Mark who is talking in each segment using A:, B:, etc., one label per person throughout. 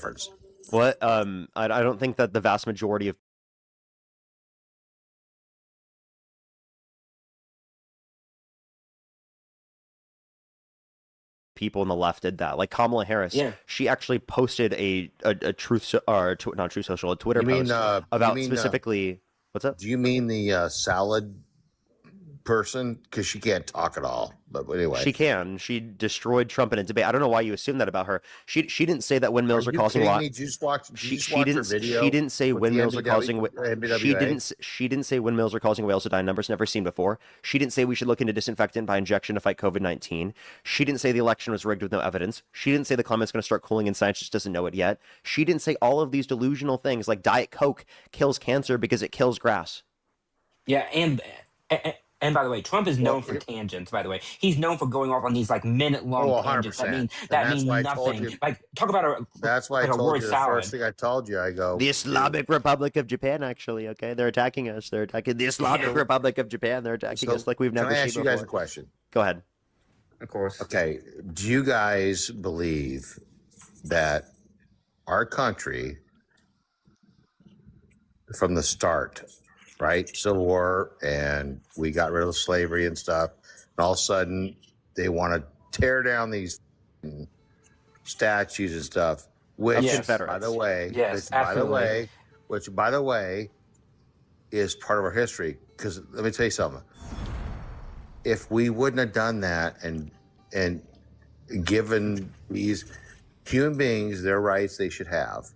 A: difference.
B: What? I don't think that the vast majority of people on the left did that. Like Kamala Harris, she actually posted a not Truth Social, a Twitter post about specifically. What's up?
A: Do you mean the salad person? Because she can't talk at all. But anyway,
B: she can. She destroyed Trump in a debate. I don't know why you assume that about her. She didn't say that windmills are causing
A: what. She
B: didn't say windmills are causing. She didn't say windmills are causing whales to die in numbers never seen before. She didn't say we should look into disinfectant by injection to fight COVID-19. She didn't say the election was rigged with no evidence. She didn't say the climate's going to start cooling and science just doesn't know it yet. She didn't say all of these delusional things like Diet Coke kills cancer because it kills grass.
C: Yeah, and by the way, Trump is known for tangents, by the way. He's known for going off on these, like, minute-long tangents that mean nothing. Like, talk about
A: that's why I told you the first thing I told you. I go...
B: The Islamic Republic of Japan, actually, okay? They're attacking us. They're attacking the Islamic Republic of Japan. They're attacking us like we've never seen before.
A: Can I ask you guys a question?
B: Go ahead.
C: Of course.
A: Okay. Do you guys believe that our country, from the start... right? Civil War, and we got rid of slavery and stuff. And all of a sudden, they want to tear down these statues and stuff. Which, by the way, is part of our history. Because let me tell you something. If we wouldn't have done that and given these human beings their rights they should have,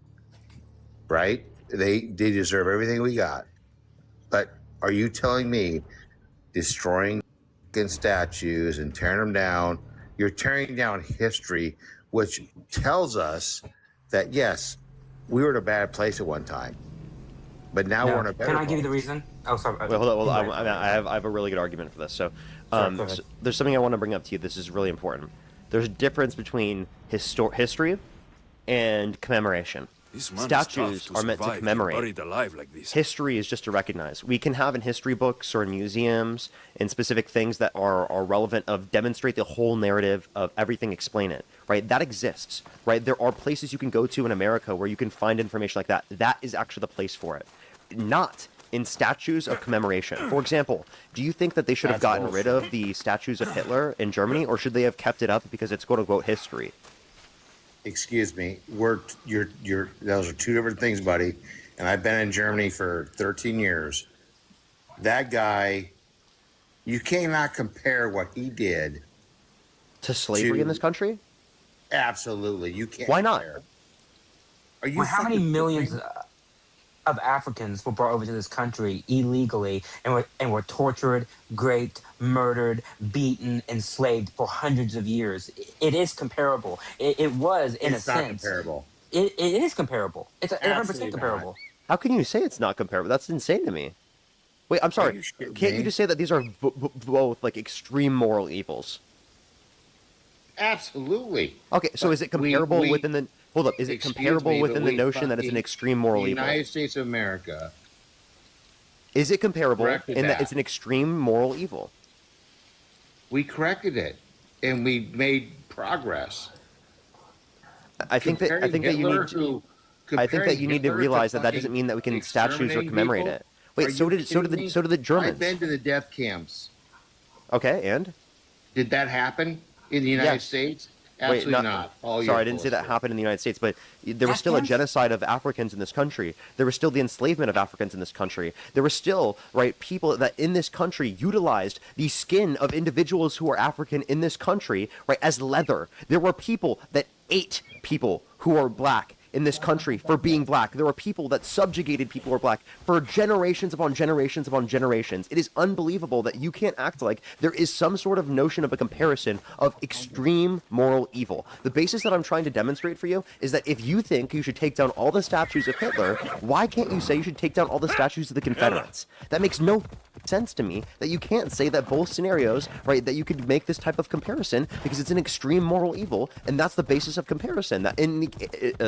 A: right? They deserve everything we got. But are you telling me destroying statues and tearing them down, you're tearing down history, which tells us that, yes, we were in a bad place at one time, but now we're in a better place.
C: Can I give you the reason? Oh, sorry.
B: Wait, hold on. I have a really good argument for this. So, so there's something I want to bring up to you. This is really important. There's a difference between history and commemoration. Statues are meant to commemorate. History is just to recognize. We can have in history books or in museums and specific things that are relevant of demonstrate the whole narrative of everything, explain it, right? That exists, right? There are places you can go to in America where you can find information like that. That is actually the place for it. Not in statues of commemoration. For example, do you think that they should have gotten rid of the statues of Hitler in Germany, or should they have kept it up because it's quote-unquote history?
A: Excuse me, those are two different things, buddy. And I've been in Germany for 13 years. That guy, you cannot compare what he did
B: to slavery in this country.
A: Absolutely, you can't.
B: Why not?
C: Are you? Well, how many millions of Africans were brought over to this country illegally and were tortured, raped, murdered, beaten, enslaved for hundreds of years? It is comparable. It was, in a sense. It's not comparable. It is comparable. It's 100% comparable.
B: How can you say it's not comparable? That's insane to me. Wait, I'm sorry. Can't you just say that these are both like extreme moral evils?
A: Absolutely.
B: Okay, so is it comparable within the... Hold up, is it comparable within the notion that it's an extreme moral evil?
A: The United States of America.
B: Is it comparable in that it's an extreme moral evil?
A: We corrected it, and we made progress.
B: I think that you need to realize that doesn't mean that we can statues or commemorate it. Wait, so did the Germans.
A: I've been to the death camps.
B: Okay, and?
A: Did that happen in the United States? Absolutely not.
B: Sorry, I didn't say that happened in the United States, but there was still a genocide of Africans in this country. There was still the enslavement of Africans in this country. There were still, people that in this country utilized the skin of individuals who are African in this country, as leather. There were people that ate people who are black in this country for being black. There were people that subjugated people who are black for generations upon generations upon generations. It is unbelievable that you can't act like there is some sort of notion of a comparison of extreme moral evil. The basis that I'm trying to demonstrate for you is that if you think you should take down all the statues of Hitler, why can't you say you should take down all the statues of the Confederates? That makes no sense to me, that you can't say that both scenarios, that you could make this type of comparison because it's an extreme moral evil, and that's the basis of comparison. That in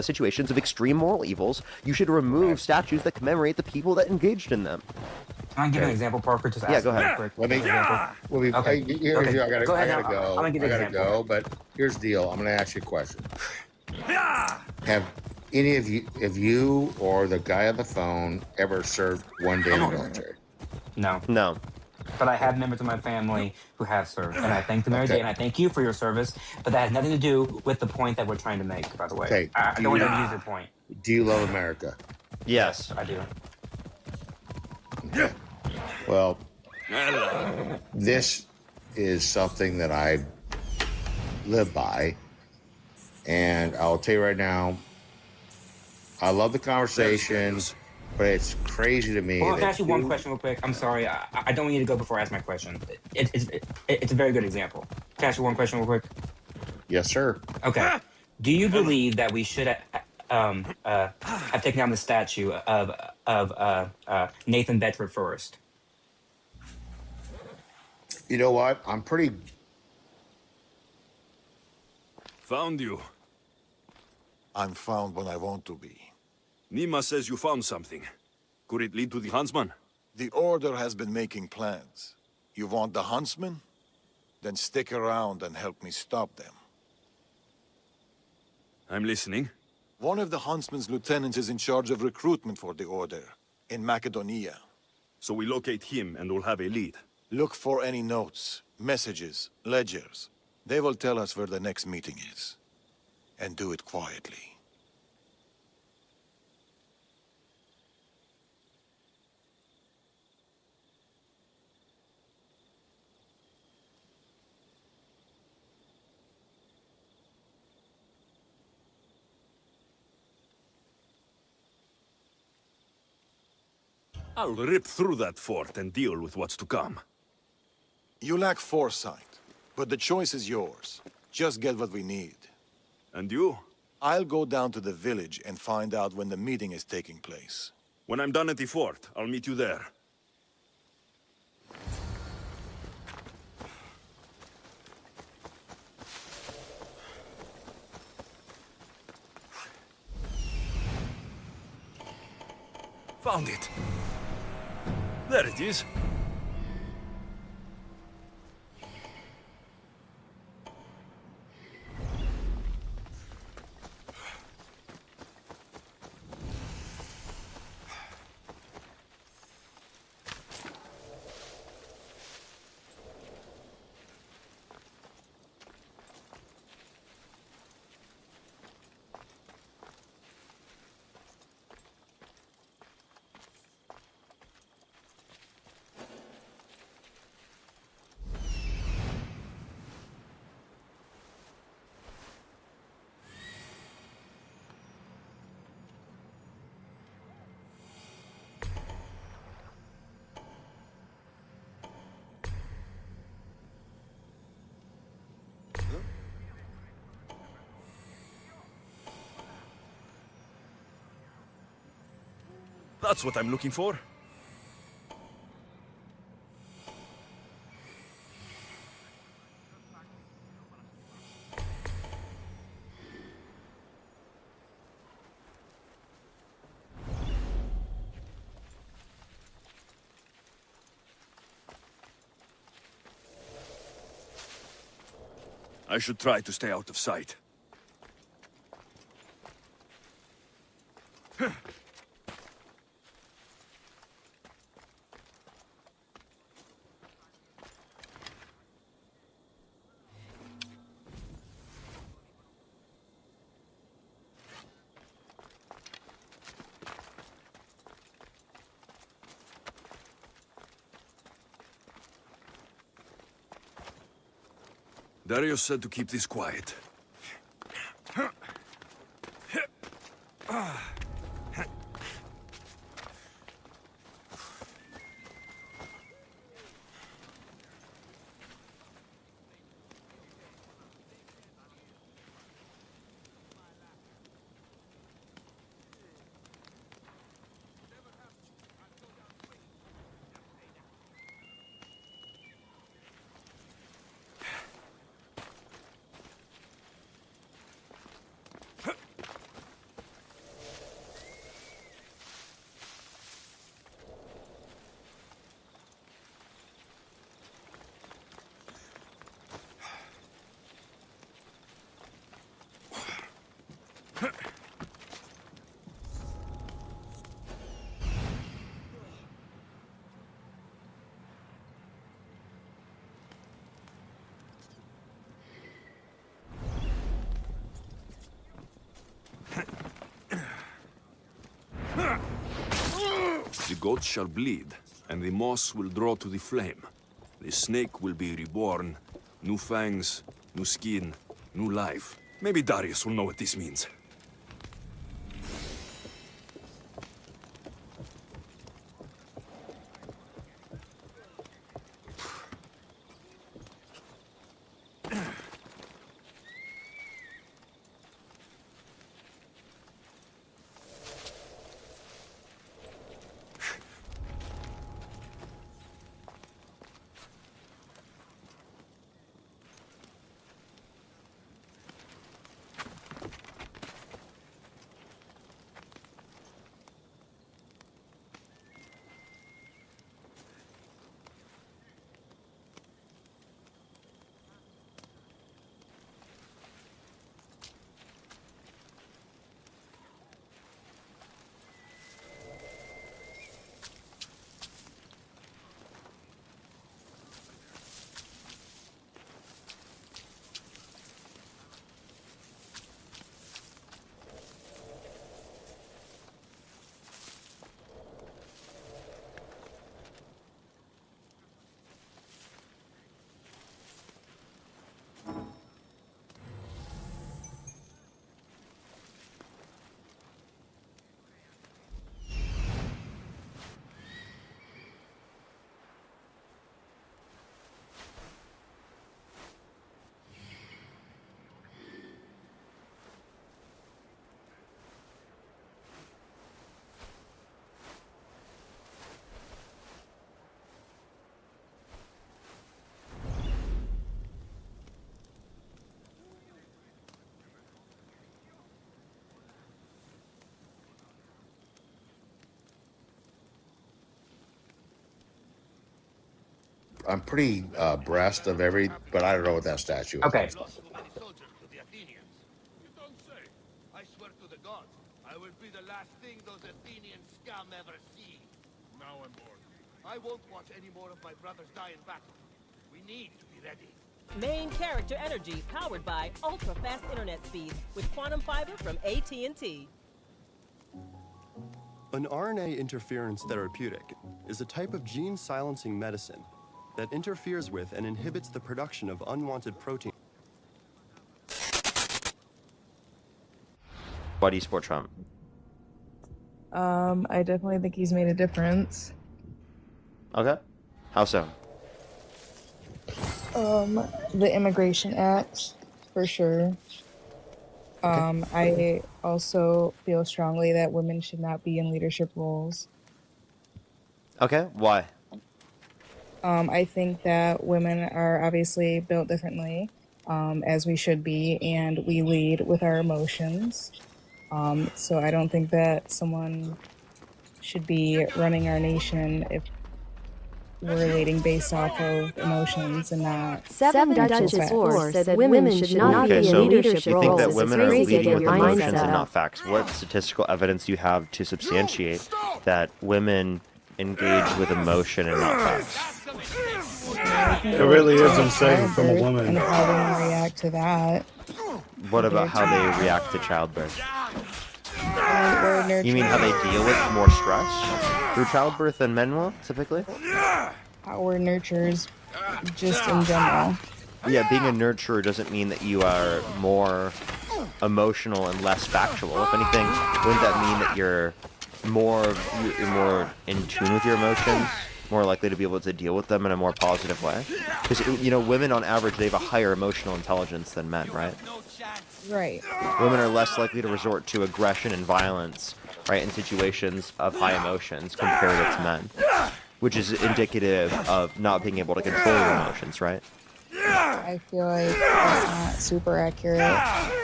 B: situations of extreme moral evils, you should remove statues that commemorate the people that engaged in them.
C: Can I give an example, Parker? Just
B: go ahave
A: a I gotta go. But here's the deal. I'm going to ask you a question. any of you, if you or the guy on the phone ever served one day in the military?
C: No.
B: No.
C: But I have members of my family who have served, and I thank them every day,
A: Okay.
C: and I thank you for your service. But that has nothing to do with the point that we're trying to make. By the way,
A: Okay.
C: I don't want to use your point.
A: Do you love America?
B: Yes.
C: I do.
A: Okay. Well, this is something that I live by. And I'll tell you right now, I love the conversation, but it's crazy to me
C: Well, can I
A: that
C: ask you one question real quick? I'm sorry. I don't want you to go before I ask my question. It's a very good example. Can I ask you one question real quick?
A: yes, sir.
C: Okay. Do you believe that we should have taken down the statue of Nathan Bedford Forrest?
A: You know what? I'm pretty.
D: Found you.
E: I'm found when I want to be.
D: Nima says you found something. Could it lead to the huntsman?
E: The Order has been making plans. You want the huntsman? Then stick around and help me stop them.
D: I'm listening.
E: One of the huntsman's lieutenants is in charge of recruitment for the Order, in Macedonia.
D: So we locate him and we'll have a lead.
E: Look for any notes, messages, ledgers. They will tell us where the next meeting is. And do it quietly.
D: I'll rip through that fort and deal with what's to come.
E: You lack foresight, but the choice is yours. Just get what we need.
D: And you?
E: I'll go down to the village and find out when the meeting is taking place.
D: When I'm done at the fort, I'll meet you there. Found it. There it is. That's what I'm looking for. I should try to stay out of sight. Darius said to keep this quiet. The goats shall bleed, and the moss will draw to the flame. The snake will be reborn. New fangs, new skin, new life. Maybe Darius will know what this means.
A: I'm pretty abreast of every, but I don't know what that statue is.
C: Okay.
F: I swear to the gods, I will be the last thing those Athenian scum ever see. Now I'm bored. I won't watch any more of my brothers die in battle. We need to be ready.
G: Main character energy powered by ultra-fast internet speeds with quantum fiber from AT&T.
H: An RNA interference therapeutic is a type of gene silencing medicine that interferes with and inhibits the production of unwanted protein.
B: Why do you support Trump?
I: I definitely think he's made a difference.
B: Okay. How so?
I: The Immigration Act, for sure. I also feel strongly that women should not be in leadership roles.
B: Okay. Why?
I: I think that women are obviously built differently, as we should be, and we lead with our emotions. So I don't think that someone should be running our nation if we're leading based off of emotions and not.
J: Seven Duchess 4 said women should not be in leadership
B: you
J: roles.
B: think that women are leading with emotions
J: mindset.
B: and not facts? What statistical evidence do you have to substantiate that women engage with emotion and not facts?
K: It really is insane from a woman.
I: And how women react to that.
B: What about how they react to childbirth?
I: We're
B: You mean how they deal with more stress through childbirth than men will, typically?
I: how we're nurturers, just in general.
B: Yeah, being a nurturer doesn't mean that you are more emotional and less factual. If anything, wouldn't that mean that you're more in tune with your emotions, more likely to be able to deal with them in a more positive way? Because, you know, women on average, they have a higher emotional intelligence than men, right?
I: Right.
B: Women are less likely to resort to aggression and violence, right, in situations of high emotions comparative to men, which is indicative of not being able to control your emotions, right?
I: I feel like that's not super accurate.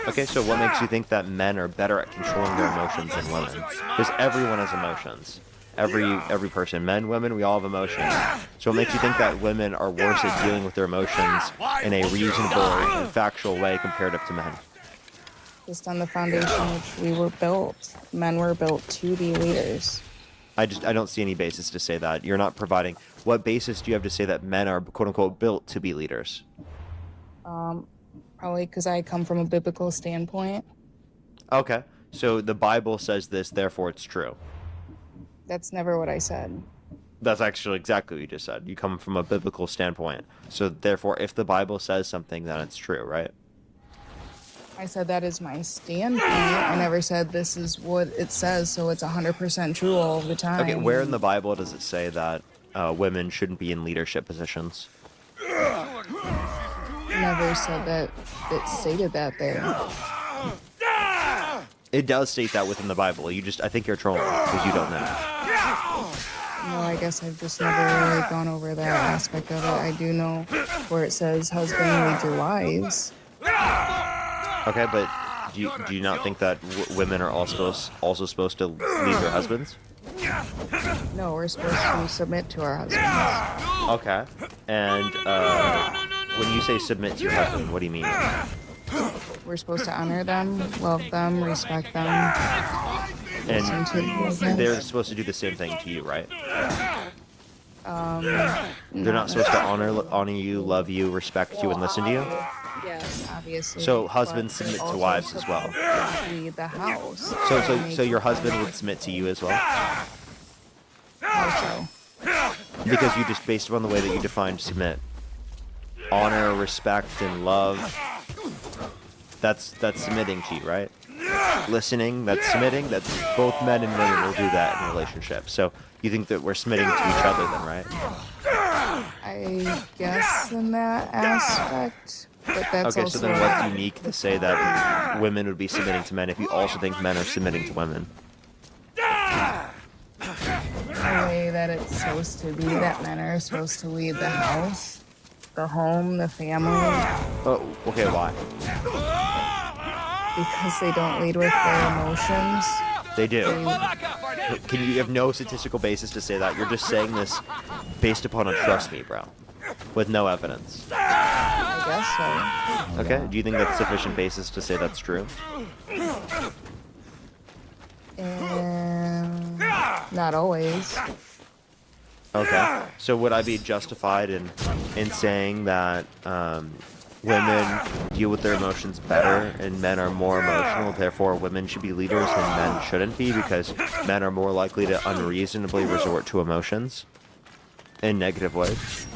B: Okay, so what makes you think that men are better at controlling their emotions than women? Because everyone has emotions. Every person, men, women, we all have emotions. So what makes you think that women are worse at dealing with their emotions in a reasonable and factual way comparative to men?
I: Just on the foundation which we were built. Men were built to be leaders.
B: I don't see any basis to say that. You're not providing. What basis do you have to say that men are quote unquote built to be leaders?
I: Probably because I come from a biblical standpoint.
B: Okay, so the Bible says this, therefore it's true.
I: That's never what I said.
B: That's actually exactly what you just said. You come from a biblical standpoint. So therefore, if the Bible says something, then it's true, right?
I: I said that is my standpoint. I never said this is what it says, so it's 100% true all the time.
B: Okay, where in the Bible does it say that women shouldn't be in leadership positions?
I: Never said that. It stated that there.
B: It does state that within the Bible. I think you're trolling because you don't know.
I: No, I guess I've just never really gone over that aspect of it. I do know where it says, husband, lead your wives.
B: Okay, but do you not think that women are also supposed to lead their husbands?
I: No, we're supposed to submit to our husbands.
B: Okay, and when you say submit to your husband, what do you mean?
I: We're supposed to honor them, love them, respect them.
B: And they're supposed to do the same thing to you, right? They're not supposed to honor you, love you, respect you, and listen to you?
I: Yes, obviously.
B: So husbands submit to wives as well.
I: Lead the house.
B: So your husband would submit to you as well?
I: How so?
B: Because you just, based upon the way that you defined submit, honor, respect, and love, that's submitting to you, right? Listening, that's submitting. That's both men and women will do that in a relationship. So you think that we're submitting to each other then, right?
I: I guess in that aspect, but that's
B: okay.
I: also...
B: So then, what's unique to say that women would be submitting to men if you also think men are submitting to women?
I: The way that it's supposed to be, that men are supposed to lead the house, the home, the family.
B: Oh, okay. Why?
I: Because they don't lead with their emotions.
B: They do. You have no statistical basis to say that. You're just saying this based upon a trust me, bro, with no evidence.
I: I guess so.
B: Okay. Do you think that's sufficient basis to say that's true?
I: Not always.
B: Okay. So would I be justified in saying that women deal with their emotions better and men are more emotional, therefore women should be leaders and men shouldn't be because men are more likely to unreasonably resort to emotions in negative ways?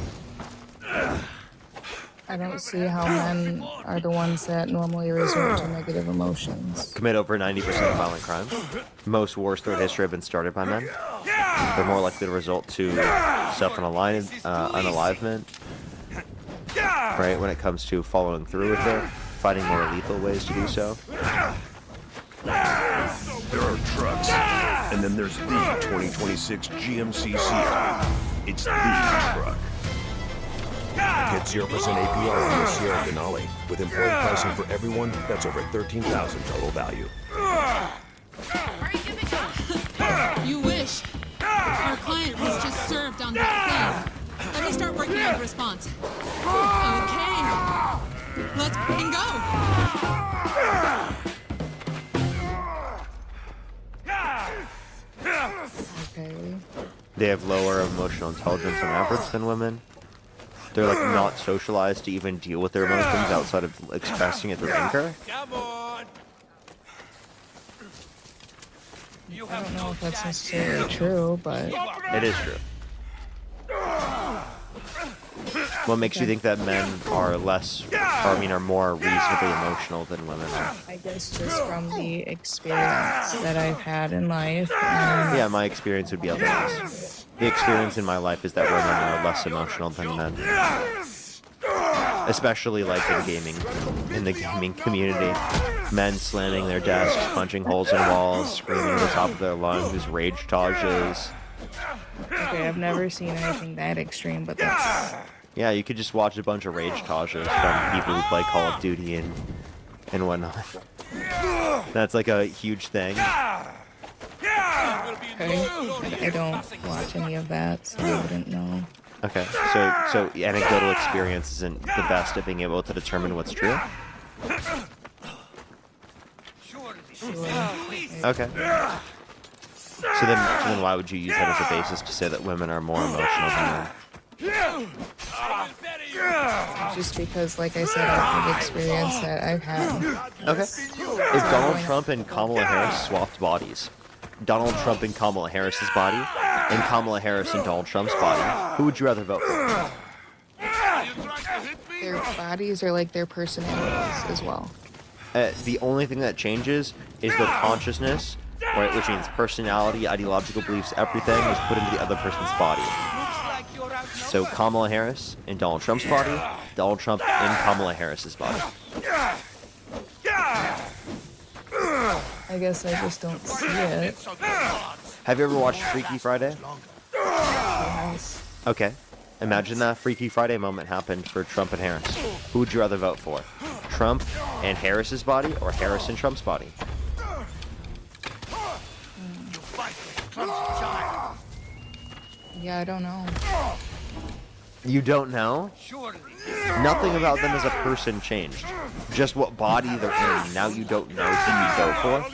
I: I don't see how men are the ones that normally resort to negative emotions.
B: Commit over 90% of violent crimes. Most wars throughout history have been started by men. They're more likely to result to unalivement. Right, when it comes to following through with it, finding more lethal ways to do so.
L: There are trucks, and then there's the 2026 GMC Sierra. It's the truck. Get 0% APR on the Sierra Denali. With employee pricing for everyone, that's over $13,000 total value.
M: You wish. Our client was just served on that thing. Let me start working on the response. Okay. Let's fucking go.
I: Okay.
B: They have lower emotional intelligence on average than women. They're like not socialized to even deal with their emotions outside of expressing it through anger.
F: Come on.
I: I don't know if that's necessarily true, but...
B: It is true. What makes you think that men are are more reasonably emotional than women are?
I: I guess just from the experience that I've had in life. And...
B: Yeah, my experience would be otherwise. The experience in my life is that women are less emotional than men. Especially like in the gaming community. Men slamming their desks, punching holes in walls, screaming at the top of their lungs, rage tages.
I: Okay, I've never seen anything that extreme, but that's...
B: Yeah, you could just watch a bunch of rage tages from people who play Call of Duty and whatnot. That's like a huge thing.
I: Okay, I don't watch any of that, so I wouldn't know.
B: Okay, so anecdotal experience isn't the best at being able to determine what's true? Okay. So then why would you use that as a basis to say that women are more emotional than men?
I: Just because, like I said, of the experience that I've had.
B: Okay. If Donald Trump and Kamala Harris swapped bodies, Donald Trump in Kamala Harris's body and Kamala Harris in Donald Trump's body, who would you rather vote for?
I: Their bodies are like their personalities as well.
B: The only thing that changes is their consciousness, right, which means personality, ideological beliefs, everything is put into the other person's body. So Kamala Harris in Donald Trump's body, Donald Trump in Kamala Harris's body.
I: I guess I just don't see it.
B: Have you ever watched Freaky Friday?
I: Yes.
B: Okay. Imagine that Freaky Friday moment happened for Trump and Harris. Who would you rather vote for? Trump and Harris's body or Harris and Trump's body?
I: Yeah, I don't know.
B: You don't know? Nothing about them as a person changed. Just what body they're in. Now you don't know who you vote for.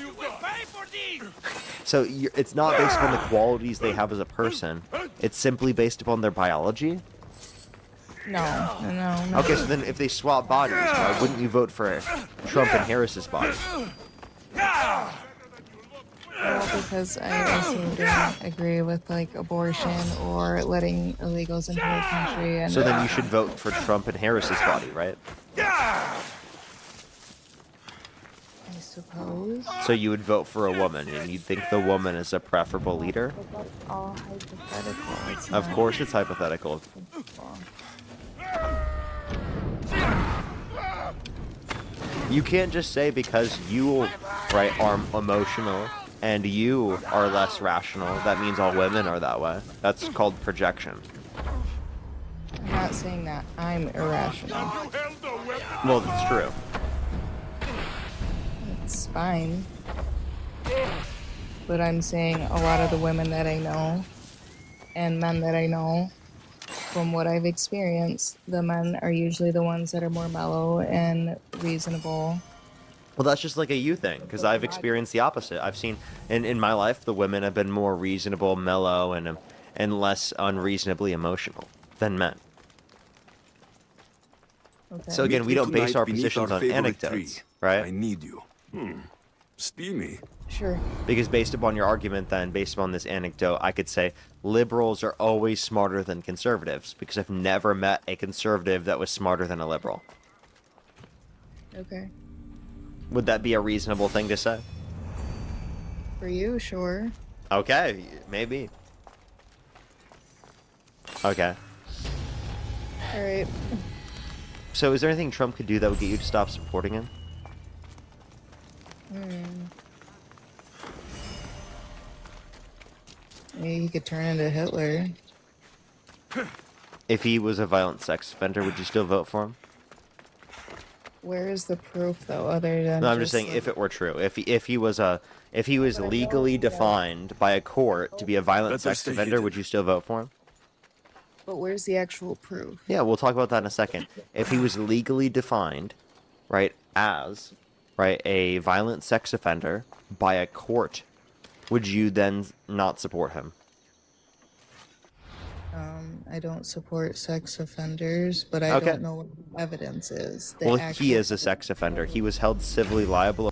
B: So it's not based upon the qualities they have as a person. It's simply based upon their biology?
I: No.
B: Okay, so then if they swap bodies, why wouldn't you vote for Trump and Harris's body?
I: Well, because I also don't agree with like abortion or letting illegals into our country. And
B: so then you should vote for Trump and Harris's body, right?
I: I suppose.
B: So you would vote for a woman, and you'd think the woman is a preferable leader?
I: But that's all hypothetical. It's
B: Of
I: not
B: course it's hypothetical. You can't just say because you, right, are emotional and you are less rational, that means all women are that way. That's called projection.
I: I'm not saying that I'm irrational.
B: Well, that's true.
I: It's fine. But I'm saying a lot of the women that I know and men that I know, from what I've experienced, the men are usually the ones that are more mellow and reasonable.
B: Well, that's just like a you thing, because I've experienced the opposite. I've seen, in my life, the women have been more reasonable, mellow, and less unreasonably emotional than men.
I: Okay.
B: So again, we don't base our
D: Beneath
B: positions on
D: favorite
B: anecdotes,
D: tree.
B: right?
D: I need you. Steamy.
I: Sure.
B: Because based upon your argument then, based upon this anecdote, I could say liberals are always smarter than conservatives, because I've never met a conservative that was smarter than a liberal.
I: Okay.
B: Would that be a reasonable thing to say?
I: For you, sure.
B: Okay, maybe. Okay.
I: Alright.
B: So is there anything Trump could do that would get you to stop supporting him?
I: Maybe he could turn into Hitler.
B: If he was a violent sex offender, would you still vote for him?
I: Where is the proof, though, other than?
B: No, I'm just saying
I: like...
B: if it were true. If he was legally defined by a court to be a violent sex offender, would you still vote for him?
I: But where's the actual proof?
B: Yeah, we'll talk about that in a second. If he was legally defined, right, as, right, a violent sex offender by a court, would you then not support him?
I: I don't support sex offenders, but I don't know what the evidence is.
B: Well, he is a sex offender. He was held civilly liable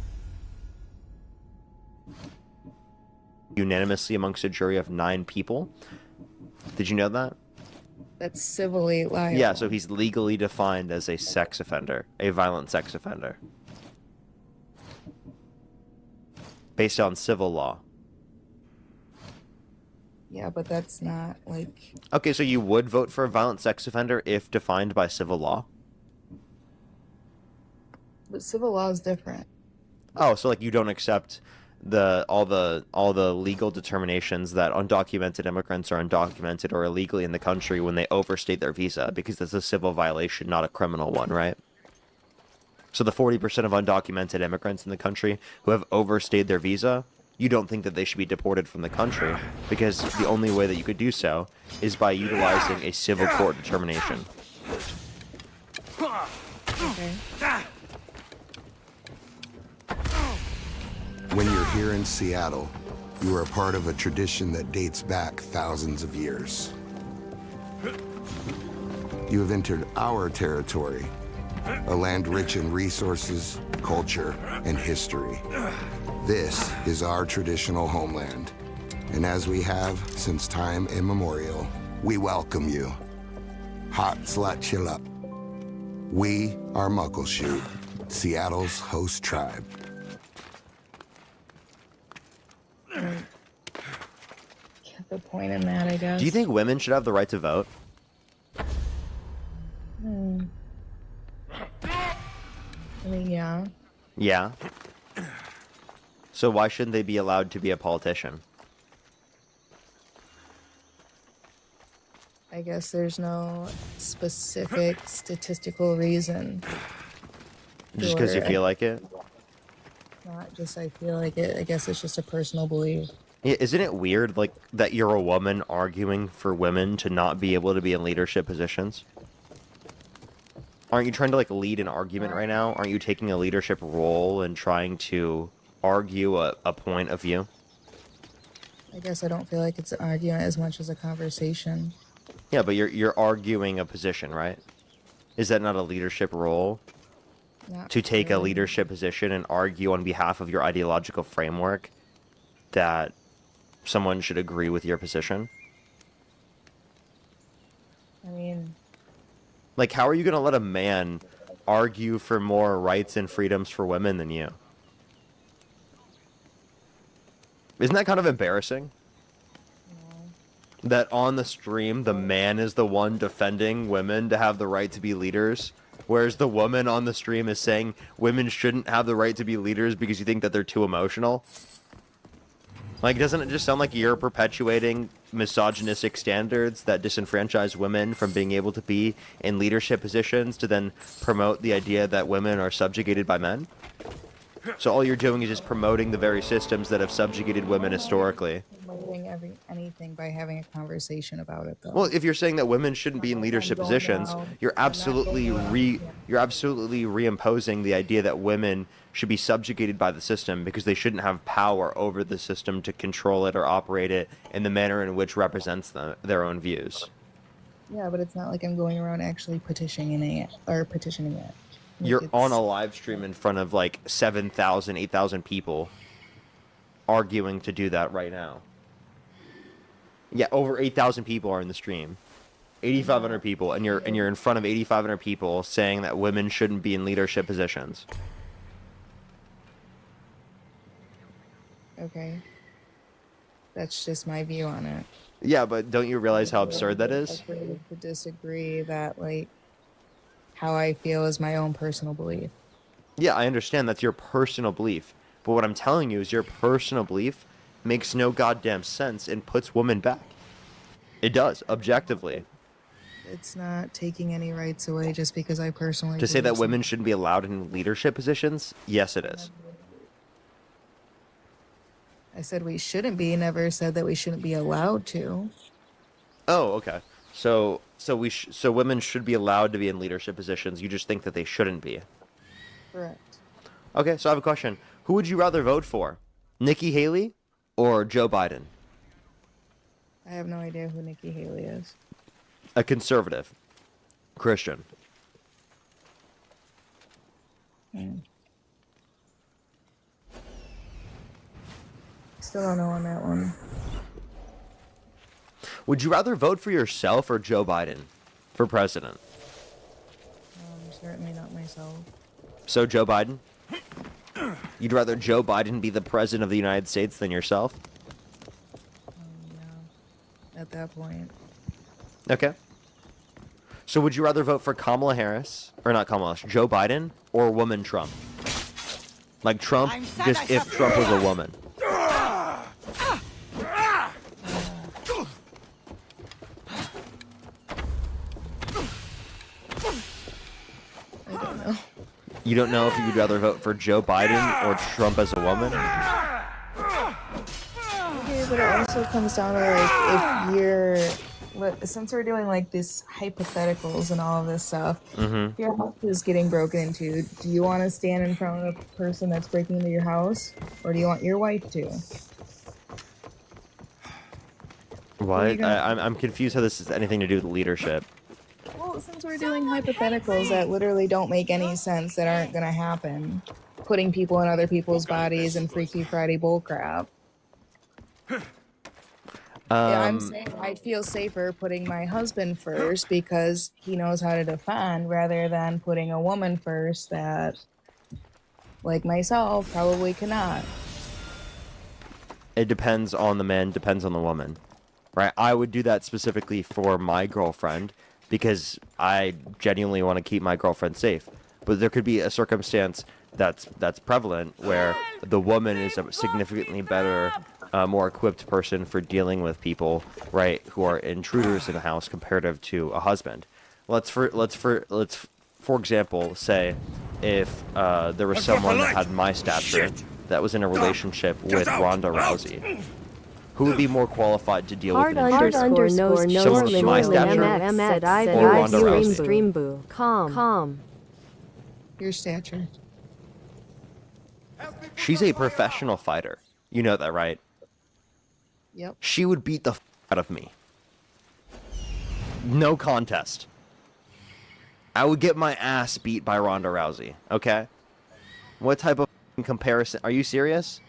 B: unanimously amongst a jury of 9 people. Did you know that?
I: That's civilly liable.
B: Yeah, so he's legally defined as a sex offender, a violent sex offender. Based on civil law.
I: Yeah, but that's not, like...
B: Okay, so you would vote for a violent sex offender if defined by civil law?
I: But civil law is different.
B: Oh, so like you don't accept all the legal determinations that undocumented immigrants are undocumented or illegally in the country when they overstayed their visa, because that's a civil violation, not a criminal one, right? So the 40% of undocumented immigrants in the country who have overstayed their visa, you don't think that they should be deported from the country, because the only way that you could do so is by utilizing a civil court determination.
I: Okay.
N: When you're here in Seattle, you are a part of a tradition that dates back thousands of years. You have entered our territory, a land rich in resources, culture, and history. This is our traditional homeland. And as we have since time immemorial, we welcome you. Hot slut chill up. We are Muckleshoot, Seattle's host tribe.
I: Get the point in that, I guess.
B: Do you think women should have the right to vote?
I: I mean, yeah.
B: Yeah. So why shouldn't they be allowed to be a politician?
I: I guess there's no specific statistical reason.
B: Just because you feel like it?
I: Not just I feel like it. I guess it's just a personal belief.
B: Yeah, isn't it weird, like, that you're a woman arguing for women to not be able to be in leadership positions? Aren't you trying to, like, lead an argument right now? Aren't you taking a leadership role and trying to argue a point of view?
I: I guess I don't feel like it's an argument as much as a conversation.
B: Yeah, but you're arguing a position, right? Is that not a leadership role?
I: Not
B: To take a
I: really.
B: leadership position and argue on behalf of your ideological framework that someone should agree with your position?
I: I mean,
B: Like, how are you going to let a man argue for more rights and freedoms for women than you? Isn't that kind of embarrassing? That on the stream, the man is the one defending women to have the right to be leaders, whereas the woman on the stream is saying women shouldn't have the right to be leaders because you think that they're too emotional? Like, doesn't it just sound like you're perpetuating misogynistic standards that disenfranchise women from being able to be in leadership positions to then promote the idea that women are subjugated by men? So all you're doing is just promoting the very systems that have subjugated women historically.
I: promoting anything by having a conversation about it, though.
B: Well, if you're saying that women shouldn't be in leadership positions, you're absolutely reimposing the idea that women should be subjugated by the system because they shouldn't have power over the system to control it or operate it in the manner in which represents their own views.
I: Yeah, but it's not like I'm going around actually petitioning it. Like,
B: You're
I: it's-
B: on a live stream in front of like 7,000, 8,000 people arguing to do that right now. Yeah, over 8,000 people are in the stream. 8,500 people, and you're in front of 8,500 people saying that women shouldn't be in leadership positions.
I: Okay. That's just my view on it.
B: Yeah, but don't you realize how absurd that is?
I: I agree to disagree that, like, how I feel is my own personal belief.
B: Yeah, I understand that's your personal belief. But what I'm telling you is your personal belief makes no goddamn sense and puts women back. It does, objectively.
I: It's not taking any rights away just because I personally
B: To say that
I: believe
B: women shouldn't be allowed in leadership positions? Yes, it is.
I: I said we shouldn't be, never said that we shouldn't be allowed to.
B: Oh, okay. So women should be allowed to be in leadership positions. You just think that they shouldn't be.
I: Correct.
B: Okay, so I have a question. Who would you rather vote for? Nikki Haley or Joe Biden?
I: I have no idea who Nikki Haley is.
B: A conservative. Christian.
I: Still don't know on that one.
B: Would you rather vote for yourself or Joe Biden for president?
I: Certainly not myself.
B: So Joe Biden? You'd rather Joe Biden be the president of the United States than yourself?
I: Yeah. At that point.
B: Okay. So would you rather vote for Kamala Harris, or not Kamala, Joe Biden, or woman Trump? Like Trump, just if Trump was a woman.
I: I don't know.
B: You don't know if you'd rather vote for Joe Biden or Trump as a woman?
I: Okay, but it also comes down to, like, if you're... Since we're doing, like, this hypotheticals and all of this stuff, if your house is getting broken into, do you want to stand in front of the person that's breaking into your house? Or do you want your wife to?
B: What? I'm confused how this has anything to do with leadership.
I: Well, since we're doing hypotheticals that literally don't make any sense, that aren't going to happen, putting people in other people's bodies and Freaky Friday bullcrap. Yeah, I'm saying I'd feel safer putting my husband first because he knows how to defend rather than putting a woman first that, like myself, probably cannot.
B: It depends on the man, depends on the woman, right? I would do that specifically for my girlfriend because I genuinely want to keep my girlfriend safe. But there could be a circumstance that's prevalent where the woman is a significantly better, more equipped person for dealing with people, right, who are intruders in the house comparative to a husband. Let's for example say if there was someone that had my stature that was in a relationship with Ronda Rousey, who would be more qualified to deal with an intruder? Someone with my stature or Ronda Rousey?
J: Calm.
I: Your stature.
B: She's a professional fighter. You know that, right?
I: Yep.
B: She would beat the out of me. No contest. I would get my ass beat by Ronda Rousey, okay? What type of comparison? Are you serious?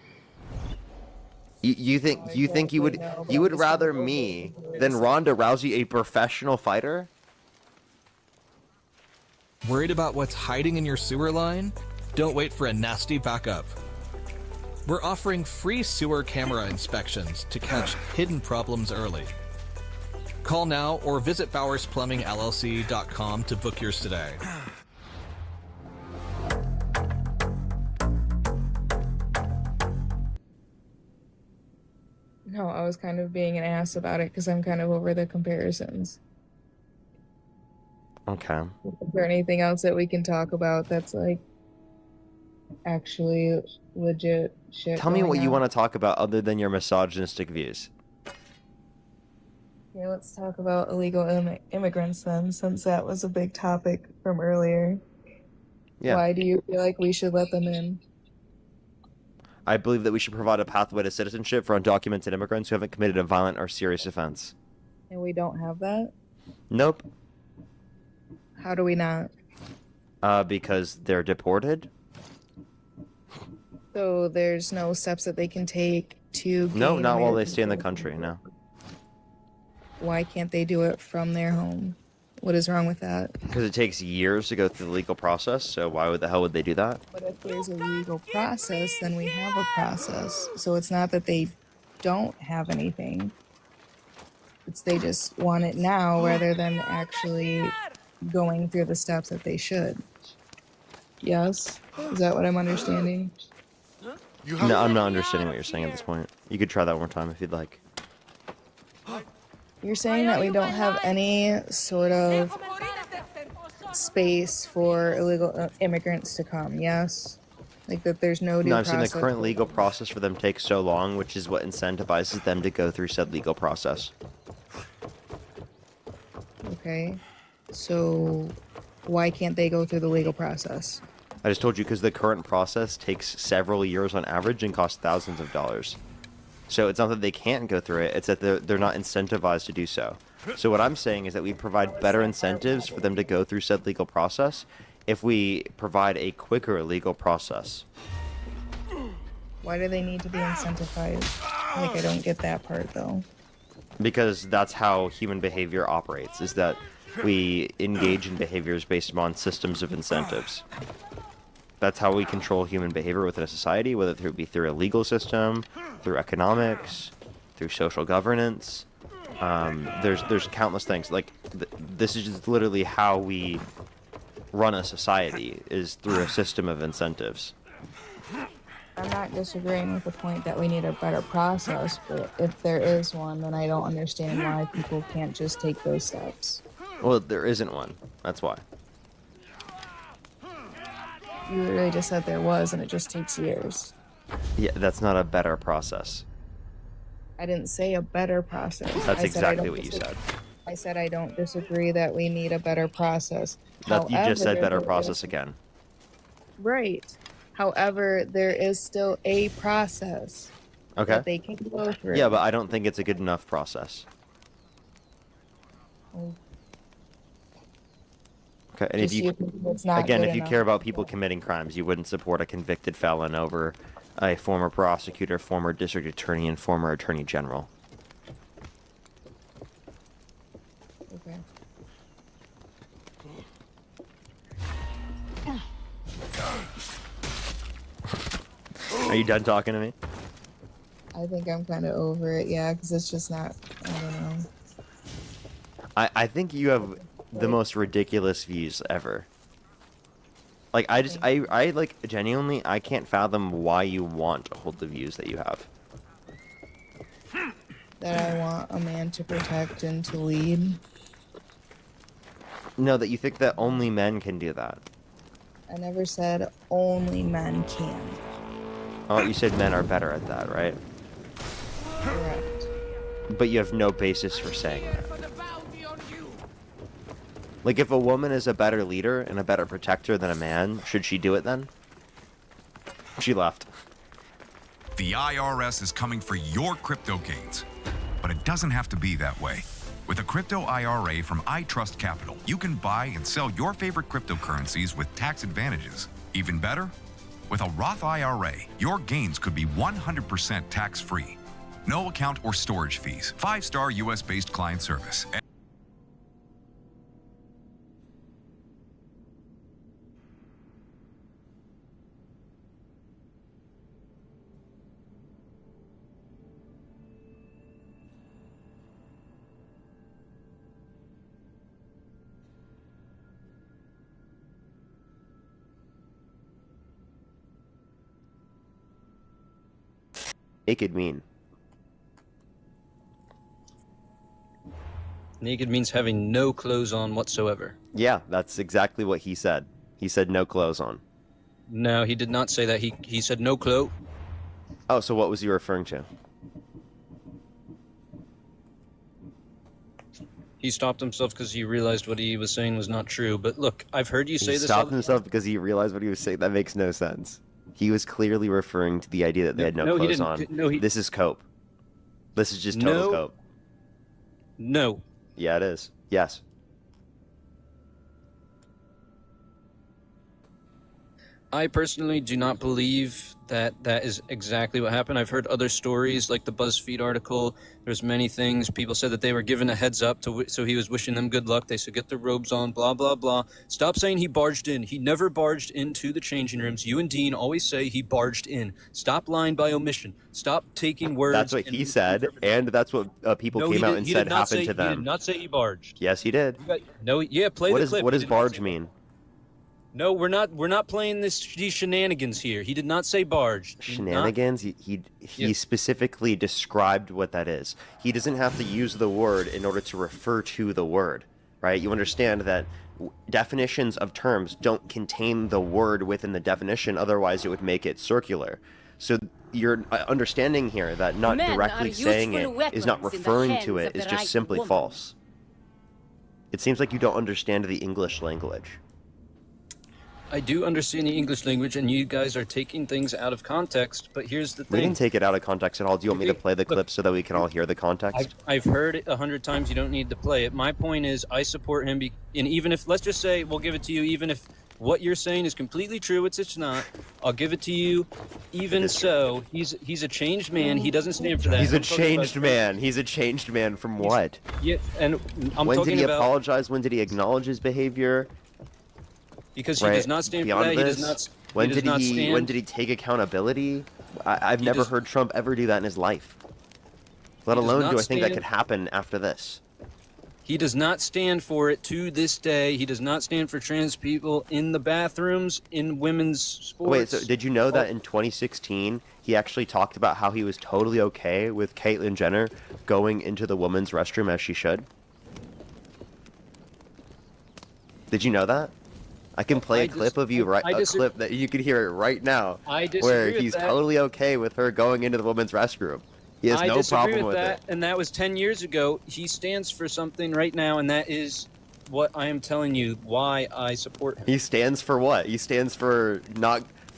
B: You think you would rather me than Ronda Rousey, a professional fighter?
O: Worried about what's hiding in your sewer line? Don't wait for a nasty backup. We're offering free sewer camera inspections to catch hidden problems early. Call now or visit BowersPlumbingLLC.com to book yours today.
I: No, I was kind of being an ass about it because I'm kind of over the comparisons.
B: Okay.
I: Is there anything else that we can talk about that's like actually legit shit?
B: Tell me what you
I: want
B: want to talk about other than your misogynistic views.
I: Okay, let's talk about illegal immigrants then, since that was a big topic from earlier.
B: Yeah.
I: Why do you feel like we should let them in?
B: I believe that we should provide a pathway to citizenship for undocumented immigrants who haven't committed a violent or serious offense.
I: And we don't have that?
B: Nope.
I: How do we not?
B: Because they're deported?
I: So there's no steps that they can take to
B: No,
I: gain
B: not while they
I: American
B: stay in the
I: citizenship?
B: country, no.
I: Why can't they do it from their home? What is wrong with that?
B: Because it takes years to go through the legal process, so why would the hell would they do that?
I: But if there's a legal process, then we have a process. So it's not that they don't have anything. It's they just want it now rather than actually going through the steps that they should. Yes? Is that what I'm understanding?
B: No, I'm not understanding what you're saying at this point. You could try that one more time if you'd like.
I: You're saying that we don't have any sort of space for illegal immigrants to come, yes? Like that there's no due
B: No, I'm saying the
I: process
B: current
I: for
B: legal
I: them.
B: process for them takes so long, which is what incentivizes them to go through said legal process.
I: Okay. So why can't they go through the legal process?
B: I just told you because the current process takes several years on average and costs thousands of dollars. So it's not that they can't go through it, it's that they're not incentivized to do so. So what I'm saying is that we provide better incentives for them to go through said legal process if we provide a quicker legal process.
I: Why do they need to be incentivized? Like, I don't get that part, though.
B: Because that's how human behavior operates, is that we engage in behaviors based upon systems of incentives. That's how we control human behavior within a society, whether it be through a legal system, through economics, through social governance. There's countless things. Like, this is just literally how we run a society, is through a system of incentives.
I: I'm not disagreeing with the point that we need a better process, but if there is one, then I don't understand why people can't just take those steps.
B: Well, there isn't one. That's why.
I: You literally just said there was, and it just takes years.
B: Yeah, that's not a better process.
I: I didn't say a better process.
B: That's
I: I said I
B: exactly
I: don't
B: what you
I: disagree.
B: said.
I: I said I don't disagree that we need a better process.
B: That, you just said
I: However,
B: better
I: there
B: process
I: is-
B: again.
I: Right. However, there is still a process
B: Okay.
I: that they can go through.
B: Yeah, but I don't think it's a good enough process.
I: Oh.
B: Okay, and
I: Just
B: if you
I: think it's not
B: again,
I: good
B: if you
I: enough.
B: care about people committing crimes, you wouldn't support a convicted felon over a former prosecutor, former district attorney, and former attorney general.
I: Okay.
B: Are you done talking to me?
I: I think I'm kind of over it, yeah, because it's just not. I don't know.
B: I think you have the most ridiculous views ever. Like, I like, genuinely, I can't fathom why you want to hold the views that you have.
I: That I want a man to protect and to lead.
B: No, that you think that only men can do that.
I: I never said only men can.
B: Oh, you said men are better at that, right?
I: Correct.
B: But you have no basis for saying that. Like, if a woman is a better leader and a better protector than a man, should she do it then? She left.
P: The IRS is coming for your crypto gains. But it doesn't have to be that way. With a crypto IRA from iTrust Capital, you can buy and sell your favorite cryptocurrencies with tax advantages. Even better, with a Roth IRA, your gains could be 100% tax-free. No account or storage fees. 5-star US-based client service.
B: Naked mean.
Q: Naked means having no clothes on whatsoever.
B: Yeah, that's exactly what he said. He said no clothes on.
Q: No, he did not say that. He said no clothes.
B: Oh, so what was he referring to?
Q: He stopped himself because he realized what he was saying was not true. But look, I've heard you say
B: He
Q: this.
B: stopped himself because he realized what he was saying. That makes no sense. He was clearly referring to the idea that they had no
Q: he
B: clothes
Q: didn't.
B: on. This is cope. This is just total cope.
Q: No.
B: Yeah, it is. Yes.
Q: I personally do not believe that that is exactly what happened. I've heard other stories, like the BuzzFeed article. There's many things. People said that they were given a heads up, so he was wishing them good luck. They said, get their robes on, blah, blah, blah. Stop saying he barged in. He never barged into the changing rooms. You and Dean always say he barged in. Stop lying by omission. Stop taking words.
B: That's what he said, and that's what people came out and said happened to them.
Q: He did not say he barged.
B: Yes, he did.
Q: Play the clip.
B: What does barge mean?
Q: No, we're not playing these shenanigans here. He did not say barge.
B: Shenanigans? He specifically described what that is. He doesn't have to use the word in order to refer to the word, right? You understand that definitions of terms don't contain the word within the definition, otherwise it would make it circular. So your understanding here that not directly saying it is not referring to it is just simply false. It seems like you don't understand the English language.
Q: I do understand the English language, and you guys are taking things out of context, but here's the thing.
B: We didn't take it out of context at all. Do you want me to play the clip so that we can all hear the context?
Q: I've heard it 100 times. You don't need to play it. My point is I support him, and even if, let's just say, we'll give it to you, even if what you're saying is completely true, which it's not, I'll give it to you. Even so, he's a changed man. He doesn't stand for that.
B: He's a changed man. He's a changed man from what?
Q: Yeah, and
B: when did he apologize? When did he acknowledge his behavior?
Q: Because he does not stand for that. He does not.
B: When did he take accountability? I've never heard Trump ever do that in his life. Let alone do I think that could happen after this.
Q: He does not stand for it to this day. He does not stand for trans people in the bathrooms, in women's sports.
B: Wait, so did you know that in 2016, he actually talked about how he was totally okay with Caitlyn Jenner going into the women's restroom as she should? Did you know that? I can play a clip of you, a clip that you can hear it right now, where he's totally okay with her going into the women's restroom. He has no problem with
Q: that,
B: it.
Q: And that was 10 years ago. He stands for something right now, and that is what I am telling you why I support him.
B: He stands for what? He stands for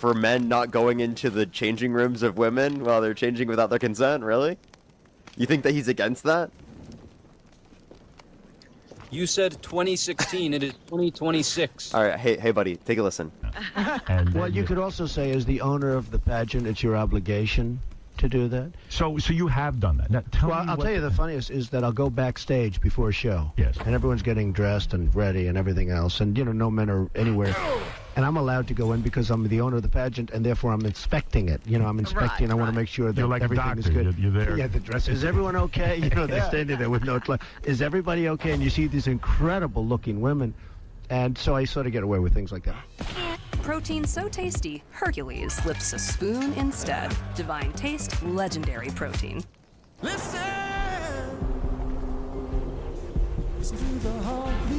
B: men not going into the changing rooms of women while they're changing without their consent, really? You think that he's against that?
Q: You said 2016. It is 2026.
B: All right, hey, buddy, take a listen.
R: What you could also say, as the owner of the pageant, it's your obligation to do that.
S: So you have done that. Now,
R: I'll tell you the funniest is that I'll go backstage before a show.
S: Yes.
R: And everyone's getting dressed and ready and everything else, and no men are anywhere. And I'm allowed to go in because I'm the owner of the pageant, and therefore I'm inspecting it. I'm inspecting. I want to make sure that
S: You're like
R: everything is good.
S: You're there.
R: Yeah, the dress. Is everyone okay? They're standing there with no. Is everybody okay? And you see these incredible-looking women, and so I sort of get away with things like that.
T: Protein so tasty, Hercules lifts a spoon instead. Divine taste, legendary protein.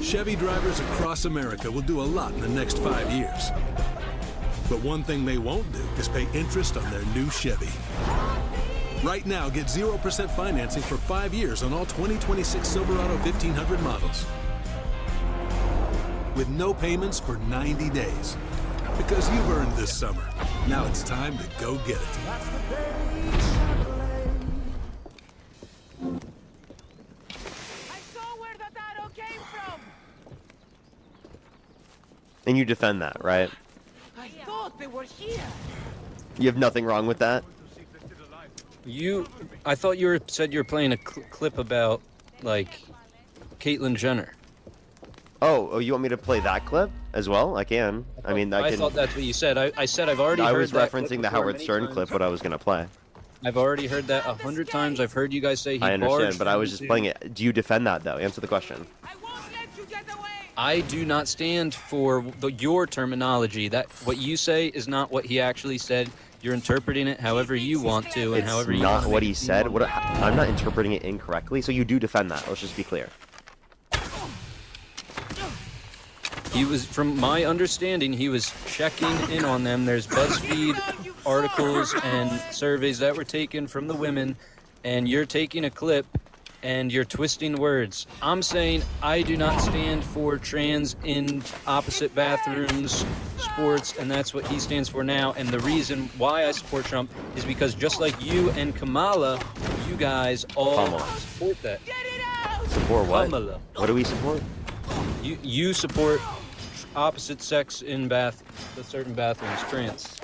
U: Chevy drivers across America will do a lot in the next 5 years. But one thing they won't do is pay interest on their new Chevy. Right now, get 0% financing for 5 years on all 2026 Silverado 1500 models. With no payments for 90 days. Because you've earned this summer. Now it's time to go get it.
B: And you defend that, right?
F: I thought they were here.
B: You have nothing wrong with that?
Q: I thought you said you were playing a clip about, like, Caitlyn Jenner.
B: Oh, you want me to play that clip as well? I can.
Q: I thought that's what you said. I said I've already heard that.
B: I was referencing the Howard Stern clip, what I was going to play.
Q: I've already heard that 100 times. I've heard you guys say he
B: I understand,
Q: barged
B: but I was just playing it. Do you defend that, though? Answer the question.
Q: I do not stand for your terminology. That what you say is not what he actually said. You're interpreting it however you want to, and however you want.
B: It's not what he said. I'm not interpreting it incorrectly, so you do defend that. Let's just be clear.
Q: He was, from my understanding, he was checking in on them. There's BuzzFeed articles and surveys that were taken from the women, and you're taking a clip and you're twisting words. I'm saying I do not stand for trans in opposite bathrooms, sports, and that's what he stands for now. And the reason why I support Trump is because just like you and Kamala, you guys all support that.
B: Support what?
Q: Kamala.
B: What do we support?
Q: You support opposite sex in certain bathrooms, trans.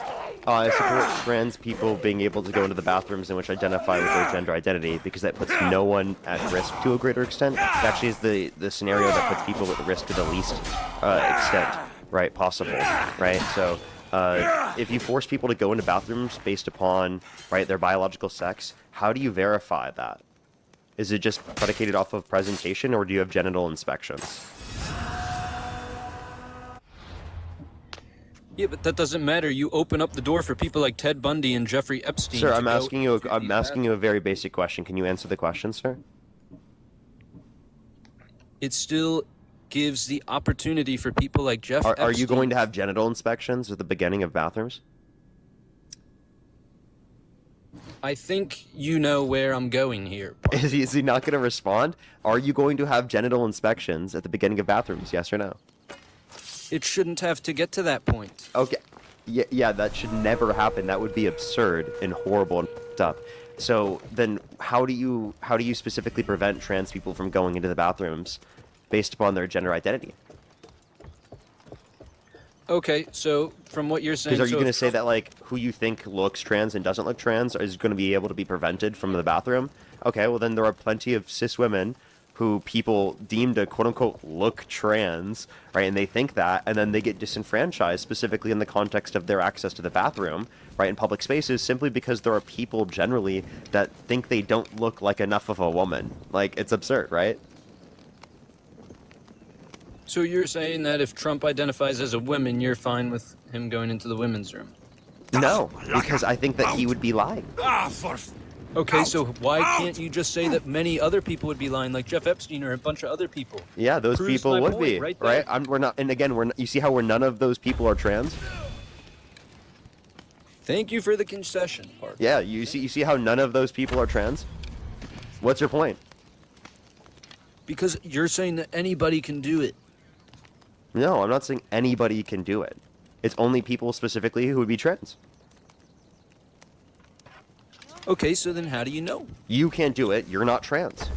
B: I support trans people being able to go into the bathrooms in which identify with their gender identity because that puts no one at risk to a greater extent. It actually is the scenario that puts people at risk to the least extent, right, possible, right? So if you force people to go into bathrooms based upon, right, their biological sex, how do you verify that? Is it just predicated off of presentation, or do you have genital inspections?
Q: Yeah, but that doesn't matter. You open up the door for people like Ted Bundy and Jeffrey Epstein.
B: Sir, I'm asking you a very basic question. Can you answer the question, sir?
Q: It still gives the opportunity for people like Jeff Epstein.
B: Are you going to have genital inspections at the beginning of bathrooms?
Q: I think you know where I'm going here.
B: Is he not going to respond? Are you going to have genital inspections at the beginning of bathrooms? Yes or no?
Q: It shouldn't have to get to that point.
B: Okay. Yeah, that should never happen. That would be absurd and horrible and f***ed up. So then how do you specifically prevent trans people from going into the bathrooms based upon their gender identity?
Q: Okay, so from what you're saying...
B: Because are you going to say that, like, who you think looks trans and doesn't look trans is going to be able to be prevented from the bathroom? Okay, well then there are plenty of cis women who people deem to quote-unquote look trans, right, and they think that, and then they get disenfranchised specifically in the context of their access to the bathroom, right, in public spaces, simply because there are people generally that think they don't look like enough of a woman. Like, it's absurd, right?
Q: So you're saying that if Trump identifies as a woman, you're fine with him going into the women's room?
B: No, because I think that he would be lying.
Q: Okay, so why can't you just say that many other people would be lying, like Jeff Epstein or a bunch of other people?
B: Yeah, those
Q: Proves
B: people
Q: my
B: would
Q: point
B: be,
Q: right?
B: We're not, and again, you see how none of those people are trans?
Q: Thank you for the concession part.
B: Yeah, you see how none of those people are trans? What's your point?
Q: Because you're saying that anybody can do it.
B: No, I'm not saying anybody can do it. It's only people specifically who would be trans.
Q: Okay, so then how do you know?
B: You can't do it. You're not trans.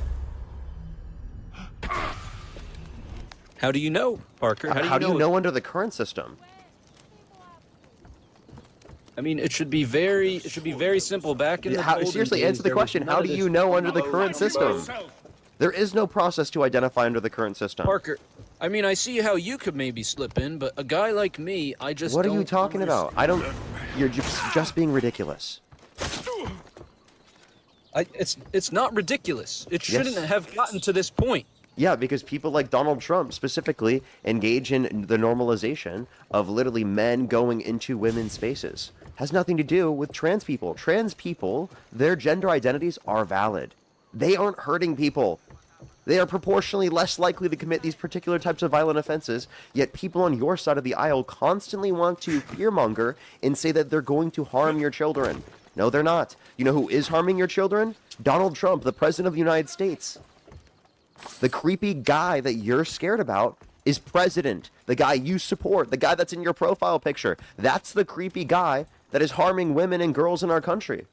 Q: How do you know, Parker?
B: How do you know under the current system?
Q: I mean, it should be very simple. Back in the
B: seriously, answer the question. How do you know under the current system? There is no process to identify under the current system.
Q: Parker, I mean, I see how you could maybe slip in, but a guy like me, I just
B: What
Q: don't
B: are you talking about? I don't... You're just being ridiculous.
Q: It's not ridiculous. It shouldn't have gotten to this point.
B: Yeah, because people like Donald Trump specifically engage in the normalization of literally men going into women's spaces. Has nothing to do with trans people. Trans people, their gender identities are valid. They aren't hurting people. They are proportionally less likely to commit these particular types of violent offenses, yet people on your side of the aisle constantly want to fearmonger and say that they're going to harm your children. No, they're not. You know who is harming your children? Donald Trump, the President of the United States. The creepy guy that you're scared about is president. The guy you support, the guy that's in your profile picture. That's the creepy guy that is harming women and girls in our country.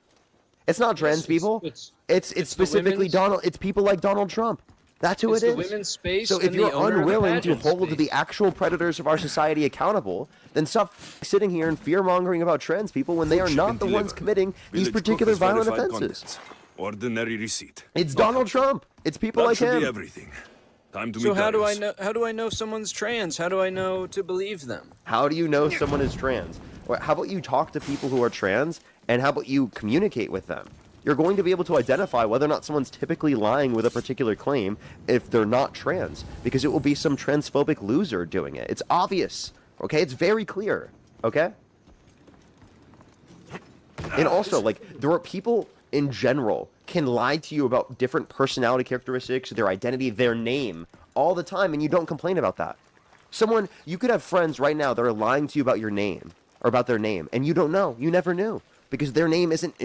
B: It's not trans people. It's specifically Donald. It's people like Donald Trump. That's who it is.
Q: Women's space.
B: So if you're unwilling to hold the actual predators of our society accountable, then stop sitting here and fear-mongering about trans people when they are not the ones committing these particular violent offenses.
D: Ordinary receipt.
B: It's Donald Trump. It's people like him.
D: Be everything. Time to
Q: so
D: meet
Q: how do I
D: Darius.
Q: know? How do I know someone's trans? How do I know to believe them?
B: How do you know someone is trans? Or how about you talk to people who are trans, and how about you communicate with them? You're going to be able to identify whether or not someone's typically lying with a particular claim if they're not trans, because it will be some transphobic loser doing it. It's obvious, okay? It's very clear, okay? And also, like, there are people in general can lie to you about different personality characteristics, their identity, their name, all the time, and you don't complain about that. You could have friends right now that are lying to you about your name, or about their name, and you don't know. You never knew. Because their name isn't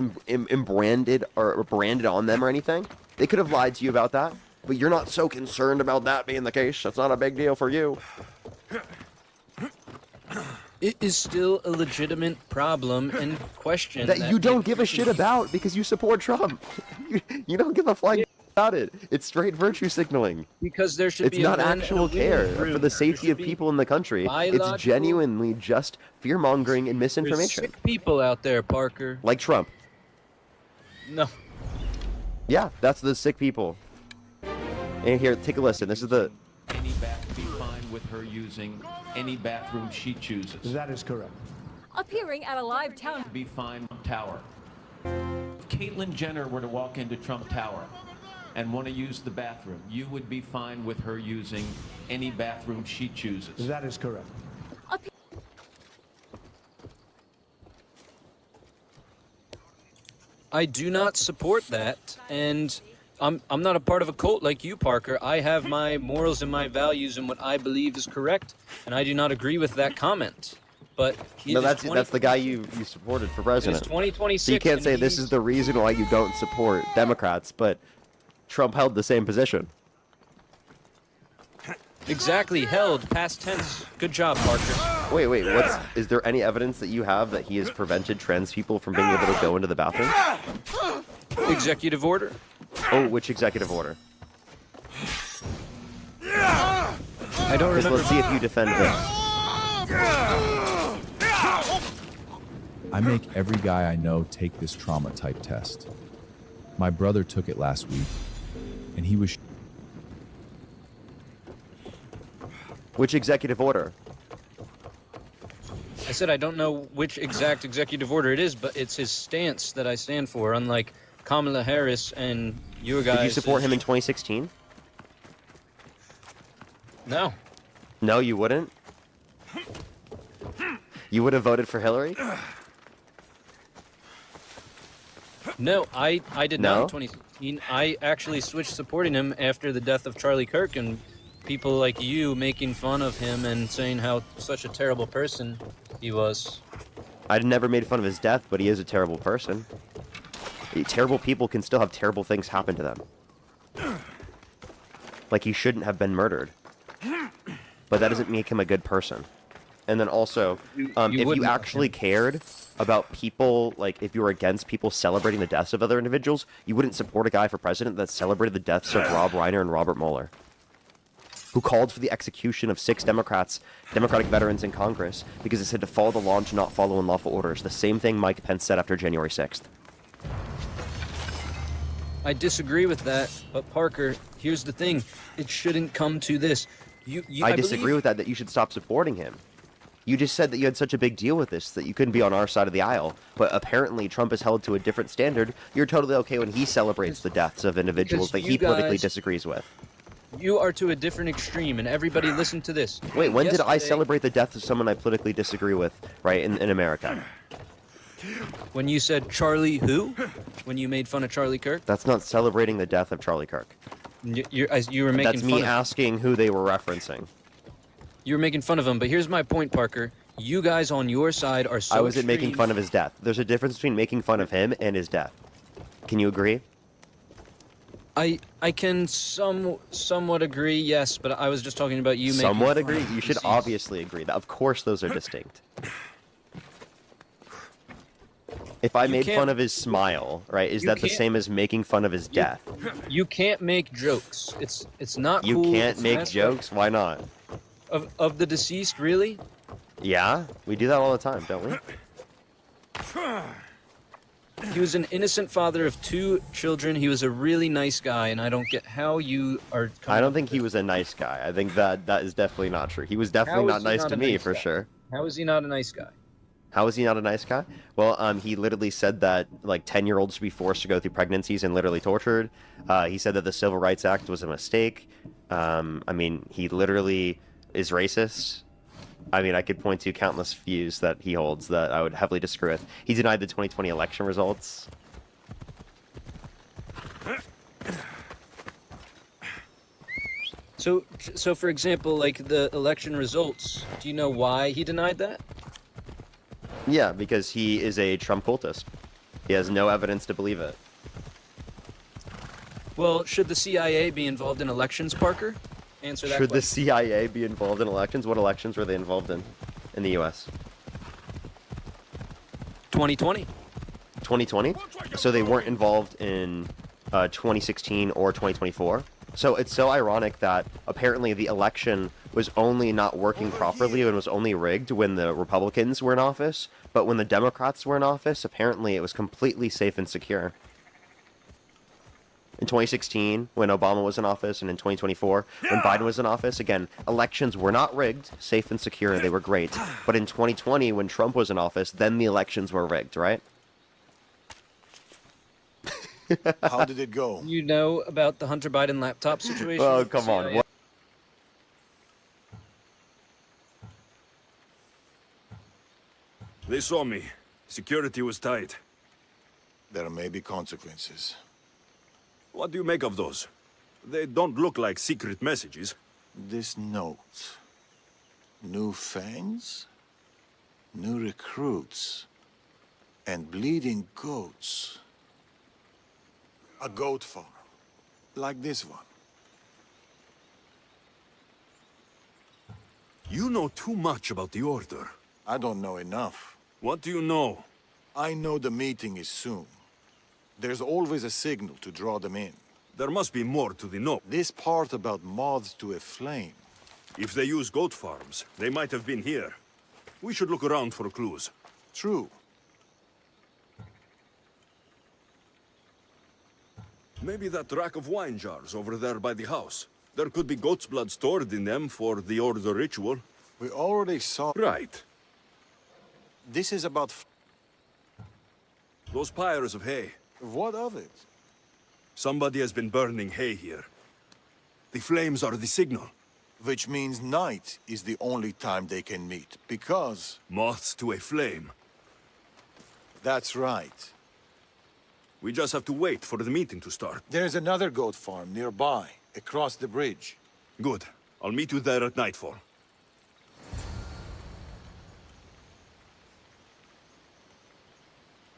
B: branded or branded on them or anything. They could have lied to you about that, but you're not so concerned about that being the case. That's not a big deal for you.
Q: It is still a legitimate problem and question
B: that you don't give a shit about because you support Trump. You don't give a flying about it. It's straight virtue signaling.
Q: Because there should
B: it's
Q: be
B: not
Q: a
B: actual care for the safety of people in the country. It's genuinely just fear-mongering and misinformation.
Q: There's sick people out there, Parker.
B: Like Trump.
Q: No.
B: Yeah, that's the sick people. And here, take a listen. This is the...
E: Any bath be fine with her using any bathroom she chooses.
K: That is correct.
V: Appearing at a live town...
E: Be fine Tower. If Caitlyn Jenner were to walk into Trump Tower and want to use the bathroom, you would be fine with her using any bathroom she chooses.
K: That is correct.
Q: I do not support that, and I'm not a part of a cult like you, Parker. I have my morals and my values and what I believe is correct, and I do not agree with that comment. But
B: no, that's the guy you supported for president.
Q: It's 2026.
B: So you can't say this is the reason why you don't support Democrats, but Trump held the same position.
Q: Exactly, held, past tense. Good job, Parker.
B: Wait, is there any evidence that you have that he has prevented trans people from being able to go into the bathroom?
Q: Executive order.
B: Oh, which executive order?
Q: I don't remember.
B: Let's see if you defend this.
W: I make every guy I know take this trauma type test. My brother took it last week, and he was...
B: Which executive order?
Q: I said I don't know which exact executive order it is, but it's his stance that I stand for, unlike Kamala Harris and you guys.
B: Did you support him in 2016?
Q: No.
B: No, you wouldn't? You would have voted for Hillary?
Q: No, I did not in 2016. I actually switched supporting him after the death of Charlie Kirk and people like you making fun of him and saying how such a terrible person he was.
B: I never made fun of his death, but he is a terrible person. Terrible people can still have terrible things happen to them. Like he shouldn't have been murdered. But that doesn't make him a good person. And then also, if you actually cared about people, like if you were against people celebrating the deaths of other individuals, you wouldn't support a guy for president that celebrated the deaths of Rob Reiner and Robert Mueller. who called for the execution of 6 Democratic veterans in Congress because it said to follow the law and to not follow unlawful orders. The same thing Mike Pence said after January 6th.
Q: I disagree with that, but Parker, here's the thing. It shouldn't come to this.
B: I disagree with that you should stop supporting him. You just said that you had such a big deal with this that you couldn't be on our side of the aisle, but apparently Trump is held to a different standard. You're totally okay when he celebrates the deaths of individuals that he politically disagrees with.
Q: You are to a different extreme, and everybody listen to this.
B: Wait, when did I celebrate the death of someone I politically disagree with, right, in America?
Q: When you said Charlie who? When you made fun of Charlie Kirk?
B: That's not celebrating the death of Charlie Kirk.
Q: You were making
B: That's
Q: fun
B: me
Q: of
B: asking who they were referencing.
Q: You were making fun of him, but here's my point, Parker. You guys on your side are so
B: I wasn't making
Q: extreme.
B: fun of his death. There's a difference between making fun of him and his death. Can you agree?
Q: I can somewhat agree, yes, but I was just talking about you making
B: Somewhat
Q: fun
B: agree?
Q: of
B: You should
Q: disease.
B: obviously agree. Of course those are distinct. If I made fun of his smile, right, is that the same as making fun of his death?
Q: You can't make jokes. It's not
B: You
Q: cool.
B: can't
Q: It's
B: make
Q: messed up.
B: jokes? Why not?
Q: Of the deceased, really?
B: Yeah, we do that all the time, don't we?
Q: He was an innocent father of 2 children. He was a really nice guy, and I don't get how you are...
B: I don't think he was a nice guy. I think that is definitely not true. He was definitely not nice to me, for sure.
Q: How is he not a nice guy?
B: How is he not a nice guy? Well, he literally said that, like, 10-year-olds should be forced to go through pregnancies and literally tortured. He said that the Civil Rights Act was a mistake. I mean, he literally is racist. I mean, I could point to countless views that he holds that I would heavily disagree with. He denied the 2020 election results.
Q: So for example, like the election results, do you know why he denied that?
B: Yeah, because he is a Trump cultist. He has no evidence to believe it.
Q: Well, should the CIA be involved in elections, Parker? Answer that
B: Should the
Q: question.
B: CIA be involved in elections? What elections were they involved in the U.S.?
Q: 2020.
B: 2020? So they weren't involved in 2016 or 2024? So it's so ironic that apparently the election was only not working properly and was only rigged when the Republicans were in office, but when the Democrats were in office, apparently it was completely safe and secure. In 2016, when Obama was in office, and in 2024, when Biden was in office, again, elections were not rigged, safe and secure, they were great. But in 2020, when Trump was in office, then the elections were rigged, right?
F: How did it go?
Q: You know about the Hunter Biden laptop situation?
B: Oh, come on. What?
D: They saw me. Security was tight.
F: There may be consequences.
D: What do you make of those? They don't look like secret messages.
F: This note. New fangs? New recruits. And bleeding goats. A goat farm. Like this one.
D: You know too much about the Order.
F: I don't know enough.
D: What do you know?
F: I know the meeting is soon. There's always a signal to draw them in.
D: There must be more to the note.
F: This part about moths to a flame.
D: If they use goat farms, they might have been here. We should look around for clues.
F: True.
D: Maybe that rack of wine jars over there by the house. There could be goat's blood stored in them for the Order ritual.
F: We already saw...
D: Right.
F: This is about...
D: Those pyres of hay.
F: What of it?
D: Somebody has been burning hay here. The flames are the signal.
F: Which means night is the only time they can meet, because...
D: Moths to a flame.
F: That's right.
D: We just have to wait for the meeting to start.
F: There's another goat farm nearby, across the bridge.
D: Good. I'll meet you there at nightfall.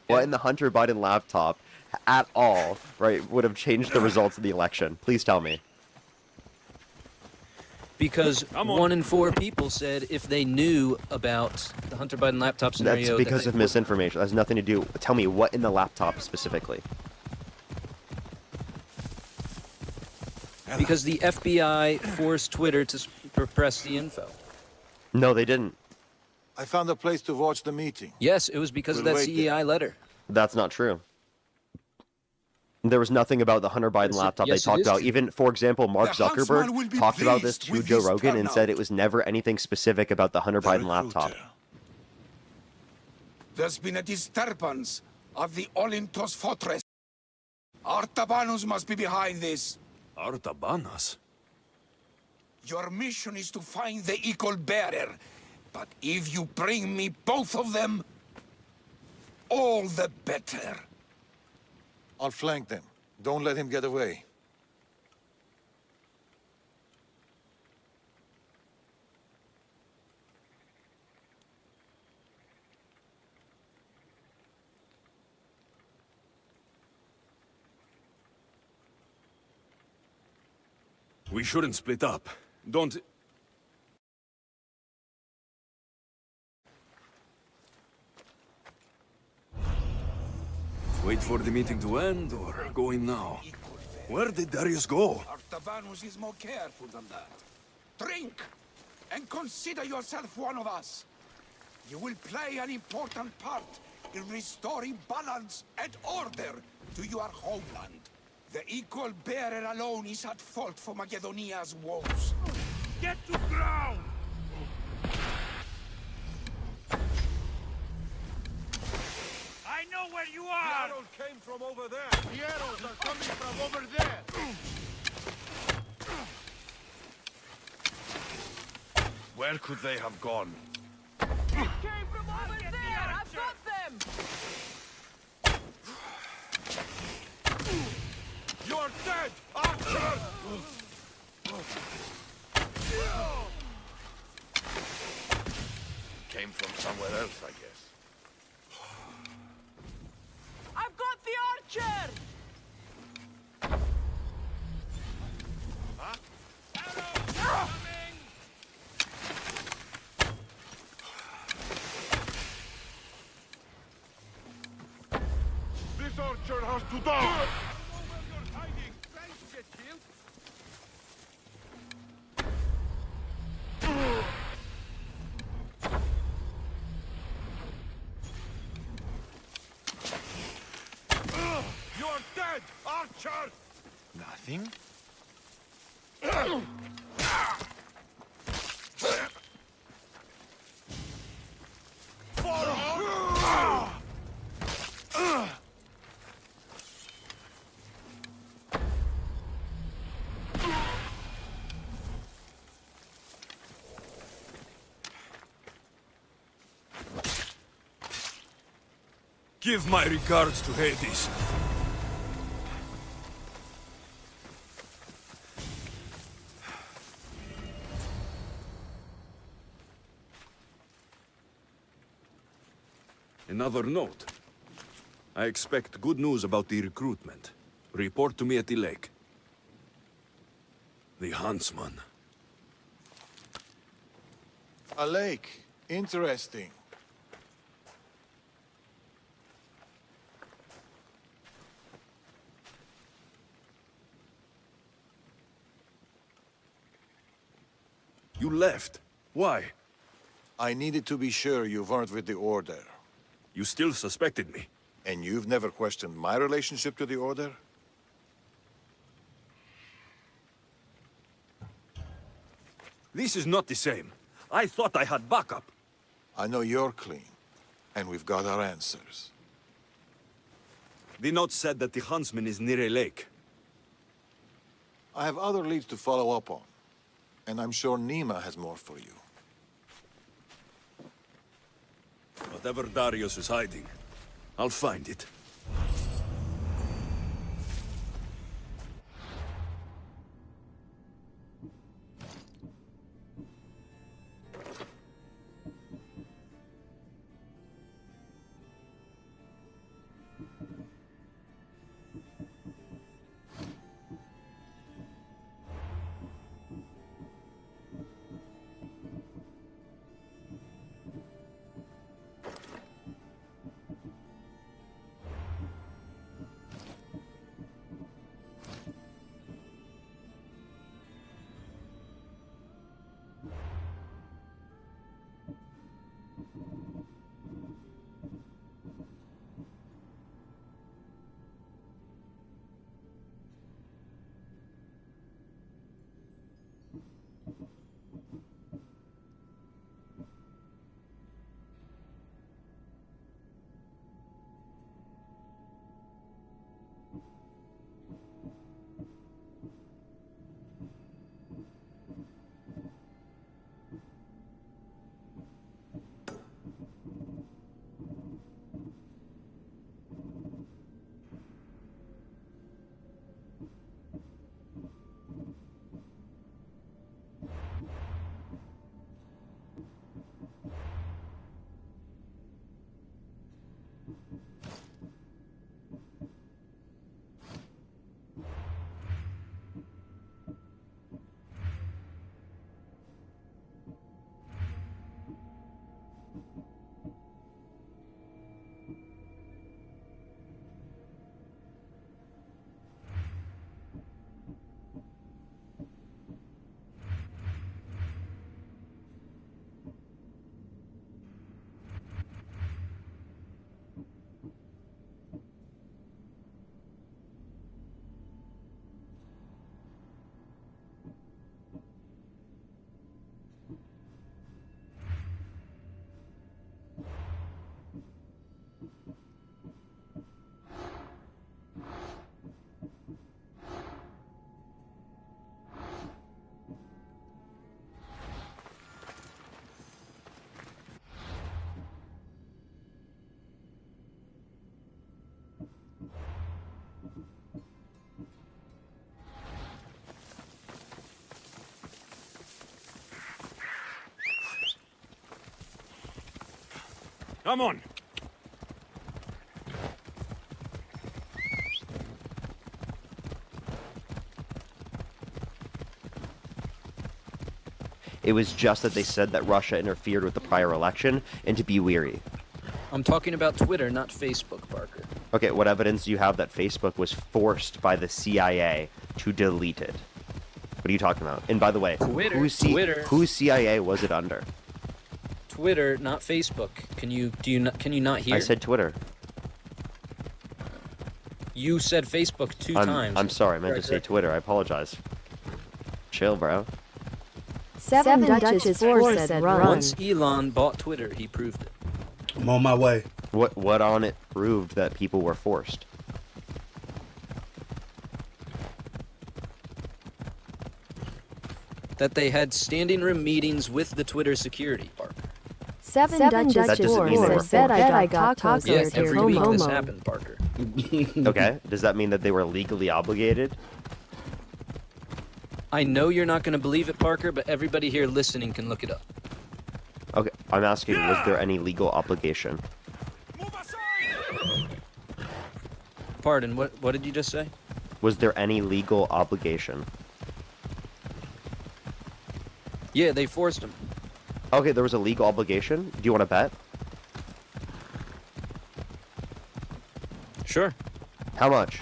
B: What in the Hunter Biden laptop at all, right, would have changed the results of the election? Please tell me.
Q: Because 1 in 4 people said if they knew about the Hunter Biden laptop scenario...
B: That's because of misinformation. That has nothing to do... Tell me, what in the laptop specifically?
Q: Because the FBI forced Twitter to suppress the info.
B: No, they didn't.
F: I found a place to watch the meeting.
Q: Yes, it was because of that CEI letter.
B: That's not true. There was nothing about the Hunter Biden laptop they talked about. Even, for example, Mark Zuckerberg talked about this to Joe Rogan and said it was never anything specific about the Hunter Biden laptop.
A: There's been a disturbance of the Olintos fortress. Artabanus must be behind this.
D: Artabanus?
A: Your mission is to find the equal bearer. But if you bring me both of them, all the better.
F: I'll flank them. Don't let him get away.
D: We shouldn't split up. Don't... Wait for the meeting to end, or go in now? Where did Darius go?
A: Artabanus is more careful than that. Drink, and consider yourself one of us. You will play an important part in restoring balance and order to your homeland. The equal bearer alone is at fault for Macedonia's woes.
F: Get to ground! I know where you are! The arrows came from over there. The arrows are coming from over there. Where could they have gone? It came from over there! I've got them! You're dead, Archer! Came from somewhere else, I guess. I've got the archer! Huh? Arrows coming! This archer has to die! You're dead, Archer! Nothing?
D: Give my regards to Hades. Another note. I expect good news about the recruitment. Report to me at the lake. The Huntsman.
F: A lake. Interesting.
D: You left. Why?
F: I needed to be sure you weren't with the Order.
D: You still suspected me.
F: And you've never questioned my relationship to the Order?
D: This is not the same. I thought I had backup.
F: I know you're clean, and we've got our answers.
D: The note said that the Huntsman is near a lake.
F: I have other leads to follow up on, and I'm sure Nima has more for you.
D: Whatever Darius is hiding, I'll find it. Come on.
B: It was just that they said that Russia interfered with the prior election and to be weary.
Q: I'm talking about Twitter, not Facebook, Parker.
B: Okay, what evidence do you have that Facebook was forced by the CIA to delete it? What are you talking about? And by the way,
Q: Twitter,
B: whose CIA was it under?
Q: Twitter, not Facebook. Can you not hear?
B: I said Twitter.
Q: You said Facebook two times.
B: I'm sorry, I meant to say Twitter. I apologize. Chill, bro.
J: Seven Dutchess 4 said run.
Q: Once Elon bought Twitter, he proved it.
K: I'm on my way.
B: What on it proved that people were forced?
Q: That they had standing room meetings with the Twitter security Parker.
J: Seven Dutchess 4 said I got tacos.
Q: Yes, every week this happened, Parker.
B: Okay, does that mean that they were legally obligated?
Q: I know you're not going to believe it, Parker, but everybody here listening can look it up.
B: Okay, I'm asking, was there any legal obligation?
Q: Pardon, what did you just say?
B: Was there any legal obligation?
Q: Yeah, they forced him.
B: Okay, there was a legal obligation. Do you want to bet?
Q: Sure.
B: How much?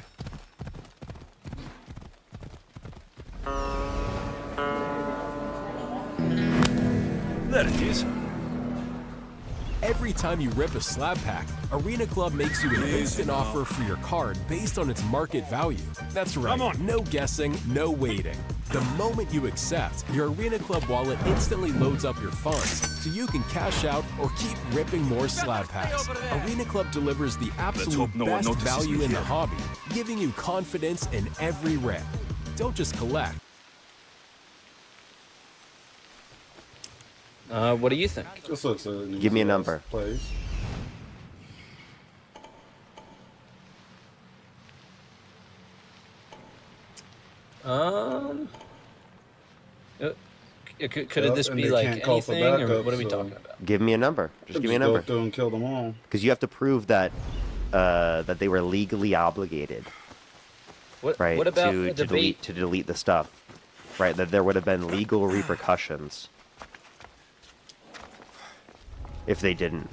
D: There it is.
C: Every time you rip a slab pack, Arena Club makes you an instant offer for your card based on its market value. That's right, no guessing, no waiting. The moment you accept, your Arena Club wallet instantly loads up your funds, so you can cash out or keep ripping more slab packs. Arena Club delivers the absolute best value in the hobby, giving you confidence in every rip. Don't just collect.
Q: What do you think?
K: This looks
B: Give me a number.
K: Place.
Q: Could this be like anything, or what are we talking about?
B: Give me a number. Just give me a number.
K: Go through and kill them all.
B: Because you have to prove that that they were legally obligated. Right.
Q: What about
B: to
Q: the debate?
B: to delete the stuff. Right. That there would have been legal repercussions if they didn't.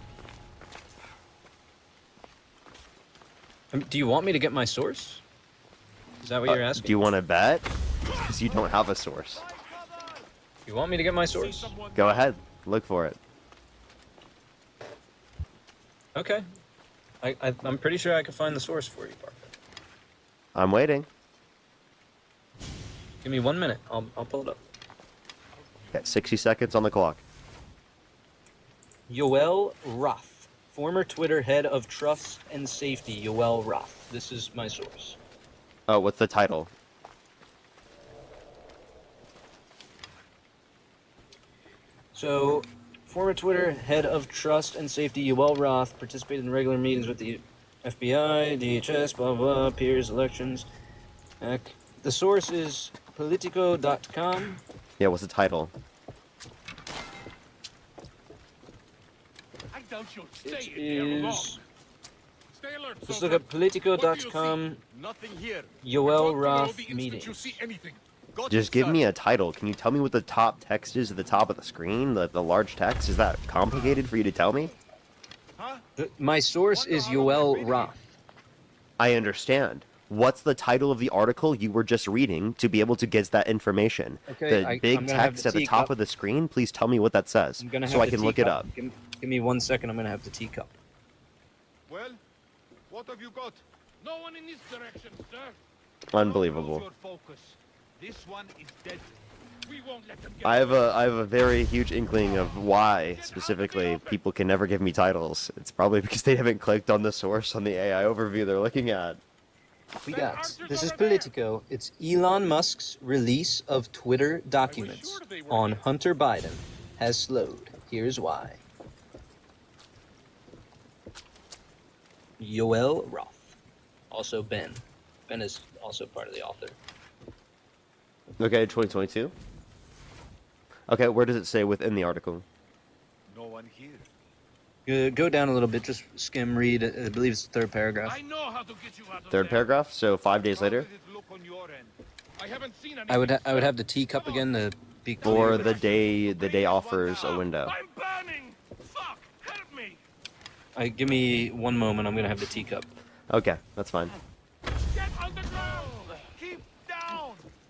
Q: Do you want me to get my source? Is that what you're asking?
B: Do you want to bet? Because you don't have a source.
Q: You want me to get my source?
B: Go ahead. Look for it.
Q: Okay. I'm pretty sure I can find the source for you, Parker.
B: I'm waiting.
Q: Give me 1 minute. I'll pull it up.
B: Got 60 seconds on the clock.
Q: Yoel Roth, former Twitter head of trust and safety. Yoel Roth. This is my source.
B: Oh, what's the title?
Q: So, former Twitter head of trust and safety Yoel Roth participated in regular meetings with the FBI, DHS, blah blah, peers, elections. The source is Politico.com.
B: Yeah, what's the title?
Q: It is... Just look at Politico.com. Yoel Roth meetings.
B: Just give me a title. Can you tell me what the top text is at the top of the screen? The large text? Is that complicated for you to tell me?
Q: My source is Yoel Roth.
B: I understand. What's the title of the article you were just reading to be able to get that information?
Q: Okay,
B: the big text at the top of the screen, please tell me what that says so I can look it up.
Q: Give me 1 second, I'm going to have the teacup.
F: Well, what have you got? No one in this direction, sir.
B: Unbelievable.
F: This one is dead. We won't let them get
B: I have a very huge inkling of why specifically people can never give me titles. It's probably because they haven't clicked on the source on the AI overview they're looking at.
Q: We got, this is Politico. It's Elon Musk's release of Twitter documents on Hunter Biden has slowed. Here's why. Yoel Roth. Also Ben. Ben is also part of the author.
B: Okay, 2022. Okay, where does it say within the article?
F: No one here.
Q: Go down a little bit, just skim read. I believe it's the third paragraph.
B: Third paragraph. So 5 days later.
Q: I would have the teacup again to be clear.
B: Or the day offers a window.
Q: Give me 1 moment. I'm gonna have the teacup.
B: Okay, that's fine.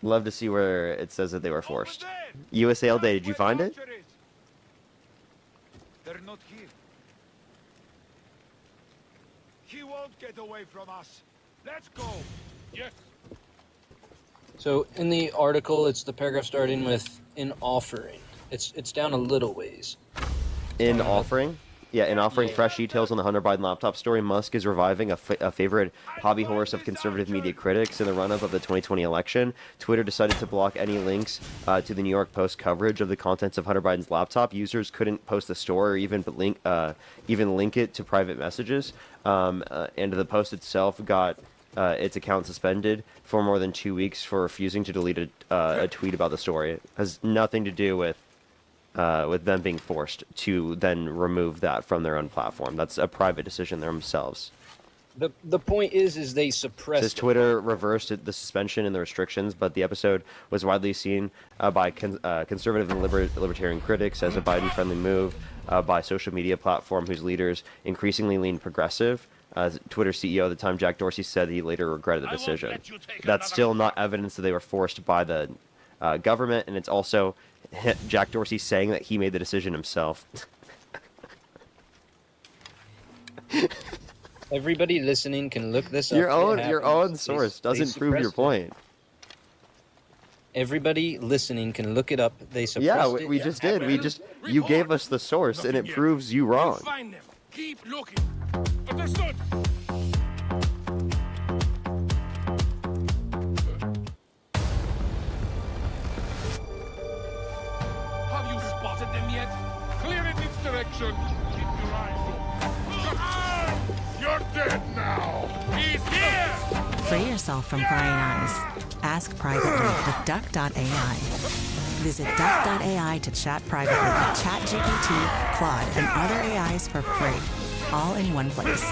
B: Love to see where it says that they were forced. USAL Day, did you find it?
F: They're not here. He won't get away from us. Let's go. Yes.
Q: So in the article, it's the paragraph starting with "in offering." It's down a little ways.
B: In offering? Yeah, in offering fresh details on the Hunter Biden laptop story, Musk is reviving a favorite hobby horse of conservative media critics in the run-up of the 2020 election. Twitter decided to block any links to the New York Post coverage of the contents of Hunter Biden's laptop. Users couldn't post the story or even link it to private messages. And the Post itself got its account suspended for more than 2 weeks for refusing to delete a tweet about the story. It has nothing to do with them being forced to then remove that from their own platform. That's a private decision themselves.
Q: The point is they suppressed.
B: Says Twitter reversed the suspension and the restrictions, but the episode was widely seen by conservative and libertarian critics as a Biden-friendly move by social media platform whose leaders increasingly lean progressive. Twitter CEO at the time, Jack Dorsey, said he later regretted the decision. That's still not evidence that they were forced by the government, and it's also Jack Dorsey saying that he made the decision himself.
Q: Everybody listening can look this up.
B: Your own source doesn't prove your point.
Q: Everybody listening can look it up. They suppressed it.
B: We just did. You gave us the source, and it proves you wrong.
F: Find them. Keep looking. Understood. Have you spotted them yet? Clear in its direction. Keep your eyes open. You're dead now. He's here.
G: Free yourself from prying eyes. Ask privately with Duck.ai. Visit Duck.ai to chat privately with ChatGPT, Claude, and other AIs for free, all in one place.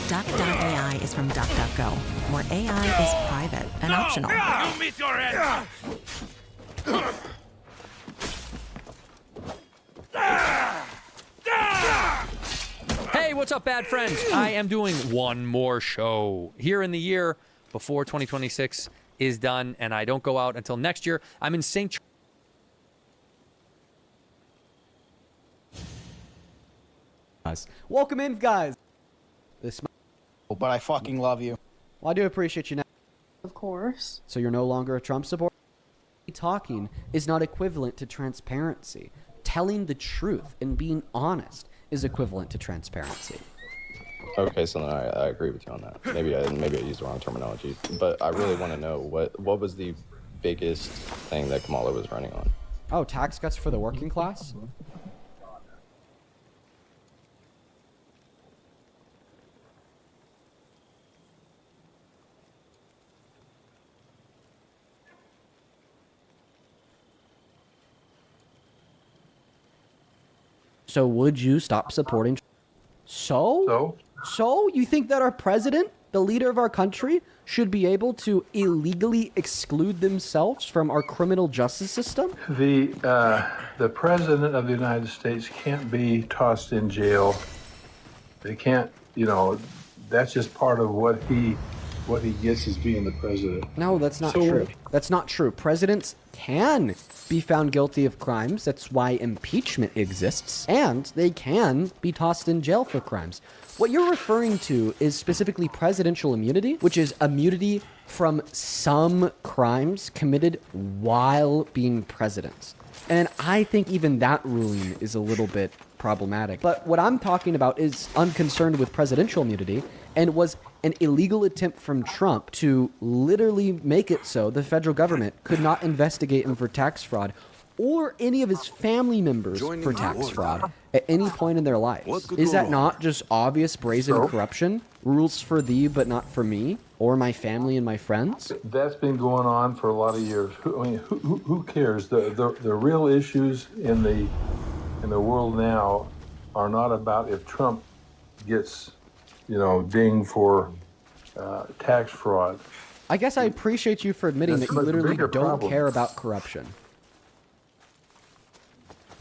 G: Duck.ai is from DuckDuckGo, where AI is private and optional.
F: You meet your end.
H: Hey, what's up, bad friends? I am doing one more show here in the year before 2026 is done, and I don't go out until next year. I'm in St.
L: Welcome in, guys. But I fucking love you. Well, I do appreciate you now.
I: Of course.
L: So you're no longer a Trump supporter? Talking is not equivalent to transparency. Telling the truth and being honest is equivalent to transparency.
X: Okay, so then I agree with you on that. Maybe I used the wrong terminology, but I really want to know what was the biggest thing that Kamala was running on?
L: Oh, tax cuts for the working class? So would you stop supporting? So you think that our president, the leader of our country, should be able to illegally exclude themselves from our criminal justice system?
Y: The president of the United States can't be tossed in jail. They can't, that's just part of what he gets as being the president.
L: No, that's not true. That's not true. Presidents can be found guilty of crimes. That's why impeachment exists. And they can be tossed in jail for crimes. What you're referring to is specifically presidential immunity, which is immunity from some crimes committed while being president. And I think even that ruling is a little bit problematic. But what I'm talking about is unconcerned with presidential immunity and was an illegal attempt from Trump to literally make it so the federal government could not investigate him for tax fraud or any of his family members for tax fraud at any point in their lives. Is that not just obvious brazen corruption? Rules for thee, but not for me, or my family and my friends?
Y: That's been going on for a lot of years. Who cares? The real issues in the world now are not about if Trump gets, dinged for tax fraud.
L: I guess I appreciate you for admitting
Y: That's
L: that you
Y: a much
L: literally
Y: bigger
L: don't
Y: problem.
L: care about corruption.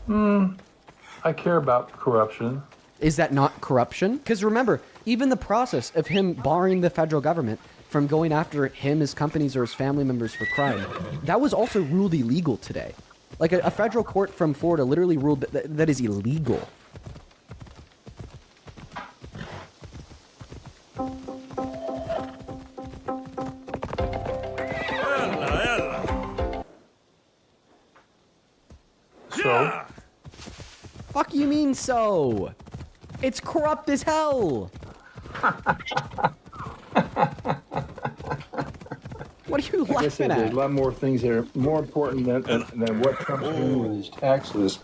Y: I care about corruption.
L: Is that not corruption? Because remember, even the process of him barring the federal government from going after him, his companies, or his family members for crime, that was also ruled illegal today. Like a federal court from Florida literally ruled that is illegal.
Y: So?
L: Fuck you mean so? It's corrupt as hell. What are you
Y: Like I said,
L: laughing
Y: there's
L: at?
Y: a lot more things that are more important than what Trump's doing with his taxes.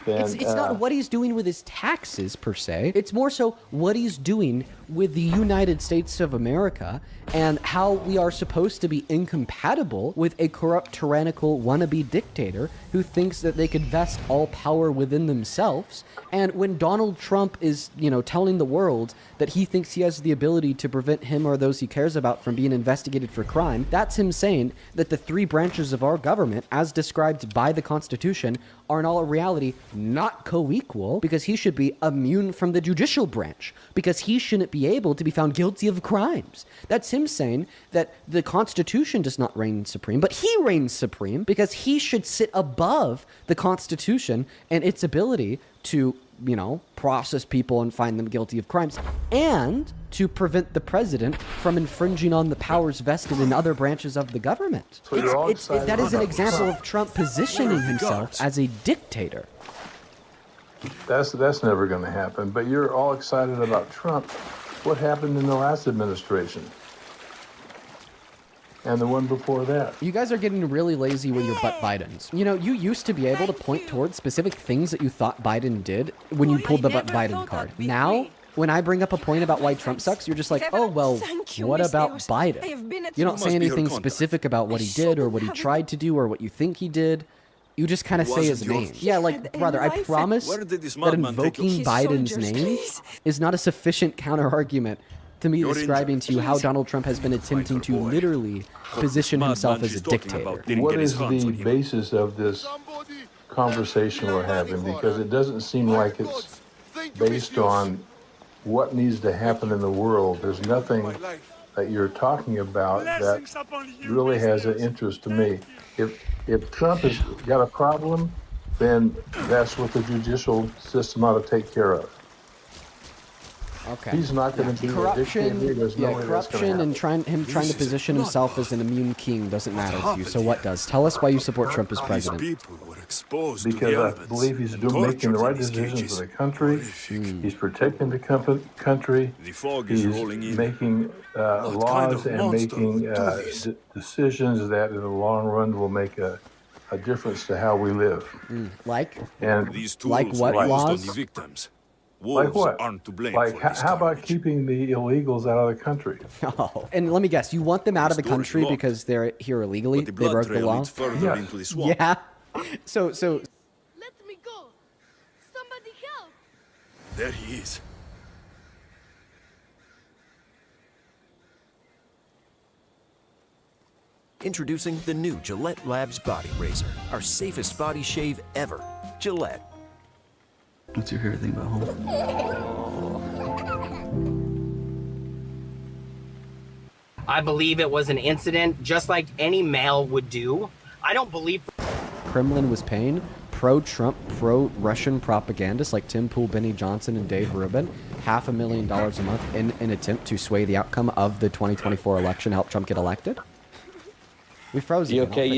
L: It's not what he's doing with his taxes, per se. It's more so what he's doing with the United States of America and how we are supposed to be incompatible with a corrupt, tyrannical, wannabe dictator who thinks that they could vest all power within themselves. And when Donald Trump is, telling the world that he thinks he has the ability to prevent him or those he cares about from being investigated for crime, that's him saying that the three branches of our government, as described by the Constitution, are in all reality not co-equal, because he should be immune from the judicial branch, because he shouldn't be able to be found guilty of crimes. That's him saying that the Constitution does not reign supreme, but he reigns supreme because he should sit above the Constitution and its ability to, process people and find them guilty of crimes, and to prevent the president from infringing on the powers vested in other branches of the government.
Y: So you're all excited
L: That is an
Y: about
L: example
Y: Trump.
L: of Trump positioning himself as a dictator.
Y: That's never going to happen. But you're all excited about Trump. What happened in the last administration? And the one before that?
L: You guys are getting really lazy with your butt Bidens. You used to be able to point towards specific things that you thought Biden did when you pulled the butt Biden card. Now, when I bring up a point about why Trump sucks, you're just like, oh, well, what about Biden? You don't say anything specific about what he did or what he tried to do or what you think he did. You just kind of say his name. Yeah, like, brother, I promise that invoking Biden's name is not a sufficient counter-argument to me describing to you how Donald Trump has been attempting to literally position himself as a dictator.
Y: What is the basis of this conversation we're having? Because it doesn't seem like it's based on what needs to happen in the world. There's nothing that you're talking about that really has an interest to me. If Trump has got a problem, then that's what the judicial system ought to take care of.
L: Okay.
Y: He's not going to be a dictator. There's no way that's going to happen.
L: And trying to position himself as an immune king doesn't matter to you. So what does? Tell us why you support Trump as president.
Y: Because I believe he's making the right decisions for the country. He's protecting the country. He's making laws and making decisions that in the long run will make a difference to how we live.
L: Like?
Y: And
L: like what laws?
Y: Like what? Like, how about keeping the illegals out of the country?
L: Oh, and let me guess, you want them out of the country because they're here illegally? They broke the law? Yeah. So.
F: Let me go. Somebody help.
D: There he is.
M: Introducing the new Gillette Labs Body Razor, our safest body shave ever. Gillette.
N: What's your favorite thing about home?
O: I believe it was an incident, just like any male would do. I don't believe...
L: Kremlin was paying pro-Trump, pro-Russian propagandists like Tim Pool, Benny Johnson, and Dave Rubin $500,000 a month in an attempt to sway the outcome of the 2024 election, help Trump get elected. We froze
P: you
L: again.
P: okay,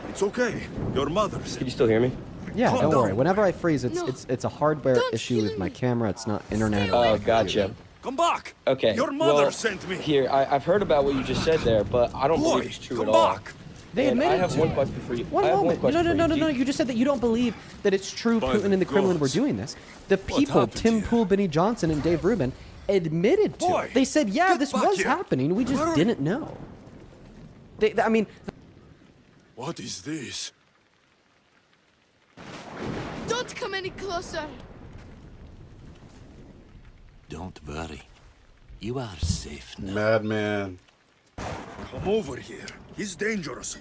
D: It's okay. Your mother's...
P: Can you still hear me?
L: Yeah, don't worry. Whenever I freeze, it's a hardware issue with my camera. It's not internet.
P: Oh, gotcha.
D: Come back.
P: Okay.
D: Your mother sent me.
P: Here, I've heard about what you just said there, but I don't believe it's true at all.
L: They admitted
P: I have
L: to
P: one
L: it.
P: question for you.
L: One moment. No. You just said that you don't believe that it's true Putin and the Kremlin were doing this. The people, Tim Pool, Benny Johnson, and Dave Rubin, admitted to it. They said, yeah, this was happening. We just didn't know. I mean...
D: What is this?
F: Don't come any closer. Don't worry. You are safe now.
K: Madman.
D: Come over here. He's dangerous.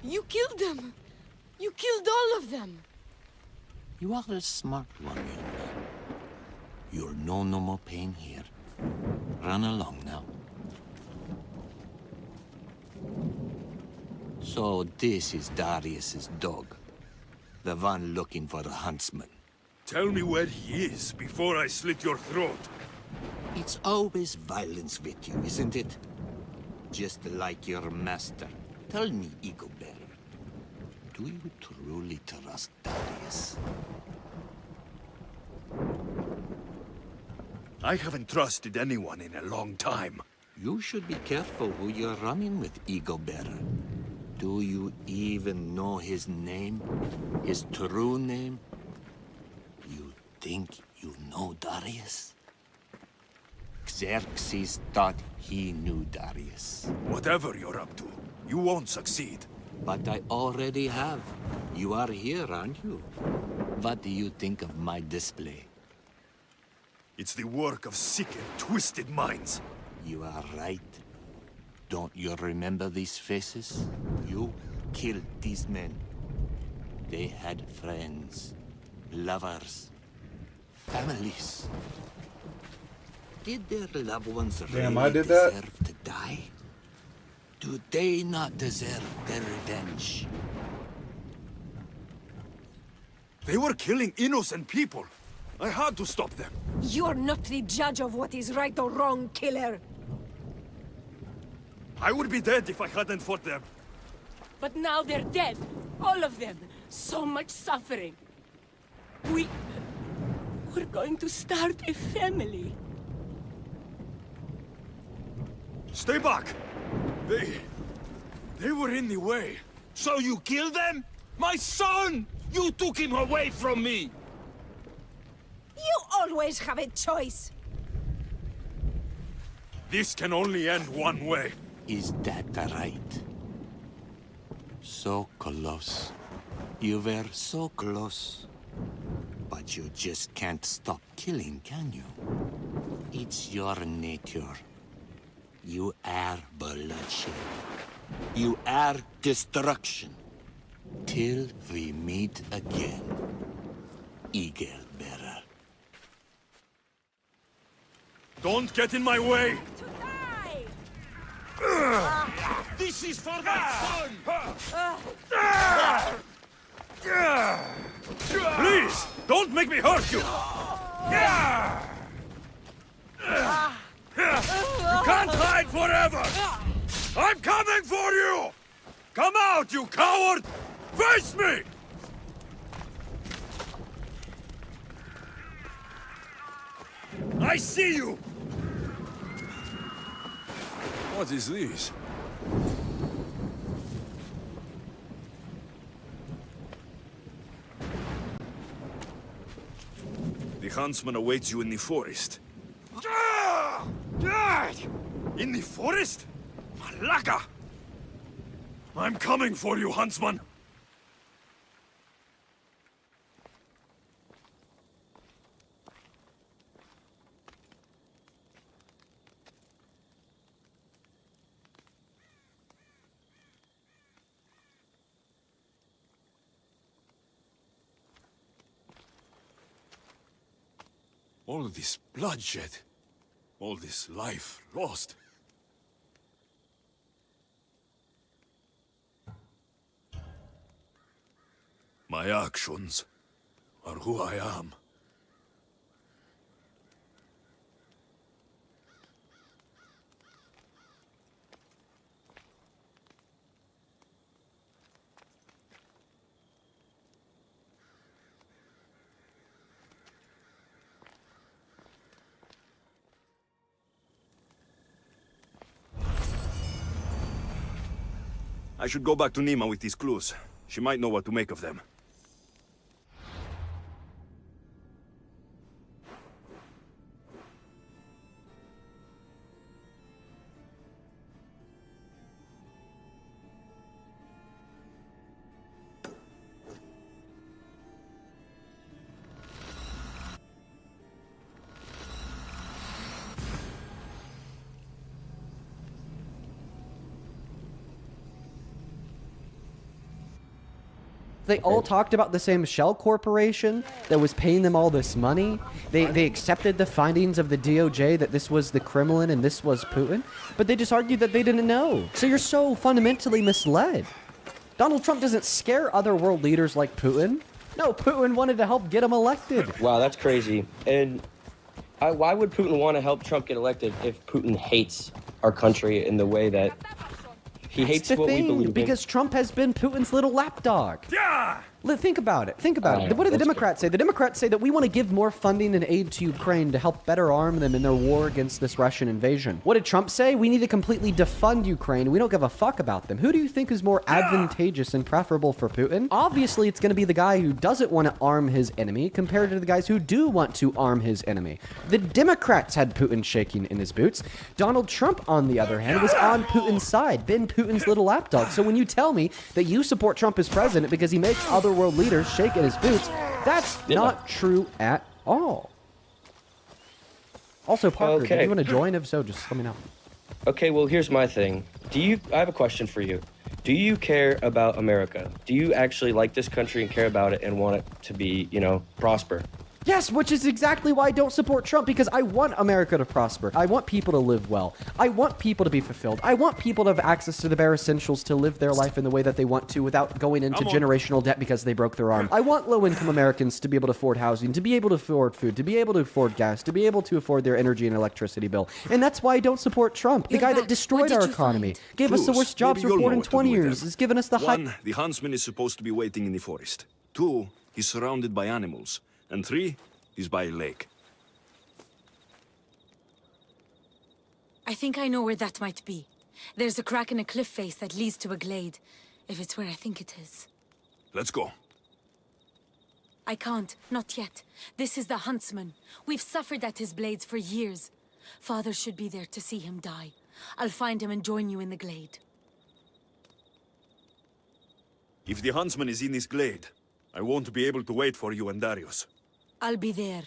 R: You killed them. You killed all of them.
F: You are a smart one, young man. You'll know no more pain here. Run along now. So this is Darius's dog. The one looking for the huntsman.
D: Tell me where he is before I slit your throat.
F: It's always violence with you, isn't it? Just like your master. Tell me, Eagle Bearer. Do you truly trust Darius?
D: I haven't trusted anyone in a long time.
F: You should be careful who you're running with, Eagle Bearer. Do you even know his name? His true name? You think you know Darius? Xerxes thought he knew Darius.
D: Whatever you're up to, you won't succeed.
F: But I already have. You are here, aren't you? What do you think of my display?
D: It's the work of sick and twisted minds.
F: You are right. Don't you remember these faces? You killed these men. They had friends, lovers, families. Did their loved ones
K: Damn,
F: really
K: I did that?
F: deserve to die? Do they not deserve their revenge?
D: They were killing innocent people. I had to stop them.
R: You're not the judge of what is right or wrong, killer.
D: I would be dead if I hadn't fought them.
R: But now they're dead. All of them. So much suffering. We're going to start a family.
D: Stay back! They were in the way.
F: So you killed them? My son! You took him away from me!
R: You always have a choice.
D: This can only end one way.
F: Is that right? So close. You were so close. But you just can't stop killing, can you? It's your nature. You are bloodshed. You are destruction. Till we meet again, Eagle Bearer.
D: Don't get in my way!
F: This is for my son!
D: Please, don't make me hurt you! You can't hide forever! I'm coming for you! Come out, you coward! Face me! I see you! What is this? The huntsman awaits you in the forest. In the forest? Malaka! I'm coming for you, huntsman! All this bloodshed, all this life lost. My actions are who I am. I should go back to Nima with these clues. She might know what to make of them.
L: They all talked about the same shell corporation that was paying them all this money. They accepted the findings of the DOJ that this was the Kremlin and this was Putin, but they just argued that they didn't know. So you're so fundamentally misled. Donald Trump doesn't scare other world leaders like Putin. No, Putin wanted to help get him elected.
P: Wow, that's crazy. And why would Putin want to help Trump get elected if Putin hates our country in the way that he hates what we believe in?
L: Because Trump has been Putin's little lapdog. Yeah! Think about it. Think about it. What do the Democrats say? The Democrats say that we want to give more funding and aid to Ukraine to help better arm them in their war against this Russian invasion. What did Trump say? We need to completely defund Ukraine. We don't give a fuck about them. Who do you think is more advantageous and preferable for Putin? Obviously, it's going to be the guy who doesn't want to arm his enemy compared to the guys who do want to arm his enemy. The Democrats had Putin shaking in his boots. Donald Trump, on the other hand, was on Putin's side, been Putin's little lapdog. So when you tell me that you support Trump as president because he makes other world leaders shake in his boots, that's not true at all. Also, Parker, do you want to join? If so, just let me know.
P: Okay, well, here's my thing. I have a question for you. Do you care about America? Do you actually like this country and care about it and want it to be, prosper?
L: Yes, which is exactly why I don't support Trump, because I want America to prosper. I want people to live well. I want people to be fulfilled. I want people to have access to the bare essentials to live their life in the way that they want to without going into generational debt because they broke their arm. I want low-income Americans to be able to afford housing, to be able to afford food, to be able to afford gas, to be able to afford their energy and electricity bill. And that's why I don't support Trump, the guy that destroyed our economy, gave us the worst jobs report in 20 years, has given us the
D: One, the huntsman is supposed to be waiting in the forest. 2, he's surrounded by animals. And 3, he's by a lake.
R: I think I know where that might be. There's a crack in a cliff face that leads to a glade, if it's where I think it is.
D: Let's go.
R: I can't, not yet. This is the huntsman. We've suffered at his blades for years. Father should be there to see him die. I'll find him and join you in the glade.
D: If the huntsman is in this glade, I won't be able to wait for you and Darius.
R: I'll be there.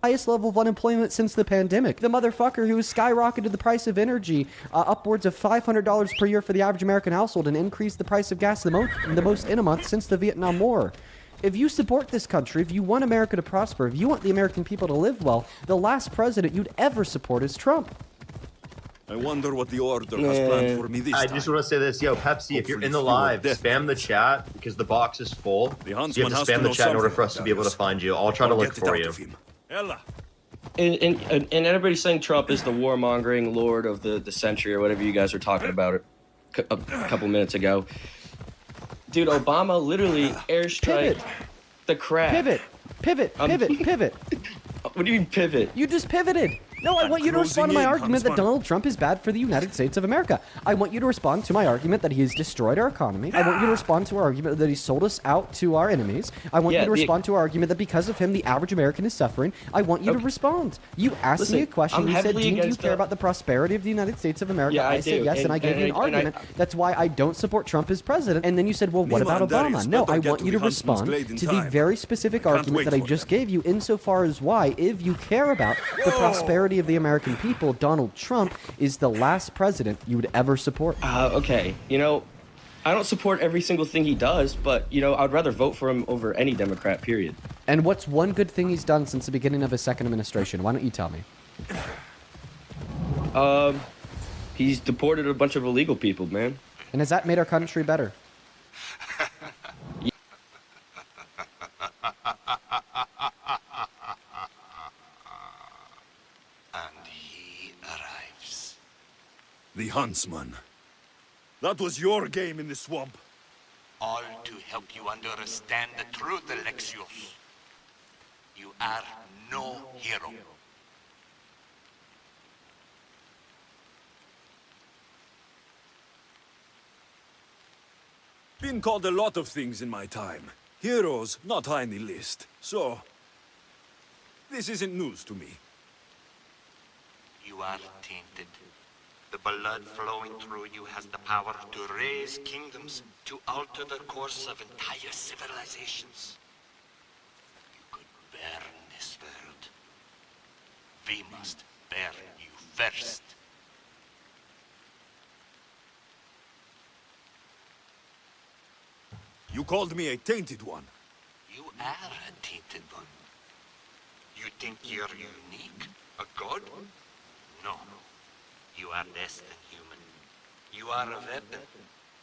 L: Highest level of unemployment since the pandemic. The motherfucker who skyrocketed the price of energy upwards of $500 per year for the average American household and increased the price of gas the most in a month since the Vietnam War. If you support this country, if you want America to prosper, if you want the American people to live well, the last president you'd ever support is Trump.
D: I wonder what the Order has planned for me this time.
E: I just want to say this. Yo, Pepsi, if you're in the live, spam the chat because the box is full. So you have to spam the chat in order for us to be able to find you. I'll try to look for you.
P: And everybody's saying Trump is the warmongering lord of the century or whatever you guys were talking about a couple minutes ago. Dude, Obama literally airstriked the crab.
L: Pivot.
P: What do you mean pivot?
L: You just pivoted. No, I want you to respond to my argument that Donald Trump is bad for the United States of America. I want you to respond to my argument that he has destroyed our economy. I want you to respond to our argument that he sold us out to our enemies. I want you to respond to our argument that because of him, the average American is suffering. I want you to respond. You asked me a question. You said, Dean, do you care about the prosperity of the United States of America?
P: Yeah,
L: I said yes, and I gave you an argument. That's why I don't support Trump as president. And then you said, well, what about Obama? No, I want you to respond to the very specific argument that I just gave you insofar as why, if you care about the prosperity of the American people, Donald Trump is the last president you would ever support.
P: Okay. I don't support every single thing he does, but, I'd rather vote for him over any Democrat, period.
L: And what's one good thing he's done since the beginning of his second administration? Why don't you tell me?
P: He's deported a bunch of illegal people, man.
L: And has that made our country better?
D: The huntsman. That was your game in the swamp.
F: All to help you understand the truth, Alexios. You are no hero.
D: Been called a lot of things in my time. Heroes, not high on the list. So, this isn't news to me.
F: You are tainted. The blood flowing through you has the power to raise kingdoms, to alter the course of entire civilizations. You could burn this world. We must burn you first.
D: You called me a tainted one.
F: You are a tainted one. You think you're unique? A god? No. You are less than human. You are a weapon.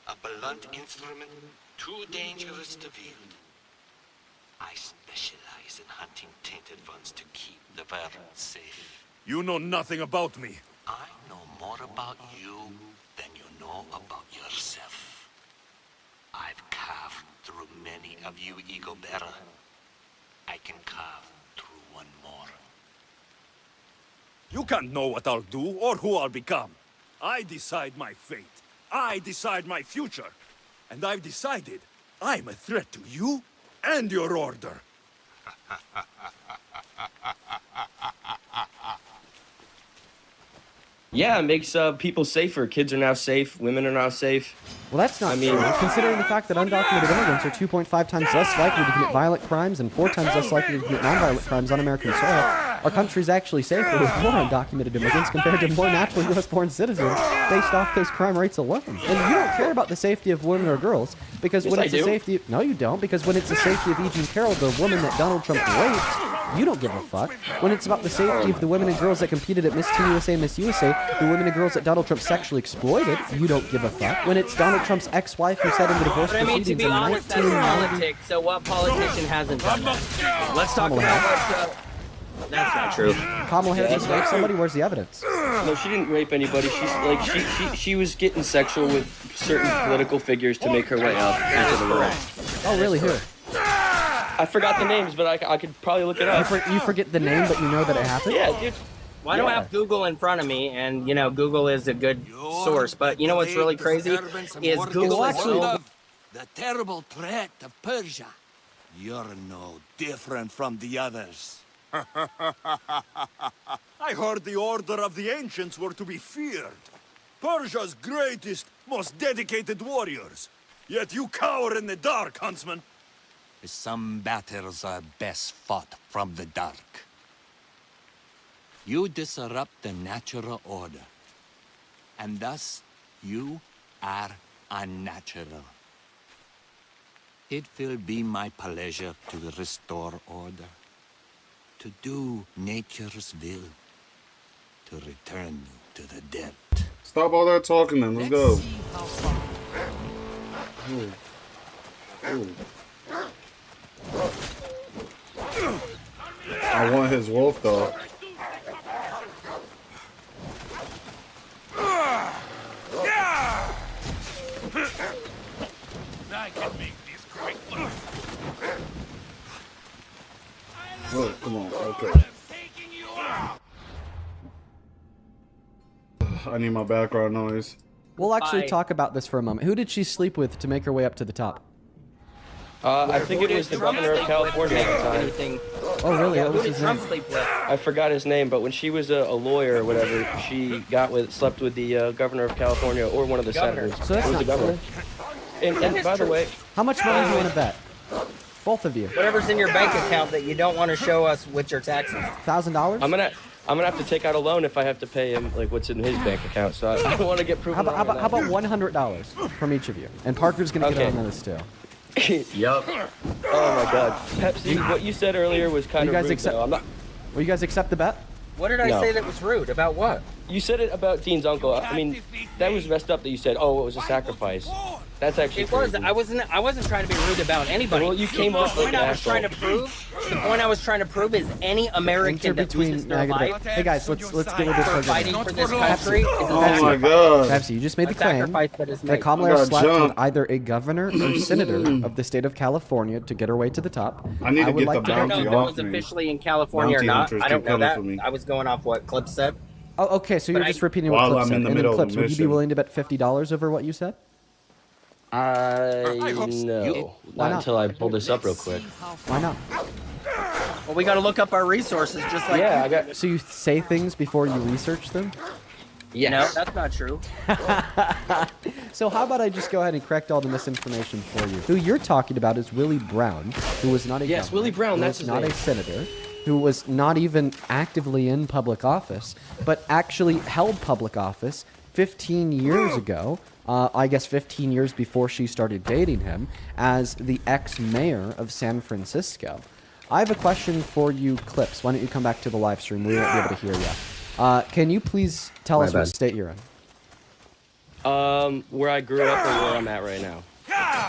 F: A blunt instrument too dangerous to wield. I specialize in hunting tainted ones to keep the world safe.
D: You know nothing about me.
F: I know more about you than you know about yourself. I've carved through many of you, Ego Bearer. I can carve through one more.
D: You can't know what I'll do or who I'll become. I decide my fate. I decide my future. And I've decided I'm a threat to you and your order.
P: Yeah, it makes people safer. Kids are now safe. Women are now safe.
L: Well, that's not true, considering the fact that undocumented immigrants are 2.5 times less likely to commit violent crimes and 4 times less likely to commit nonviolent crimes on American soil. Our country's actually safer with more undocumented immigrants compared to more natural U.S.-born citizens based off those crime rates alone. And you don't care about the safety of women or girls because when it's the safety... No, you don't, because when it's the safety of E. Jean Carroll, the woman that Donald Trump raped, you don't give a fuck. When it's about the safety of the women and girls that competed at Miss Teen USA and Miss USA, the women and girls that Donald Trump sexually exploited, you don't give a fuck. When it's Donald Trump's ex-wife who said in the divorce proceedings
O: to be
L: in
O: honest, that's
L: 1990...
O: politics, so what politician hasn't done that? Let's talk about what... That's not true.
L: Kamala Harris raped somebody? Where's the evidence?
P: No, she didn't rape anybody. She's like she was getting sexual with certain political figures to make her way up into the world.
L: Oh, really? Who?
P: I forgot the names, but I could probably look it up.
L: You forget the name, but you know that it happened?
P: Yeah, dude.
O: Well, I don't have Google in front of me, and, you know, Google is a good source. But you know what's really crazy? Is Google actually...
A: The terrible threat of Persia. You're no different from the others.
D: I heard the order of the ancients were to be feared. Persia's greatest, most dedicated warriors. Yet you cower in the dark, huntsman.
A: Some battles are best fought from the dark. You disrupt the natural order, and thus you are unnatural. It will be my pleasure to restore order, to do nature's will, to return you to the dead.
K: Stop all that talking then, let's go. Ooh. I want his wolf though.
F: I can make this quick.
K: Oh, come on, okay. I need my background noise.
L: We'll actually talk about this for a moment. Who did she sleep with to make her way up to the top?
P: I think it was the governor of California at the time.
L: Oh, really?
O: Yeah,
L: what was his name?
P: I forgot his name, but when she was a lawyer or whatever, she slept with the governor of California or one of the senators.
L: So that's
P: it was
L: not
P: the governor. And by the way,
L: how much money do you want to bet? Both of you.
O: Whatever's in your bank account that you don't want to show us with your taxes.
L: $1,000?
P: I'm gonna have to take out a loan if I have to pay him like what's in his bank account. So I don't want to get proven.
L: How about $100 from each of you? And Parker's gonna get on this too.
P: Yup. Oh my God, Pepsi. What you said earlier was kind of rude.
L: Will you guys accept the bet?
O: What did I say that was rude? About what?
P: You said it about Dean's uncle. I mean, that was messed up that you said, oh, it was a sacrifice. That's actually
O: it was. I wasn't trying to be rude about anybody.
P: Well, you came off like an asshole.
O: The point I was trying to prove is any American that loses their life.
L: Hey guys, let's get a bit further.
O: Fighting for this country.
K: Oh my God.
L: Pepsi, you just made the claim that Kamala Harris slept with either a governor or senator of the state of California to get her way to the top.
K: I need to get the bounty off me.
O: I don't know if it was officially in California or not. I don't know that. I was going off what Clip said.
L: Oh, okay, so you're just repeating what Clip said. And then Clips, would you be willing to bet $50 over what you said?
P: No. Not until I pull this up real quick.
L: Why not?
O: Well, we got to look up our resources just like
L: you. So you say things before you research them?
O: Yeah. No, that's not true.
L: So how about I just go ahead and correct all the misinformation for you? Who you're talking about is Willie Brown, who was not a governor,
P: Willie Brown, that's his
L: not
P: name.
L: a senator. who was not even actively in public office, but actually held public office 15 years ago, I guess 15 years before she started dating him, as the ex-mayor of San Francisco. I have a question for you, Clips. Why don't you come back to the live stream? We won't be able to hear you. Can you please tell us what state you're in?
P: Where I grew up or where I'm at right now.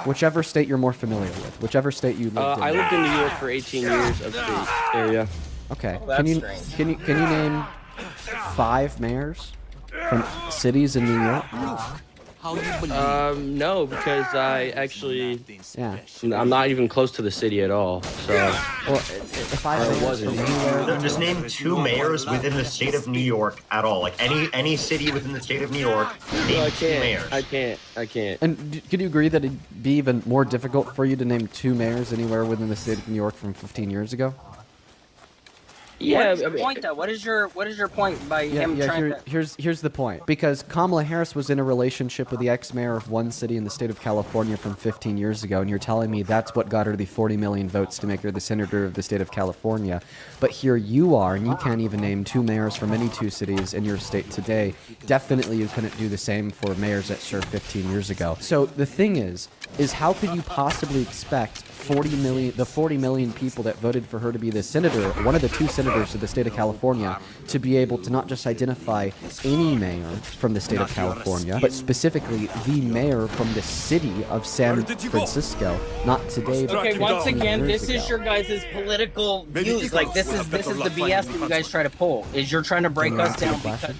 L: Whichever state you're more familiar with. Whichever state you lived in.
P: I lived in New York for 18 years of the area.
L: Okay.
O: Oh, that's
L: Can you name 5 mayors from cities in New York?
A: How you believe?
P: No, because I actually,
L: Yeah.
P: I'm not even close to the city at all. So,
L: well, if I
P: wasn't.
E: Just name 2 mayors within the state of New York at all. Like any city within the state of New York. Name 2 mayors.
P: I can't.
L: And could you agree that it'd be even more difficult for you to name 2 mayors anywhere within the state of New York from 15 years ago?
O: Yeah, what's your point though? What is your point by him trying to?
L: Here's the point. Because Kamala Harris was in a relationship with the ex-mayor of one city in the state of California from 15 years ago, and you're telling me that's what got her the 40 million votes to make her the senator of the state of California. But here you are, and you can't even name 2 mayors from any 2 cities in your state today. Definitely you couldn't do the same for mayors that served 15 years ago. So the thing is how could you possibly expect the 40 million people that voted for her to be the senator, one of the 2 senators of the state of California, to be able to not just identify any mayor from the state of California, but specifically the mayor from the city of San Francisco, not today, but
O: Okay, once again, this
L: ago.
O: is your guys' political views. Like this is the BS that you guys try to pull. Is you're trying to break us down because.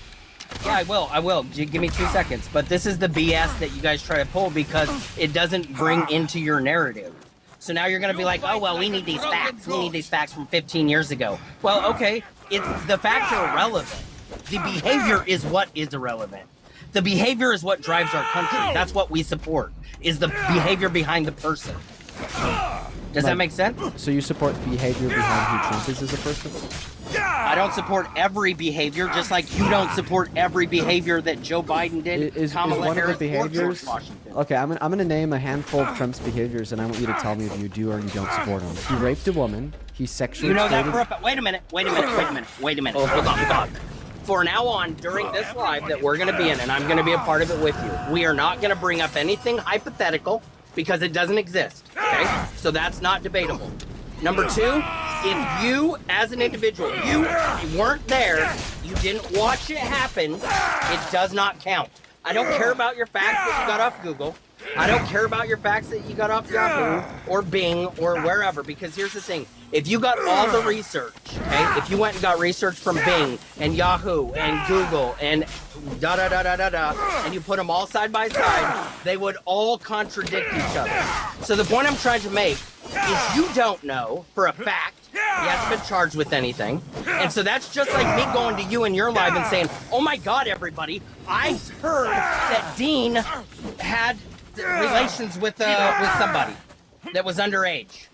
O: Yeah, I will. Give me 2 seconds. But this is the BS that you guys try to pull because it doesn't bring into your narrative. So now you're going to be like, oh, well, we need these facts. We need these facts from 15 years ago. Well, okay, the facts are irrelevant. The behavior is what is irrelevant. The behavior is what drives our country. That's what we support, is the behavior behind the person. Does that make sense?
L: So you support the behavior behind who Trump is as a person?
O: I don't support every behavior, just like you don't support every behavior that Joe Biden did,
L: Is
O: Kamala
L: one
O: Harris,
L: of the
O: or George
L: behaviors?
O: Washington.
L: Okay, I'm gonna name a handful of Trump's behaviors, and I want you to tell me if you do or you don't support him. He raped a woman. He sexually.
O: You know that
L: exploited-
O: for a fact. Wait a minute. Oh, hold on. For now on, during this live that we're going to be in, and I'm going to be a part of it with you, we are not going to bring up anything hypothetical because it doesn't exist. Okay? So that's not debatable. Number 2, if you, as an individual, you weren't there, you didn't watch it happen, it does not count. I don't care about your facts that you got off Google. I don't care about your facts that you got off Yahoo or Bing or wherever, because here's the thing. If you got all the research, okay, if you went and got research from Bing and Yahoo and Google and and you put them all side by side, they would all contradict each other. So the point I'm trying to make is you don't know for a fact. He hasn't been charged with anything. And so that's just like me going to you in your live and saying, oh my God, everybody, I heard that Dean had relations with somebody that was underage.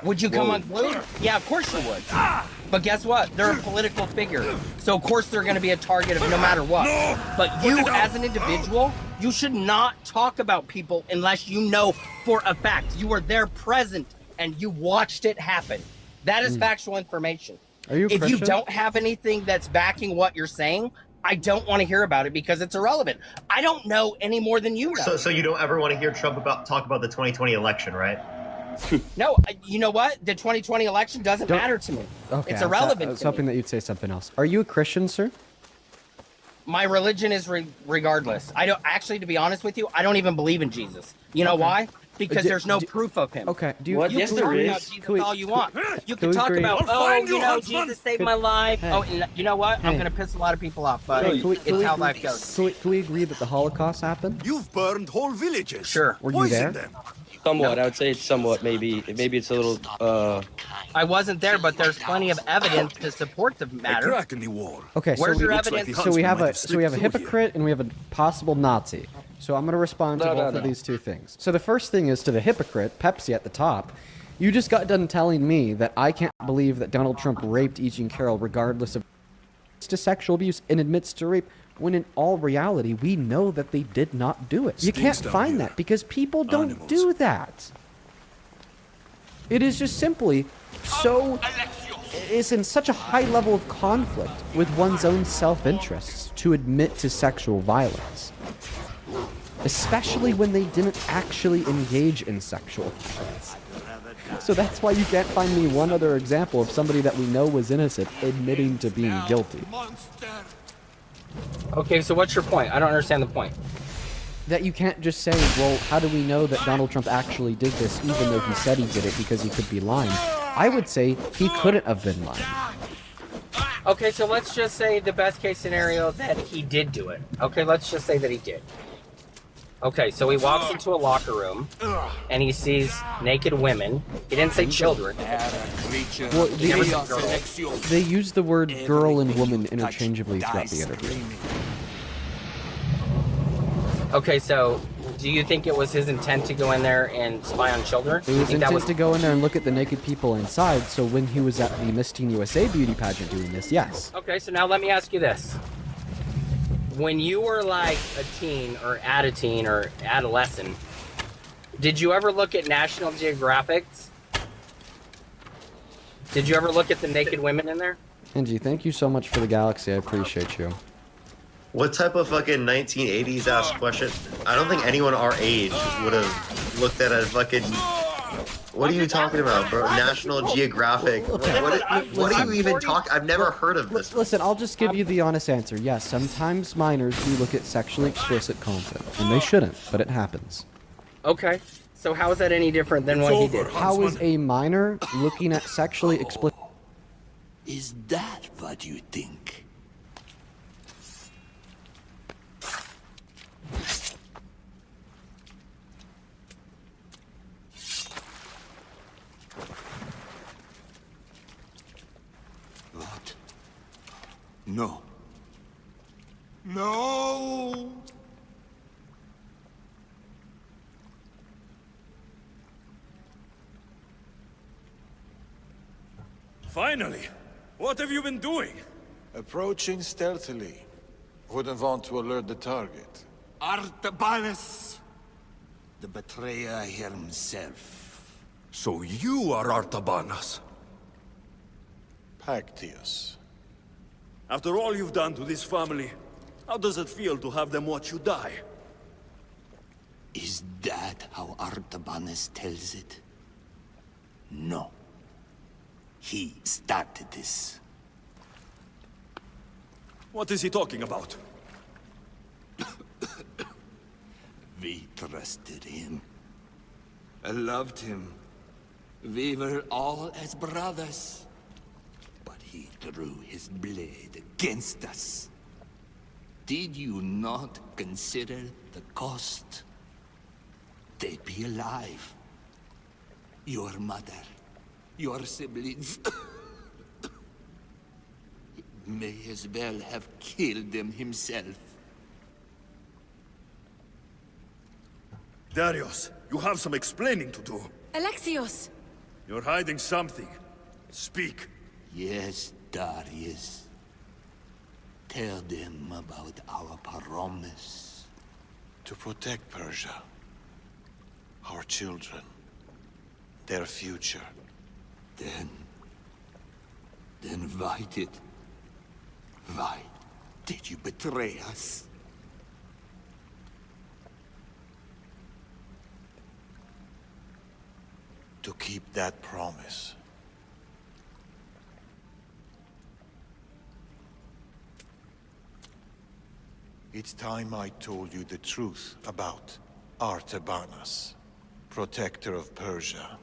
O: Would you come unglued? Yeah, of course you would. But guess what? They're a political figure. So of course they're going to be a target of no matter what. But you as an individual, you should not talk about people unless you know for a fact. You were there present and you watched it happen. That is factual information.
L: Are you
O: if
L: Christian?
O: you don't have anything that's backing what you're saying, I don't want to hear about it because it's irrelevant. I don't know any more than you know.
E: So you don't ever want to hear Trump talk about the 2020 election, right?
O: No, you know what? The 2020 election doesn't matter to me.
L: Okay,
O: It's irrelevant
L: I was
O: to me.
L: hoping that you'd say something else. Are you a Christian, sir?
O: My religion is regardless. I don't actually, to be honest with you, I don't even believe in Jesus. You know why? Because there's no proof of him.
L: Okay.
O: You can talk about Jesus all you want. You can talk about, Jesus saved my life. Oh, and you know what? I'm going to piss a lot of people off, but it's how life goes.
L: Can we agree that the Holocaust happened?
D: You've burned whole villages.
O: Sure.
L: Were you there?
P: Somewhat. I would say it's somewhat. Maybe it's a little.
O: I wasn't there, but there's plenty of evidence to support the matter.
D: A crack in the wall.
L: Okay.
O: Where's your evidence?
L: So we have a hypocrite and we have a possible Nazi. So I'm going to respond to both of these two things. So the first thing is to the hypocrite, Pepsi at the top. You just got done telling me that I can't believe that Donald Trump raped E. Jean Carroll regardless of to sexual abuse and admits to rape, when in all reality, we know that they did not do it. You can't find that because people don't do that. It is just simply so is in such a high level of conflict with one's own self-interests to admit to sexual violence. Especially when they didn't actually engage in sexual violence. So that's why you can't find me one other example of somebody that we know was innocent admitting to being guilty.
O: Okay, so what's your point? I don't understand the point.
L: That you can't just say, well, how do we know that Donald Trump actually did this even though he said he did it because he could be lying? I would say he couldn't have been lying.
O: Okay, so let's just say the best case scenario that he did do it. Okay, let's just say that he did. Okay, so he walks into a locker room and he sees naked women. He didn't say children.
L: Well, they use the word girl and woman interchangeably throughout the interview.
O: Okay, so do you think it was his intent to go in there and spy on children?
L: It was his intent to go in there and look at the naked people inside, so when he was at the Miss Teen USA beauty pageant doing this, yes.
O: Okay, so now let me ask you this. When you were like a teen or adolescent, did you ever look at National Geographics? Did you ever look at the naked women in there?
L: Angie, thank you so much for the galaxy. I appreciate you.
E: What type of fucking 1980s ass question? I don't think anyone our age would have looked at a fucking. What are you talking about, bro? National Geographic. What are you even talking? I've never heard of this.
L: Listen, I'll just give you the honest answer. Yes, sometimes minors do look at sexually explicit content, and they shouldn't, but it happens.
O: Okay, so how is that any different than what he did?
L: How is a minor looking at sexually explicit?
F: Is that what you think? What? No. No!
D: Finally! What have you been doing?
S: Approaching stealthily. Wouldn't want to alert the target.
F: Artabanus! The betrayer himself.
D: So you are Artabanus?
S: Pactius.
D: After all you've done to this family, how does it feel to have them watch you die?
F: Is that how Artabanus tells it? No. He started this.
D: What is he talking about?
F: We trusted him. I loved him. We were all as brothers. But he drew his blade against us. Did you not consider the cost? They'd be alive. Your mother, your siblings. He may as well have killed them himself.
D: Darius, you have some explaining to do.
R: Alexios!
D: You're hiding something. Speak.
F: Yes, Darius. Tell them about our promise.
S: To protect Persia. Our children. Their future.
F: Then why did you betray us?
S: To keep that promise. It's time I told you the truth about Artabanus, protector of Persia.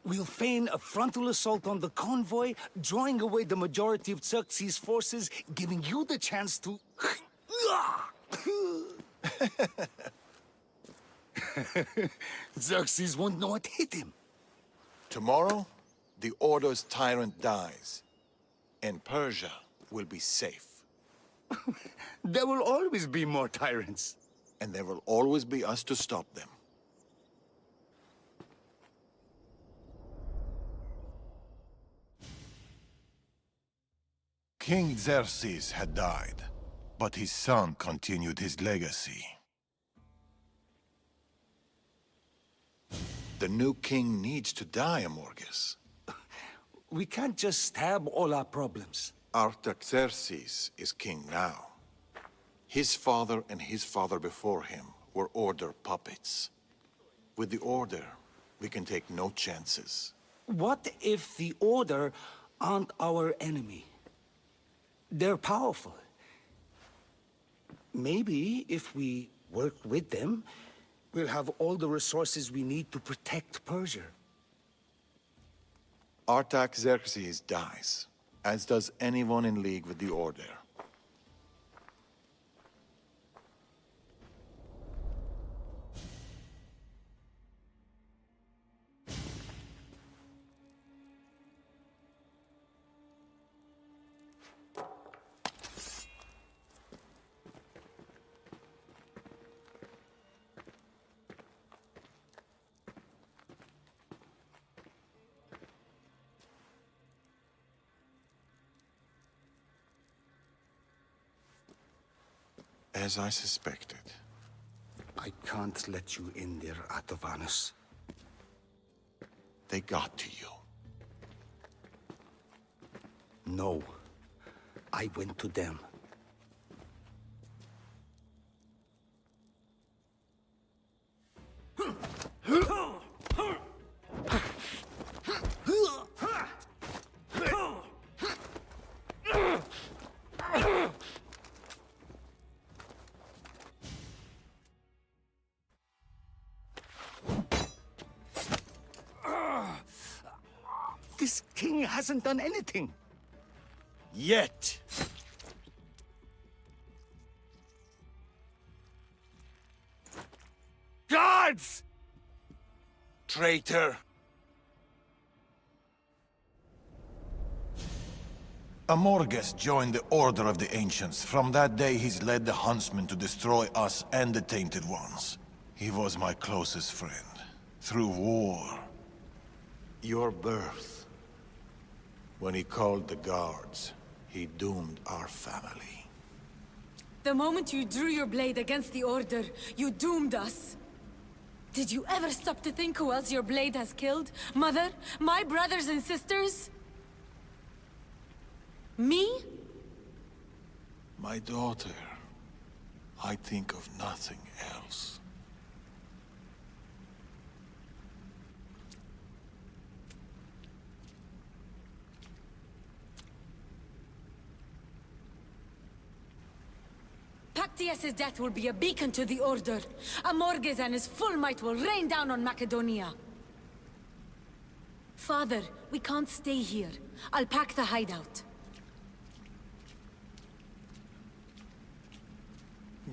F: We'll feign a frontal assault on the convoy, drawing away the majority of Xerxes' forces, giving you the chance to... Xerxes won't know what hit him.
S: Tomorrow, the Order's tyrant dies, and Persia will be safe.
F: There will always be more tyrants.
S: And there will always be us to stop them. King Xerxes had died. but his son continued his legacy. The new king needs to die, Amorges.
A: We can't just stab all our problems.
S: Artaxerxes is king now. His father and his father before him were Order puppets. With the Order, we can take no chances.
A: What if the Order aren't our enemy? They're powerful. Maybe if we work with them, we'll have all the resources we need to protect Persia.
S: Artaxerxes dies, as does anyone in league with the Order. As I suspected.
A: I can't let you in there, Atovanus.
S: They got to you.
A: No. I went to them. This king hasn't done anything.
S: Yet.
A: Guards!
S: Traitor! Amorges joined the Order of the Ancients. From that day, he's led the Huntsmen to destroy us and the Tainted Ones. He was my closest friend. Through war. Your birth. When he called the guards, he doomed our family.
R: The moment you drew your blade against the Order, you doomed us. Did you ever stop to think who else your blade has killed? Mother? My brothers and sisters? Me?
S: My daughter. I think of nothing else.
R: Pactius' death will be a beacon to the Order. Amorges and his full might will rain down on Macedonia. Father, we can't stay here. I'll pack the hideout.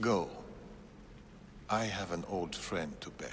S: Go. I have an old friend to bury.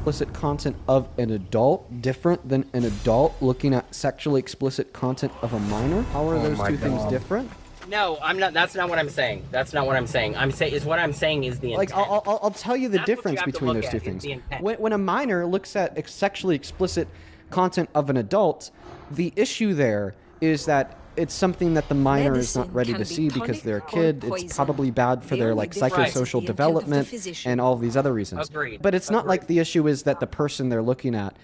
L: Explicit content of an adult different than an adult looking at sexually explicit content of a minor? How are those two things different?
O: No, I'm not. That's not what I'm saying. That's not what I'm saying. What I'm saying is the intent.
L: Like, I'll tell you the difference between those two things. When a minor looks at sexually explicit content of an adult, the issue there is that it's something that the minor is not ready to see because they're a kid. It's probably bad for their like psychosocial development and all of these other reasons.
O: Agreed.
L: But it's not like the issue is that the person they're looking at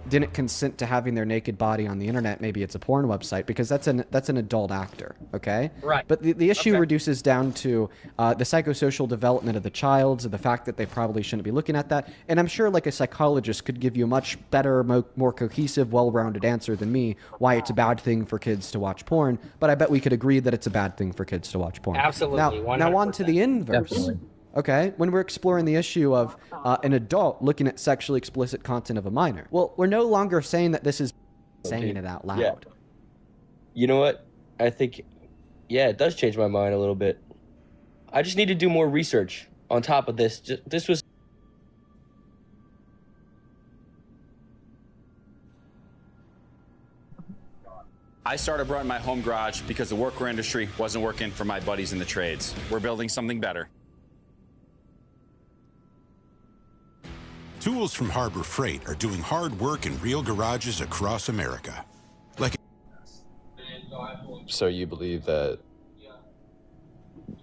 L: didn't consent to having their naked body on the internet. Maybe it's a porn website, because that's an adult actor, okay?
O: Right.
L: But the issue reduces down to the psychosocial development of the child, the fact that they probably shouldn't be looking at that. And I'm sure like a psychologist could give you a much better, more cohesive, well-rounded answer than me why it's a bad thing for kids to watch porn. But I bet we could agree that it's a bad thing for kids to watch porn.
O: Absolutely.
L: Now on to the inverse.
O: Definitely.
L: Okay, when we're exploring the issue of an adult looking at sexually explicit content of a minor. Well, we're no longer saying that this is saying it out loud.
P: Yeah. You know what? I think, yeah, it does change my mind a little bit. I just need to do more research on top of this. This was...
J: I started running my home garage because the workwear industry wasn't working for my buddies in the trades. We're building something better.
C: Mules from Harbor Freight are doing hard work in real garages across America.
X: So you believe that,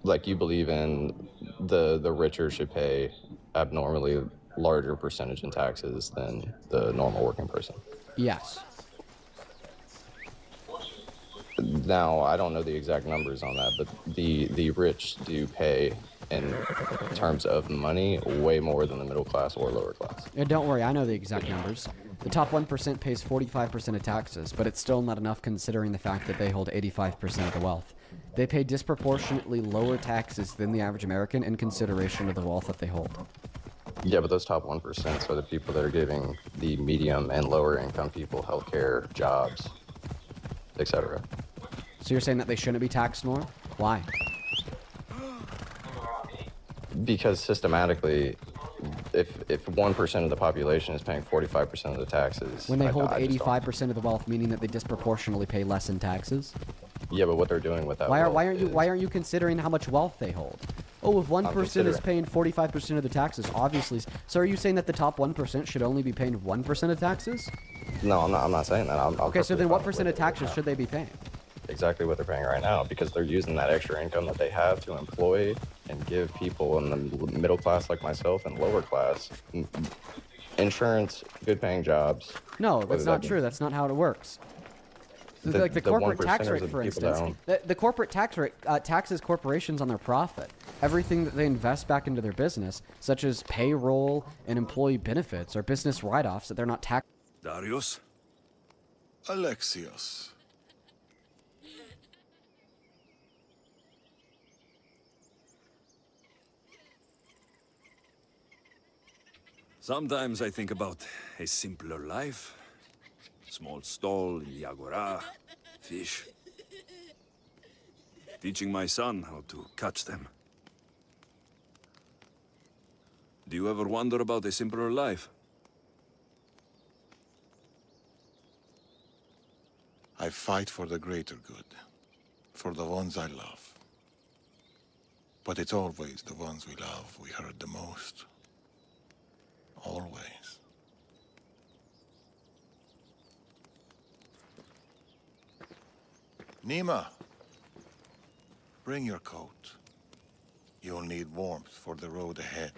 X: like, you believe in the richer should pay abnormally larger percentage in taxes than the normal working person?
L: Yes.
X: Now, I don't know the exact numbers on that, but the rich do pay, in terms of money, way more than the middle class or lower class.
L: Yeah, don't worry, I know the exact numbers. The top 1% pays 45% of taxes, but it's still not enough considering the fact that they hold 85% of the wealth. They pay disproportionately lower taxes than the average American in consideration of the wealth that they hold.
X: Yeah, but those top 1% are the people that are giving the medium and lower income people healthcare, jobs, etc.
L: So you're saying that they shouldn't be taxed more? Why?
X: Because systematically, if 1% of the population is paying 45% of the taxes...
L: When they hold 85% of the wealth, meaning that they disproportionately pay less in taxes?
X: Yeah, but what they're doing with that
L: why
X: wealth
L: aren't you considering how much wealth they hold? Oh, if 1% is paying 45% of the taxes, obviously. So are you saying that the top 1% should only be paying 1% of taxes?
X: No, I'm not saying that.
L: Okay, so then what percent of taxes should they be paying?
X: Exactly what they're paying right now, because they're using that extra income that they have to employ and give people in the middle class like myself and lower class insurance, good paying jobs.
L: No, that's not true. That's not how it works. Like the corporate tax rate, for instance, the corporate tax rate taxes corporations on their profit. Everything that they invest back into their business, such as payroll and employee benefits, are business write-offs that they're not taxed.
D: Darius?
S: Alexios.
D: Sometimes I think about a simpler life. Small stall in the agora, fish. Teaching my son how to catch them. Do you ever wonder about a simpler life?
S: I fight for the greater good, for the ones I love. But it's always the ones we love we hurt the most. Always. Nima, bring your coat. You'll need warmth for the road ahead.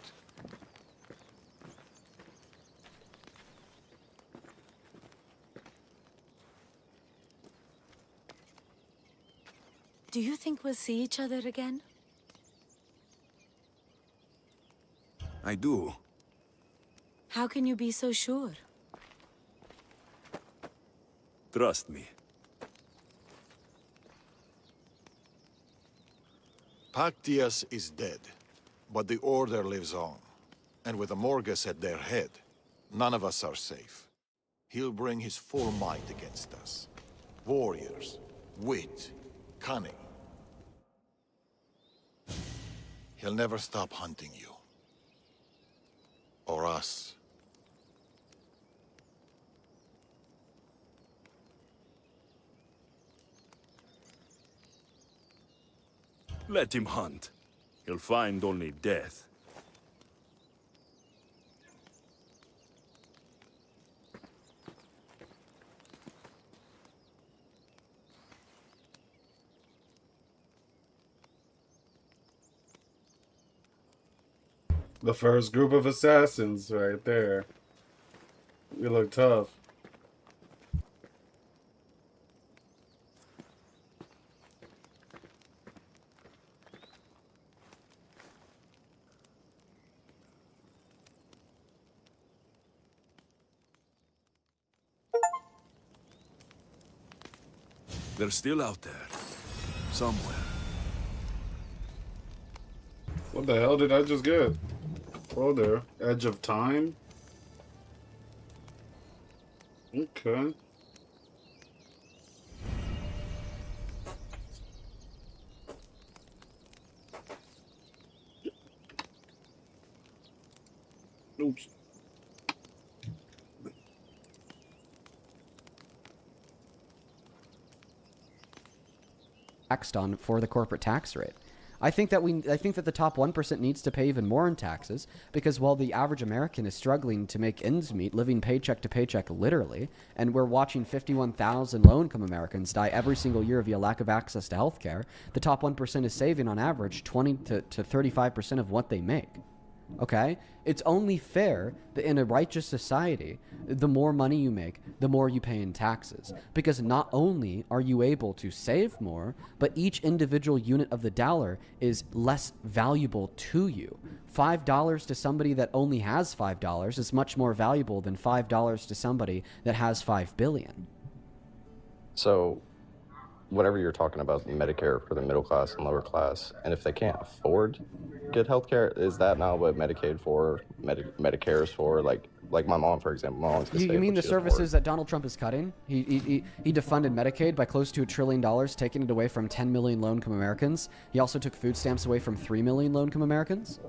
R: Do you think we'll see each other again?
D: I do.
R: How can you be so sure?
D: Trust me.
S: Pactias is dead, but the Order lives on. And with Amorgus at their head, none of us are safe. He'll bring his full might against us. Warriors, wit, cunning. He'll never stop hunting you. Or us.
D: Let him hunt. He'll find only death.
K: The first group of assassins right there. You look tough.
D: They're still out there. Somewhere.
K: What the hell did I just get? Oh, there. Edge of Time? Okay. Oops.
L: Taxed on for the corporate tax rate. I think that the top 1% needs to pay even more in taxes, because while the average American is struggling to make ends meet, living paycheck to paycheck literally, and we're watching 51,000 low-income Americans die every single year via lack of access to health care, the top 1% is saving on average 20 to 35% of what they make. Okay? It's only fair that in a righteous society, the more money you make, the more you pay in taxes. Because not only are you able to save more, but each individual unit of the dollar is less valuable to you. $5 to somebody that only has $5 is much more valuable than $5 to somebody that has $5 billion.
X: So, whatever you're talking about, Medicare for the middle class and lower class, and if they can't afford good health care, is that not what Medicaid for, Medicare is for? Like my mom, for example. My mom's
L: You mean the services that Donald Trump is cutting? He defunded Medicaid by close to $1 trillion, taking it away from 10 million low-income Americans. He also took food stamps away from 3 million low-income Americans.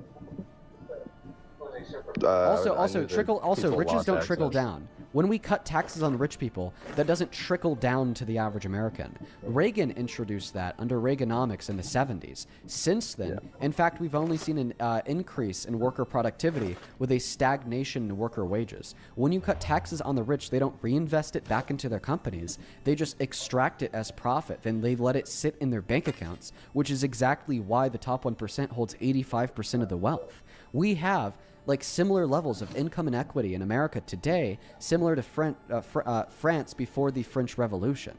L: Riches don't trickle down. When we cut taxes on rich people, that doesn't trickle down to the average American. Reagan introduced that under Reaganomics in the 70s. Since then, in fact, we've only seen an increase in worker productivity with a stagnation in worker wages. When you cut taxes on the rich, they don't reinvest it back into their companies. They just extract it as profit. Then they let it sit in their bank accounts, which is exactly why the top 1% holds 85% of the wealth. We have similar levels of income inequity in America today, similar to France before the French Revolution.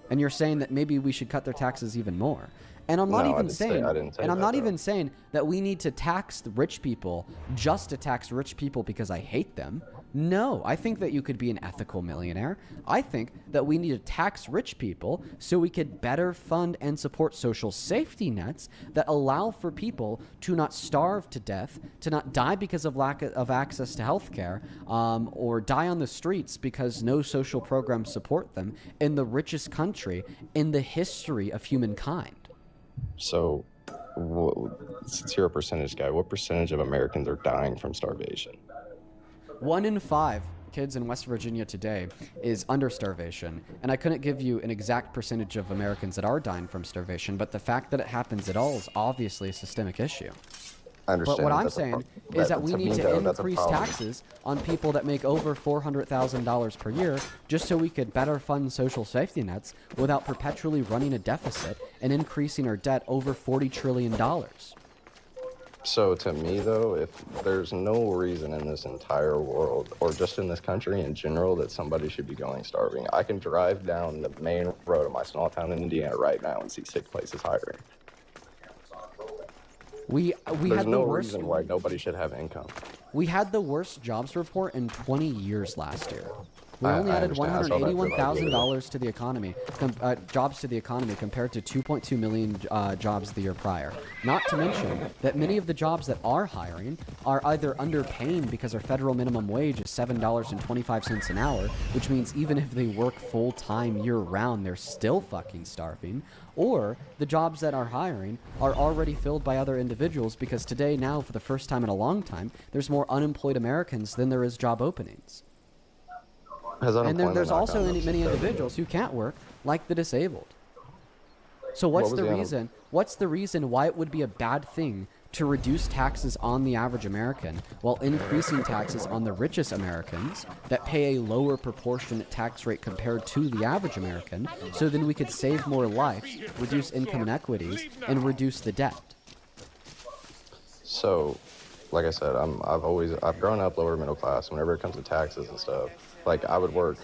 L: And you're saying that maybe we should cut their taxes even more. And I'm not even saying that we need to tax the rich people just to tax rich people because I hate them. No, I think that you could be an ethical millionaire. I think that we need to tax rich people so we could better fund and support social safety nets that allow for people to not starve to death, to not die because of lack of access to health care, or die on the streets because no social programs support them in the richest country in the history of humankind.
X: So, since you're a percentage guy, what percentage of Americans are dying from starvation?
L: 1 in 5 kids in West Virginia today is under starvation, and I couldn't give you an exact percentage of Americans that are dying from starvation, but the fact that it happens at all is obviously a systemic issue.
X: I understand.
L: But what I'm saying is that we need to increase taxes on people that make over $400,000 per year just so we could better fund social safety nets without perpetually running a deficit and increasing our debt over $40 trillion.
X: So to me, though, if there's no reason in this entire world, or just in this country in general, that somebody should be going starving, I can drive down the main road of my small town in Indiana right now and see sick places hiring. There's no reason why nobody should have income.
L: We had the worst jobs report in 20 years last year. We only added $181,000 to the economy, jobs to the economy, compared to 2.2 million jobs the year prior. Not to mention that many of the jobs that are hiring are either underpaying because our federal minimum wage is $7.25 an hour, which means even if they work full-time year-round, they're still fucking starving. Or the jobs that are hiring are already filled by other individuals because today, now, for the first time in a long time, there's more unemployed Americans than there is job openings. And then there's also many individuals who can't work, like the disabled. So what's the reason? What's the reason why it would be a bad thing to reduce taxes on the average American while increasing taxes on the richest Americans that pay a lower proportionate tax rate compared to the average American, so then we could save more lives, reduce income inequities, and reduce the debt?
X: So, like I said, I've grown up lower middle class. Whenever it comes to taxes and stuff, like I would work.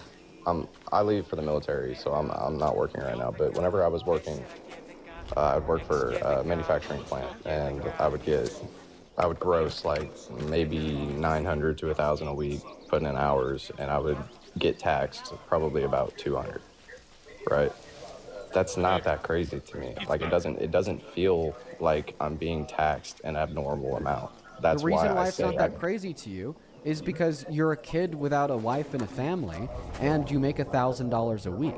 X: I leave for the military, so I'm not working right now. But whenever I was working, I'd work for a manufacturing plant, and I would gross like maybe 900 to 1,000 a week, putting in hours, and I would get taxed probably about 200. Right? That's not that crazy to me. Like it doesn't feel like I'm being taxed an abnormal amount. That's
L: the reason why it's not that crazy to you is because you're a kid without a wife and a family, and you make $1,000 a week.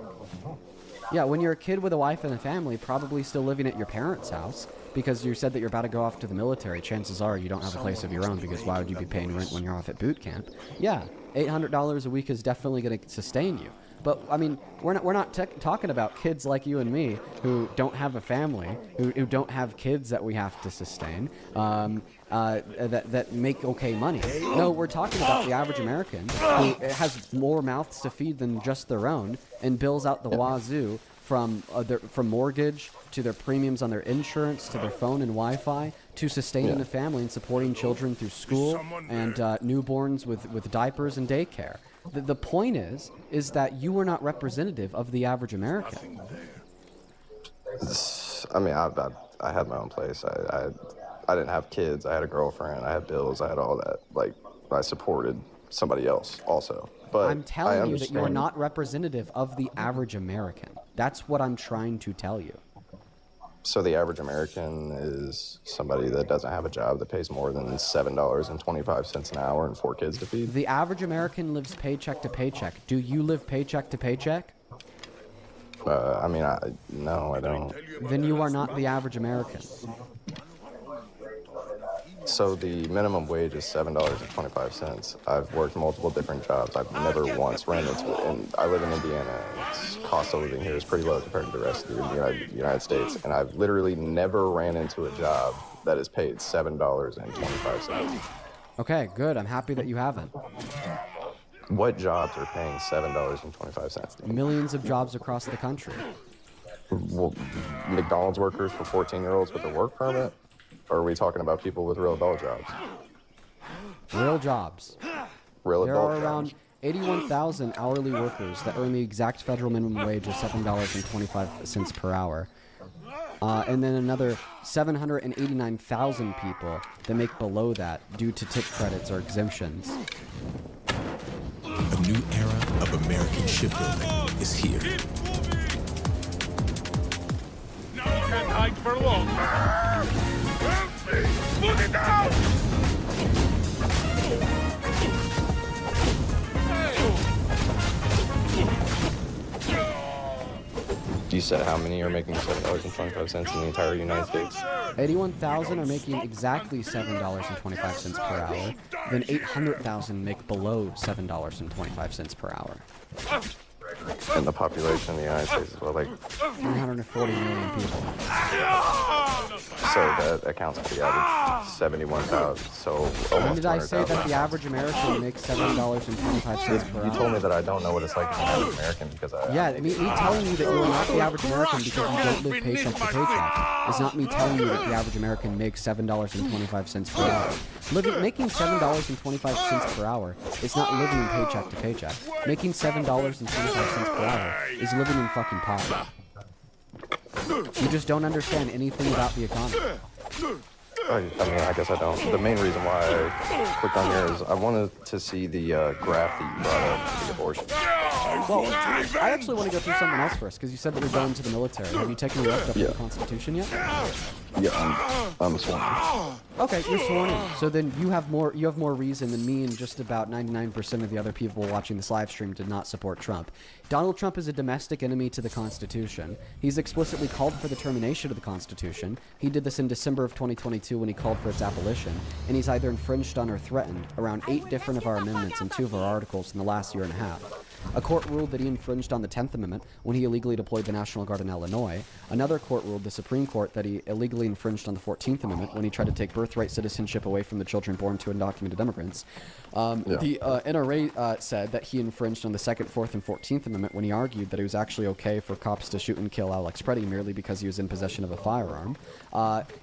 L: Yeah, when you're a kid with a wife and a family, probably still living at your parents' house, because you said that you're about to go off to the military, chances are you don't have a place of your own, because why would you be paying rent when you're off at boot camp? Yeah, $800 a week is definitely going to sustain you. But I mean, we're not talking about kids like you and me who don't have a family, who don't have kids that we have to sustain, that make okay money. No, we're talking about the average American who has more mouths to feed than just their own, and bills out the wazoo from mortgage to their premiums on their insurance to their phone and Wi-Fi to sustaining a family and supporting children through school and newborns with diapers and daycare. The point is that you are not representative of the average American.
X: I mean, I had my own place. I didn't have kids. I had a girlfriend. I had bills. I had all that. Like, I supported somebody else also. But
L: I'm telling you that you are not representative of the average American. That's what I'm trying to tell you.
X: So the average American is somebody that doesn't have a job that pays more than $7.25 an hour and 4 kids to feed?
L: The average American lives paycheck to paycheck. Do you live paycheck to paycheck?
X: I mean, no, I don't.
L: Then you are not the average American.
X: So the minimum wage is $7.25. I've worked multiple different jobs. I've never once ran into it. And I live in Indiana. Cost of living here is pretty low compared to the rest of the United States. And I've literally never ran into a job that is paid $7.25.
L: Okay, good. I'm happy that you haven't.
X: What jobs are paying $7.25?
L: Millions of jobs across the country.
X: Well, McDonald's workers for 14-year-olds with a work permit? Or are we talking about people with real adult jobs?
L: Real jobs.
X: Real
L: there
X: adult
L: are around 81,000 hourly workers that earn the exact federal minimum wage of $7.25 per hour. And then another 789,000 people that make below that due to tip credits or exemptions.
C: A new era of American shipbuilding is here.
F: No one can hide for long. Help me! Put it down!
X: You said how many are making $7.25 in the entire United States?
L: 81,000 are making exactly $7.25 per hour. Then 800,000 make below $7.25 per hour.
X: And the population in the United States is what, like
L: 340 million people.
X: So that accounts for the average 71,000. So almost
L: When did I say
X: 200,000.
L: that the average American makes $7.25 per hour?
X: You told me that I don't know what it's like to be an average American because I...
L: Yeah, me telling you that you are not the average American because you don't live paycheck to paycheck is not me telling you that the average American makes $7.25 per hour. Making $7.25 per hour is not living paycheck to paycheck. Making $7.25 per hour is living in fucking poverty. You just don't understand anything about the economy.
X: I mean, I guess I don't. The main reason why I clicked on here is I wanted to see the graph that you brought up, the abortion.
L: Well, I actually want to go through something else first, because you said that you're going to the military. Have you taken the oath up to the Constitution yet?
X: Yeah, I'm sworn.
L: Okay, you're sworn in. So then you have more reason than me and just about 99% of the other people watching this live stream to not support Trump. Donald Trump is a domestic enemy to the Constitution. He's explicitly called for the termination of the Constitution. He did this in December of 2022 when he called for its abolition, and he's either infringed on or threatened around 8 different of our amendments and 2 of our articles in the last year and a half. A court ruled that he infringed on the 10th Amendment when he illegally deployed the National Guard in Illinois. Another court ruled, the Supreme Court, that he illegally infringed on the 14th Amendment when he tried to take birthright citizenship away from the children born to undocumented immigrants. The NRA said that he infringed on the 2nd, 4th, and 14th Amendment when he argued that it was actually okay for cops to shoot and kill Alex Preddy merely because he was in possession of a firearm.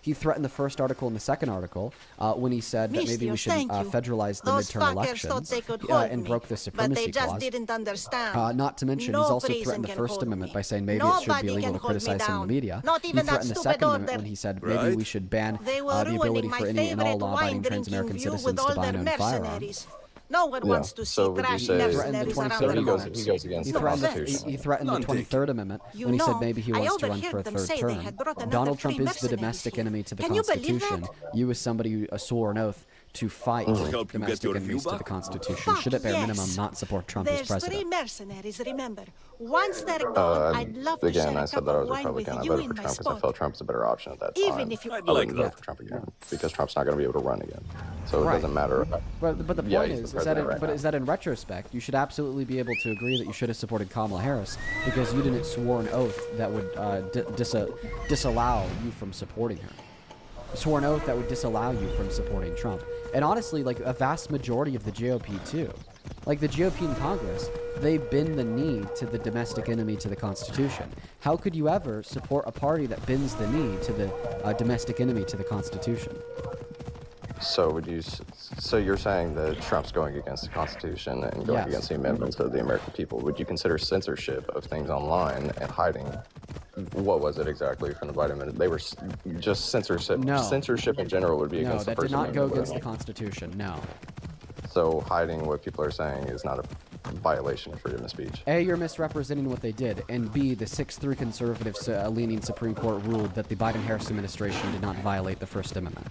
L: He threatened the first article and the second article when he said that maybe we should federalize the midterm elections and broke the Supremacy Clause. Not to mention, he's also threatened the First Amendment by saying maybe it should be illegal to criticize him in the media. He threatened the Second Amendment when he said maybe we should ban the ability for any and all law-abiding trans-American citizens to buy and own firearms.
F: No one wants to see trash mercenaries around the
X: he goes against the Constitution.
L: He threatened the 23rd Amendment when he said maybe he wants to run for a third term. Donald Trump is the domestic enemy to the Constitution. You, as somebody who swore an oath to fight
D: help you get
L: domestic
D: your
L: enemies
D: view
L: to the
D: back?
L: Constitution should at bare minimum
Q: yes.
L: not support Trump as
Q: There's
L: president.
Q: 3 mercenaries, remember. Once they're gone, I'd love to share
X: Again, I
Q: a
X: said
Q: cup
X: that I
Q: of
X: was
Q: wine with
X: Republican. I
Q: you
X: voted
Q: in
X: for
Q: my
X: Trump because I
Q: spot.
X: felt Trump was a better option at that time.
Q: Even if you-
X: I
Q: I'd
X: wouldn't
Q: like
X: vote
Q: that.
X: for Trump again because Trump's not going to be able to run again. So it
L: Right.
X: doesn't matter.
L: But the
X: Yeah,
L: point
X: he's
L: is
X: the
L: that
X: president right now.
L: is that in retrospect, you should absolutely be able to agree that you should have supported Kamala Harris because you didn't swear an oath that would disallow you from supporting her. Swore an oath that would disallow you from supporting Trump. And honestly, like a vast majority of the GOP too. Like the GOP in Congress, they bend the knee to the domestic enemy to the Constitution. How could you ever support a party that bends the knee to the domestic enemy to the Constitution?
X: So would you? So you're saying that Trump's going against the Constitution and going
L: Yes.
X: against the amendments of the American people? Would you consider censorship of things online and hiding? What was it exactly from the vitamin? They were just censorship.
L: No.
X: Censorship in general would be
L: No,
X: against the
L: that
X: First
L: did not go
X: Amendment,
L: against the
X: wouldn't
L: Constitution. No.
X: it? So hiding what people are saying is not a violation of freedom of speech.
L: A, you're misrepresenting what they did, and B, the 6-3 conservatives leaning Supreme Court ruled that the Biden-Harris administration did not violate the First Amendment.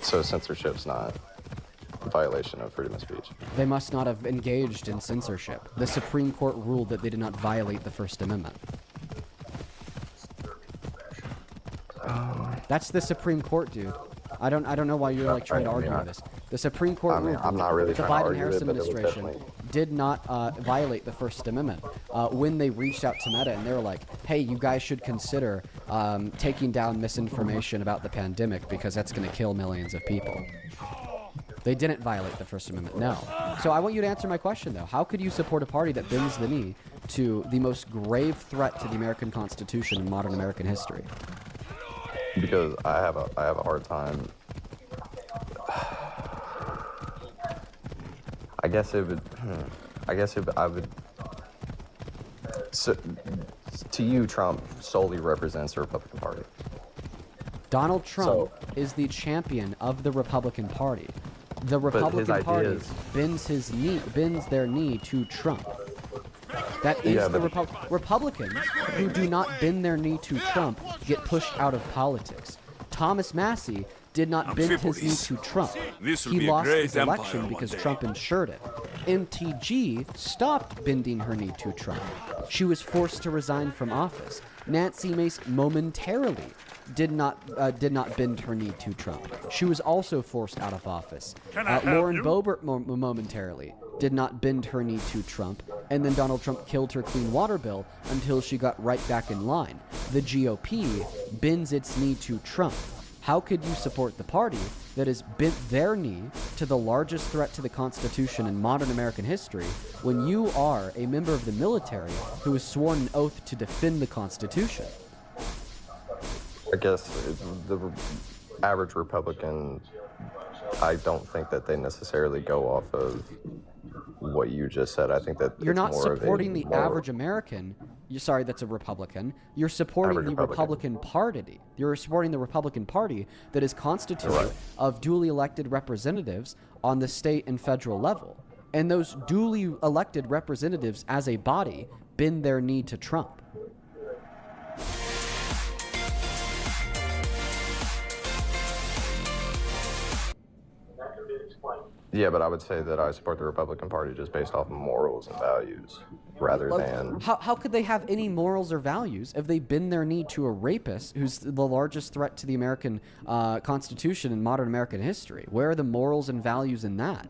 X: So censorship's not a violation of freedom of speech.
L: They must not have engaged in censorship. The Supreme Court ruled that they did not violate the First Amendment. That's the Supreme Court, dude. I don't know why you're like trying to argue this. The Supreme Court ruled
X: I'm not really
L: that the
X: trying to argue
L: Biden-Harris
X: it, but it was
L: administration
X: definitely-
L: did not violate the First Amendment when they reached out to Meta and they were like, hey, you guys should consider taking down misinformation about the pandemic because that's going to kill millions of people. They didn't violate the First Amendment, no. So I want you to answer my question, though. How could you support a party that bends the knee to the most grave threat to the American Constitution in modern American history?
X: Because I have a hard time. I guess it would. I would. So, to you, Trump solely represents the Republican Party.
L: Donald Trump is the champion of the Republican Party. The
X: But his
L: Republican Party
X: ideas-
L: bends their knee to Trump. That is
X: Yeah,
L: the
X: but-
L: Republicans who do not bend their knee to Trump get pushed out of politics. Thomas Massey did not bend his knee to Trump.
D: This will
L: He
D: be a
L: lost
D: great
L: his
D: empire
L: election
D: one
L: because
D: day.
L: Trump ensured it. MTG stopped bending her knee to Trump. She was forced to resign from office. Nancy Mace momentarily did not bend her knee to Trump. She was also forced out of office. Lauren Boebert momentarily did not bend her knee to Trump, and then Donald Trump killed her clean water bill until she got right back in line. The GOP bends its knee to Trump. How could you support the party that has bent their knee to the largest threat to the Constitution in modern American history when you are a member of the military who has sworn an oath to defend the Constitution?
X: I guess the average Republican, I don't think that they necessarily go off of what you just said. I think that
L: You're
X: it's
L: not
X: more of a
L: supporting the
X: moral-
L: average American. Sorry, that's a Republican. You're supporting
X: Average
L: the
X: Republican.
L: Republican Party. You're supporting the Republican Party that is constituted
X: Right.
L: of duly elected representatives on the state and federal level. And those duly elected representatives as a body bend their knee to Trump.
X: Yeah, but I would say that I support the Republican Party just based off of morals and values rather than.
L: How could they have any morals or values if they bend their knee to a rapist who's the largest threat to the American Constitution in modern American history? Where are the morals and values in that?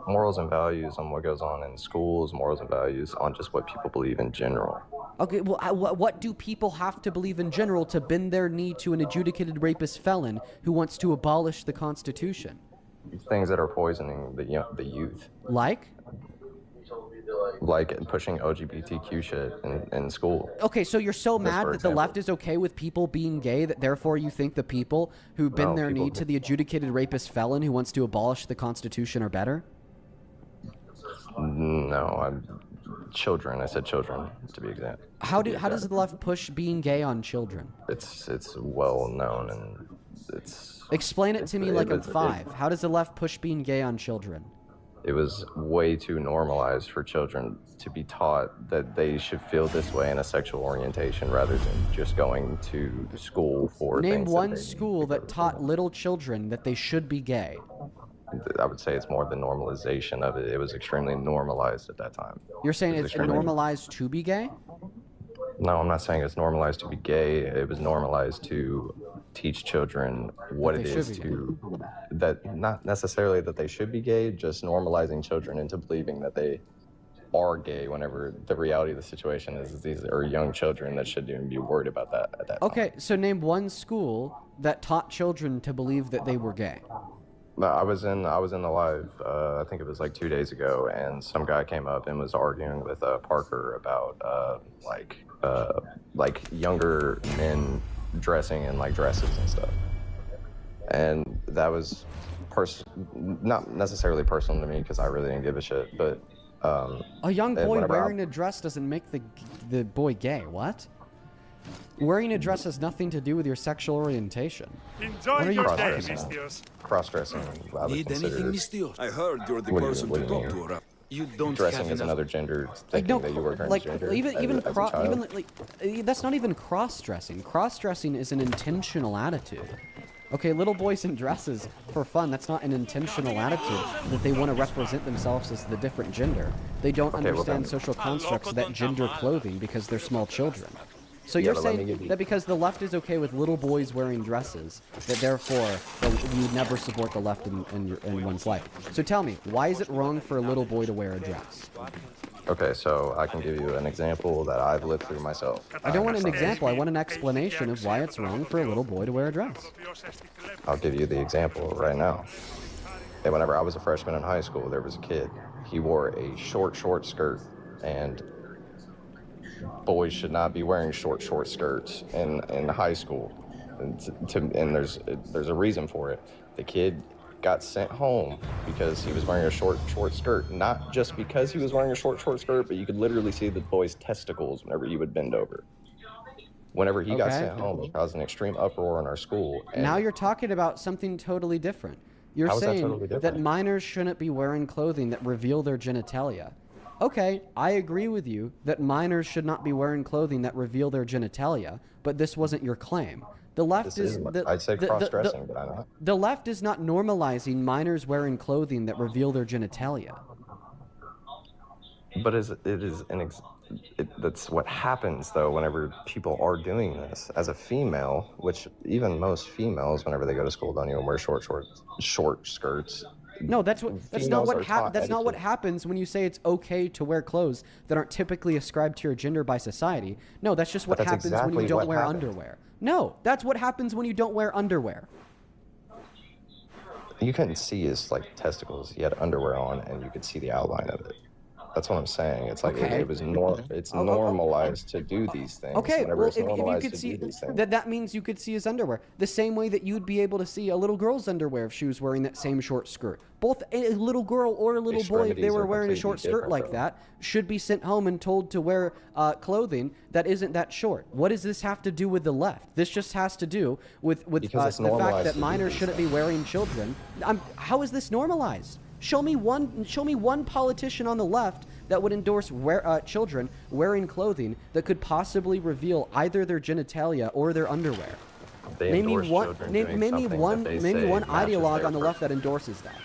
X: Morals and values on what goes on in schools, morals and values on just what people believe in general.
L: Okay, well, what do people have to believe in general to bend their knee to an adjudicated rapist felon who wants to abolish the Constitution?
X: Things that are poisoning the youth.
L: Like?
X: Like pushing LGBTQ shit in school.
L: Okay, so you're so
X: Just
L: mad
X: for
L: that the
X: example.
L: left is okay with people being gay that therefore you think the people who bend
X: No,
L: their
X: people-
L: knee to the adjudicated rapist felon who wants to abolish the Constitution are better?
X: No, children. I said children to be exact.
L: How does the left push being gay on children?
X: It's well known and it's.
L: Explain it to me like I'm
X: it-
L: 5. How does the left push being gay on children?
X: It was way too normalized for children to be taught that they should feel this way in a sexual orientation rather than just going to school for
L: Name
X: things
L: one
X: that they
L: school that taught little children that they should be gay.
X: I would say it's more the normalization of it. It was extremely normalized at that time.
L: You're saying it's
X: extremely
L: normalized to be gay?
X: No, I'm not saying it's normalized to be gay. It was normalized to teach children what it is to, that not necessarily that they should be gay, just normalizing children into believing that they are gay whenever the reality of the situation is these are young children that shouldn't even be worried about that at that time.
L: Okay, so name one school that taught children to believe that they were gay.
X: No, I was in the live, I think it was like 2 days ago, and some guy came up and was arguing with Parker about like younger men dressing in like dresses and stuff. And that was not necessarily personal to me because I really didn't give a shit, but
L: a young boy wearing a dress doesn't make the boy gay. What? Wearing a dress has nothing to do with your sexual orientation.
X: Enjoy your day, cross-dressing.
D: Need anything, Mistio? I heard you're the person to talk to. Right? You don't
X: dressing as another gender, thinking that you were transgender.
L: That's not even cross-dressing. Cross-dressing is an intentional attitude. Okay, little boys in dresses for fun, that's not an intentional attitude that they want to represent themselves as the different gender. They don't understand social constructs that gender clothing because they're small children. So you're saying that because the left is okay with little boys wearing dresses, that therefore you never support the left in one's life. So tell me, why is it wrong for a little boy to wear a dress?
X: Okay, so I can give you an example that I've lived through myself.
L: I don't want an example, I want an explanation of why it's wrong for a little boy to wear a dress.
X: I'll give you the example right now. And whenever I was a freshman in high school, there was a kid. He wore a short skirt, and boys should not be wearing short skirts in high school. And there's a reason for it. The kid got sent home because he was wearing a short skirt. Not just because he was wearing a short skirt, but you could literally see the boy's testicles whenever he would bend over. Whenever he got sent home, it caused an extreme uproar in our school.
L: Now you're talking about something totally different. You're saying that minors shouldn't be wearing clothing that reveal their genitalia. Okay, I agree with you that minors should not be wearing clothing that reveal their genitalia, but this wasn't your claim. The left
X: I'd say cross-dressing, but I'm not.
L: The left is not normalizing minors wearing clothing that reveal their genitalia.
X: But that's what happens though whenever people are doing this. As a female, which even most females, whenever they go to school, don't even wear short skirts.
L: No, that's not what happens when you say it's okay to wear clothes that aren't typically ascribed to your gender by society. No, that's just what happens when you don't wear underwear. No, that's what happens when you don't wear underwear.
X: You couldn't see his like testicles. He had underwear on, and you could see the outline of it. That's what I'm saying. It's like it was it's normalized to do these things.
L: Okay, well, if you could see that means you could see his underwear the same way that you'd be able to see a little girl's underwear if she was wearing that same short skirt. Both a little girl or a little boy, if they were wearing a short skirt like that, should be sent home and told to wear clothing that isn't that short. What does this have to do with the left? This just has to do with the fact that minors shouldn't be wearing children. How is this normalized? Show me one politician on the left that would endorse children wearing clothing that could possibly reveal either their genitalia or their underwear. Name me one ideologue on the left that endorses that.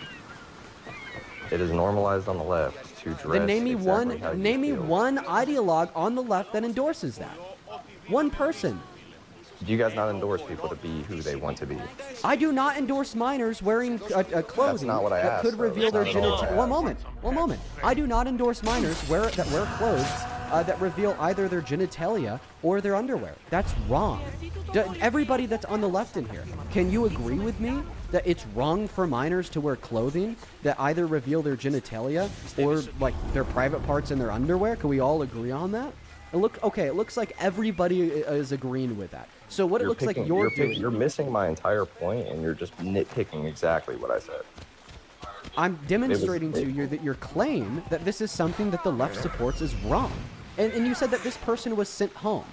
X: It is normalized on the left to dress.
L: Then name me one ideologue on the left that endorses that. One person.
X: Do you guys not endorse people to be who they want to be?
L: I do not endorse minors wearing clothing that could reveal their genitalia. One moment. I do not endorse minors that wear clothes that reveal either their genitalia or their underwear. That's wrong. Everybody that's on the left in here, can you agree with me that it's wrong for minors to wear clothing that either reveal their genitalia or like their private parts in their underwear? Can we all agree on that? It looks like everybody is agreeing with that. So what it looks like you're doing...
X: You're missing my entire point, and you're just nitpicking exactly what I said.
L: I'm demonstrating to you that your claim that this is something that the left supports is wrong. And you said that this person was sent home,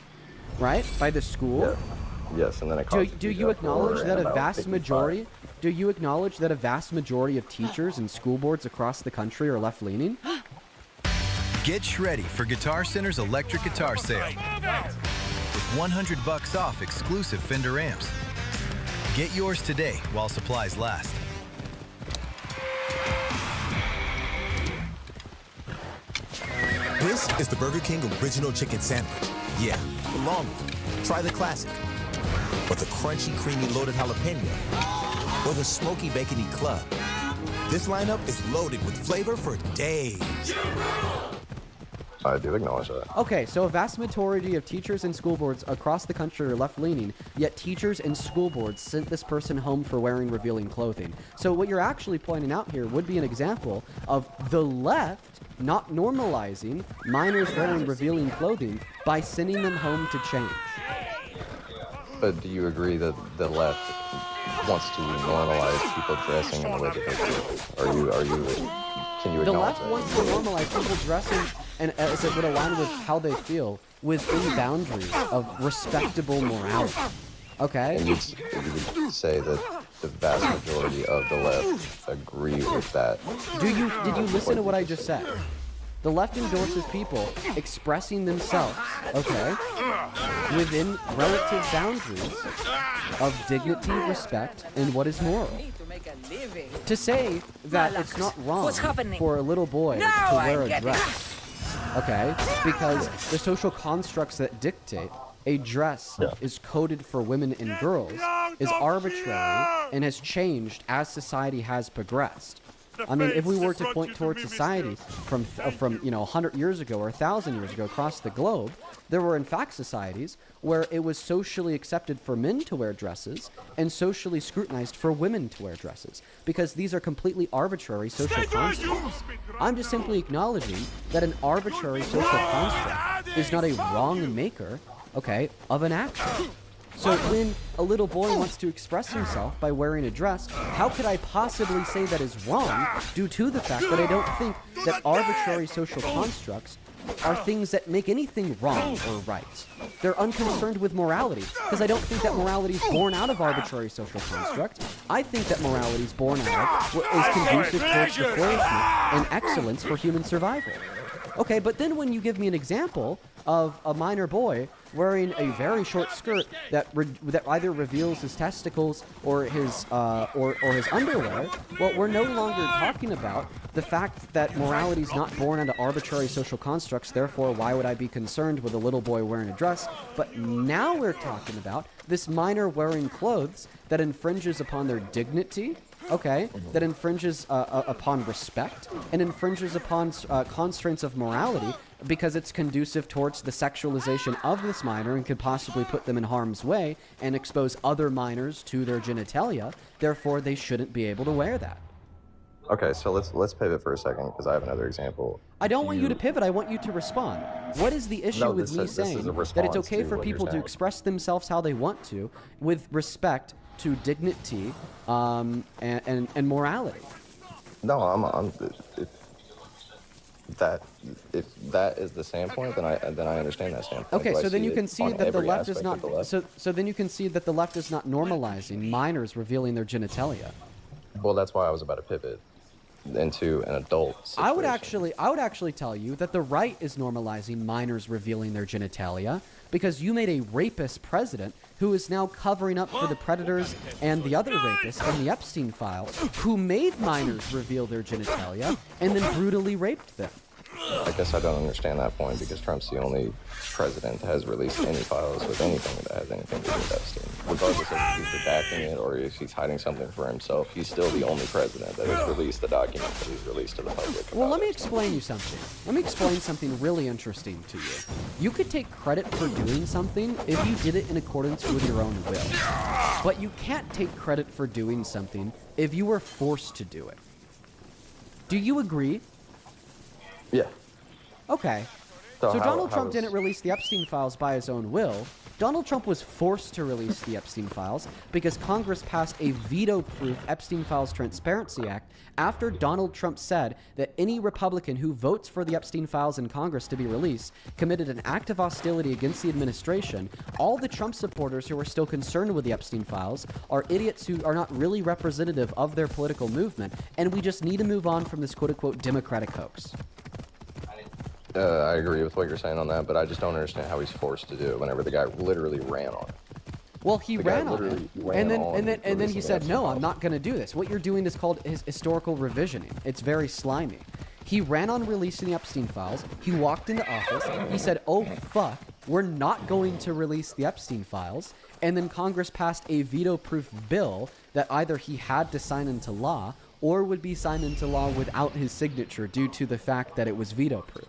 L: right? By the school?
X: Yeah. Yes, and then it caused...
L: Do you acknowledge that a vast majority... Do you acknowledge that a vast majority of teachers and school boards across the country are left-leaning?
B: Get shreddy for Guitar Center's electric guitar sale. With $100 off exclusive Fender amps. Get yours today while supplies last.
G: This is the Burger King Original Chicken Sandwich. Yeah, the long one. Try the classic. Or the crunchy, creamy, loaded jalapeno. Or the smoky, bacony club. This lineup is loaded with flavor for days.
X: I do acknowledge that.
L: Okay, so a vast majority of teachers and school boards across the country are left-leaning, yet teachers and school boards sent this person home for wearing revealing clothing. So what you're actually pointing out here would be an example of the left not normalizing minors wearing revealing clothing by sending them home to change.
X: But do you agree that the left wants to normalize people dressing in the way that they do? Can you acknowledge
L: The left
X: that?
L: wants to normalize people dressing and as it would align with how they feel within boundaries of respectable morality. Okay?
X: And you would say that the vast majority of the left agree with that.
L: Did you listen to what I just said? The left endorses people expressing themselves, okay, within relative boundaries of dignity, respect, and what is moral. To say that it's not wrong for a little boy to wear a dress, okay, because the social constructs that dictate a dress is coded for women and girls is arbitrary and has changed as society has progressed. I mean, if we were to point towards society from 100 years ago or 1,000 years ago across the globe, there were in fact societies where it was socially accepted for men to wear dresses and socially scrutinized for women to wear dresses, because these are completely arbitrary social constructs. I'm just simply acknowledging that an arbitrary social construct is not a wrong maker, okay, of an action. So when a little boy wants to express himself by wearing a dress, how could I possibly say that is wrong due to the fact that I don't think that arbitrary social constructs are things that make anything wrong or right. They're unconcerned with morality, because I don't think that morality is born out of arbitrary social construct. I think that morality is born out of what is conducive towards the flourishment and excellence for human survival. Okay, but then when you give me an example of a minor boy wearing a very short skirt that either reveals his testicles or his underwear, well, we're no longer talking about the fact that morality is not born out of arbitrary social constructs. Therefore, why would I be concerned with a little boy wearing a dress? But now we're talking about this minor wearing clothes that infringes upon their dignity. Okay, that infringes upon respect and infringes upon constraints of morality because it's conducive towards the sexualization of this minor and could possibly put them in harm's way and expose other minors to their genitalia. Therefore, they shouldn't be able to wear that.
X: Okay, so let's pivot for a second because I have another example.
L: I don't want you to pivot. I want you to respond. What is the issue with me saying that it's okay for people to express themselves how they want to with respect to dignity and morality?
X: No, if that is the standpoint, then I understand that standpoint.
L: Okay, so then you can see that the left is not. So then you can see that the left is not normalizing minors revealing their genitalia.
X: Well, that's why I was about to pivot into an adult situation.
L: I would actually tell you that the right is normalizing minors revealing their genitalia because you made a rapist president who is now covering up for the predators and the other rapists in the Epstein files who made minors reveal their genitalia and then brutally raped them.
X: I guess I don't understand that point because Trump's the only president that has released any files with anything that has anything to do with Epstein. Regardless of if he's redacting it or if he's hiding something for himself, he's still the only president that has released the document that he's released to the public.
L: Well, let me explain you something. Let me explain something really interesting to you. You could take credit for doing something if you did it in accordance with your own will. But you can't take credit for doing something if you were forced to do it. Do you agree?
X: Yeah.
L: Okay. So Donald Trump didn't release the Epstein files by his own will. Donald Trump was forced to release the Epstein files because Congress passed a veto-proof Epstein Files Transparency Act after Donald Trump said that any Republican who votes for the Epstein files in Congress to be released committed an act of hostility against the administration. All the Trump supporters who are still concerned with the Epstein files are idiots who are not really representative of their political movement, and we just need to move on from this quote-unquote Democratic hoax.
X: I agree with what you're saying on that, but I just don't understand how he's forced to do it whenever the guy literally ran on it.
L: Well, he ran on it, and then he said, "No, I'm not going to do this." What you're doing is called historical revisioning. It's very slimy. He ran on releasing the Epstein files. He walked into office. He said, oh, fuck, we're not going to release the Epstein files. And then Congress passed a veto-proof bill that either he had to sign into law or would be signed into law without his signature due to the fact that it was veto-proof.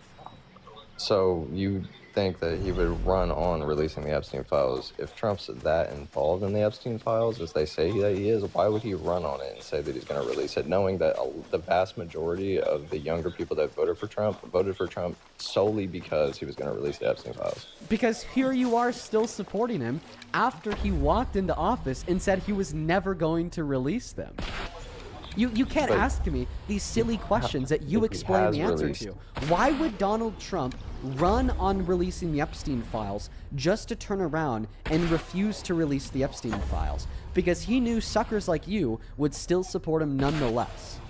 X: So you think that he would run on releasing the Epstein files? If Trump's that involved in the Epstein files, as they say that he is, why would he run on it and say that he's going to release it, knowing that the vast majority of the younger people that voted for Trump solely because he was going to release the Epstein files?
L: Because here you are still supporting him after he walked into office and said he was never going to release them. You can't ask me these silly questions that you explain the answer to. Why would Donald Trump run on releasing the Epstein files just to turn around and refuse to release the Epstein files? Because he knew suckers like you would still support him nonetheless.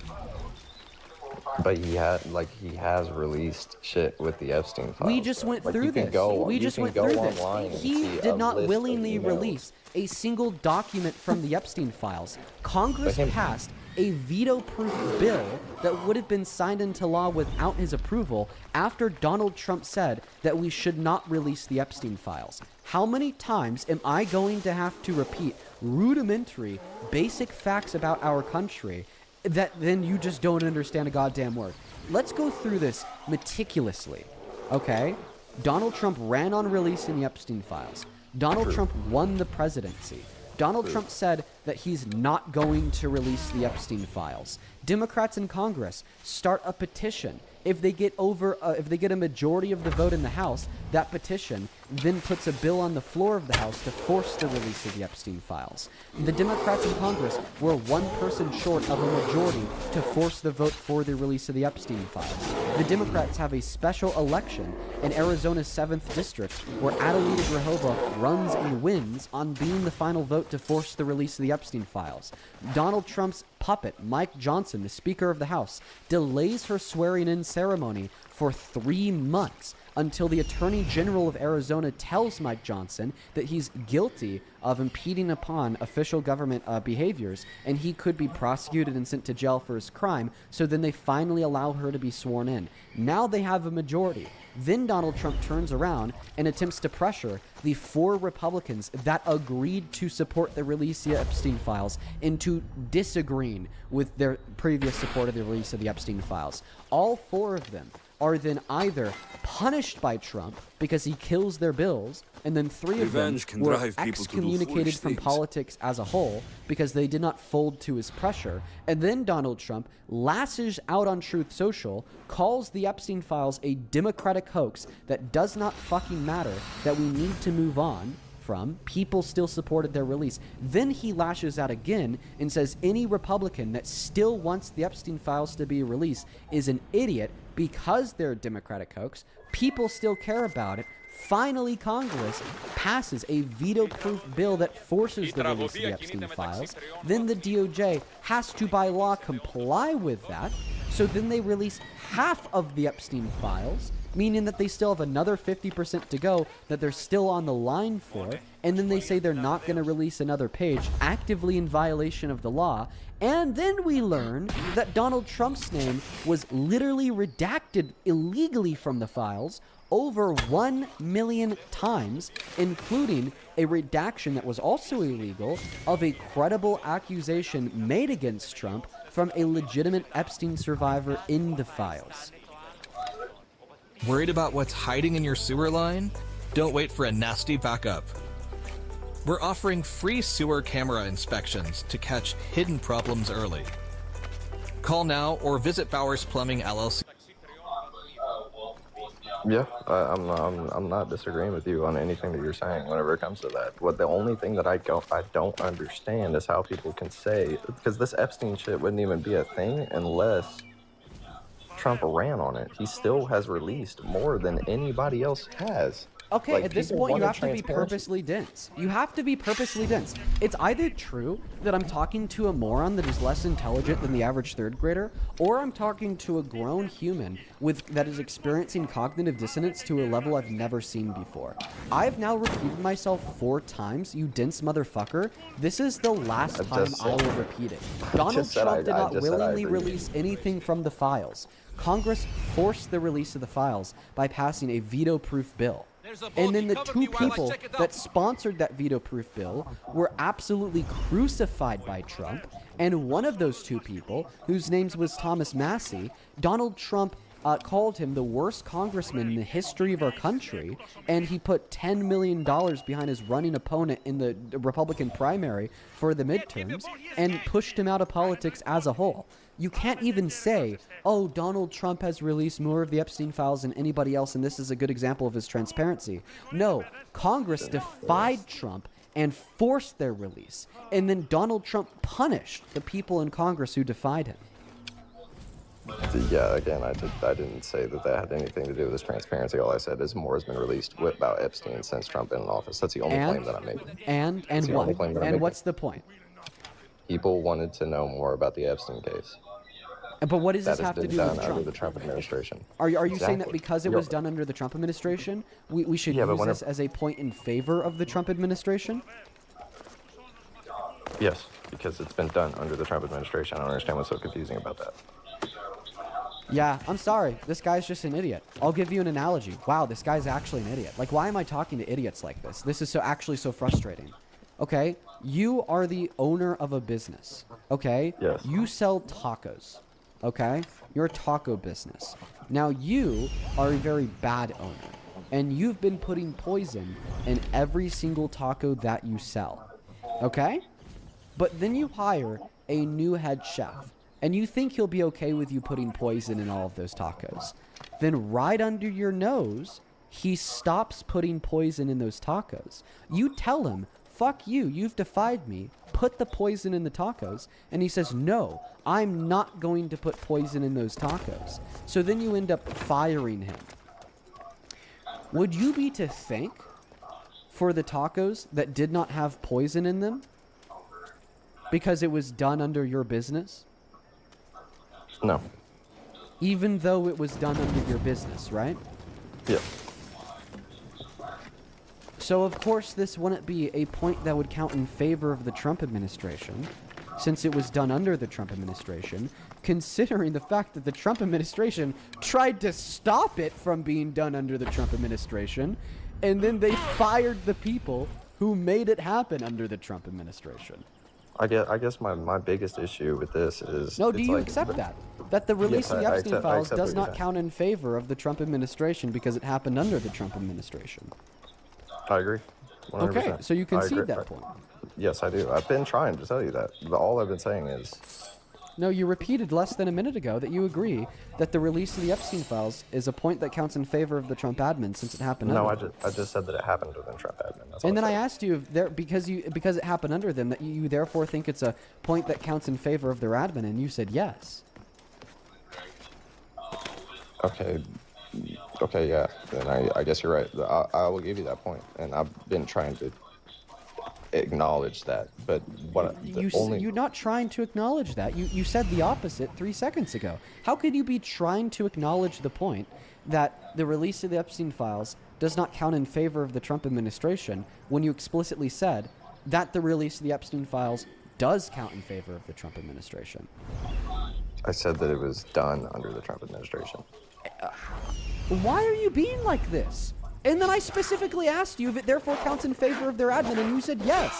X: But he has released shit with the Epstein files.
L: We just went through this. We just went through this. He did not willingly release a single document from the Epstein files. Congress passed a veto-proof bill that would have been signed into law without his approval after Donald Trump said that we should not release the Epstein files. How many times am I going to have to repeat rudimentary, basic facts about our country that then you just don't understand a goddamn word? Let's go through this meticulously, okay? Donald Trump ran on releasing the Epstein files. Donald Trump won the presidency. Donald Trump said that he's not going to release the Epstein files. Democrats in Congress start a petition. If they get a majority of the vote in the House, that petition then puts a bill on the floor of the House to force the release of the Epstein files. The Democrats in Congress were one person short of a majority to force the vote for the release of the Epstein files. The Democrats have a special election in Arizona's 7th district where Adelita Grajova runs and wins on being the final vote to force the release of the Epstein files. Donald Trump's puppet, Mike Johnson, the Speaker of the House, delays her swearing-in ceremony for 3 months until the Attorney General of Arizona tells Mike Johnson that he's guilty of impeding upon official government behaviors and he could be prosecuted and sent to jail for his crime, so then they finally allow her to be sworn in. Now they have a majority. Then Donald Trump turns around and attempts to pressure the 4 Republicans that agreed to support the release of the Epstein files into disagreeing with their previous support of the release of the Epstein files. All 4 of them are then either punished by Trump because he kills their bills, and then 3 of them were excommunicated from politics as a whole because they did not fold to his pressure. And then Donald Trump lashes out on Truth Social, calls the Epstein files a Democratic hoax that does not fucking matter, that we need to move on from. People still supported their release. Then he lashes out again and says any Republican that still wants the Epstein files to be released is an idiot because they're a Democratic hoax. People still care about it. Finally, Congress passes a veto-proof bill that forces the release of the Epstein files. Then the DOJ has to, by law, comply with that. So then they release half of the Epstein files, meaning that they still have another 50% to go that they're still on the line for, and then they say they're not going to release another page, actively in violation of the law. And then we learn that Donald Trump's name was literally redacted illegally from the files over 1 million times, including a redaction that was also illegal of a credible accusation made against Trump from a legitimate Epstein survivor in the files.
H: Worried about what's hiding in your sewer line? Don't wait for a nasty backup. We're offering free sewer camera inspections to catch hidden problems early. Call now or visit Bowers Plumbing LLC.
X: Yeah, I'm not disagreeing with you on anything that you're saying whenever it comes to that. What the only thing that I don't understand is how people can say, because this Epstein shit wouldn't even be a thing unless Trump ran on it. He still has released more than anybody else has.
L: Okay,
X: Like,
L: at this
X: people
L: point, you
X: wanted
L: have to be
X: transparency.
L: purposely dense. You have to be purposely dense. It's either true that I'm talking to a moron that is less intelligent than the average third grader, or I'm talking to a grown human that is experiencing cognitive dissonance to a level I've never seen before. I've now repeated myself 4 times, you dense motherfucker. This is the last time I will repeat it. Donald Trump did not willingly release anything from the files. Congress forced the release of the files by passing a veto-proof bill. And then the 2 people that sponsored that veto-proof bill were absolutely crucified by Trump. And one of those 2 people, whose name was Thomas Massey, Donald Trump called him the worst congressman in the history of our country, and he put $10 million behind his running opponent in the Republican primary for the midterms, and pushed him out of politics as a whole. You can't even say, oh, Donald Trump has released more of the Epstein files than anybody else, and this is a good example of his transparency. No, Congress defied Trump and forced their release, and then Donald Trump punished the people in Congress who defied him.
X: Yeah, again, I didn't say that had anything to do with this transparency. All I said is more has been released about Epstein since Trump been in office. That's the only claim that I'm making.
L: And what? And what's the point?
X: People wanted to know more about the Epstein case.
L: But what does this have to do with Trump?
X: Under the Trump administration.
L: Are you saying that because it was done under the Trump administration, we should use this as a point in favor of the Trump administration?
X: Yes, because it's been done under the Trump administration. I don't understand what's so confusing about that.
L: Yeah, I'm sorry. This guy's just an idiot. I'll give you an analogy. Wow, this guy's actually an idiot. Like, why am I talking to idiots like this? This is actually so frustrating. Okay, you are the owner of a business. Okay?
X: Yes.
L: You sell tacos. Okay? You're a taco business. Now, you are a very bad owner. And you've been putting poison in every single taco that you sell. Okay? But then you hire a new head chef. And you think he'll be okay with you putting poison in all of those tacos. Then right under your nose, he stops putting poison in those tacos. You tell him, fuck you, you've defied me, put the poison in the tacos. And he says, no, I'm not going to put poison in those tacos. So then you end up firing him. Would you be to thank for the tacos that did not have poison in them because it was done under your business?
X: No.
L: Even though it was done under your business, right?
X: Yeah.
L: So, of course, this wouldn't be a point that would count in favor of the Trump administration, since it was done under the Trump administration, considering the fact that the Trump administration tried to stop it from being done under the Trump administration, and then they fired the people who made it happen under the Trump administration.
X: I guess my biggest issue with this is...
L: No, do you accept that? That the release of the Epstein files does not
X: saying.
L: count in favor of the Trump administration because it happened under the Trump administration?
X: I agree. 100%.
L: Okay, so you concede that point.
X: Yes, I do. I've been trying to tell you that. But all I've been saying is...
L: No, you repeated less than a minute ago that you agree that the release of the Epstein files is a point that counts in favor of the Trump admin since it happened under them.
X: I just said that it happened under the Trump admin. That's
L: and then I asked you if because it happened under them that you therefore think it's a point that counts in favor of their admin, and you said yes.
X: Okay, yeah. Then I guess you're right. I will give you that point, and I've been trying to acknowledge that, but
L: you're not trying to acknowledge that. You said the opposite 3 seconds ago. How could you be trying to acknowledge the point that the release of the Epstein files does not count in favor of the Trump administration when you explicitly said that the release of the Epstein files does count in favor of the Trump administration?
X: I said that it was done under the Trump administration.
L: Why are you being like this? And then I specifically asked you if it therefore counts in favor of their admin, and you said yes.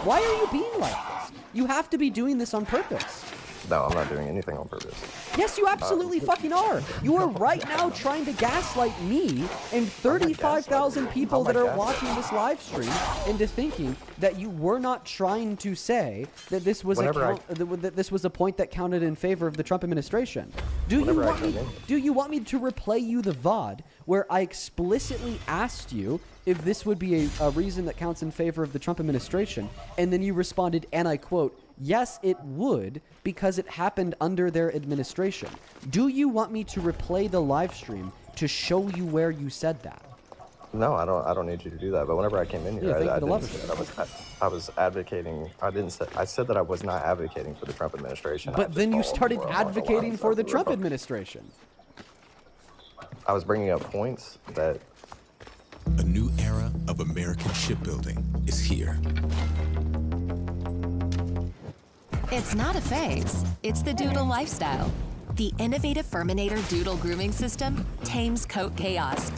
L: Why are you being like this? You have to be doing this on purpose.
X: No, I'm not doing anything on purpose.
L: Yes, you absolutely fucking are. You are right now trying to gaslight me and 35,000 people that are watching this live stream into thinking that you were not trying to say that this was that this was a point that counted in favor of the Trump administration. Do you want me to replay you the VOD where I explicitly asked you if this would be a reason that counts in favor of the Trump administration, and then you responded, and I quote, yes, it would, because it happened under their administration. Do you want me to replay the live stream to show you where you said that?
X: No, I don't need you to do that. But whenever I came in here, I didn't say that I was advocating. I said that I was not advocating for the Trump administration.
L: But then you started advocating for the Trump administration.
X: I was bringing up points that...
G: A new era of American shipbuilding is here.
I: It's not a phase, it's the Doodle lifestyle. The innovative Furminator Doodle grooming system tames coat chaos.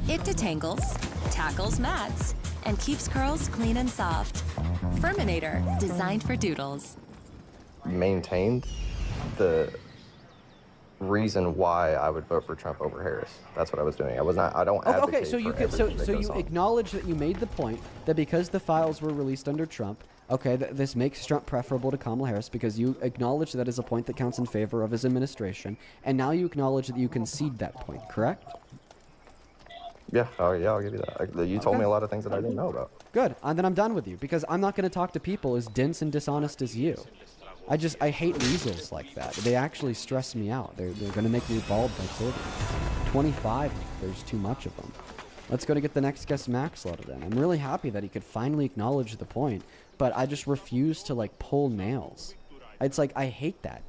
I: It detangles, tackles mats, and keeps curls clean and soft. Furminator, designed for doodles.
X: Maintained the reason why I would vote for Trump over Harris. That's what I was doing. I was not. I don't advocate.
L: Okay, so you could, so you acknowledge that you made the point that because the files were released under Trump, okay, this makes Trump preferable to Kamala Harris because you acknowledge that is a point that counts in favor of his administration, and now you acknowledge that you concede that point, correct?
X: Yeah, I'll give you that. You told me a lot of things that I didn't know about.
L: Good, and then I'm done with you because I'm not going to talk to people as dense and dishonest as you. I hate weasels like that. They actually stress me out. They're going to make me bald by 30. 25 if there's too much of them. Let's go to get the next guest Max loaded in. I'm really happy that he could finally acknowledge the point, but I just refuse to like pull nails. It's like, I hate that.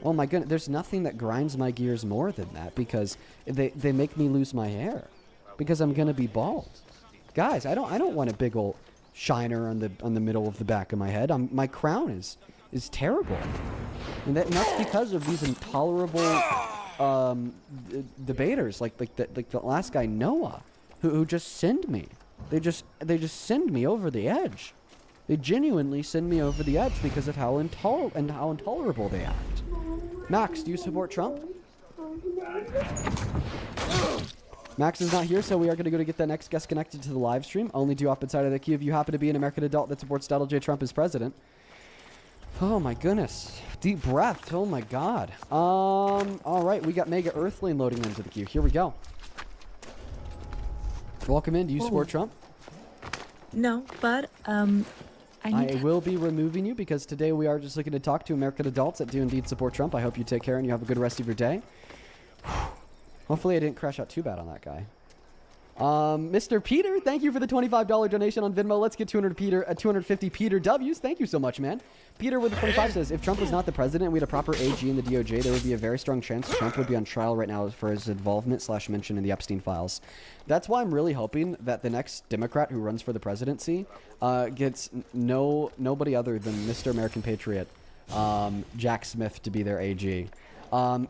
L: Oh my goodness, there's nothing that grinds my gears more than that because they make me lose my hair because I'm going to be bald. Guys, I don't want a big old shiner on the middle of the back of my head. My crown is terrible. And that's because of these intolerable debaters like the last guy Noah who just send me. They just send me over the edge. They genuinely send me over the edge because of how intolerable they act. Max, do you support Trump? Max is not here, so we are going to go to get that next guest connected to the live stream. Only do up inside of the queue if you happen to be an American adult that supports Donald J. Trump as president. Oh my goodness. Deep breath. Oh my god. All right, we got Mega Earthling loading into the queue. Here we go. Welcome in. Do you support Trump?
T: No, but
L: I will be removing you because today we are just looking to talk to American adults that do indeed support Trump. I hope you take care and you have a good rest of your day. Hopefully I didn't crash out too bad on that guy. Mr. Peter, thank you for the $25 donation on Venmo. Let's get 250 Peter W's. Thank you so much, man. Peter with the 25 says, if Trump was not the president and we had a proper AG in the DOJ, there would be a very strong chance Trump would be on trial right now for his involvement / mention in the Epstein files. That's why I'm really hoping that the next Democrat who runs for the presidency gets nobody other than Mr. American Patriot, Jack Smith, to be their AG.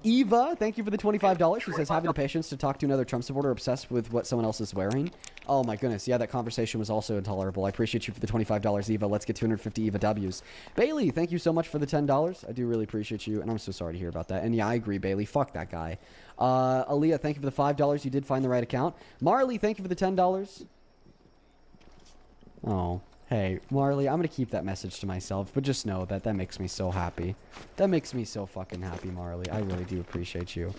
L: Eva, thank you for the $25. She says, having the patience to talk to another Trump supporter obsessed with what someone else is wearing. Oh my goodness. Yeah, that conversation was also intolerable. I appreciate you for the $25, Eva. Let's get 250 Eva W's. Bailey, thank you so much for the $10. I do really appreciate you, and I'm so sorry to hear about that. And yeah, I agree, Bailey. Fuck that guy. Aaliyah, thank you for the $5. You did find the right account. Marley, thank you for the $10. Oh. Hey, Marley, I'm going to keep that message to myself, but just know that makes me so happy. That makes me so fucking happy, Marley. I really do appreciate you.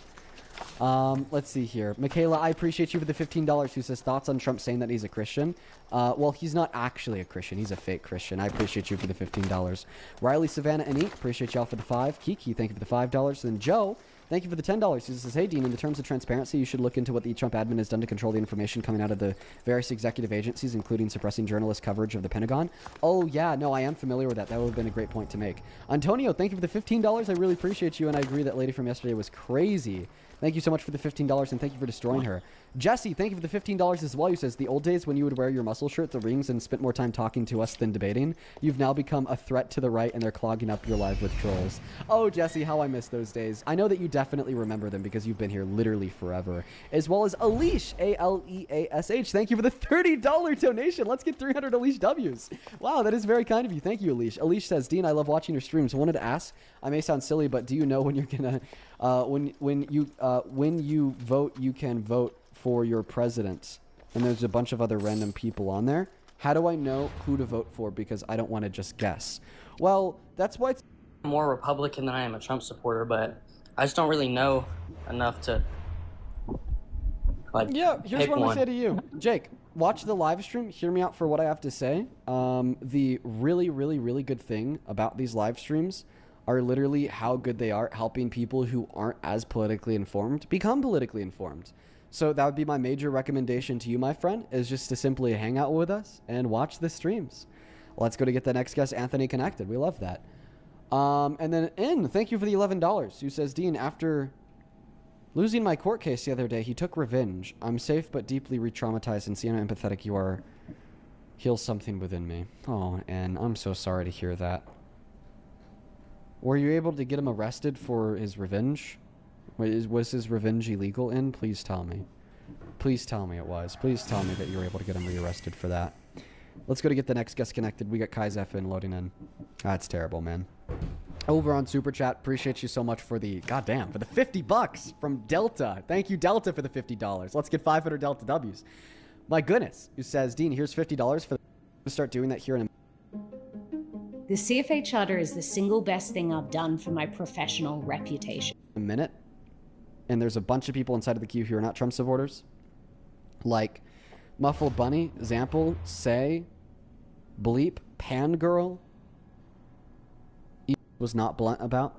L: Let's see here. Michaela, I appreciate you for the $15 who says thoughts on Trump saying that he's a Christian. Well, he's not actually a Christian. He's a fake Christian. I appreciate you for the $15. Riley, Savannah, and Eek, appreciate y'all for the 5. Kiki, thank you for the $5. Then Joe, thank you for the $10. He says, hey, Dean, in the terms of transparency, you should look into what the Trump admin has done to control the information coming out of the various executive agencies, including suppressing journalist coverage of the Pentagon. Oh, yeah, no, I am familiar with that. That would have been a great point to make. Antonio, thank you for the $15. I really appreciate you, and I agree that lady from yesterday was crazy. Thank you so much for the $15, and thank you for destroying her. Jesse, thank you for the $15 as well. You says, the old days when you would wear your muscle shirt, the rings, and spent more time talking to us than debating, you've now become a threat to the right, and they're clogging up your life with trolls. Oh, Jesse, how I miss those days. I know that you definitely remember them because you've been here literally forever. As well as Alish, A-L-E-A-S-H. Thank you for the $30 donation. Let's get 300 Alish W's. Wow, that is very kind of you. Thank you, Alish. Alish says, Dean, I love watching your streams. I wanted to ask, I may sound silly, but do you know when you're gonna, when you vote, you can vote for your president, and there's a bunch of other random people on there. How do I know who to vote for? Because I don't want to just guess. Well, that's why it's
O: more Republican than I am a Trump supporter, but I just don't really know enough to
L: yeah, here's what I'm
O: one.
L: gonna say to you. Jake, watch the live stream, hear me out for what I have to say. The really, really, really good thing about these live streams are literally how good they are at helping people who aren't as politically informed become politically informed. So that would be my major recommendation to you, my friend, is just to simply hang out with us and watch the streams. Let's go to get the next guest, Anthony, connected. We love that. And then thank you for the $11, who says, Dean, after losing my court case the other day, he took revenge. I'm safe but deeply re-traumatized, and see how empathetic you are. Heals something within me. Oh, and I'm so sorry to hear that. Were you able to get him arrested for his revenge? Was his revenge illegal in? Please tell me. Please tell me it was. Please tell me that you were able to get him rearrested for that. Let's go to get the next guest connected. We got Kaizef in loading in. That's terrible, man. Over on Super Chat, appreciate you so much for the, goddamn, for the $50 from Delta. Thank you, Delta, for the $50. Let's get 500 Delta W's. My goodness, who says, Dean, here's $50 for to start doing that here in a
M: The CFA charter is the single best thing I've done for my professional reputation.
L: minute. And there's a bunch of people inside of the queue who are not Trump supporters. Like Muffled Bunny, Zample, Say, Bleep, Pangirl. Was not blunt about.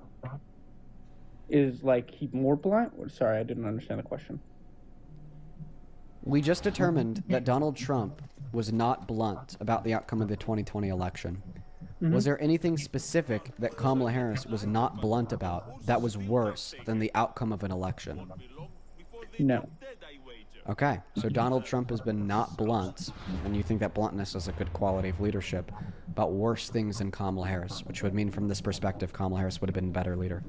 U: Is like he more blunt? Sorry, I didn't understand the question.
L: We just determined that Donald Trump was not blunt about the outcome of the 2020 election. Was there anything specific that Kamala Harris was not blunt about that was worse than the outcome of an election?
U: No.
L: Okay, so Donald Trump has been not blunt, and you think that bluntness is a good quality of leadership, about worse things than Kamala Harris, which would mean from this perspective, Kamala Harris would have been a better leader.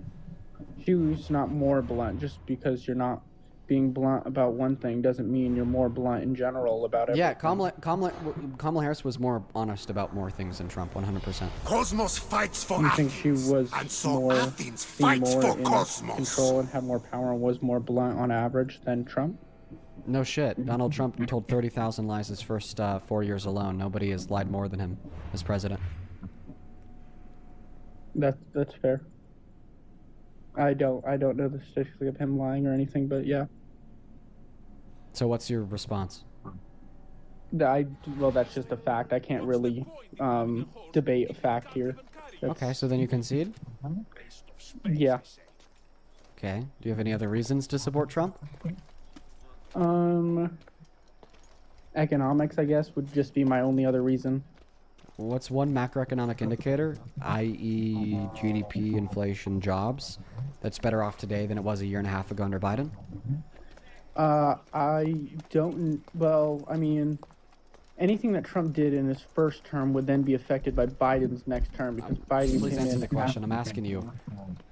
U: She was not more blunt. Just because you're not being blunt about one thing doesn't mean you're more blunt in general about everything.
L: Yeah, Kamala Harris was more honest about more things than Trump, 100%.
S: Cosmos fights for
U: You think she was
S: and so
U: more,
S: Athens
U: being
S: fights
U: more
S: for
U: in
S: Cosmos.
U: control and had more power and was more blunt on average than Trump?
L: No shit. Donald Trump told 30,000 lies his first 4 years alone. Nobody has lied more than him as president.
U: That's fair. I don't know the statistics of him lying or anything, but yeah.
L: So what's your response?
U: Well, that's just a fact. I can't really debate a fact here.
L: Okay, so then you concede?
U: Yeah.
L: Okay. Do you have any other reasons to support Trump?
U: Economics, I guess, would just be my only other reason.
L: What's one macroeconomic indicator, i.e. GDP, inflation, jobs, that's better off today than it was a year and a half ago under Biden?
U: I don't, well, I mean, anything that Trump did in his first term would then be affected by Biden's next term because Biden
L: Please
U: came
L: answer
U: in
L: the question. I'm asking you,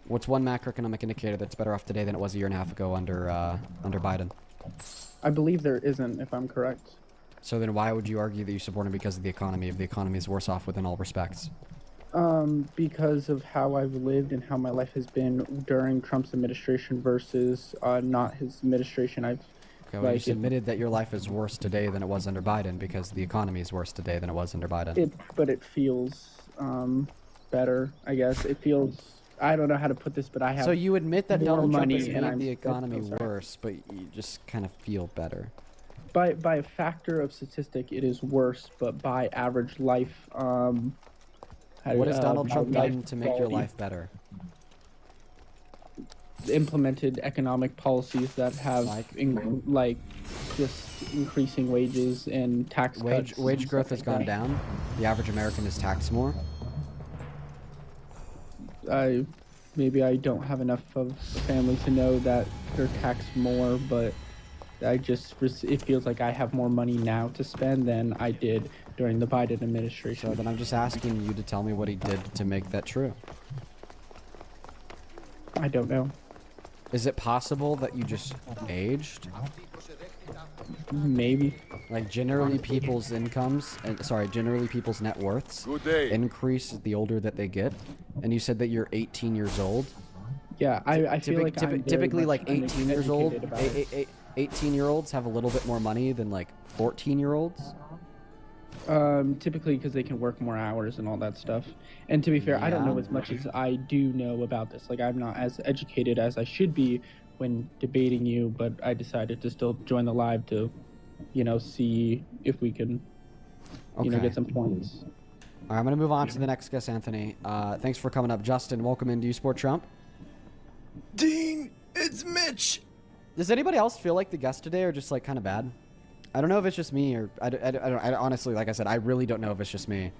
L: what's one macroeconomic indicator that's better off today than it was a year and a half ago under Biden?
U: I believe there isn't, if I'm correct.
L: So then why would you argue that you support him because of the economy if the economy is worse off within all respects?
U: Because of how I've lived and how my life has been during Trump's administration versus not his administration.
L: Okay, well, you just admitted that your life is worse today than it was under Biden because the economy is worse today than it was under Biden.
U: But it feels better, I guess. It feels, I don't know how to put this, but I have
L: So you admit that
U: more
L: Donald Trump
U: money
L: has
U: and
L: made the economy worse, but you just kind of feel better.
U: By a factor of statistic, it is worse, but by average life,
L: what has Donald Trump
U: life
L: done to make your
U: quality.
L: life better?
U: Implemented economic policies that have like just increasing wages and tax cuts.
L: Wage growth has gone down. The average American is taxed more.
U: Maybe I don't have enough of a family to know that they're taxed more, but it feels like I have more money now to spend than I did during the Biden administration.
L: So then I'm just asking you to tell me what he did to make that true.
U: I don't know.
L: Is it possible that you just aged?
U: Maybe.
L: Like generally people's incomes, generally people's net worths increase the older that they get. And you said that you're 18 years old.
U: Yeah, I feel like I'm
L: typically like
U: very
L: 18 years old.
U: uneducated about it.
L: 18-year-olds have a little bit more money than like 14-year-olds.
U: Typically because they can work more hours and all that stuff. And to be fair, I don't know as much as I do know about this. Like, I'm not as educated as I should be when debating you, but I decided to still join the live to, see if we can, get some points.
L: All right, I'm going to move on to the next guest, Anthony. Thanks for coming up. Justin, welcome in. Do you support Trump?
V: Dean, it's Mitch.
L: Does anybody else feel like the guests today are just like kind of bad? I don't know if it's just me or I honestly, like I said, I really don't know if it's just me,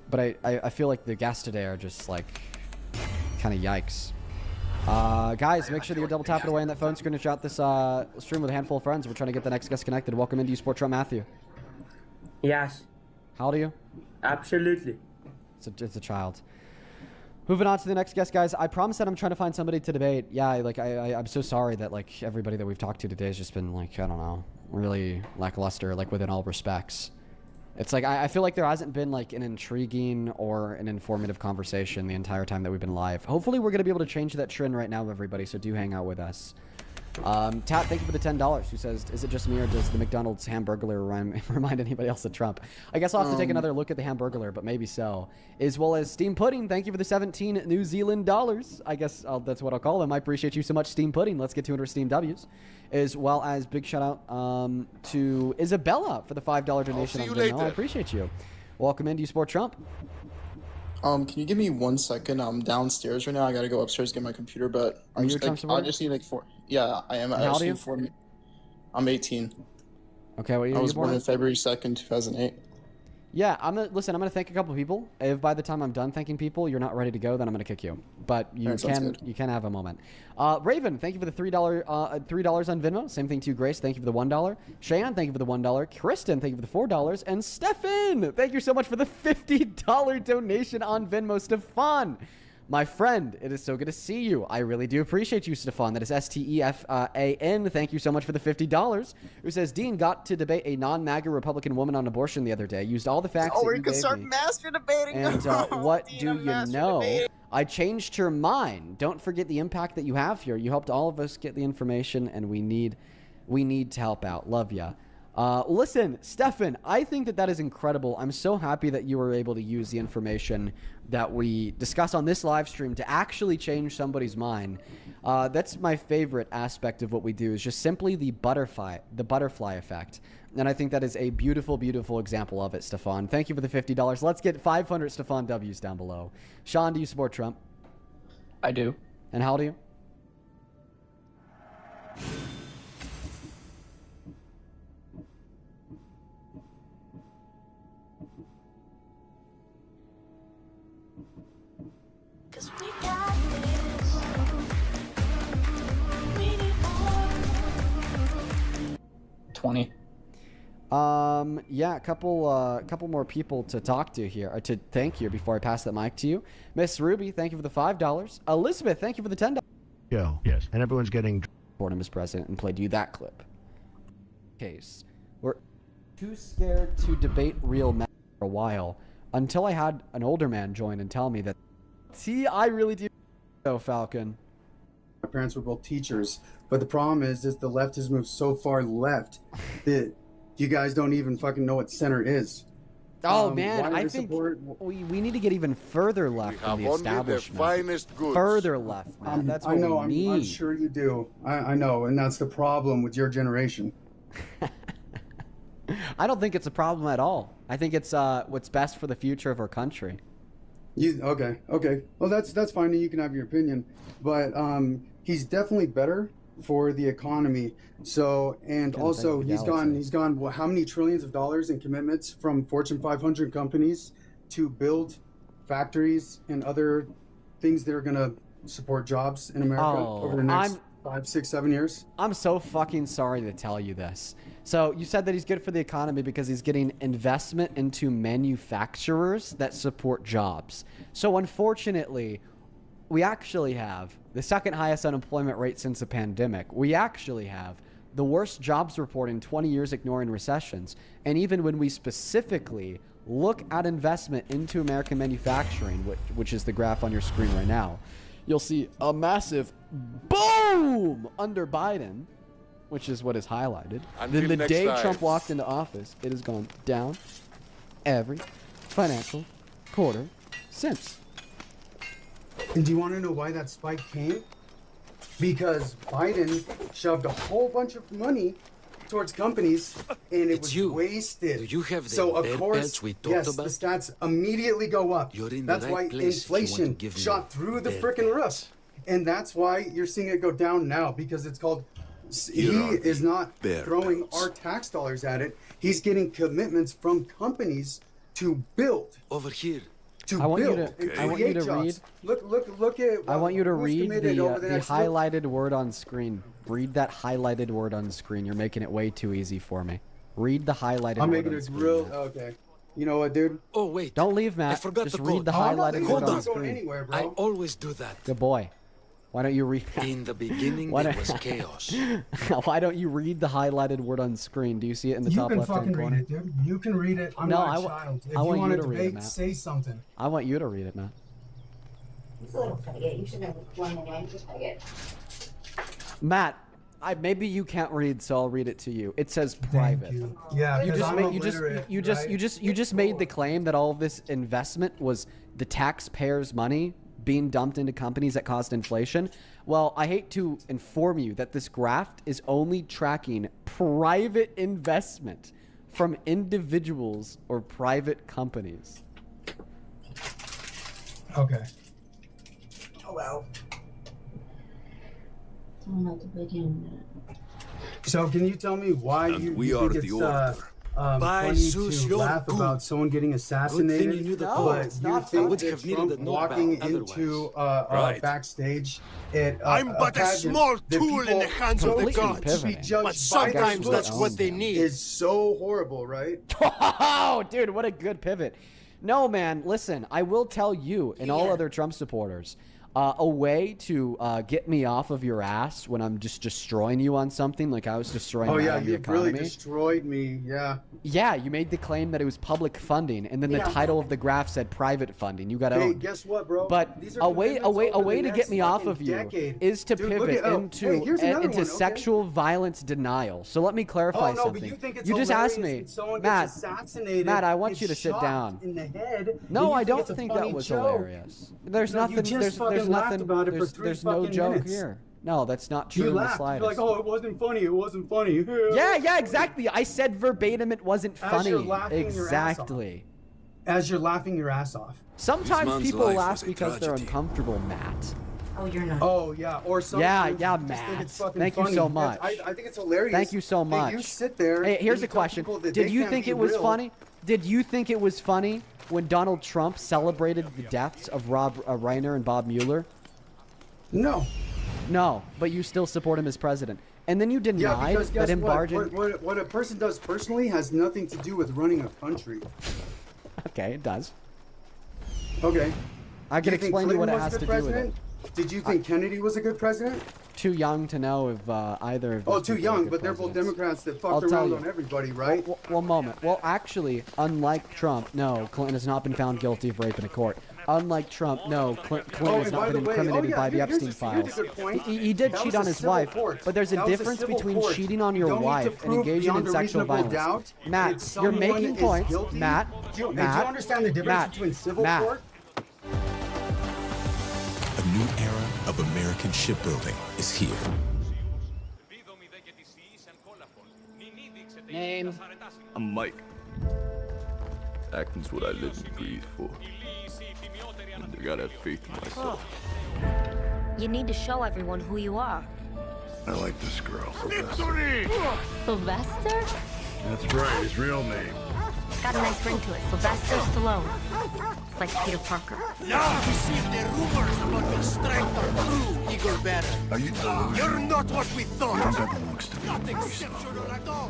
L: but I feel like the guests today are just like kind of yikes. Guys, make sure that you're double tapping away on that phone screen and shot this stream with a handful of friends. We're trying to get the next guest connected. Welcome into Sport Trump Matthew.
E: Yes.
L: How old are you?
E: Absolutely.
L: It's a child. Moving on to the next guest, guys. I promise that I'm trying to find somebody to debate. Yeah, like I'm so sorry that like everybody that we've talked to today has just been like, I don't know, really lackluster, like within all respects. It's like I feel like there hasn't been like an intriguing or an informative conversation the entire time that we've been live. Hopefully we're going to be able to change that trend right now, everybody, so do hang out with us. Tat, thank you for the $10. Who says, is it just me or does the McDonald's Hamburglar remind anybody else of Trump? I guess I'll have to take another look at the Hamburglar, but maybe so. As well as Steam Pudding, thank you for the 17 New Zealand dollars. I guess that's what I'll call them. I appreciate you so much, Steam Pudding. Let's get 200 Steam W's. As well as big shout out to Isabella for the $5 donation on Venmo. I appreciate you. Welcome into Sport Trump.
N: Can you give me 1 second? I'm downstairs right now. I gotta go upstairs to get my computer, but I just need like 4. Yeah, I am.
L: How old are you?
N: I'm 18.
L: Okay, what year
N: I was
L: born
N: born on February 2nd, 2008.
L: Yeah, I'm gonna thank a couple of people. If by the time I'm done thanking people, you're not ready to go, then I'm gonna kick you. But you can have a moment. Raven, thank you for the $3 on Venmo. Same thing to you, Grace. Thank you for the $1. Cheyenne, thank you for the $1. Kristen, thank you for the $4. And Stefan, thank you so much for the $50 donation on Venmo. Stefan, my friend, it is so good to see you. I really do appreciate you, Stefan. That is Stefan. Thank you so much for the $50. Who says, Dean got to debate a non-MAGA Republican woman on abortion the other day. Used all the facts that you gave me.
N: master debating.
L: And what do you know? I changed her mind. Don't forget the impact that you have here. You helped all of us get the information, and we need to help out. Love ya. Listen, Stefan, I think that is incredible. I'm so happy that you were able to use the information that we discussed on this live stream to actually change somebody's mind. That's my favorite aspect of what we do, is just simply the butterfly effect. And I think that is a beautiful, beautiful example of it, Stefan. Thank you for the $50. Let's get 500 Stefan W's down below. Sean, do you support Trump?
U: I do.
L: And how old are you?
V: We got this. We need more.
U: 20.
L: Yeah, a couple more people to talk to here, or to thank you before I pass that mic to you. Miss Ruby, thank you for the $5. Elizabeth, thank you for the $10.
W: Yo, yes, and everyone's getting
L: bored him as president and played you that clip. Case, we're too scared to debate real men for a while until I had an older man join and tell me that. See, I really do. Oh, Falcon.
Y: My parents were both teachers, but the problem is the left has moved so far left that you guys don't even fucking know what center is.
L: Oh man, I think we need to get even further left from the establishment. Further left, man. That's what we need.
Y: I'm sure you do. I know, and that's the problem with your generation.
L: I don't think it's a problem at all. I think it's what's best for the future of our country.
Y: Okay. Well, that's fine. You can have your opinion, but he's definitely better for the economy. So, and also he's gone how many trillions of dollars in commitments from Fortune 500 companies to build factories and other things that are going to support jobs in America over the next 5, 6, 7 years.
L: I'm so fucking sorry to tell you this. So you said that he's good for the economy because he's getting investment into manufacturers that support jobs. So unfortunately, we actually have the second highest unemployment rate since the pandemic. We actually have the worst jobs report in 20 years, ignoring recessions. And even when we specifically look at investment into American manufacturing, which is the graph on your screen right now, you'll see a massive boom under Biden, which is what is highlighted. Then the day Trump walked into office, it has gone down every financial quarter since.
Y: And do you want to know why that spike came? Because Biden shoved a whole bunch of money towards companies, and it was wasted.
Z: Do you have the
Y: so of course,
Z: we
Y: yes,
Z: about?
Y: the stats immediately go up.
Z: You're in
Y: that's
Z: the right
Y: why
Z: place
Y: inflation shot through the freaking roof, and that's why you're seeing it go down now, because it's called He is not throwing our tax dollars at it. He's getting commitments from companies to build.
F: Over here.
L: I want you to read.
Y: Look at.
L: I want you to read the
Y: next
L: highlighted word on screen. Read that highlighted word on screen. You're making it way too easy for me. Read the highlighted
Y: I'm
L: word
Y: making
L: on
Y: it
L: screen.
Y: real. Okay. You know what, dude?
F: Oh wait.
L: Don't leave, Matt.
F: I forgot
L: Just
F: the
L: read
F: code.
L: the highlighted word on
Y: Hold
L: screen.
Y: anywhere, bro.
F: I always do that.
L: Good boy. Why don't you read?
F: In the beginning,
L: Why
F: there
L: don't-
F: was chaos.
L: Why don't you read the highlighted word on screen? Do you see it in the
Y: You
L: top
Y: can
L: left-hand
Y: fucking
L: corner?
Y: read it, dude. You can read it. I'm
L: No,
Y: not
L: I
Y: a
L: wa-
Y: child. If
L: I
Y: you
L: want
Y: want
L: you
Y: to
L: to read it,
Y: debate,
L: Matt.
Y: say something.
L: I want you to read it, Matt.
A: It's a little faggot. You should have one away. Just faggot.
L: Matt, maybe you can't read, so I'll read it to you. It says private.
Y: Yeah,
L: You
Y: 'cause
L: just
Y: I'm
L: made
Y: illiterate,
L: you
Y: right?
L: just made the claim that all of this investment was the taxpayers' money being dumped into companies that caused inflation. Well, I hate to inform you that this graph is only tracking private investment from individuals or private companies.
Y: Okay.
A: Oh well. I'm not to begin that.
Y: So can you tell me why
D: And
Y: you
D: we
Y: think
D: are
Y: it's
D: the order.
Y: funny
F: Zeus,
Y: to
F: you're
Y: laugh
F: good.
Y: about someone getting assassinated?
F: Good thing you knew the
Y: but
F: code. It's
Y: you
F: not
Y: think
F: I would
Y: that
F: have needed
Y: Trump
F: a
Y: walking
F: notebook
Y: into
D: Right.
Y: backstage at
F: I'm but a
Y: pageant
F: small
Y: that
F: tool in
Y: people
F: the hands of the
Y: don't
L: gods.
Y: need to be
L: Pivoting.
Y: judged
F: But
Y: by
F: sometimes
Y: their
F: that's
Y: looks
F: what they need.
Y: is so horrible, right?
L: Oh, dude, what a good pivot. No, man, listen, I will tell you and all other Trump supporters, a way to get me off of your ass when I'm just destroying you on something like I was destroying
Y: Oh
L: the
Y: yeah,
L: economy.
Y: you really destroyed me. Yeah.
L: Yeah, you made the claim that it was public funding, and then the
Y: Yeah.
L: title of the graph said private funding. You got
Y: Hey,
L: owned.
Y: guess what, bro?
L: But
Y: These are
L: a way
Y: commitments over the
L: to get
Y: next
L: me off
Y: fucking
L: of you
Y: decade.
L: is to
Y: Dude, look
L: pivot
Y: at- oh,
L: into
Y: hey, here's another one, okay?
L: sexual violence denial. So let me clarify
Y: Oh no,
L: something.
Y: but you think it's
L: just asked
Y: hilarious
L: me,
Y: when someone
L: Matt.
Y: gets assassinated,
L: Matt, I want
Y: gets
L: you to sit
Y: shot
L: down.
Y: in the head.
L: No, I
Y: and you
L: don't
Y: it's a
L: think that
Y: funny
L: was
Y: joke.
L: hilarious. There's
Y: No, you
L: nothing.
Y: just
L: There's
Y: fucking laughed
L: nothing.
Y: about it for
L: There's,
Y: 3
L: there's no
Y: fucking
L: joke
Y: minutes.
L: here. No, that's not true
Y: You
L: in the
Y: laughed.
L: slightest.
Y: You're like, oh, it wasn't funny. It wasn't funny.
L: Yeah, exactly. I said verbatim it wasn't
Y: As
L: funny.
Y: you're laughing your ass off.
L: Exactly.
Y: As you're laughing your ass off.
L: Sometimes
D: man's
L: people
D: life
L: laugh
D: was a
L: because they're
D: tragedy.
L: uncomfortable, Matt.
A: Oh, you're not.
Y: Oh yeah, or sometimes
L: Yeah,
Y: you just think
L: Matt.
Y: it's fucking
L: Thank you
Y: funny.
L: so much.
Y: I think it's hilarious.
L: Thank you so
Y: that
L: much.
Y: You sit there.
L: Hey, here's
Y: and you
L: a
Y: tell
L: question.
Y: people that
L: Did
Y: they
L: you
Y: can't
L: think
Y: be
L: it was
Y: real.
L: funny? Did you think it was funny when Donald Trump celebrated the deaths of Rob Reiner and Bob Mueller?
Y: No.
L: No, but you still support him as president. And then you
Y: Yeah,
L: denied
Y: because guess
L: that him
Y: what?
L: barging...
Y: What a person does personally has nothing to do with running a country.
L: Okay, it does.
Y: Okay.
L: I
Y: Do
L: can
Y: you think
L: explain to you what
Y: Clinton
L: it
Y: was a
L: has
Y: good
L: to do with it.
Y: president? Did you think Kennedy was a good president?
L: Too young to know if either of
Y: Oh,
L: those
Y: too
L: people are
Y: young,
L: good
Y: but they're both
L: presidents.
Y: Democrats that
L: I'll
Y: fucked
L: tell
Y: around
L: you.
Y: on everybody, right?
L: One moment. Well, actually, unlike Trump, no, Clinton has not been found guilty of rape in a court. Unlike Trump, no, Clinton has
Y: and
L: not
Y: by
L: been
Y: the way-
L: incriminated
Y: yeah,
L: by the
Y: here's
L: Epstein
Y: a
L: files.
Y: good point.
L: He did
Y: That
L: cheat
Y: was
L: on
Y: a
L: his
Y: civil
L: wife,
Y: court.
L: but there's a
Y: That was a
L: difference
Y: civil
L: between
Y: court.
L: cheating on
Y: You
L: your
Y: don't need to
L: wife and
Y: prove
L: engaging in
Y: beyond a
L: sexual
Y: reasonable
L: violence.
Y: doubt
L: Matt,
Y: that
L: you're
Y: someone
L: making
Y: is
L: points.
Y: guilty.
L: Matt,
Y: Do you
L: Matt,
Y: understand the difference
L: Matt,
Y: between civil
L: Matt.
Y: court?
G: A new era of American shipbuilding is here.
O: Name.
D: I'm Mike. Acting's what I live and breathe for. I gotta have faith in myself.
V: You need to show everyone who you are.
S: I like this girl.
V: Sylvester?
S: That's right, his real name.
V: Got a nice ring to it. Sylvester Stallone. It's like Peter Parker.
F: Now we see if the rumors about your strength are true, Eagle Bearer.
S: Are you delusional?
F: You're not what we
S: You
F: thought.
S: don't have the looks to be
F: Not
S: a
F: exceptional at all.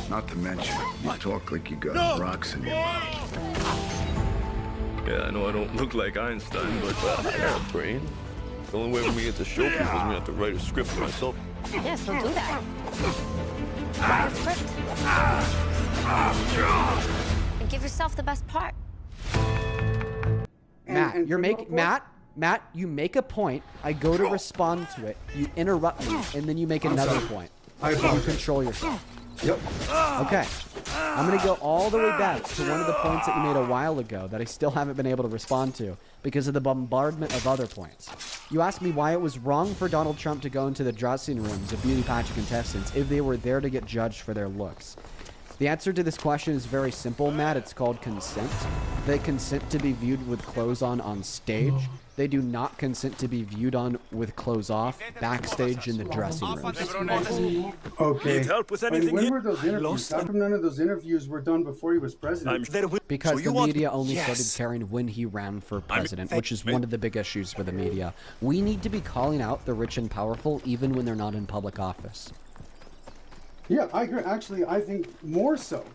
S: Not to mention, you talk like you got rocks in your mouth.
D: Yeah, I know I don't look like Einstein, but I got a brain. The only way for me to get to show people is me to have to write a script for myself.
V: Yeah, so do that. Write a script. And give yourself the best part.
L: Matt, you're making Matt, you make a point. I go to respond to it. You interrupt me, and then you make another point. You control yourself.
Y: Yep.
L: Okay. I'm gonna go all the way back to one of the points that you made a while ago that I still haven't been able to respond to because of the bombardment of other points. You asked me why it was wrong for Donald Trump to go into the dressing rooms of beauty pageant contestants if they were there to get judged for their looks. The answer to this question is very simple, Matt. It's called consent. They consent to be viewed with clothes on stage. They do not consent to be viewed on with clothes off backstage in the dressing rooms.
Y: Okay.
D: Need help with
Y: I mean,
D: anything
Y: when
D: here?
Y: were those interviews? How come none of those interviews were done before he was president?
L: Because the media only started caring when he ran for president, which is one of the big issues for the media. We need to be calling out the rich and powerful even when they're not in public office.
Y: Yeah, I agree. Actually, I think more so.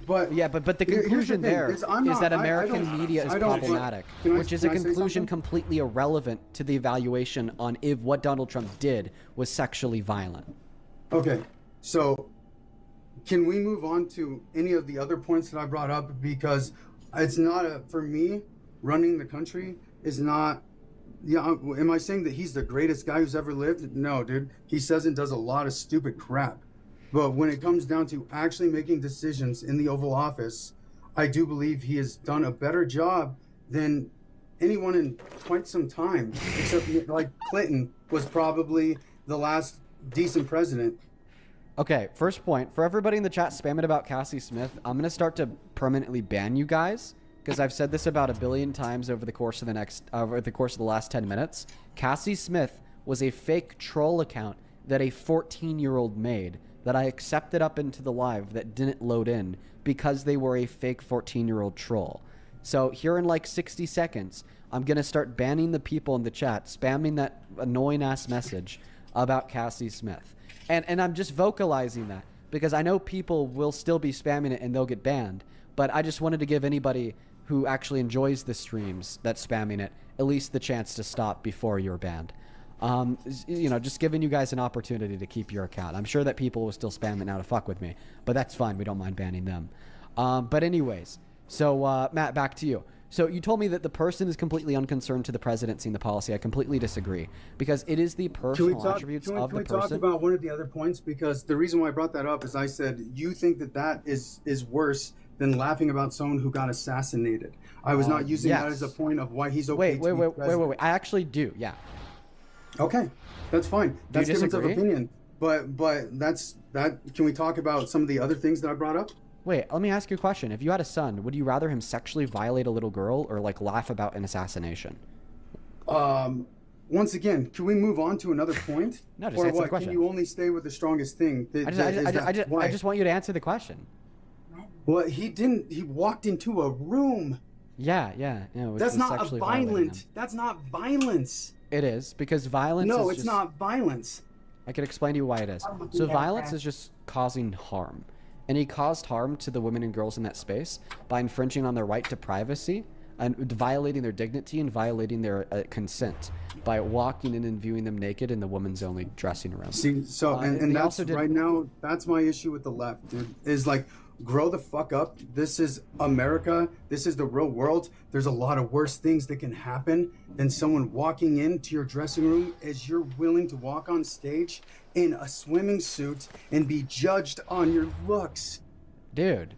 Y: But
L: yeah, but the conclusion there is that American media is problematic, which is a conclusion completely irrelevant to the evaluation on if what Donald Trump did was sexually violent.
Y: Okay, so can we move on to any of the other points that I brought up? Because it's not for me, running the country is not. Yeah, am I saying that he's the greatest guy who's ever lived? No, dude. He says and does a lot of stupid crap. But when it comes down to actually making decisions in the Oval Office, I do believe he has done a better job than anyone in quite some time, except like Clinton was probably the last decent president.
L: Okay, first point. For everybody in the chat spamming about Cassie Smith, I'm going to start to permanently ban you guys, because I've said this about 1 billion times over the course of the last 10 minutes. Cassie Smith was a fake troll account that a 14-year-old made that I accepted up into the live that didn't load in because they were a fake 14-year-old troll. So here in like 60 seconds, I'm going to start banning the people in the chat, spamming that annoying-ass message about Cassie Smith. And I'm just vocalizing that because I know people will still be spamming it and they'll get banned. But I just wanted to give anybody who actually enjoys the streams that's spamming it at least the chance to stop before you're banned. You know, just giving you guys an opportunity to keep your account. I'm sure that people will still spam it now to fuck with me, but that's fine. We don't mind banning them. But anyways, so Matt, back to you. So you told me that the person is completely unconcerned to the presidency and the policy. I completely disagree because it is the personal attributes of the person.
Y: Can we talk about one of the other points? Because the reason why I brought that up is I said, you think that is worse than laughing about someone who got assassinated. I was not using that as a point of why he's okay to be president.
L: Wait. I actually do, yeah.
Y: Okay, that's fine. That's difference of opinion. But that's that. Can we talk about some of the other things that I brought up?
L: Wait, let me ask you a question. If you had a son, would you rather him sexually violate a little girl or like laugh about an assassination?
Y: Once again, can we move on to another point?
L: No, just answer the question.
Y: Can you only stay with the strongest thing?
L: I just want you to answer the question.
Y: Well, he didn't. He walked into a room.
L: Yeah.
Y: That's not violent. That's not violence.
L: It is, because violence
Y: No,
L: is
Y: it's not violence.
L: I can explain to you why it is. So violence is just causing harm. And he caused harm to the women and girls in that space by infringing on their right to privacy and violating their dignity and violating their consent by walking in and viewing them naked in the woman's only dressing room.
Y: See, so, and that's right now, that's my issue with the left, dude, is like, grow the fuck up. This is America. This is the real world. There's a lot of worse things that can happen than someone walking into your dressing room as you're willing to walk on stage in a swimming suit and be judged on your looks.
L: Dude.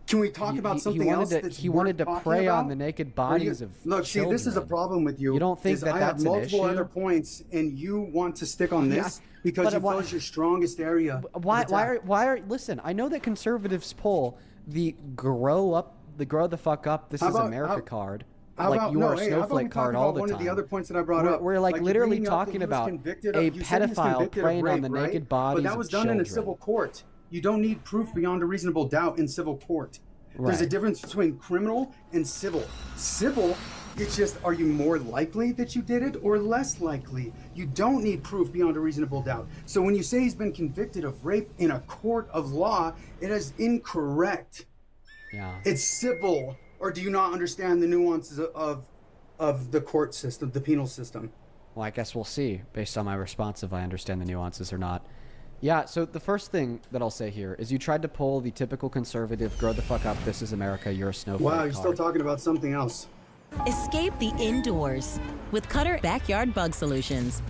Y: Can we talk about something else that's
L: he wanted to prey on the naked bodies of
Y: Look,
L: children.
Y: See, this is a problem with you.
L: You don't think that
Y: I
L: that's
Y: have multiple
L: an issue?
Y: other points, and you want to stick on this because you feel it's your strongest area.
L: Why are listen, I know that conservatives pull the grow the fuck up, this is America card. Like you are a snowflake card all the time.
Y: One of the other points that I brought up.
L: We're like literally talking about a pedophile preying on the naked bodies of children.
Y: But that was done in a civil court. You don't need proof beyond a reasonable doubt in civil court. There's a difference between criminal and civil. Civil, it's just, are you more likely that you did it or less likely? You don't need proof beyond a reasonable doubt. So when you say he's been convicted of rape in a court of law, it is incorrect.
L: Yeah.
Y: It's civil. Or do you not understand the nuances of the court system, the penal system?
L: Well, I guess we'll see based on my response if I understand the nuances or not. Yeah, so the first thing that I'll say here is you tried to pull the typical conservative, grow the fuck up, this is America, you're a snowflake
Y: Wow, you're still talking about something else.
C: Escape the indoors with Cutter Backyard Bug Solutions.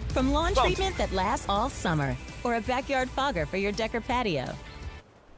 C: From lawn treatment that lasts all summer or a backyard fogger for your deck or patio.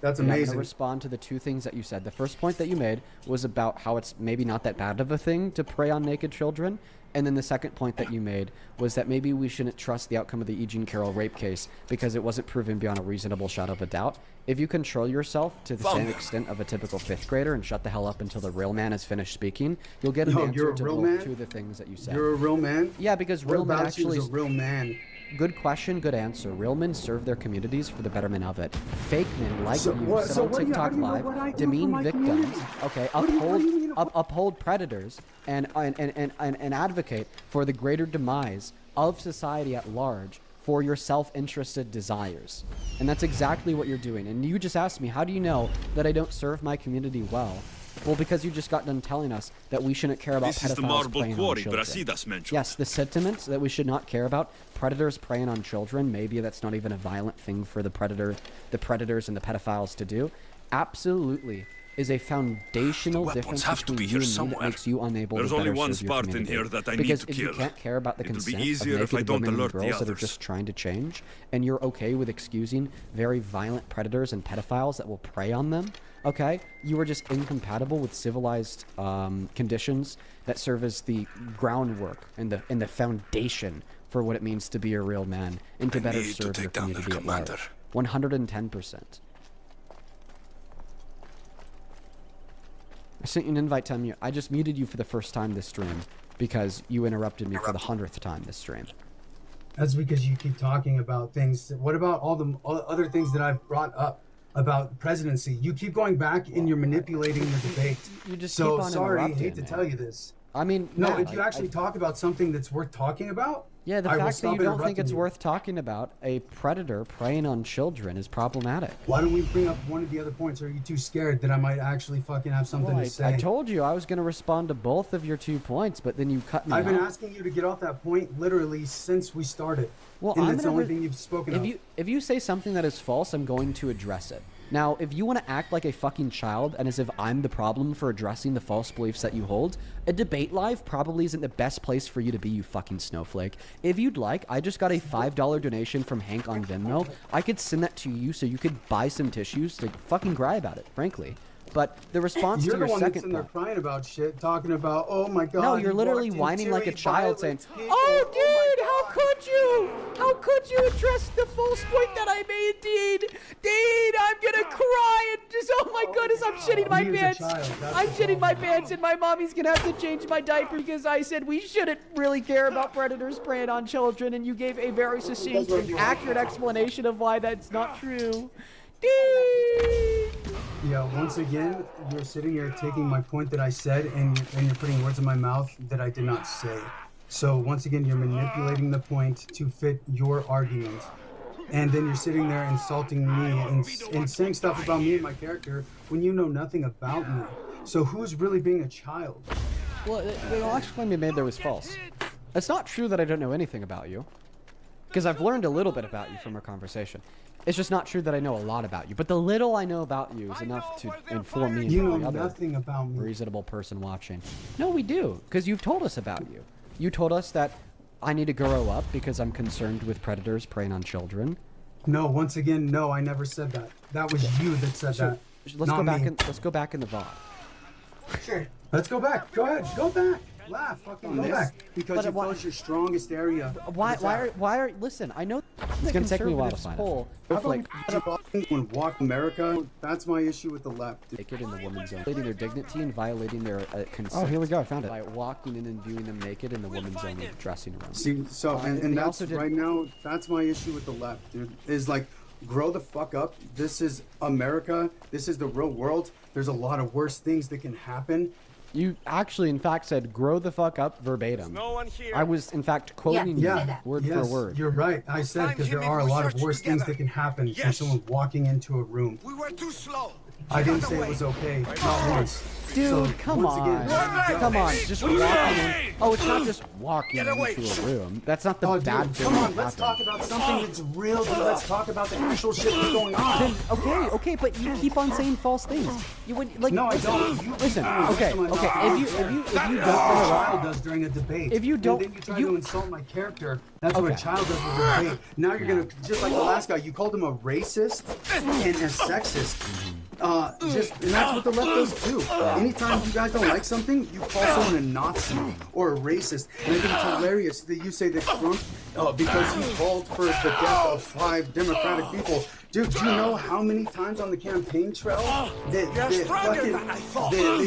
Y: That's
L: I'm
Y: amazing.
L: going to respond to the two things that you said. The first point that you made was about how it's maybe not that bad of a thing to prey on naked children. And then the second point that you made was that maybe we shouldn't trust the outcome of the E. Jean Carroll rape case because it wasn't proven beyond a reasonable shadow of a doubt. If you control yourself to the same extent of a typical 5th grader and shut the hell up until the real man is finished speaking, you'll get an answer to both two of the things that you said.
Y: You're a real man?
L: Yeah, because real men actually...
Y: a real man?
L: Good question, good answer. Real men serve their communities for the betterment of it. Fake men like you sit on TikTok Live, demean victims, okay, uphold predators, and advocate for the greater demise of society at large for your self-interested desires. And that's exactly what you're doing. And you just asked me, how do you know that I don't serve my community well? Well, because you just got done telling us that we shouldn't care about pedophiles preying on children. Yes, the sentiment that we should not care about predators preying on children. Maybe that's not even a violent thing for the predators and the pedophiles to do. Absolutely is a foundational difference between you and me that makes you unable to better serve your community. Because if you can't care about the consent of naked women and girls that are just trying to change, and you're okay with excusing very violent predators and pedophiles that will prey on them, okay, you are just incompatible with civilized conditions that serve as the groundwork and the foundation for what it means to be a real man and to better serve your community at large. 110%. I sent you an invite telling you I just muted you for the first time this stream because you interrupted me for the 100th time this stream.
Y: That's because you keep talking about things. What about all the other things that I've brought up about presidency? You keep going back and you're manipulating the debate.
L: You just
Y: so
L: keep on
Y: sorry, I hate
L: interrupting,
Y: to
L: man.
Y: tell you this.
L: I mean,
Y: no,
L: Matt,
Y: if you actually talk about something that's worth talking about,
L: yeah, the
Y: I will
L: fact that
Y: stop
L: you don't think
Y: interrupting
L: it's
Y: you.
L: worth talking about a predator preying on children is problematic.
Y: Why don't we bring up one of the other points? Or are you too scared that I might actually fucking have something
L: Well,
Y: to say?
L: I told you I was going to respond to both of your 2 points, but then you cut me
Y: I've been
L: off.
Y: asking you to get off that point literally since we started.
L: Well,
Y: and
L: I'm
Y: that's the
L: gonna
Y: only thing you've spoken of.
L: If you say something that is false, I'm going to address it. Now, if you want to act like a fucking child and as if I'm the problem for addressing the false beliefs that you hold, a debate live probably isn't the best place for you to be, you fucking snowflake. If you'd like, I just got a $5 donation from Hank on Venmo. I could send that to you so you could buy some tissues to fucking cry about it, frankly. But the response
Y: You're
L: to your
Y: the one that's
L: second
Y: in there
L: point...
Y: crying about shit, talking about, oh my god.
L: No, you're
Y: he
L: literally
Y: walked
L: whining
Y: into
L: like a
Y: it,
L: child saying,
Y: violence people.
L: "Oh, dude, how could you? How could you address the false point that I made, Dean? Dean, I'm gonna cry and just, oh my goodness, I'm shitting my
Y: He is a
L: pants.
Y: child, that's
L: I'm
Y: the
L: shitting my
Y: problem.
L: pants and my mommy's gonna have to change my diaper because I said we shouldn't really care about predators preying on children, and you gave a very succinct and accurate explanation of why that's not true. Dean!
Y: Yeah, once again, you're sitting here taking my point that I said and you're putting words in my mouth that I did not say. So once again, you're manipulating the point to fit your argument. And then you're sitting there insulting me and saying stuff about me and my character when you know nothing about me. So who's really being a child?
L: Well, the last claim you made there was false. It's not true that I don't know anything about you, because I've learned a little bit about you from our conversation. It's just not true that I know a lot about you, but the little I know about you is enough to inform me and
Y: You know
L: every other
Y: nothing about me.
L: reasonable person watching. No, we do, because you've told us about you. You told us that I need to grow up because I'm concerned with predators preying on children.
Y: No, once again, no, I never said that. That was you that said that.
L: Let's
Y: not
L: go back
Y: me.
L: and let's go back in the VOD.
Y: Sure. Let's go back. Go ahead. Go back. Laugh. Fucking go back. Because
L: But
Y: you
L: why-
Y: feel it's your strongest area.
L: Why are listen, I know it's gonna take me a while to find it. Like,
Y: When walk America, that's my issue with the left.
L: naked in the woman's zone, violating their dignity and violating their consent.
Y: Oh, here we go, I found it.
L: By walking in and viewing them naked in the woman's zone dressing room.
Y: See, so and
L: they
Y: that's
L: also did-
Y: right now. That's my issue with the left, dude. Is like, grow the fuck up. This is America. This is the real world. There's a lot of worse things that can happen.
L: You actually, in fact, said "grow the fuck up" verbatim.
Y: no one here.
L: I was, in fact, quoting you word for word.
Y: You're right. I said because there are a lot of worse things that can happen from someone walking into a room.
F: We were too slow.
Y: I didn't say it was okay. Not once.
L: Dude, come on. Come on, just walking in. Oh, it's not just walking into a room. That's not the bad thing.
Y: Come on, let's talk about something that's real, dude. Let's talk about the actual shit that's going on.
L: Then, okay, but you keep on saying false things. You would like.
Y: No,
L: listen,
Y: I don't.
L: Listen, okay. If you don't,
Y: a child does during a debate.
L: If you don't,
Y: and then you try to insult my character. That's what a child does with a debate. Now you're gonna, just like the last guy, you called him a racist and a sexist. And that's what the left does too. Anytime you guys don't like something, you call someone a Nazi or a racist. And I think it's hilarious that you say that Trump, because he called for the death of 5 Democratic people. Dude, do you know how many times on the campaign trail they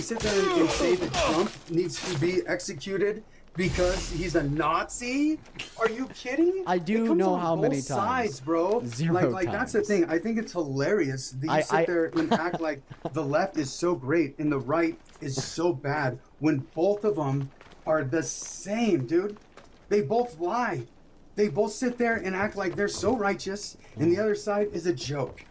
Y: sit there and say that Trump needs to be executed because he's a Nazi? Are you kidding?
L: I do know how many times.
Y: Sides, bro.
L: 0
Y: like
L: times.
Y: That's the thing. I think it's hilarious that you sit there and act like the left is so great and the right is so bad when both of them are the same, dude. They both lie. They both sit there and act like they're so righteous, and the other side is a joke.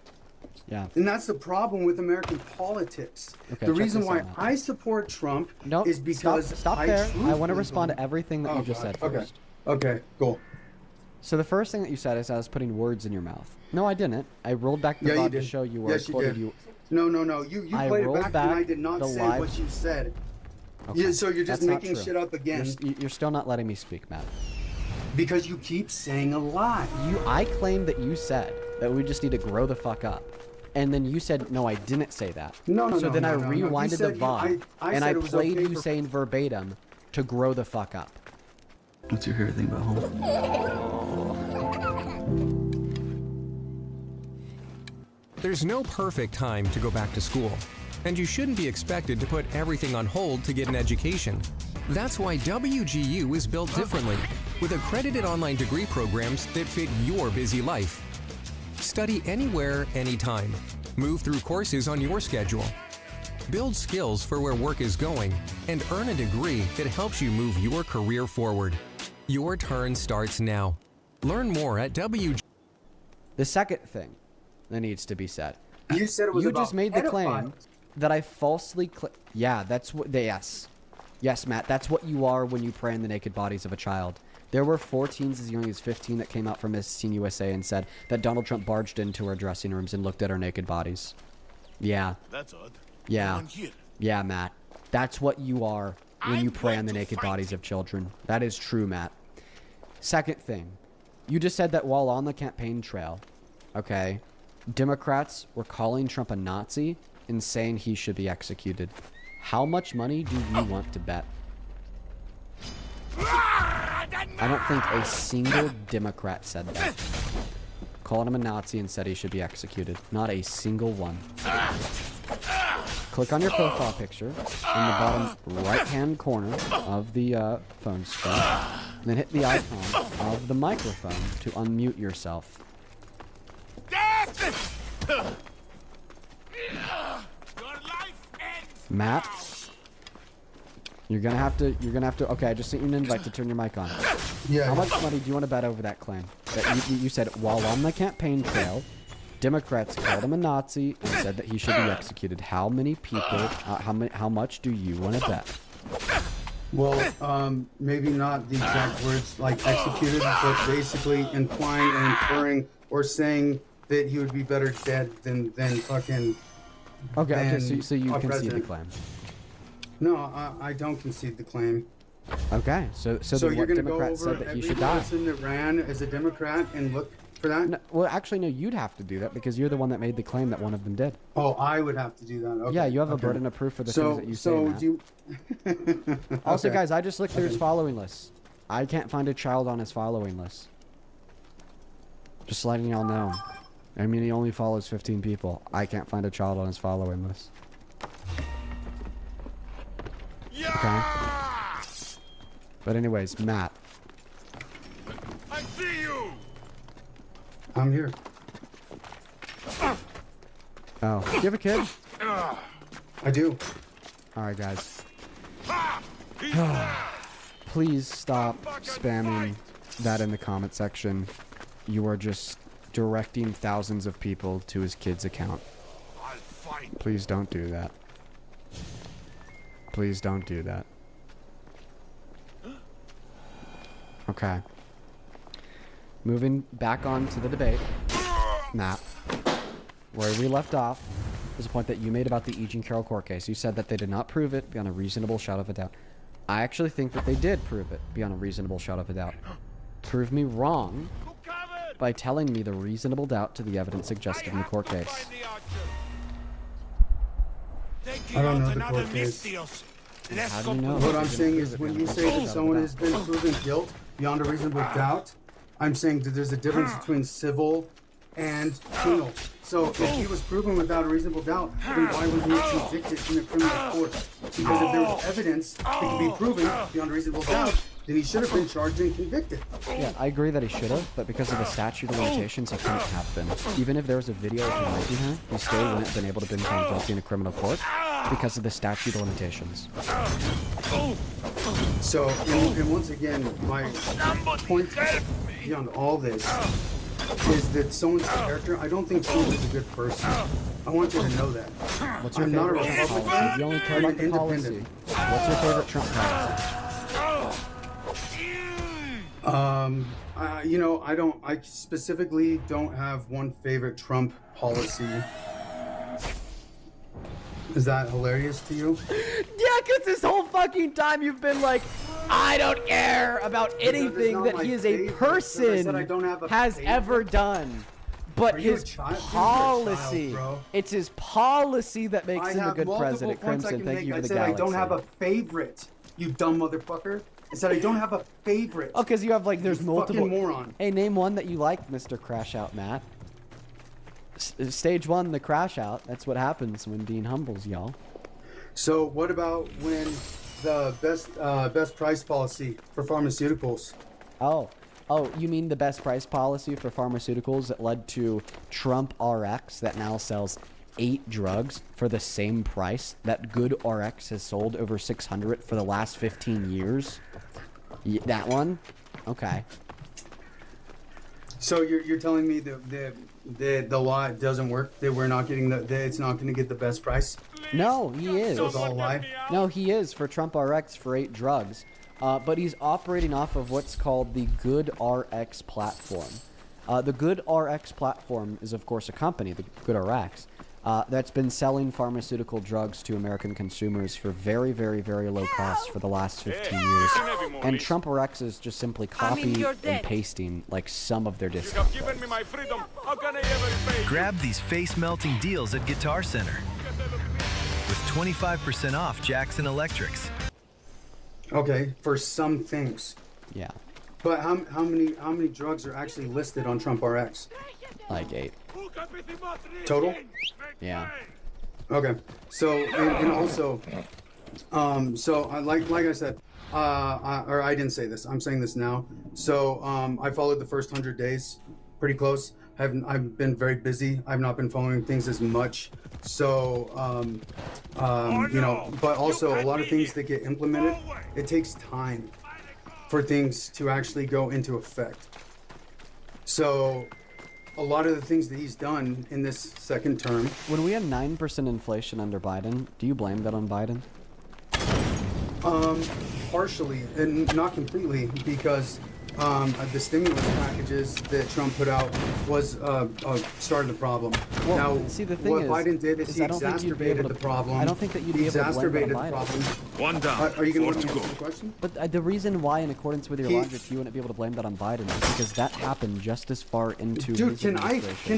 L: Yeah.
Y: And that's the problem with American politics.
L: Okay,
Y: the
L: check
Y: reason
L: this
Y: why
L: out now.
Y: I support Trump
L: Nope,
Y: is because
L: stop there. I want to respond to everything that you just said first.
Y: Okay, cool.
L: So the first thing that you said is I was putting words in your mouth. No, I didn't. I rolled back the VOD to show you where I quoted you.
Y: No. You played it back and I did not say what you said.
L: Okay.
Y: Yeah, so you're just
L: That's not
Y: making
L: true.
Y: shit up again.
L: You're still not letting me speak, Matt.
Y: Because you keep saying a lie.
L: I claim that you said that we just need to grow the fuck up. And then you said, no, I didn't say that. So then I rewinded the VOD and I played you saying verbatim to grow the fuck up.
J: What's your favorite thing about home?
K: There's no perfect time to go back to school, and you shouldn't be expected to put everything on hold to get an education. That's why WGU is built differently, with accredited online degree programs that fit your busy life. Study anywhere, anytime. Move through courses on your schedule. Build skills for where work is going, and earn a degree that helps you move your career forward. Your turn starts now. Learn more at WGU.
L: The second thing that needs to be said.
Y: You said it was
L: You
Y: about
L: just made the claim
Y: pedophiles.
L: that I falsely Yeah, that's what yes. Yes, Matt, that's what you are when you prey on the naked bodies of a child. There were 4 teens as young as 15 that came out from Miss Teen USA and said that Donald Trump barged into our dressing rooms and looked at our naked bodies. Yeah.
S: That's odd.
L: Yeah.
S: No one here.
L: Yeah, Matt. That's what you are when you prey on the naked bodies of children. That is true, Matt. Second thing. You just said that while on the campaign trail, okay, Democrats were calling Trump a Nazi and saying he should be executed. How much money do you want to bet? I don't think a single Democrat said that. Called him a Nazi and said he should be executed. Not a single one. Click on your profile picture in the bottom right-hand corner of the phone screen. And then hit the icon of the microphone to unmute yourself. Matt? You're gonna have to, okay, I just sent you an invite to turn your mic on.
Y: Yeah.
L: How much money do you want to bet over that claim? That you said, while on the campaign trail, Democrats called him a Nazi and said that he should be executed. How many people, how much do you want to bet?
Y: Well, maybe not the exact words like executed, but basically implying or inferring or saying that he would be better dead than fucking.
L: Okay, so you concede the
Y: president.
L: claim.
Y: No, I don't concede the claim.
L: Okay, so then
Y: you're
L: what
Y: gonna go
L: Democrat
Y: over
L: said that he
Y: every
L: should die?
Y: person that ran as a Democrat and look for that?
L: No, well, actually, no, you'd have to do that because you're the one that made the claim that one of them did.
Y: Oh, I would have to do that. Okay,
L: Yeah, you have a
Y: okay.
L: burden of proof for the things that you say,
Y: So
L: Matt.
Y: do you...
L: Also,
Y: Okay.
L: guys, I just looked through his following list. I can't find a child on his following list. Just letting y'all know. I mean, he only follows 15 people. I can't find a child on his following list. Okay? But anyways, Matt.
F: I see you.
Y: I'm here.
L: Oh, do you have a kid?
Y: I do.
L: Alright, guys. Please stop spamming that in the comment section. You are just directing thousands of people to his kid's account. Please don't do that. Please don't do that. Okay. Moving back on to the debate. Matt, where we left off is a point that you made about the E. Jean Carroll court case. You said that they did not prove it beyond a reasonable shadow of a doubt. I actually think that they did prove it beyond a reasonable shadow of a doubt. Prove me wrong by telling me the reasonable doubt to the evidence suggested in the court case.
Y: I don't know the court case.
L: How do you know?
Y: What I'm saying is when you say that someone has been proven guilt beyond a reasonable doubt, I'm saying that there's a difference between civil and penal. So if he was proven without a reasonable doubt, then why was he convicted in a criminal court? Because if there was evidence that could be proven beyond a reasonable doubt, then he should have been charged and convicted.
L: Yeah, I agree that he should have, but because of the statute of limitations, he couldn't have been. Even if there was a video of him raping her, he still wouldn't have been able to be found guilty in a criminal court because of the statute of limitations.
Y: So, and once again, my point beyond all this is that someone's character, I don't think someone is a good person. I want you to know that.
L: What's your
Y: I'm not a
L: favorite Trump policy?
Y: Republican.
L: You only care
Y: I'm
L: about
Y: an
L: the policy.
Y: independent.
L: What's your favorite Trump policy?
Y: You know, I specifically don't have one favorite Trump policy. Is that hilarious to you?
L: Yeah, because this whole fucking time you've been like, I don't care about anything that he as a person has ever done. But his policy, it's his policy that makes him a good president. Crimson, thank you for the galaxy.
Y: I don't have a favorite, you dumb motherfucker. I said I don't have a favorite.
L: Oh, because you have like, there's multiple.
Y: Fucking moron.
L: Hey, name one that you like, Mr. Crash Out, Matt. Stage 1, the crash out. That's what happens when Dean humbles y'all.
Y: So what about when the best price policy for pharmaceuticals?
L: Oh, you mean the best price policy for pharmaceuticals that led to Trump RX that now sells 8 drugs for the same price that Good RX has sold over 600 for the last 15 years? That one? Okay.
Y: So you're telling me the law doesn't work? That we're not getting it's not going to get the best price?
L: No, he is.
Y: So it's all a lie?
L: No, he is for Trump RX for 8 drugs. But he's operating off of what's called the Good RX platform. The Good RX platform is, of course, a company, the Good RX, that's been selling pharmaceutical drugs to American consumers for very, very, very low cost for the last 15 years. And Trump RX is just simply copying and pasting like some of their discounts.
B: Grab these face-melting deals at Guitar Center with 25% off Jackson Electrics.
Y: Okay, for some things.
L: Yeah.
Y: But how many drugs are actually listed on Trump RX?
L: Like 8.
Y: Total?
L: Yeah.
Y: Okay. So and also, so like I said, or I didn't say this. I'm saying this now. So I followed the first 100 days, pretty close. I've been very busy. I've not been following things as much. So you know, but also a lot of things that get implemented, it takes time for things to actually go into effect. So a lot of the things that he's done in this second term.
L: When we had 9% inflation under Biden, do you blame that on Biden?
Y: Partially, and not completely, because the stimulus packages that Trump put out was started the problem.
L: Well,
Y: now,
L: see, the thing
Y: what
L: is,
Y: Biden did is he exacerbated the problem.
L: I don't think that you'd be able to blame it on Biden.
D: One down.
Y: Are you going to
D: Four to
Y: answer
D: go.
Y: the question?
L: But the reason why, in accordance with your logic, you wouldn't be able to blame that on Biden is because that happened just as far into
Y: Dude,
L: his administration.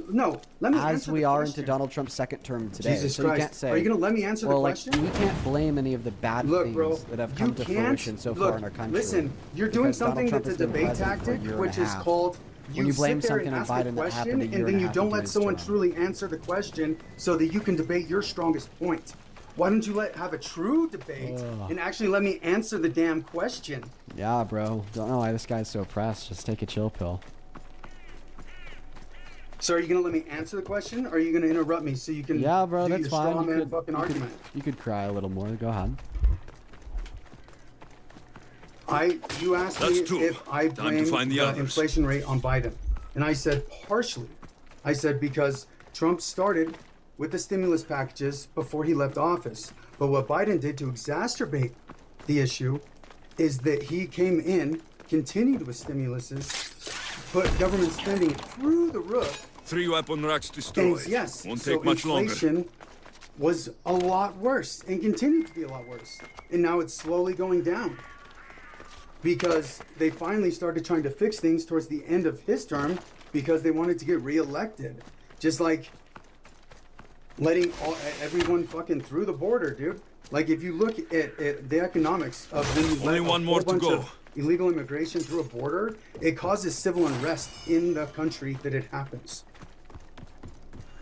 Y: no, let me
L: as
Y: answer
L: we
Y: the
L: are
Y: question.
L: into Donald Trump's second term today.
Y: Jesus
L: so
Y: Christ.
L: You can't say,
Y: Are you going to let me answer the question?
L: we can't blame any of the bad things
Y: bro,
L: that have come to fruition so far in our country.
Y: Listen, you're doing
L: because Donald
Y: something
L: Trump
Y: that's
L: has
Y: a
L: been
Y: debate
L: president for a
Y: tactic,
L: year and
Y: which
L: a
Y: is
L: half.
Y: called
L: When you blame
Y: sit there
L: something
Y: and
L: on
Y: ask
L: Biden
Y: the
L: that happened a
Y: question,
L: year
Y: and then
L: and a
Y: you
L: half
Y: don't
L: into
Y: let
L: his
Y: someone
L: term.
Y: truly answer the question so that you can debate your strongest point. Why don't you have a true debate and actually let me answer the damn question?
L: Yeah, bro. Don't know why this guy's so pressed. Just take a chill pill.
Y: So are you going to let me answer the question, or are you going to interrupt me so you can
L: Yeah, bro,
Y: do
L: that's
Y: your
L: fine.
Y: straw
L: You
Y: man
L: could,
Y: fucking argument?
L: you could cry a little more. Go ahead.
Y: You asked me if I blame the inflation rate on Biden, and I said partially. I said because Trump started with the stimulus packages before he left office. But what Biden did to exacerbate the issue is that he came in, continued with stimuluses, put government spending through the roof.
D: 3 weapon racks destroyed.
Y: And yes,
D: Won't
Y: so
D: take much longer.
Y: inflation was a lot worse and continued to be a lot worse. And now it's slowly going down because they finally started trying to fix things towards the end of his term because they wanted to get reelected. Just like letting everyone fucking through the border, dude. Like if you look at the economics of when you
D: Only
Y: let
D: one
Y: a
D: more
Y: whole
D: to
Y: bunch
D: go.
Y: of illegal immigration through a border, it causes civil unrest in the country that it happens.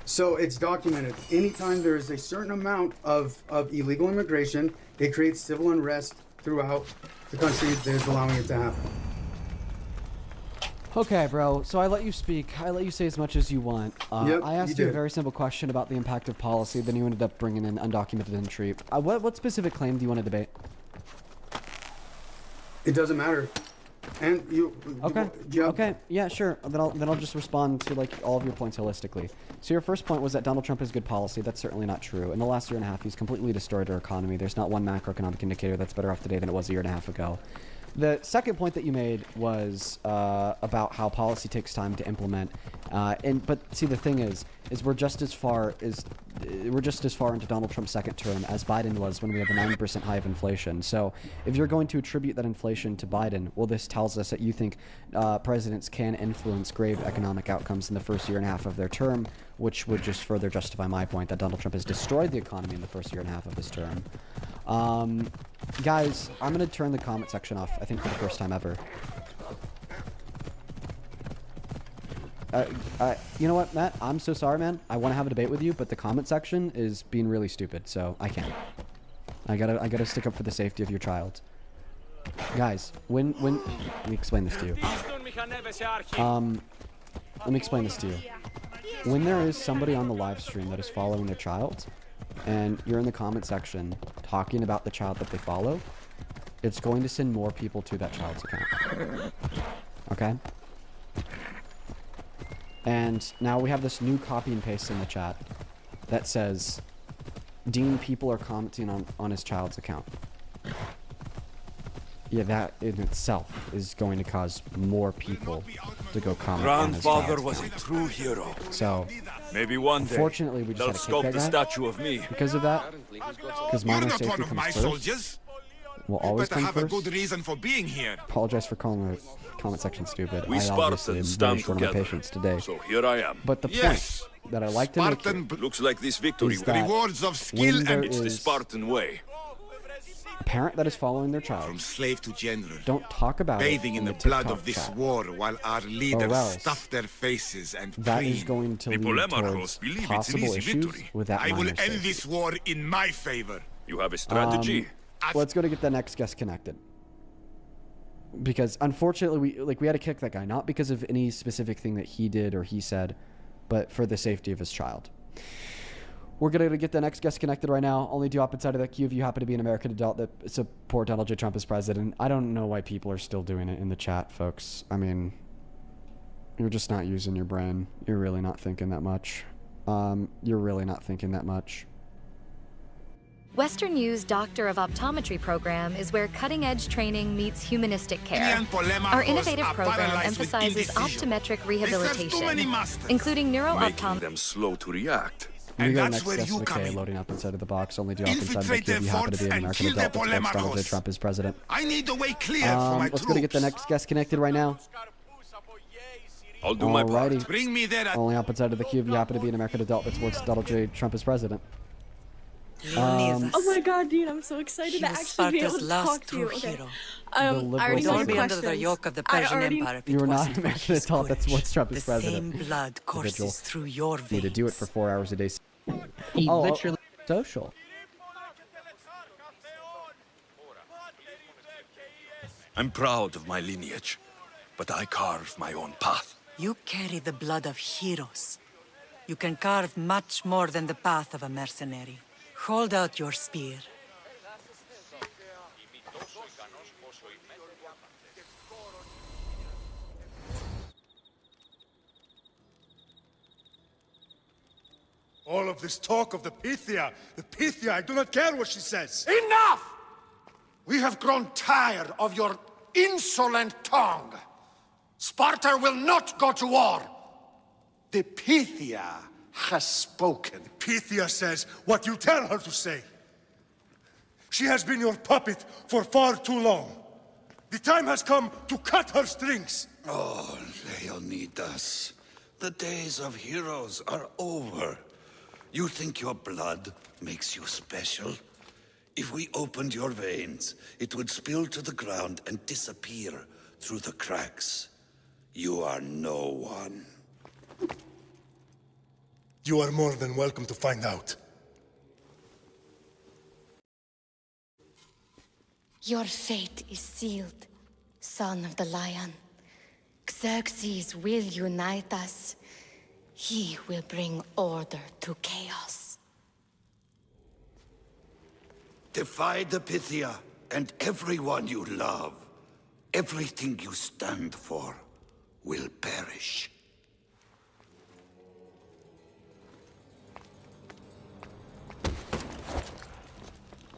Y: So it's documented. Anytime there is a certain amount of illegal immigration, it creates civil unrest throughout the country that is allowing it to happen.
L: Okay, bro. So I let you speak. I let you say as much as you want.
Y: Yep,
L: I asked you a very simple question about the impact of policy. Then you ended up bringing in undocumented entry. What specific claim do you want to debate?
Y: It doesn't matter. And you.
L: Okay. Okay. Yeah, sure. Then I'll just respond to like all of your points holistically. So your first point was that Donald Trump has good policy. That's certainly not true. In the last year and a half, he's completely destroyed our economy. There's not one macroeconomic indicator that's better off today than it was a year and a half ago. The second point that you made was about how policy takes time to implement, but see the thing is we're just as far into Donald Trump's second term as Biden was when we had the 90% high of inflation. So if you're going to attribute that inflation to Biden, well, this tells us that you think presidents can influence grave economic outcomes in the first year and a half of their term, which would just further justify my point that Donald Trump has destroyed the economy in the first year and a half of his term. Guys, I'm going to turn the comment section off, I think for the first time ever. You know what, Matt? I'm so sorry, man. I want to have a debate with you, but the comment section is being really stupid, so I can't. I gotta stick up for the safety of your child. Guys, when let me explain this to you. Let me explain this to you. When there is somebody on the live stream that is following their child, and you're in the comment section talking about the child that they follow, it's going to send more people to that child's account. Okay? And now we have this new copy and paste in the chat that says, Dean, people are commenting on his child's account. Yeah, that in itself is going to cause more people to go comment on his child's
D: Grandfather was a
L: account.
D: true hero.
L: So,
D: maybe one day
L: fortunately, we just had to
D: they'll
L: kick
D: sculpt
L: that
D: a
L: guy
D: statue of me.
L: because of that. Because minor safety comes first.
S: Soldiers.
L: Will always
S: Better
L: come
S: have a
L: first.
S: good reason for being here.
L: Apologize for calling the comment section stupid.
D: We
L: I obviously am
D: Spartans
L: very
D: stand
L: short on my
D: together.
L: patience today.
D: So here I am.
L: But the
S: Yes.
L: point that I like to make here
D: Looks like this victory
L: is
D: will
L: that
S: rewards of skill
L: when there
S: and
D: it's the
L: is
D: Spartan way.
L: a parent that is following their child,
S: from slave to general.
L: don't talk about
S: Bathing
L: it
S: in the
L: TikTok
S: blood of this
L: chat.
S: war while our leaders
L: else
S: stuff their faces and
L: That is
S: preen.
L: going to lead towards
D: believe it's an
L: possible
D: easy
L: issues
D: victory.
L: with that
S: I will
L: minor
S: end
L: safety.
S: this war in my favor.
D: You have a strategy.
L: Let's go to get the next guest connected. Because unfortunately, we had to kick that guy, not because of any specific thing that he did or he said, but for the safety of his child. We're going to get the next guest connected right now. Only do opposite side of that queue if you happen to be an American adult that support Donald J. Trump as president. I don't know why people are still doing it in the chat, folks. I mean, you're just not using your brain. You're really not thinking that much. You're really not thinking that much.
H: Western U's Doctor of Optometry program is where cutting-edge training meets humanistic care. Our innovative program emphasizes optometric rehabilitation, including
D: Making
H: neuro-optometry.
D: them slow to react.
L: We got next guest with K loading up inside of the box. Only do up inside of the queue if you happen to be an American adult that supports Donald J. Trump as president.
S: I need the way clear for my
L: Let's go to get the next guest connected right now.
D: I'll do my part.
S: Bring me there.
L: Only up inside of the queue if you happen to be an American adult that supports Donald J. Trump as president.
T: Oh my god, Dean, I'm so excited to actually be able to talk to you. Okay. I already know the
I: under the yoke of the Persian Empire if it
L: You were not
I: wasn't
L: an
I: for
L: American
I: his
L: adult that supports Trump
I: The
L: as president.
I: same blood courses
L: Individual.
I: through your
L: You need to do it for 4 hours a day.
U: He literally
L: social.
D: I'm proud of my lineage, but I carve my own path.
I: You carry the blood of heroes. You can carve much more than the path of a mercenary. Hold out your spear.
M: All of this talk of the Pythia, I do not care what she says.
S: Enough! We have grown tired of your insolent tongue. Sparta will not go to war. The Pythia has spoken.
M: Pythia says what you tell her to say. She has been your puppet for far too long. The time has come to cut her strings.
P: Oh, Leonidas, the days of heroes are over. You think your blood makes you special? If we opened your veins, it would spill to the ground and disappear through the cracks. You are no one.
M: You are more than welcome to find out.
Q: Your fate is sealed, son of the lion. Xerxes will unite us. He will bring order to chaos.
P: Defy the Pythia and everyone you love. Everything you stand for will perish.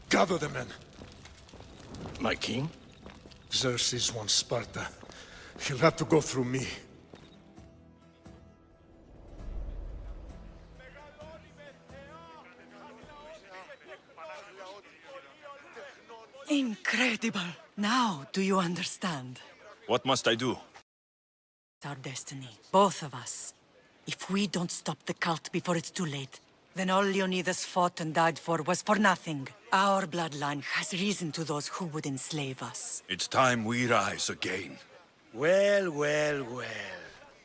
M: Gather the men.
P: My king?
M: Xerxes wants Sparta. He'll have to go through me.
I: Incredible! Now, do you understand?
D: What must I do?
I: It's our destiny, both of us. If we don't stop the cult before it's too late, then all Leonidas fought and died for was for nothing. Our bloodline has risen to those who would enslave us.
D: It's time we rise again.
R: Well, well, well.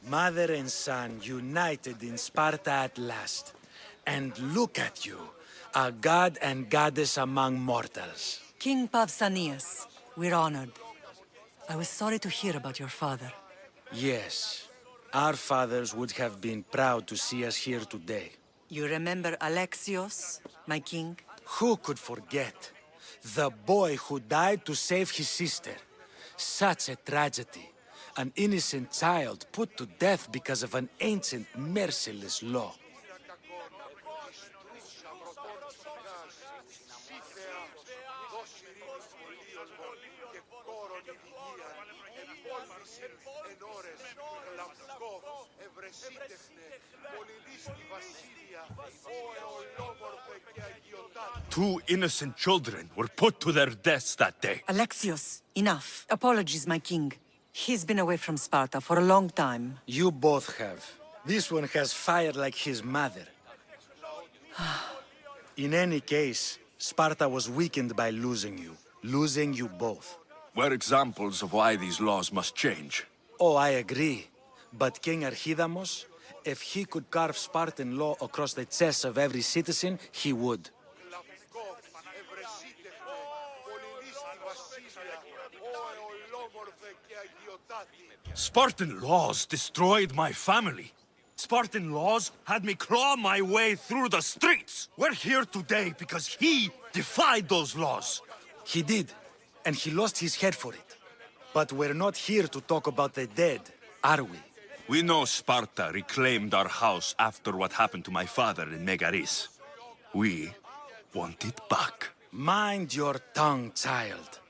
R: Mother and son united in Sparta at last. And look at you, a god and goddess among mortals.
I: King Pausanias, we're honored. I was sorry to hear about your father.
R: Yes, our fathers would have been proud to see us here today.
I: You remember Alexios, my king?
R: Who could forget? The boy who died to save his sister. Such a tragedy. An innocent child put to death because of an ancient, merciless law.
D: Two innocent children were put to their deaths that day.
I: Alexios, enough. Apologies, my king. He's been away from Sparta for a long time.
R: You both have. This one has fire like his mother. In any case, Sparta was weakened by losing you both.
D: We're examples of why these laws must change.
R: Oh, I agree. But King Archidamos, if he could carve Spartan law across the chests of every citizen, he would.
D: Spartan laws destroyed my family. Spartan laws had me claw my way through the streets. We're here today because he defied those laws.
R: He did, and he lost his head for it. But we're not here to talk about the dead, are we?
D: We know Sparta reclaimed our house after what happened to my father in Megaris. We want it back.
R: Mind your tongue, child.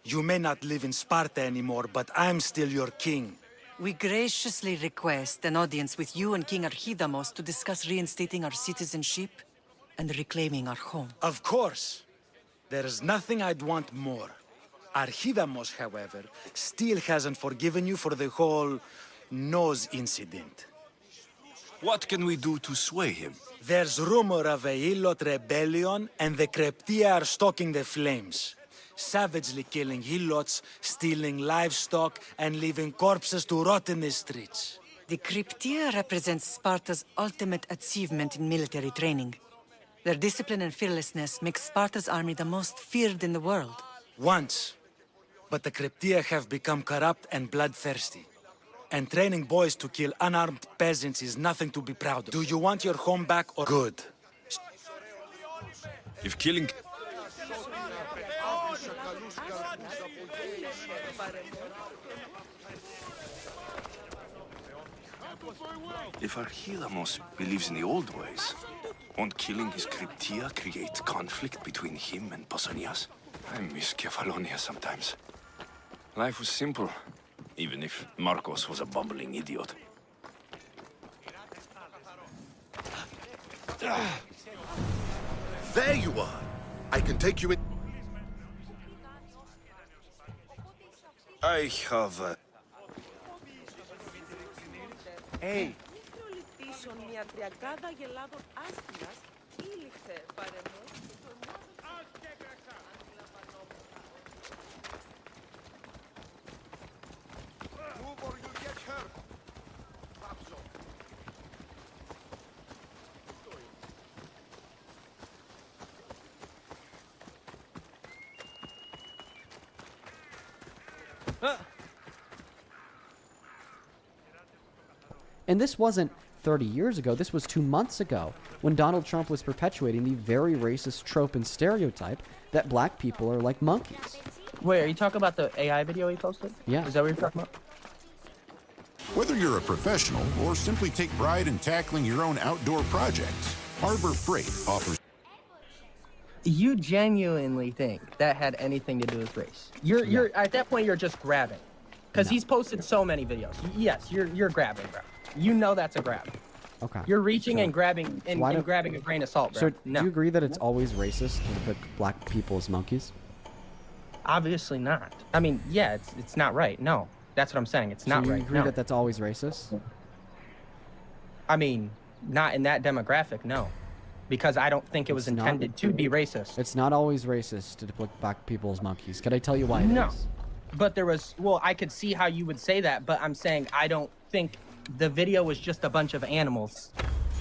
R: You may not live in Sparta anymore, but I'm still your king.
I: We graciously request an audience with you and King Archidamos to discuss reinstating our citizenship and reclaiming our home.
R: Of course. There's nothing I'd want more. Archidamos, however, still hasn't forgiven you for the whole nose incident.
D: What can we do to sway him?
R: There's rumor of a Hilot rebellion, and the Kryptia are stalking the flames. Savagely killing Helots, stealing livestock, and leaving corpses to rot in the streets.
I: The Kryptia represents Sparta's ultimate achievement in military training. Their discipline and fearlessness make Sparta's army the most feared in the world.
R: Once. But the Kryptia have become corrupt and bloodthirsty. And training boys to kill unarmed peasants is nothing to be proud of. Do you want your home back or— Good.
D: If killing... If Archilamos believes in the old ways, won't killing his Cryptia create conflict between him and Pausanias? I miss Kefalonia sometimes. Life was simple, even if Marcos was a bumbling idiot.
A: There you are. I can take you in.
D: I have
E: Hey.
F: Move or you'll get hurt. Papso.
L: And this wasn't 30 years ago, this was 2 months ago, when Donald Trump was perpetuating the very racist trope and stereotype that black people are like monkeys.
E: Wait, are you talking about the AI video he posted?
L: Yeah.
E: Is that what you're talking about?
N: Whether you're a professional or simply take pride in tackling your own outdoor projects, Harbor Freight offers...
E: You genuinely think that had anything to do with race? You're at that point, you're just grabbing. Because he's posted so many videos. Yes, you're grabbing, bro. You know that's a grab.
L: Okay.
E: You're reaching and grabbing and grabbing a grain of salt, bro.
L: So, do you agree that it's always racist to put black people as monkeys?
E: Obviously not. I mean, yeah, it's not right. No, that's what I'm saying. It's not
L: So you
E: right.
L: agree
E: No.
L: that that's always racist?
E: I mean, not in that demographic, no. Because I don't think it was intended to be racist.
L: It's not always racist to put black people as monkeys. Could I tell you why it
E: No.
L: is?
E: But there was, well, I could see how you would say that, but I'm saying I don't think the video was just a bunch of animals.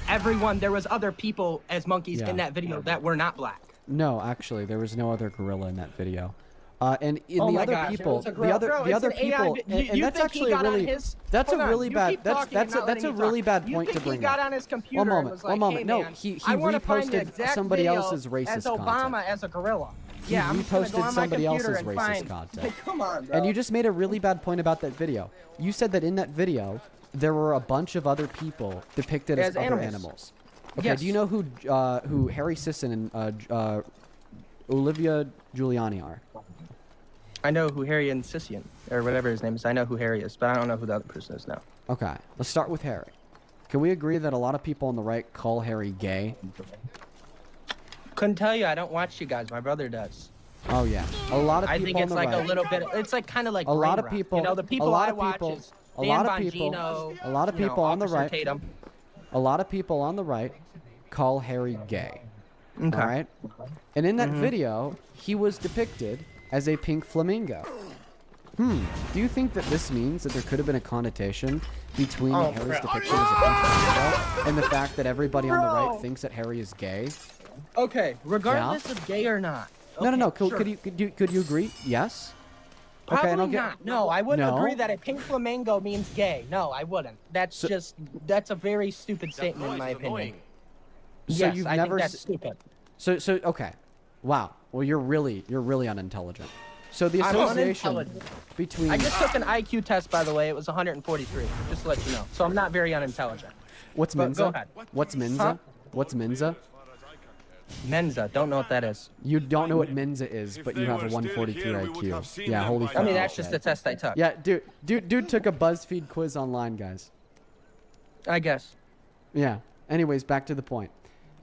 E: There was other people as monkeys in that video that were not black.
L: No, actually, there was no other gorilla in that video. And in
E: Oh
L: the
E: my
L: other
E: gosh,
L: people,
E: it was a gorilla. Bro,
L: the
E: it's
L: other
E: an AI
L: people,
E: vi-
L: and
E: you
L: that's
E: think he
L: actually
E: got on
L: really,
E: his-
L: that's a
E: Hold on,
L: really
E: you
L: bad,
E: keep talking and not
L: that's a
E: letting me
L: really
E: talk.
L: bad
E: You
L: point to
E: think he
L: bring
E: got
L: up.
E: on his computer and was like,
L: one moment.
E: hey,
L: No,
E: man,
L: he
E: I wanna find the
L: reposted
E: exact
L: somebody
E: video
L: else's racist
E: as Obama
L: content.
E: as a gorilla.
L: He
E: Yeah, I'm just gonna go
L: reposted
E: on my
L: somebody
E: computer
L: else's
E: and
L: racist
E: find.
L: content.
E: Come on, bro.
L: And you just made a really bad point about that video. You said that in that video, there were a bunch of other people depicted as other animals. Okay,
E: Yes.
L: do you know who Harry Sisson and Olivia Giuliani are?
E: I know who Harry and Sission, or whatever his name is. I know who Harry is, but I don't know who the other person is now.
L: Okay, let's start with Harry. Can we agree that a lot of people on the right call Harry gay?
E: Couldn't tell you. I don't watch you guys. My brother does.
L: Oh yeah, a lot of people
E: I think it's
L: on the
E: like
L: right.
E: a little bit. It's like kind of like
L: A lot
E: brain
L: of
E: rot.
L: people.
E: You know, the people
L: a lot
E: I
L: of
E: watch
L: people.
E: is
L: A
E: Dan
L: lot of people.
E: Bongino,
L: A lot of
E: you know,
L: people on the
E: Officer
L: right.
E: Tatum.
L: A lot of people on the right call Harry gay.
E: Okay.
L: All right. And in that video, he was depicted as a pink flamingo. Do you think that this means that there could have been a connotation between Harry's depiction as a pink flamingo and the fact that everybody on the right thinks that Harry is gay?
E: Okay, regardless of gay or not.
L: No.
E: Okay, sure.
L: Could you agree? Yes.
E: Probably
L: and I'll get-
E: not. No, I wouldn't
L: No?
E: agree that a pink flamingo means gay. No, I wouldn't. That's that's a very stupid statement in my opinion.
L: So
E: Yes,
L: you've
E: I
L: never
E: think that's stupid.
L: So okay. Wow. Well, you're really unintelligent. So the
E: I'm
L: association
E: unintelligent.
L: between
E: I just took an IQ test, by the way. It was 143, just to let you know. So I'm not very unintelligent.
L: What's
E: But
L: Mensa?
E: go ahead.
L: What's Mensa?
E: Huh?
L: What's Mensa?
E: Mensa, don't know what that is.
L: You don't know what Mensa is, but you have a 143 IQ. Yeah, holy fuck.
E: I mean, that's just the test I took.
L: Yeah, dude took a BuzzFeed quiz online, guys.
E: I guess.
L: Yeah. Anyways, back to the point.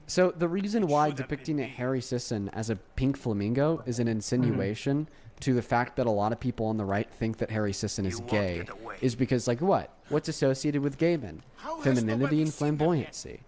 L: So the reason why depicting Harry Sisson as a pink flamingo is an insinuation to the fact that a lot of people on the right think that Harry Sisson is gay is because, like, what's associated with gay men? Femininity and flamboyancy.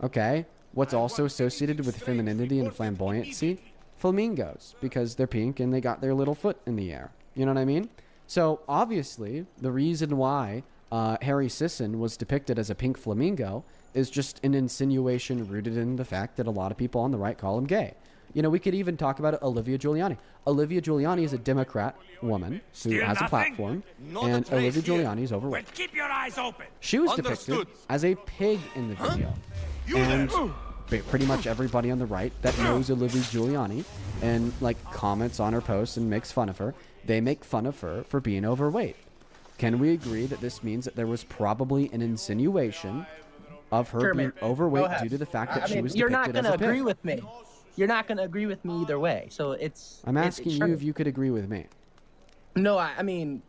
L: Okay. What's also associated with femininity and flamboyancy? Flamingos, because they're pink and they got their little foot in the air. You know what I mean? So obviously, the reason why Harry Sisson was depicted as a pink flamingo is just an insinuation rooted in the fact that a lot of people on the right call him gay. You know, we could even talk about Olivia Giuliani. Olivia Giuliani is a Democrat woman who has a platform, and Olivia Giuliani is overweight.
R: Keep your eyes open.
L: She was depicted as a pig in the video. And pretty much everybody on the right that knows Olivia Giuliani and, like, comments on her posts and makes fun of her, they make fun of her for being overweight. can we agree that this means that there was probably an insinuation of her being overweight due to the fact that she was depicted
E: you're not
L: as a pig?
E: agree with me. You're not going to agree with me either way. So it's.
L: I'm asking you if you could agree with me.
E: No, I mean,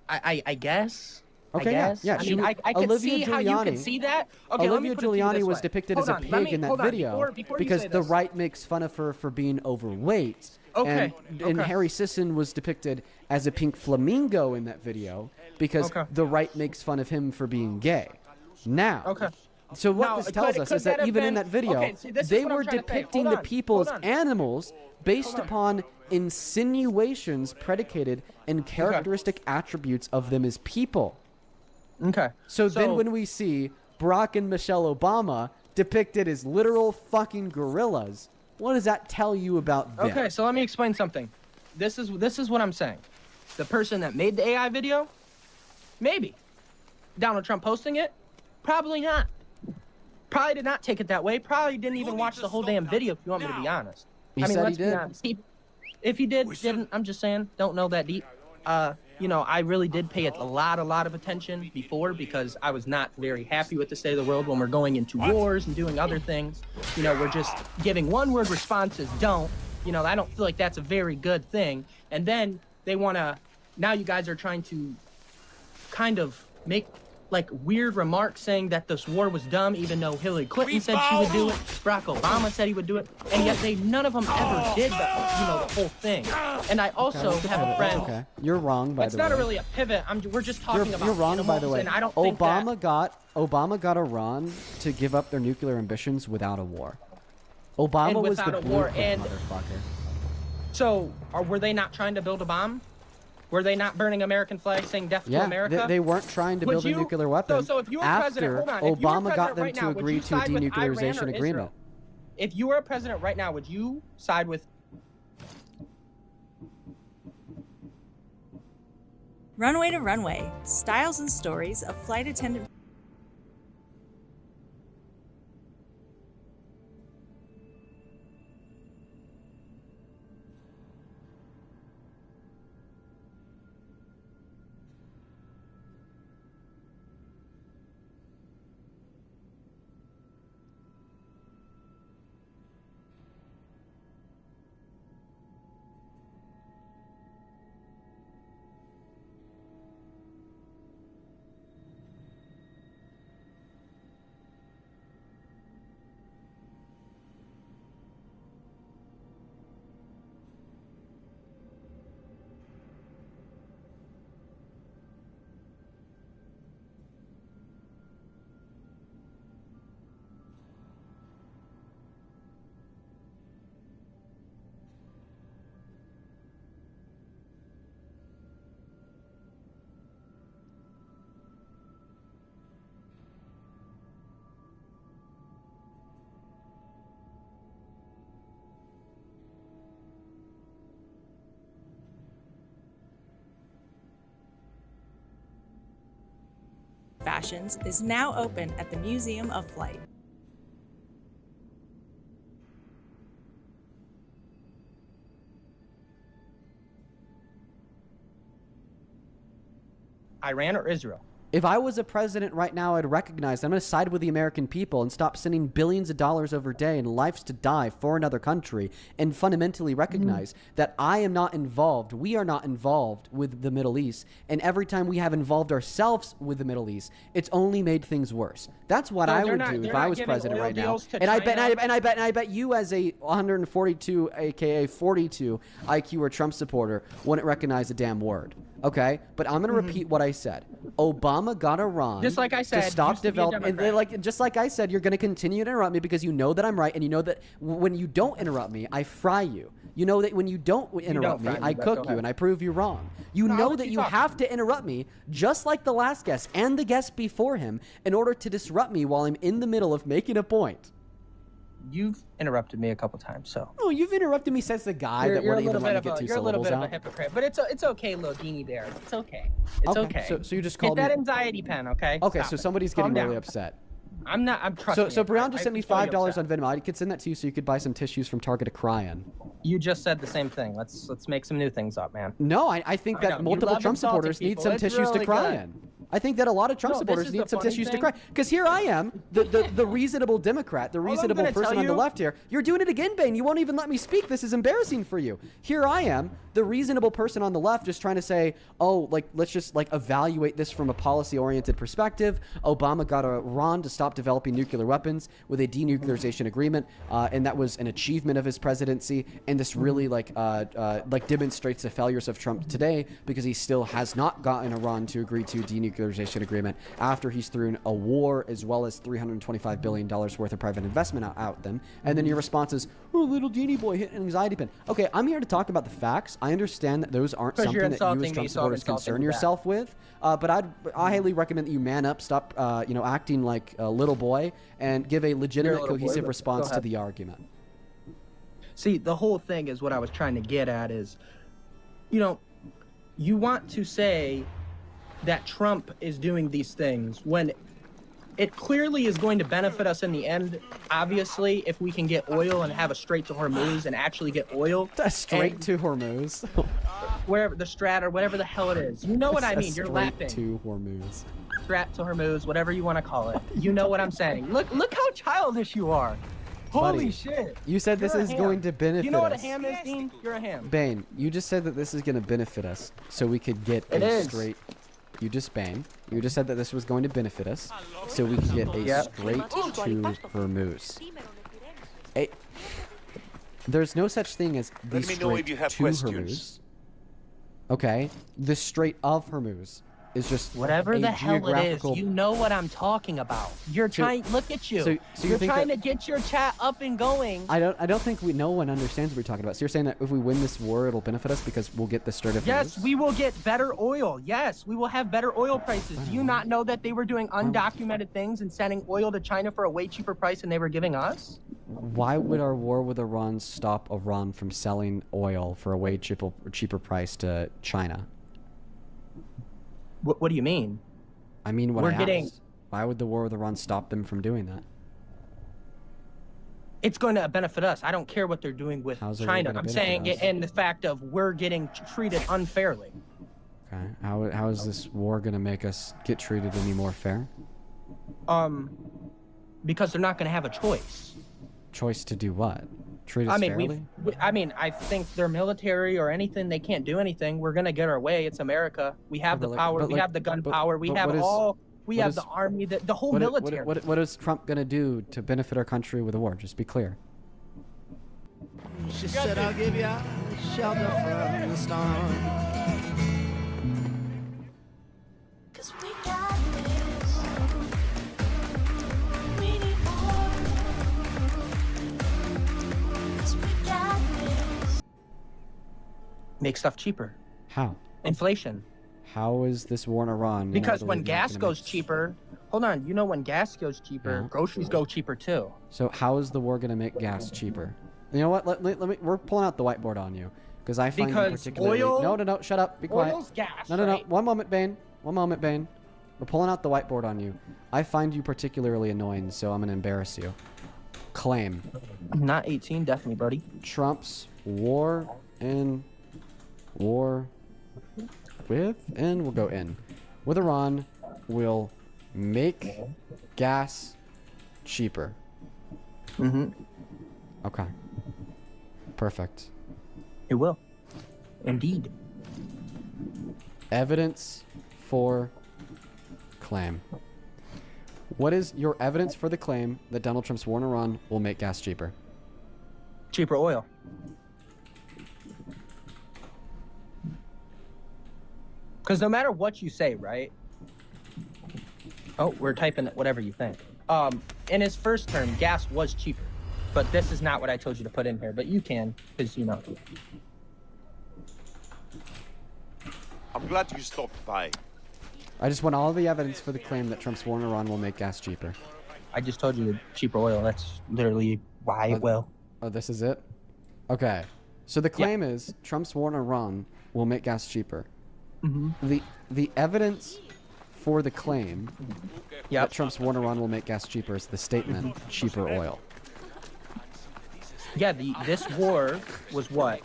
E: I guess.
L: Okay,
E: I guess.
L: yeah.
E: I mean, I could see how you can see that. Okay,
L: Olivia Giuliani was depicted as a pig in that video because the right makes fun of her for being overweight.
E: Okay.
L: And Harry Sisson was depicted as a pink flamingo in that video because the right makes fun of him for being gay. Now, so what this tells us is that even in that video, they were depicting the people as animals based upon insinuations predicated in characteristic attributes of them as people.
E: Okay.
L: So then when we see Barack and Michelle Obama depicted as literal fucking gorillas, what does that tell you about them?
E: Okay, so let me explain something. This is what I'm saying. The person that made the AI video, maybe. Donald Trump posting it, probably not. Probably did not take it that way. Probably didn't even watch the whole damn video, if you want me to be honest.
L: He said
E: let's
L: he did.
E: be honest. If he didn't, I'm just saying, don't know that deep. You know, I really did pay a lot of attention before because I was not very happy with the state of the world when we're going into wars and doing other things. You know, we're just giving one-word responses, don't. You know, I don't feel like that's a very good thing. And then they want to, now you guys are trying to kind of make like weird remarks saying that this war was dumb, even though Hillary Clinton said she would do it, Barack Obama said he would do it, and yet none of them ever did the whole thing. And I also have a friend.
L: Okay, you're wrong by the way.
E: It's not really a pivot. We're just talking about.
L: You're wrong by the way.
E: And I don't
L: Obama got Iran to give up their nuclear ambitions without a war. Obama was the blueprint, motherfucker.
E: So, were they not trying to build a bomb? Were they not burning American flags saying death to America?
L: They weren't trying to build a nuclear weapon.
E: So if you were
L: after Obama got them to agree to a denuclearization agreement.
E: If you were a president right now, would you side with...
G: Runway to Runway, styles and stories of flight attendant... Fashions is now open at the Museum of Flight.
E: Iran or Israel?
L: If I was a president right now, I'd recognize I'm going to side with the American people and stop sending billions of dollars over day and lives to die for another country and fundamentally recognize that I am not involved. We are not involved with the Middle East. And every time we have involved ourselves with the Middle East, it's only made things worse. That's what I would do if I was president right now. And I bet you as a 142, aka 42 IQ or Trump supporter wouldn't recognize a damn word. Okay, but I'm gonna repeat what I said. Obama got Iran
E: just like I said,
L: to stop development. Just like I said, you're gonna continue to interrupt me because you know that I'm right, and you know that when you don't interrupt me, I fry you. You know that when you don't interrupt me, I cook you, and I prove you wrong. You know that you have to interrupt me, just like the last guest and the guest before him, in order to disrupt me while I'm in the middle of making a point.
E: You've interrupted me a couple times, so.
L: Oh, you've interrupted me since the guy that wouldn't even let me get 2 syllables out.
E: You're a little bit of a hypocrite, but it's okay, little genie bear. It's okay. It's okay.
L: So you just called me.
E: Get that anxiety pen, okay?
L: Okay,
E: Stop
L: so
E: it.
L: somebody's getting really upset.
E: I'm not. I'm trusting.
L: So Brian just sent me $5
E: totally
L: on Venmo. I could send that to you so you could buy some tissues from Target to cry in.
E: You just said the same thing. Let's make some new things up, man.
L: No, I think that multiple Trump supporters need some tissues to cry in. I think that a lot of Trump supporters need some tissues to cry. Because here I am, the reasonable Democrat, the reasonable person on the left here. You're doing it again, Bane. You won't even let me speak. This is embarrassing for you. Here I am, the reasonable person on the left, just trying to say, oh, like, let's just like evaluate this from a policy-oriented perspective. Obama got Iran to stop developing nuclear weapons with a denuclearization agreement, and that was an achievement of his presidency. And this really like demonstrates the failures of Trump today because he still has not gotten Iran to agree to a denuclearization agreement after he's thrown a war as well as $325 billion worth of private investment out them. And then your response is, oh, little genie boy hit an anxiety pin. Okay, I'm here to talk about the facts. I understand that those aren't something that you as Trump supporters concern yourself with, but I highly recommend that you man up, stop acting like a little boy, and give a legitimate, cohesive response to the argument.
E: See, the whole thing is what I was trying to get at is, you want to say that Trump is doing these things when it clearly is going to benefit us in the end, obviously, if we can get oil and have a Strait to Hormuz and actually get oil.
L: A Strait to Hormuz?
E: Wherever, the Strat or whatever the hell it is. You know what I mean. You're laughing.
L: Strait to Hormuz.
E: Strat to Hormuz, whatever you want to call it. You know what I'm saying. Look how childish you are. Holy
L: Buddy,
E: shit.
L: You said this is going to benefit us.
E: You know what a ham is, Dean? You're a ham.
L: Bane, you just said that this is going to benefit us so we could get straight... You just said that this was going to benefit us so we could get a straight to Hormuz. There's no such thing as the Strait to Hormuz. Okay? The Strait of Hormuz is just
E: whatever the hell it is. You know what I'm talking about. You're trying. Look at you. So you're trying to get your chat up and going.
L: I don't think no one understands what we're talking about. So you're saying that if we win this war, it'll benefit us because we'll get the Strait of Hormuz?
E: Yes, we will get better oil. Yes, we will have better oil prices. Do you not know that they were doing undocumented things and sending oil to China for a way cheaper price than they were giving us?
L: Why would our war with Iran stop Iran from selling oil for a way cheaper price to China?
E: What do you mean?
L: I mean, why would the war with Iran stop them from doing that?
E: It's going to benefit us. I don't care what they're doing with China. I'm saying it in the fact of we're getting treated unfairly.
L: Okay. How is this war going to make us get treated any more fair?
E: Because they're not going to have a choice.
L: Choice to do what? Treat us fairly?
E: I think their military or anything, they can't do anything. We're gonna get our way. It's America. We have the power. We have the gun power. We have the army. The whole military.
L: What is Trump gonna do to benefit our country with a war? Just be clear.
C: She said, I'll give you shelter from the storm.
O: Cause we got this. We need more. Cause we got this.
E: Make stuff cheaper.
L: How?
E: Inflation.
L: How is this war in Iran?
E: Because when gas goes cheaper, hold on, when gas goes cheaper, groceries go cheaper too.
L: So how is the war going to make gas cheaper? You know what? Let me. We're pulling out the whiteboard on you because I find you particularly. No, shut up. Be quiet.
E: Oil's gas.
L: No. One moment, Bane. We're pulling out the whiteboard on you. I find you particularly annoying, so I'm gonna embarrass you. Claim.
E: I'm not 18, definitely, buddy.
L: Trump's war with, and we'll go in. With Iran will make gas cheaper.
E: Mm-hmm.
L: Okay. Perfect.
E: It will. Indeed.
L: Evidence for claim. What is your evidence for the claim that Donald Trump's war in Iran will make gas cheaper?
E: Cheaper oil. Because no matter what you say, right? Oh, we're typing whatever you think. In his first term, gas was cheaper. But this is not what I told you to put in here. But you can, because you know.
F: I'm glad you stopped by.
L: I just want all the evidence for the claim that Trump's war in Iran will make gas cheaper.
E: I just told you cheaper oil. That's literally why it will.
L: Oh, this is it? Okay. So the claim is Trump's war in Iran will make gas cheaper.
E: Mm-hmm.
L: The evidence for the claim that Trump's war in Iran will make gas cheaper is the statement, cheaper oil.
E: Yeah, this war was what?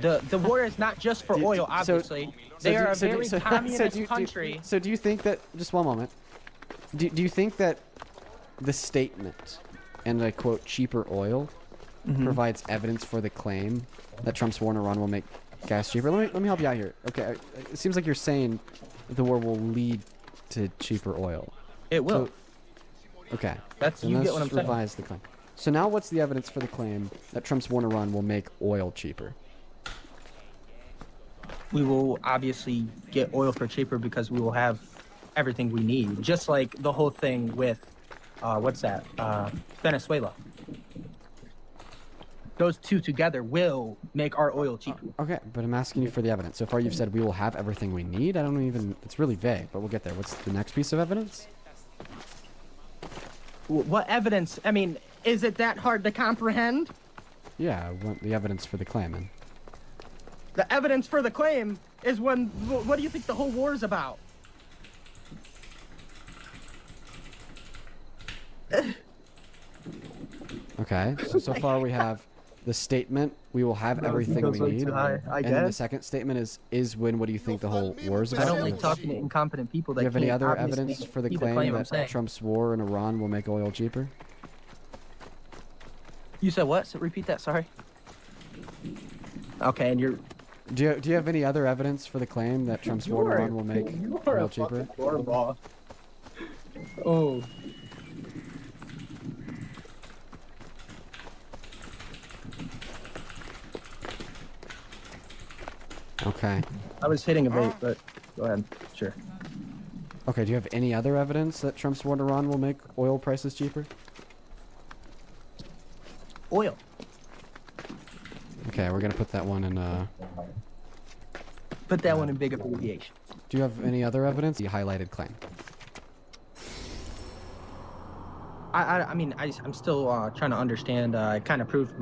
E: The war is not just for oil, obviously. They are a very communist country.
L: So do you think that, just one moment, do you think that the statement, and I quote, cheaper oil, provides evidence for the claim that Trump's war in Iran will make gas cheaper? Let me help you out here. Okay, it seems like you're saying the war will lead to cheaper oil.
E: It will.
L: So, okay.
E: You get what I'm saying.
L: Revise the claim. So now what's the evidence for the claim that Trump's war in Iran will make oil cheaper?
E: We will obviously get oil for cheaper because we will have everything we need. Just like the whole thing with, Venezuela. Those two together will make our oil cheaper.
L: Okay, but I'm asking you for the evidence. So far you've said we will have everything we need. I don't even, it's really vague, but we'll get there. What's the next piece of evidence?
E: What evidence? I mean, is it that hard to comprehend?
L: Yeah, I want the evidence for the claim. And
E: the evidence for the claim is what do you think the whole war is about?
L: Okay, so far we have the statement, we will have everything we need. And then the second statement is when, what do you think the whole war is about?
E: I don't like talking to incompetent people that
L: do you have any
E: can't
L: other
E: obviously
L: evidence for the
E: see
L: claim that
E: saying.
L: Trump's war in Iran will make oil cheaper?
E: You said what? So repeat that, sorry. Okay, and you're...
L: Do you have any other evidence for the claim that Trump's war in Iran will make oil cheaper?
E: Oh.
L: Okay.
E: I was hitting a bait, but go ahead. Sure.
L: Okay, do you have any other evidence that Trump's war in Iran will make oil prices cheaper?
E: Oil.
L: Okay, we're gonna put that one in,
E: Put that one in big abbreviation.
L: Do you have any other evidence? The highlighted claim.
E: I mean, I'm still trying to understand. I kind of proved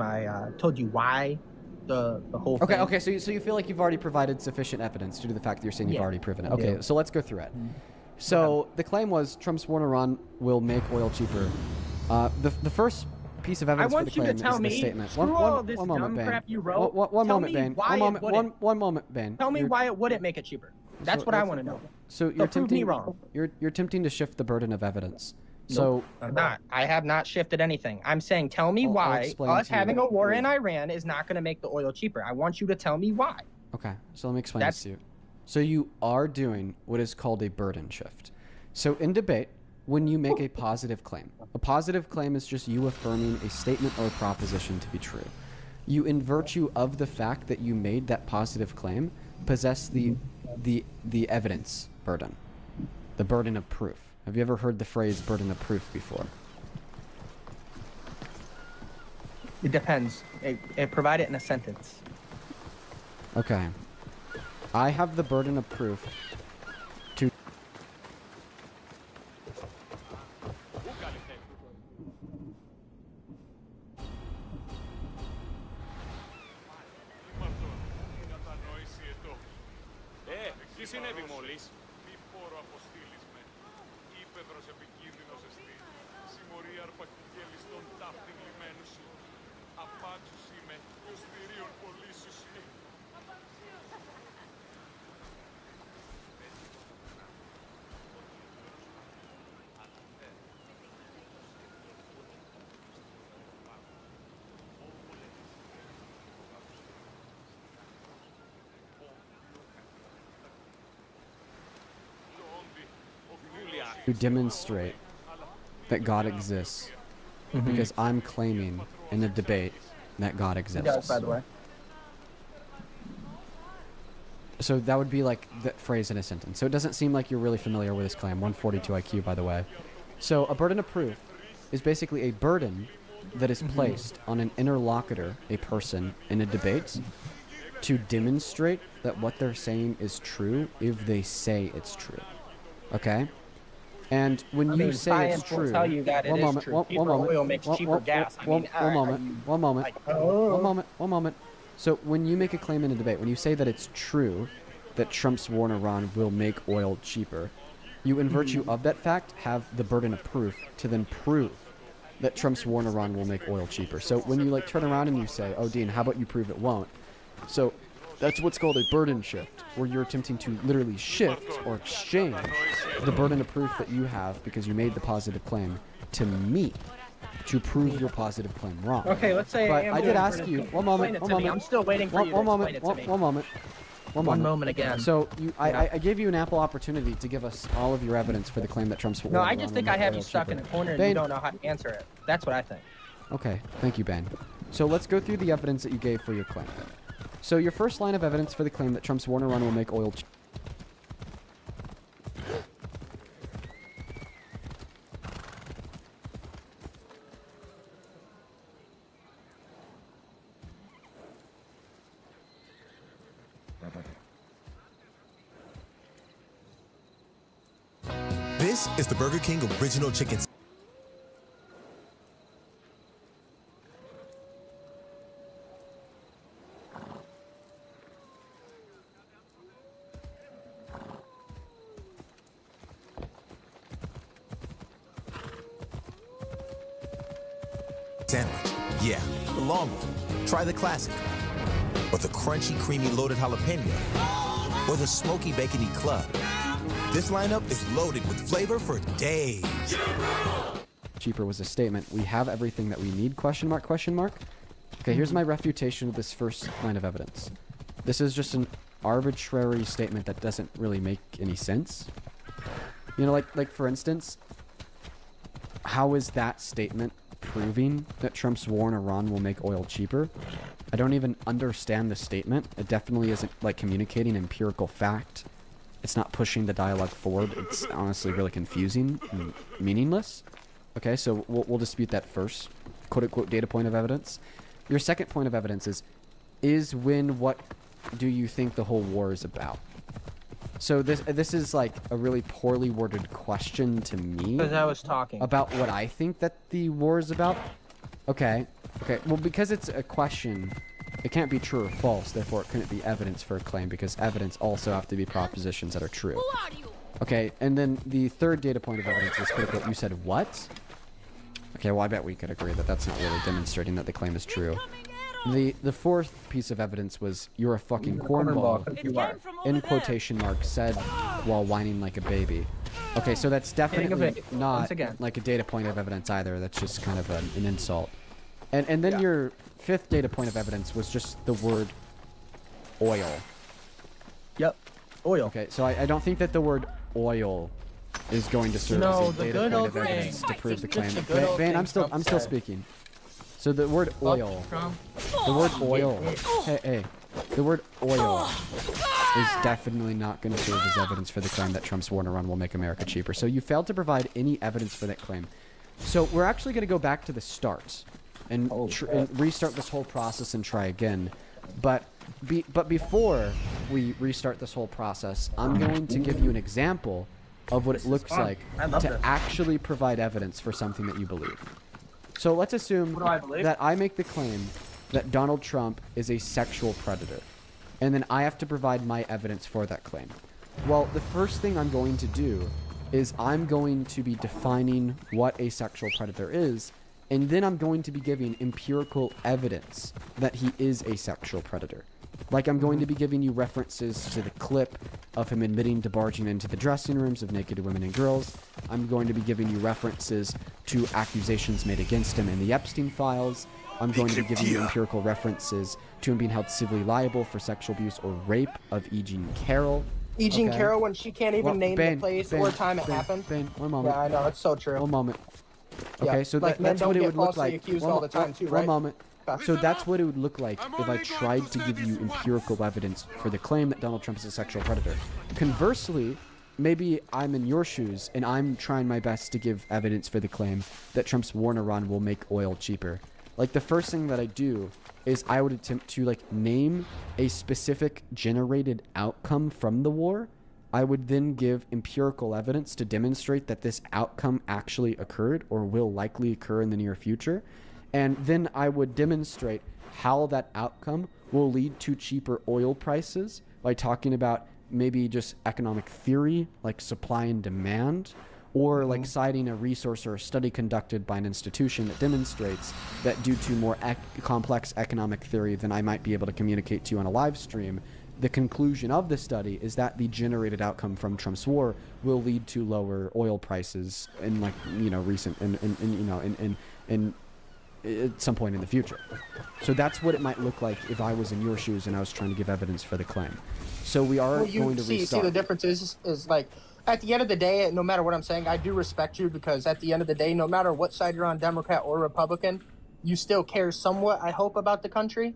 E: told you why the whole thing.
L: Okay, so you feel like you've already provided sufficient evidence due to the fact that you're saying you've already proven it. Okay, so let's go through it. So the claim was Trump's war in Iran will make oil cheaper. The first piece of evidence for the claim is the statement. One moment, Bane. One moment, Bane. One moment, Bane.
E: Tell me why it wouldn't make it cheaper. That's what I want to know.
L: So you're attempting me wrong. You're attempting to shift the burden of evidence.
E: So I'm not. I have not shifted anything. I'm saying tell me why us having a war in Iran is not going to make the oil cheaper. I want you to tell me why.
L: Okay, so let me explain this to you. So you are doing what is called a burden shift. So in debate, when you make a positive claim is just you affirming a statement or a proposition to be true. You, in virtue of the fact that you made that positive claim, possess the evidence burden, the burden of proof. Have you ever heard the phrase burden of proof before?
E: It depends. Provide it in a sentence.
L: Okay. I have the burden of proof to...
R: Τι συνέβη μόλις?
L: to demonstrate that God exists, because I'm claiming in a debate that God exists.
E: Yes, by the way.
L: So that would be like the phrase in a sentence. So it doesn't seem like you're really familiar with this claim. 142 IQ, by the way. So a burden of proof is basically a burden that is placed on an interlocutor, a person, in a debate, to demonstrate that what they're saying is true if they say it's true. Okay? And when you say it's true,
E: tell you that
L: one moment, one moment. So when you make a claim in a debate, when you say that it's true that Trump's war in Iran will make oil cheaper, you, in virtue of that fact, have the burden of proof to then prove that Trump's war in Iran will make oil cheaper. So when you like turn around and you say, oh, Dean, how about you prove it won't? So that's what's called a burden shift, where you're attempting to literally shift or exchange the burden of proof that you have because you made the positive claim to me to prove your positive claim wrong.
E: Okay, let's say
L: but I did ask
E: burden.
L: you, one moment,
E: I'm still waiting for you to explain it to me.
L: One
E: moment again.
L: So I gave you an ample opportunity to give us all of your evidence for the claim that Trump's war.
E: No, I just think I have you stuck in a corner and you don't know how to answer it. That's what I think.
L: Okay, thank you, Ben. So let's go through the evidence that you gave for your claim. So your first line of evidence for the claim that Trump's war in Iran will make oil cheaper.
J: This is the Burger King Original Chicken sandwich. Yeah, the long one. Try the classic. Or the crunchy, creamy, loaded jalapeno. Or the smoky, bacony club. This lineup is loaded with flavor for days.
L: Cheaper was a statement. We have everything that we need, question mark, question mark. Okay, here's my refutation of this first line of evidence. This is just an arbitrary statement that doesn't really make any sense. You know, like for instance, how is that statement proving that Trump's war in Iran will make oil cheaper? I don't even understand the statement. It definitely isn't like communicating empirical fact. It's not pushing the dialogue forward. It's honestly really confusing and meaningless. Okay, so we'll dispute that first quote-unquote data point of evidence. Your second point of evidence is when what do you think the whole war is about? So this is like a really poorly worded question to me.
E: Because I was talking.
L: About what I think that the war is about? Okay. Well, because it's a question, it can't be true or false, therefore it couldn't be evidence for a claim, because evidence also have to be propositions that are true. Okay, and then the third data point of evidence is critical. You said what? Okay, well, I bet we could agree that that's not really demonstrating that the claim is true. The fourth piece of evidence was you're a fucking cornball, in quotation marks, said while whining like a baby. Okay, so that's definitely not like a data point of evidence either. That's just kind of an insult. And then your fifth data point of evidence was just the word oil.
E: Yep, oil.
L: Okay, so I don't think that the word oil is going to serve as a data point of evidence to prove the claim. Van, I'm still speaking. So the word oil, the word oil is definitely not going to serve as evidence for the claim that Trump's war in Iran will make America cheaper. So you failed to provide any evidence for that claim. So we're actually going to go back to the start and restart this whole process and try again. But before we restart this whole process, I'm going to give you an example of what it looks like to actually provide evidence for something that you believe. So let's assume that I make the claim that Donald Trump is a sexual predator, and then I have to provide my evidence for that claim. Well, the first thing I'm going to do is I'm going to be defining what a sexual predator is, and then I'm going to be giving empirical evidence that he is a sexual predator. Like I'm going to be giving you references to the clip of him admitting to barging into the dressing rooms of naked women and girls. I'm going to be giving you references to accusations made against him in the Epstein files. I'm going to be giving you empirical references to him being held civilly liable for sexual abuse or rape of E. Jean Carroll.
E: E. Jean Carroll, when she can't even name the place or time it happened.
L: One moment.
E: Yeah, I know, it's so true.
L: One moment. Okay, so that's what it would look like.
E: Accused all the time too,
L: right? One moment. So that's what it would look like if I tried to give you empirical evidence for the claim that Donald Trump is a sexual predator. Conversely, maybe I'm in your shoes and I'm trying my best to give evidence for the claim that Trump's war in Iran will make oil cheaper. Like the first thing that I do is I would attempt to name a specific generated outcome from the war. I would then give empirical evidence to demonstrate that this outcome actually occurred or will likely occur in the near future. And then I would demonstrate how that outcome will lead to cheaper oil prices by talking about maybe just economic theory, like supply and demand, or like citing a resource or a study conducted by an institution that demonstrates that due to more complex economic theory than I might be able to communicate to you on a live stream, the conclusion of the study is that the generated outcome from Trump's war will lead to lower oil prices in, like, you know, in at some point in the future. So that's what it might look like if I was in your shoes and I was trying to give evidence for the claim. So we are going to restart.
E: See, the difference is like, at the end of the day, no matter what I'm saying, I do respect you, because at the end of the day, no matter what side you're on, Democrat or Republican, you still care somewhat, I hope, about the country.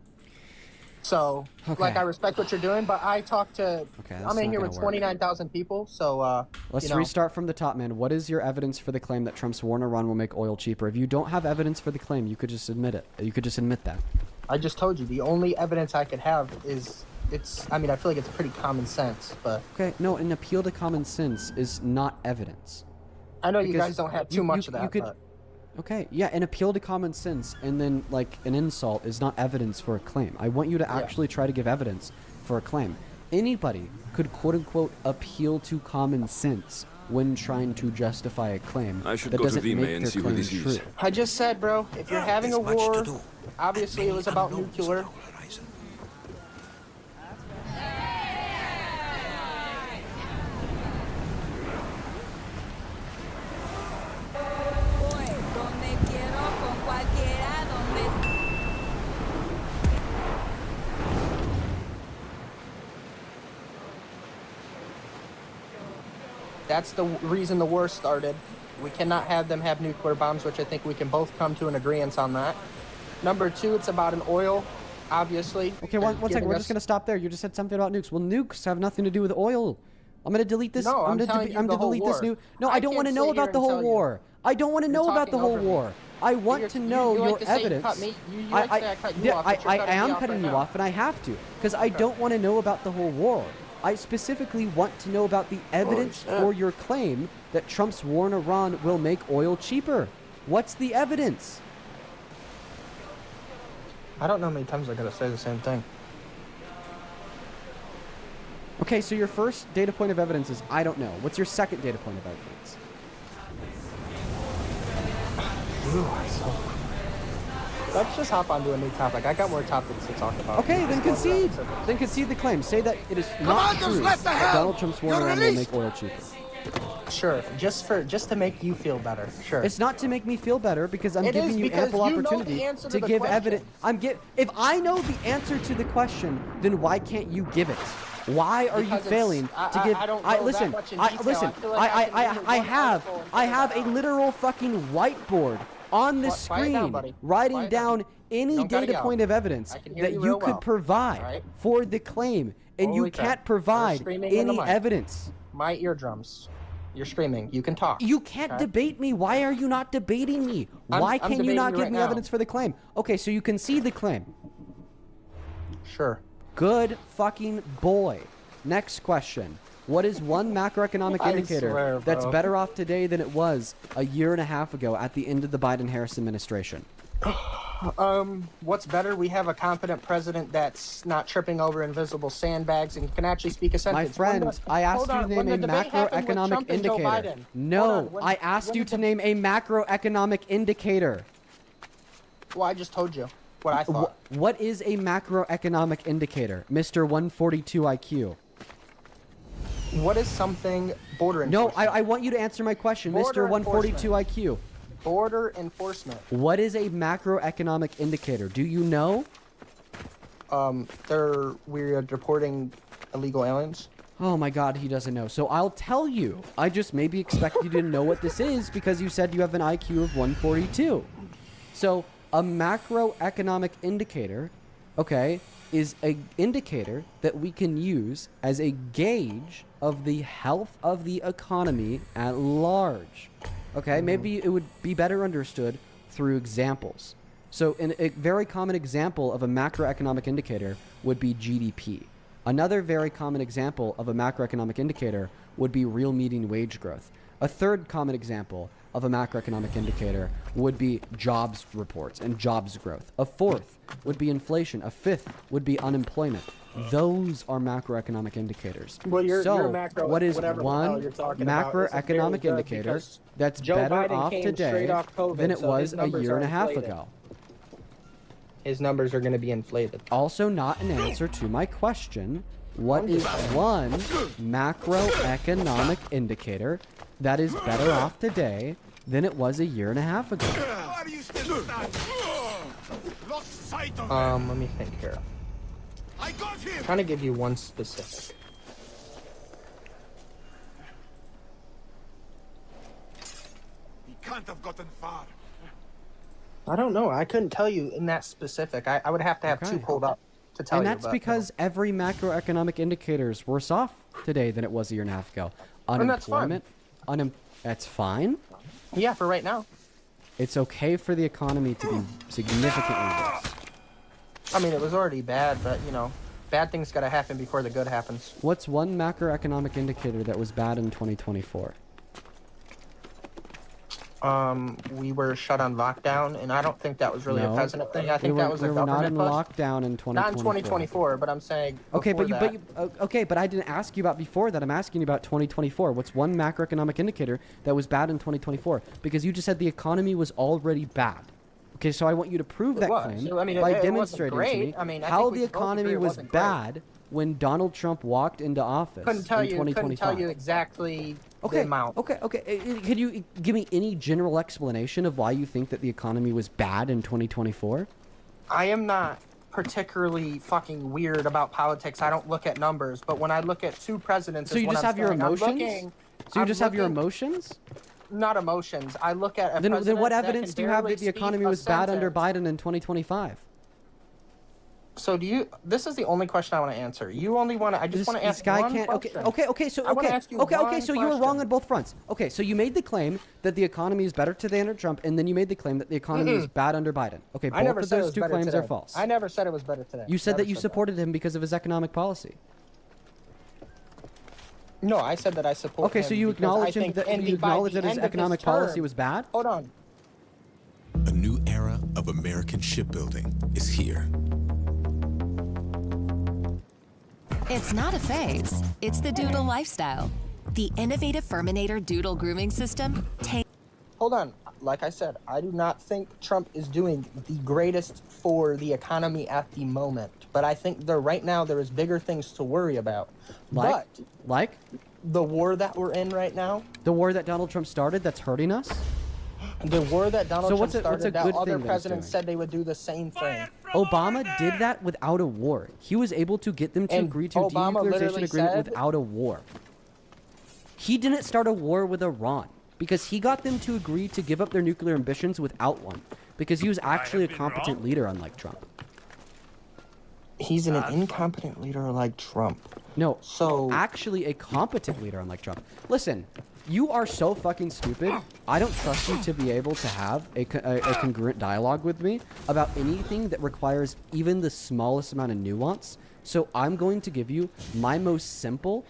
E: So, like, I respect what you're doing, but I talk to, I'm in here with 29,000 people, so,
L: let's restart from the top, man. What is your evidence for the claim that Trump's war in Iran will make oil cheaper? If you don't have evidence for the claim, you could just admit it. You could just admit that.
E: I just told you, the only evidence I could have is, I mean, I feel like it's pretty common sense, but...
L: Okay, no, an appeal to common sense is not evidence.
E: I know you guys don't have too much of that, but...
L: Okay, yeah, an appeal to common sense and then, like, an insult is not evidence for a claim. I want you to actually try to give evidence for a claim. Anybody could, quote-unquote, appeal to common sense when trying to justify a claim.
D: I should
L: that
D: go to
L: doesn't
D: Vime
L: make
D: and
L: their
D: see what
L: claim
D: this is.
L: true.
E: I just said, bro, if you're having a war, obviously it was about nuclear. That's the reason the war started. We cannot have them have nuclear bombs, which I think we can both come to an agreement on that. Number two, it's about an oil, obviously.
L: Okay, one second. We're just going to stop there. You just said something about nukes. Well, nukes have nothing to do with oil. I'm going to delete this.
E: No, I'm
L: going to delete this new. No,
E: I
L: I don't want to know about the whole war. I don't want to know about the whole war. I want to know your evidence. I am cutting you off, and I have to, because I don't want to know about the whole war. I specifically want to know about the evidence for your claim that Trump's war in Iran will make oil cheaper. What's the evidence?
E: I don't know how many times I gotta say the same thing.
L: Okay, so your first data point of evidence is I don't know. What's your second data point of evidence?
E: Let's just hop onto a new topic. I got more topics to talk about.
L: Okay, then concede. Then concede the claim. Say that it is not true that Donald Trump's war in Iran will make oil cheaper.
E: Sure, just to make you feel better. Sure.
L: It's not to make me feel better, because I'm giving you ample opportunity to give evidence. If I know the answer to the question, then why can't you give it? Why are you failing to give? I have a literal fucking whiteboard on the screen, writing down any data point of evidence that you could provide for the claim, and you can't provide any evidence.
E: My eardrums. You're screaming. You can talk.
L: You can't debate me. Why are you not debating me? Why can you not give me evidence for the claim? Okay, so you concede the claim.
E: Sure.
L: Good fucking boy. Next question. What is one macroeconomic indicator that's better off today than it was a year and a half ago at the end of the Biden-Harris administration?
E: What's better? We have a confident president that's not tripping over invisible sandbags and can actually speak a sentence.
L: My friend, I asked you to name a macroeconomic indicator. No, I asked you to name a macroeconomic indicator.
E: Well, I just told you what I thought.
L: What is a macroeconomic indicator, Mr. 142 IQ?
E: What is something border enforcement?
L: No, I want you to answer my question, Mr. 142 IQ.
E: Border enforcement.
L: What is a macroeconomic indicator? Do you know?
E: We're deporting illegal aliens.
L: Oh my god, he doesn't know. So I'll tell you. I just maybe expect you to know what this is because you said you have an IQ of 142. So a macroeconomic indicator, okay, is an indicator that we can use as a gauge of the health of the economy at large. Okay, maybe it would be better understood through examples. So a very common example of a macroeconomic indicator would be GDP. Another very common example of a macroeconomic indicator would be real median wage growth. A third common example of a macroeconomic indicator would be jobs reports and jobs growth. A fourth would be inflation. A fifth would be unemployment. Those are macroeconomic indicators.
E: Well, your macro,
L: what is
E: whatever
L: one
E: you're talking about isn't very
L: macroeconomic
E: good
L: indicator
E: because
L: that's
E: Joe
L: better
E: Biden
L: off
E: came
L: today
E: straight off COVID,
L: than it
E: so
L: was
E: his
L: a
E: numbers
L: year
E: are
L: and a half
E: inflated.
L: ago?
E: His numbers are going to be inflated.
L: Also not an answer to my question. What is one macroeconomic indicator that is better off today than it was a year and a half ago?
E: Let me think here. I'm trying to give you one specific.
F: He can't have gotten far.
E: I don't know. I couldn't tell you in that specific. I would have to have two pulled up to tell you.
L: And that's because every macroeconomic indicator is worse off today than it was a year and a half ago.
E: And that's fine.
L: Unemployment, that's fine?
E: Yeah, for right now.
L: It's okay for the economy to be significantly worse.
E: I mean, it was already bad, but, you know, bad things got to happen before the good happens.
L: What's one macroeconomic indicator that was bad in 2024?
E: We were shut on lockdown, and I don't think that was really a president thing. I think that was a government
L: We were not in lockdown in 2024.
E: Not in 2024, but I'm saying
L: okay, but
E: before
L: but I didn't ask you about before that. I'm asking you about 2024. What's one macroeconomic indicator that was bad in 2024? Because you just said the economy was already bad. Okay, so I want you to prove that claim by demonstrating to me how the economy was bad when Donald Trump walked into office in 2025.
E: Couldn't tell you exactly the amount.
L: Okay. Could you give me any general explanation of why you think that the economy was bad in 2024?
E: I am not particularly fucking weird about politics. I don't look at numbers, but when I look at two presidents,
L: so you just have your emotions? So you just have your emotions?
E: Not emotions. I look at
L: then what evidence do you have that the economy was bad under Biden in 2025?
E: So do you? This is the only question I want to answer. You only want to. I just want to ask one question.
L: So you were wrong on both fronts. Okay, so you made the claim that the economy is better today under Trump, and then you made the claim that the economy was bad under Biden. Okay, both of those two claims are false.
E: I never said it was better today.
L: You said that you supported him because of his economic policy.
E: No, I said that I support.
L: Okay, so you acknowledge that his economic policy was bad?
E: Hold on.
J: A new era of American shipbuilding is here.
B: It's not a phase, it's the Doodle lifestyle. The innovative Furminator Doodle grooming system
E: Hold on. Like I said, I do not think Trump is doing the greatest for the economy at the moment. But I think right now there is bigger things to worry about.
L: Like?
E: The war that we're in right now.
L: The war that Donald Trump started that's hurting us?
E: The war that Donald Trump started, that other
L: thing
E: presidents said they would do the same thing.
L: Obama did that without a war. He was able to get them to agree to a denuclearization agreement without a war. He didn't start a war with Iran because he got them to agree to give up their nuclear ambitions without one, because he was actually a competent leader, unlike Trump.
E: He's an incompetent leader like Trump.
L: No, actually a competent leader, unlike Trump. Listen, you are so fucking stupid. I don't trust you to be able to have a congruent dialogue with me about anything that requires even the smallest amount of nuance. So I'm going to give you my most simple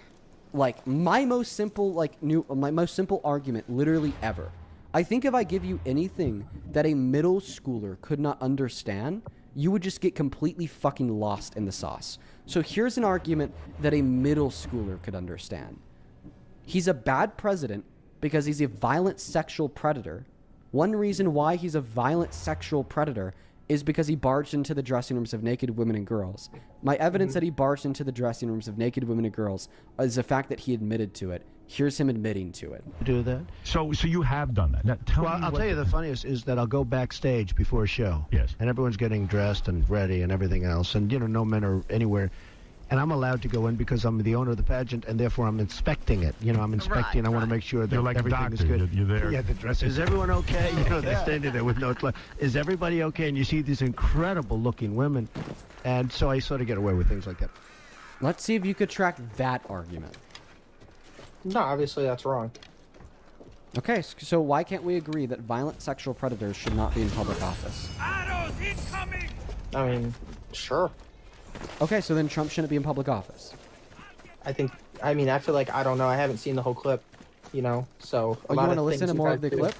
L: argument literally ever. I think if I give you anything that a middle schooler could not understand, you would just get completely fucking lost in the sauce. So here's an argument that a middle schooler could understand. He's a bad president because he's a violent sexual predator. One reason why he's a violent sexual predator is because he barged into the dressing rooms of naked women and girls. My evidence that he barged into the dressing rooms of naked women and girls is the fact that he admitted to it. Here's him admitting to it.
K: Do that? So you have done that. Now, I'll tell you the funniest is that I'll go backstage before a show. Yes. And everyone's getting dressed and ready and everything else. And, no men are anywhere. And I'm allowed to go in because I'm the owner of the pageant, and therefore I'm inspecting it. I'm inspecting. I want to make sure that everything is good.
S: You're there.
K: Yeah, the dress. Is everyone okay? They're standing there with no clothes. Is everybody okay? And you see these incredible-looking women. And so I sort of get away with things like that.
L: Let's see if you could track that argument.
E: No, obviously that's wrong.
L: Okay, so why can't we agree that violent sexual predators should not be in public office?
F: Arrows incoming!
E: I mean, sure.
L: Okay, so then Trump shouldn't be in public office.
E: I feel like, I don't know, I haven't seen the whole clip. you know. So
L: Oh, you want to listen to more of the clip?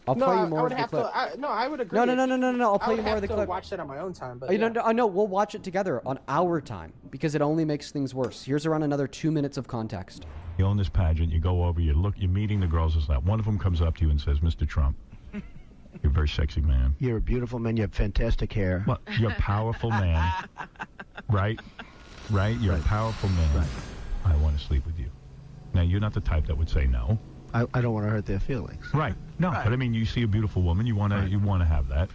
L: I'll play you more of the clip.
E: I would agree.
L: No. I'll play you more of the clip.
E: Watch that on my own time, but
L: no, we'll watch it together on our time because it only makes things worse. Here's around another 2 minutes of context.
H: You own this pageant. You go over. You're meeting the girls. This that. One of them comes up to you and says, "Mr. Trump, you're a very sexy man.
K: You're a beautiful man. You have fantastic hair.
H: Well, you're a powerful man, right? Right. You're a powerful man. Right. I want to sleep with you." Now, you're not the type that would say no.
K: I don't want to hurt their feelings.
H: Right. No, but I mean, you see a beautiful woman, you want to have that.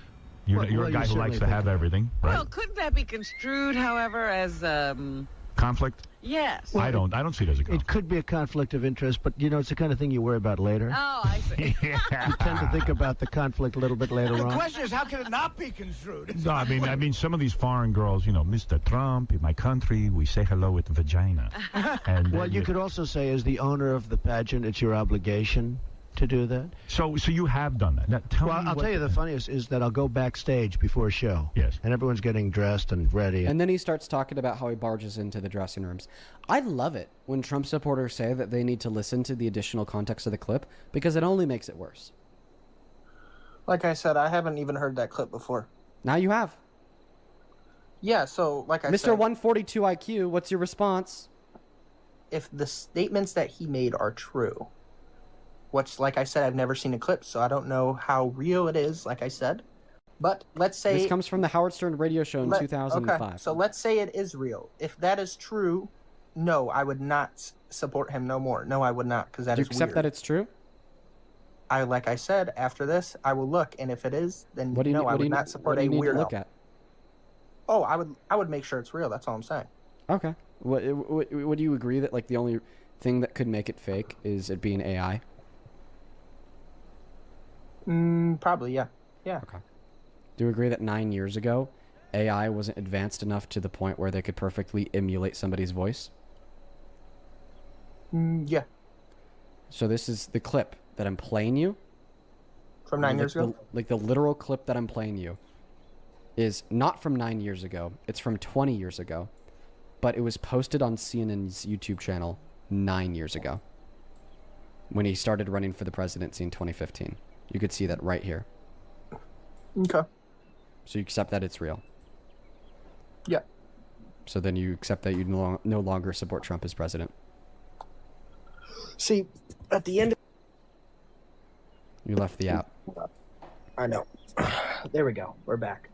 H: You're a guy who likes to have everything, right?
V: Well, couldn't that be construed, however, as
H: conflict?
V: Yes.
H: Well, I don't see it as a conflict.
K: It could be a conflict of interest, but it's the kind of thing you worry about later.
V: Oh, I see.
K: You tend to think about the conflict a little bit later on.
F: The question is, how can it not be construed?
H: No, I mean, some of these foreign girls, Mr. Trump, in my country, we say hello with vagina. And,
K: well, you could also say, as the owner of the pageant, it's your obligation to do that.
H: So you have done that. Now,
K: I'll tell you the funniest is that I'll go backstage before a show.
H: Yes.
K: And everyone's getting dressed and ready.
L: And then he starts talking about how he barges into the dressing rooms. I love it when Trump supporters say that they need to listen to the additional context of the clip because it only makes it worse.
E: Like I said, I haven't even heard that clip before.
L: Now you have.
E: Yeah, so like I said,
L: Mr. 142 IQ, what's your response?
E: If the statements that he made are true, which, like I said, I've never seen a clip, so I don't know how real it is, like I said. But let's say...
L: This comes from the Howard Stern radio show in 2005.
E: Okay, so let's say it is real. If that is true, no, I would not support him no more. No, I would not, because that is weird.
L: Do you accept that it's true?
E: Like I said, after this, I will look, and if it is, then no, I would not support a weirdo.
L: What do you need to look at?
E: Oh, I would make sure it's real, that's all I'm saying.
L: Okay. Would you agree that, like, the only thing that could make it fake is it being AI?
E: Probably, yeah.
L: Okay. Do you agree that 9 years ago, AI wasn't advanced enough to the point where they could perfectly emulate somebody's voice?
E: Yeah.
L: So this is the clip that I'm playing you.
E: From 9 years ago?
L: Like the literal clip that I'm playing you is not from 9 years ago. It's from 20 years ago. But it was posted on CNN's YouTube channel 9 years ago when he started running for the presidency in 2015. You could see that right here.
E: Okay.
L: So you accept that it's real?
E: Yeah.
L: So then you accept that you no longer support Trump as president?
E: See, at the end...
L: You left the app.
E: I know. There we go. We're back.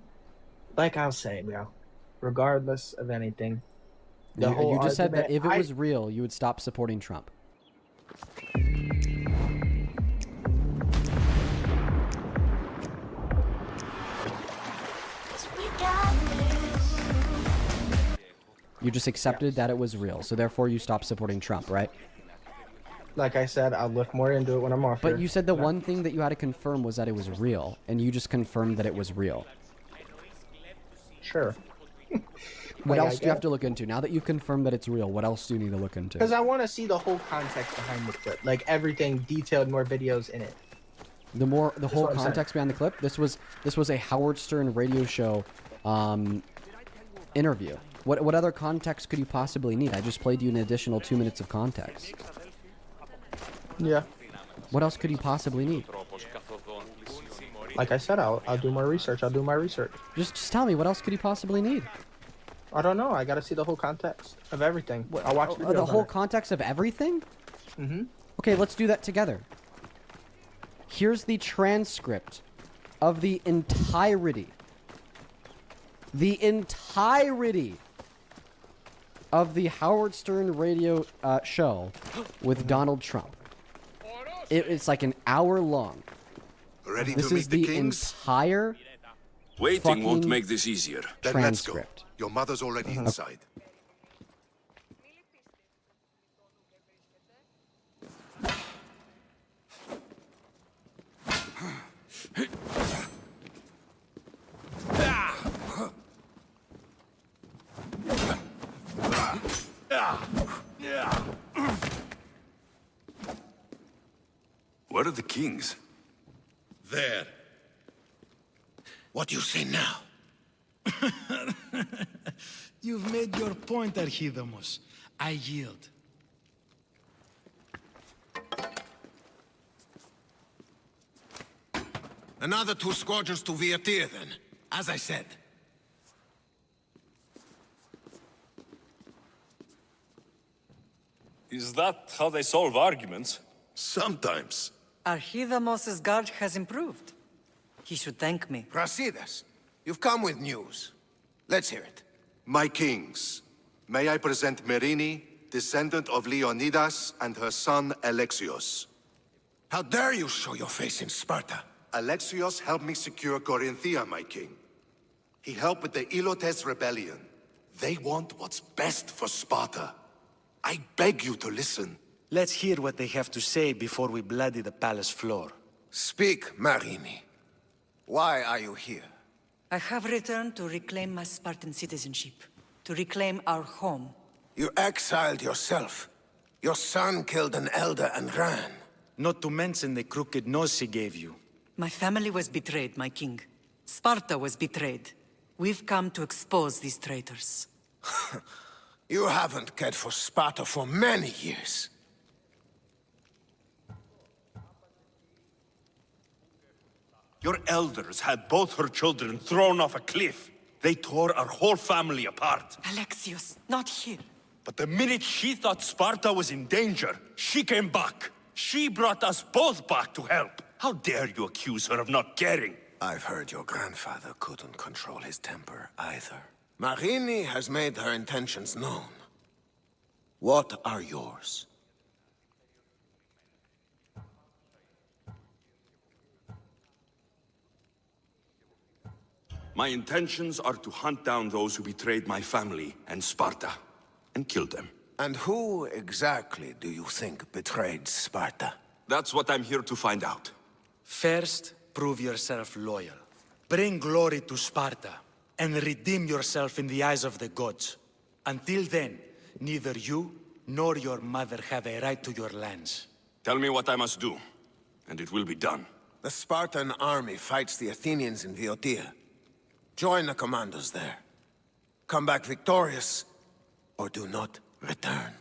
E: Like I was saying, regardless of anything,
L: you just said that if it was real, you would stop supporting Trump. You just accepted that it was real, so therefore you stopped supporting Trump, right?
E: Like I said, I'll look more into it when I'm off.
L: But you said the one thing that you had to confirm was that it was real, and you just confirmed that it was real.
E: Sure.
L: What else do you have to look into? Now that you've confirmed that it's real, what else do you need to look into?
E: Because I want to see the whole context behind the clip. Like, everything detailed, more videos in it.
L: The whole context behind the clip? This was a Howard Stern radio show interview. What other context could you possibly need? I just played you an additional 2 minutes of context.
E: Yeah.
L: What else could you possibly need?
E: Like I said, I'll do more research. I'll do my research.
L: Just tell me, what else could you possibly need?
E: I don't know. I got to see the whole context of everything. I'll watch
L: the whole context of everything?
E: Mm-hmm.
L: Okay, let's do that together. Here's the transcript of the entirety of the Howard Stern radio show with Donald Trump. It's like an hour long.
A: Ready
L: this
A: to
L: is
A: meet the
L: the
A: kings?
L: entire
D: Waiting won't make this easier.
A: Then
L: transcript.
A: let's go. Your mother's already inside.
D: Where are the kings?
P: There. What do you say now?
R: You've made your point, Archidamos. I yield.
P: Another 2 squadrons to Viatir, then. As I said.
D: Is that how they solve arguments?
A: Sometimes.
I: Archidamos's guard has improved. He should thank me.
P: Brasidas, you've come with news. Let's hear it.
A: My kings, may I present Merini, descendant of Leonidas, and her son Alexios.
P: How dare you show your face in Sparta?
A: Alexios helped me secure Corinthia, my king. He helped with the Ilotes rebellion. They want what's best for Sparta. I beg you to listen.
R: Let's hear what they have to say before we bloody the palace floor.
P: Speak, Marini. Why are you here?
I: I have returned to reclaim my Spartan citizenship, to reclaim our home.
P: You exiled yourself. Your son killed an elder and ran.
R: Not to mention the crooked nose he gave you.
I: My family was betrayed, my king. Sparta was betrayed. We've come to expose these traitors.
P: You haven't cared for Sparta for many years.
D: Your elders had both her children thrown off a cliff. They tore our whole family apart.
I: Alexios, not here.
D: But the minute she thought Sparta was in danger, she came back. She brought us both back to help. How dare you accuse her of not caring?
P: I've heard your grandfather couldn't control his temper either. Marini has made her intentions known. What are yours?
D: My intentions are to hunt down those who betrayed my family and Sparta, and kill them.
P: And who exactly do you think betrayed Sparta?
D: That's what I'm here to find out.
R: First, prove yourself loyal. Bring glory to Sparta, and redeem yourself in the eyes of the gods. Until then, neither you nor your mother have a right to your lands.
D: Tell me what I must do, and it will be done.
P: The Spartan army fights the Athenians in Viotia. Join the commandos there. Come back victorious, or do not return.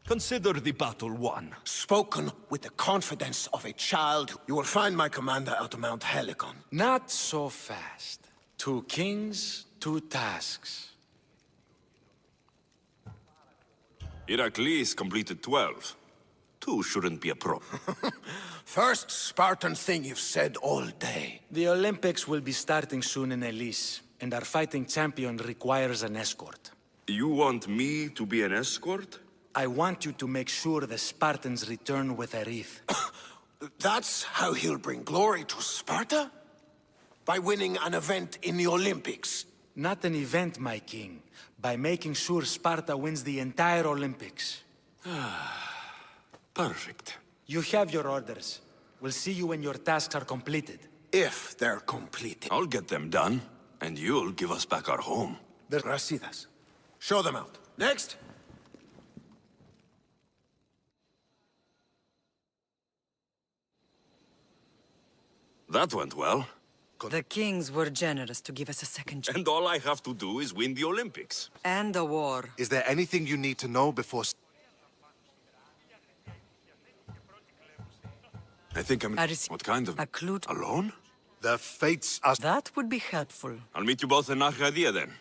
D: Consider the battle won.
P: Spoken with the confidence of a child, you will find my commander at Mount Helicon.
R: Not so fast. 2 kings, 2 tasks.
D: Heracles completed 12. 2 shouldn't be a problem.
P: First Spartan thing you've said all day.
R: The Olympics will be starting soon in Elise, and our fighting champion requires an escort.
D: You want me to be an escort?
R: I want you to make sure the Spartans return with a wreath.
P: That's how he'll bring glory to Sparta? By winning an event in the Olympics?
R: Not an event, my king. By making sure Sparta wins the entire Olympics.
D: Perfect.
R: You have your orders. We'll see you when your tasks are completed.
P: If they're completed.
D: I'll get them done, and you'll give us back our home.
P: The Brasidas. Show them out. Next!
D: That went well.
I: The kings were generous to give us a second chance.
D: And all I have to do is win the Olympics.
I: And a war.
A: Is there anything you need to know before...
D: I think I'm... What kind of...
I: A clue.
D: Alone?
A: The fates are...
I: That would be helpful.
D: I'll meet you both in Arcadia then.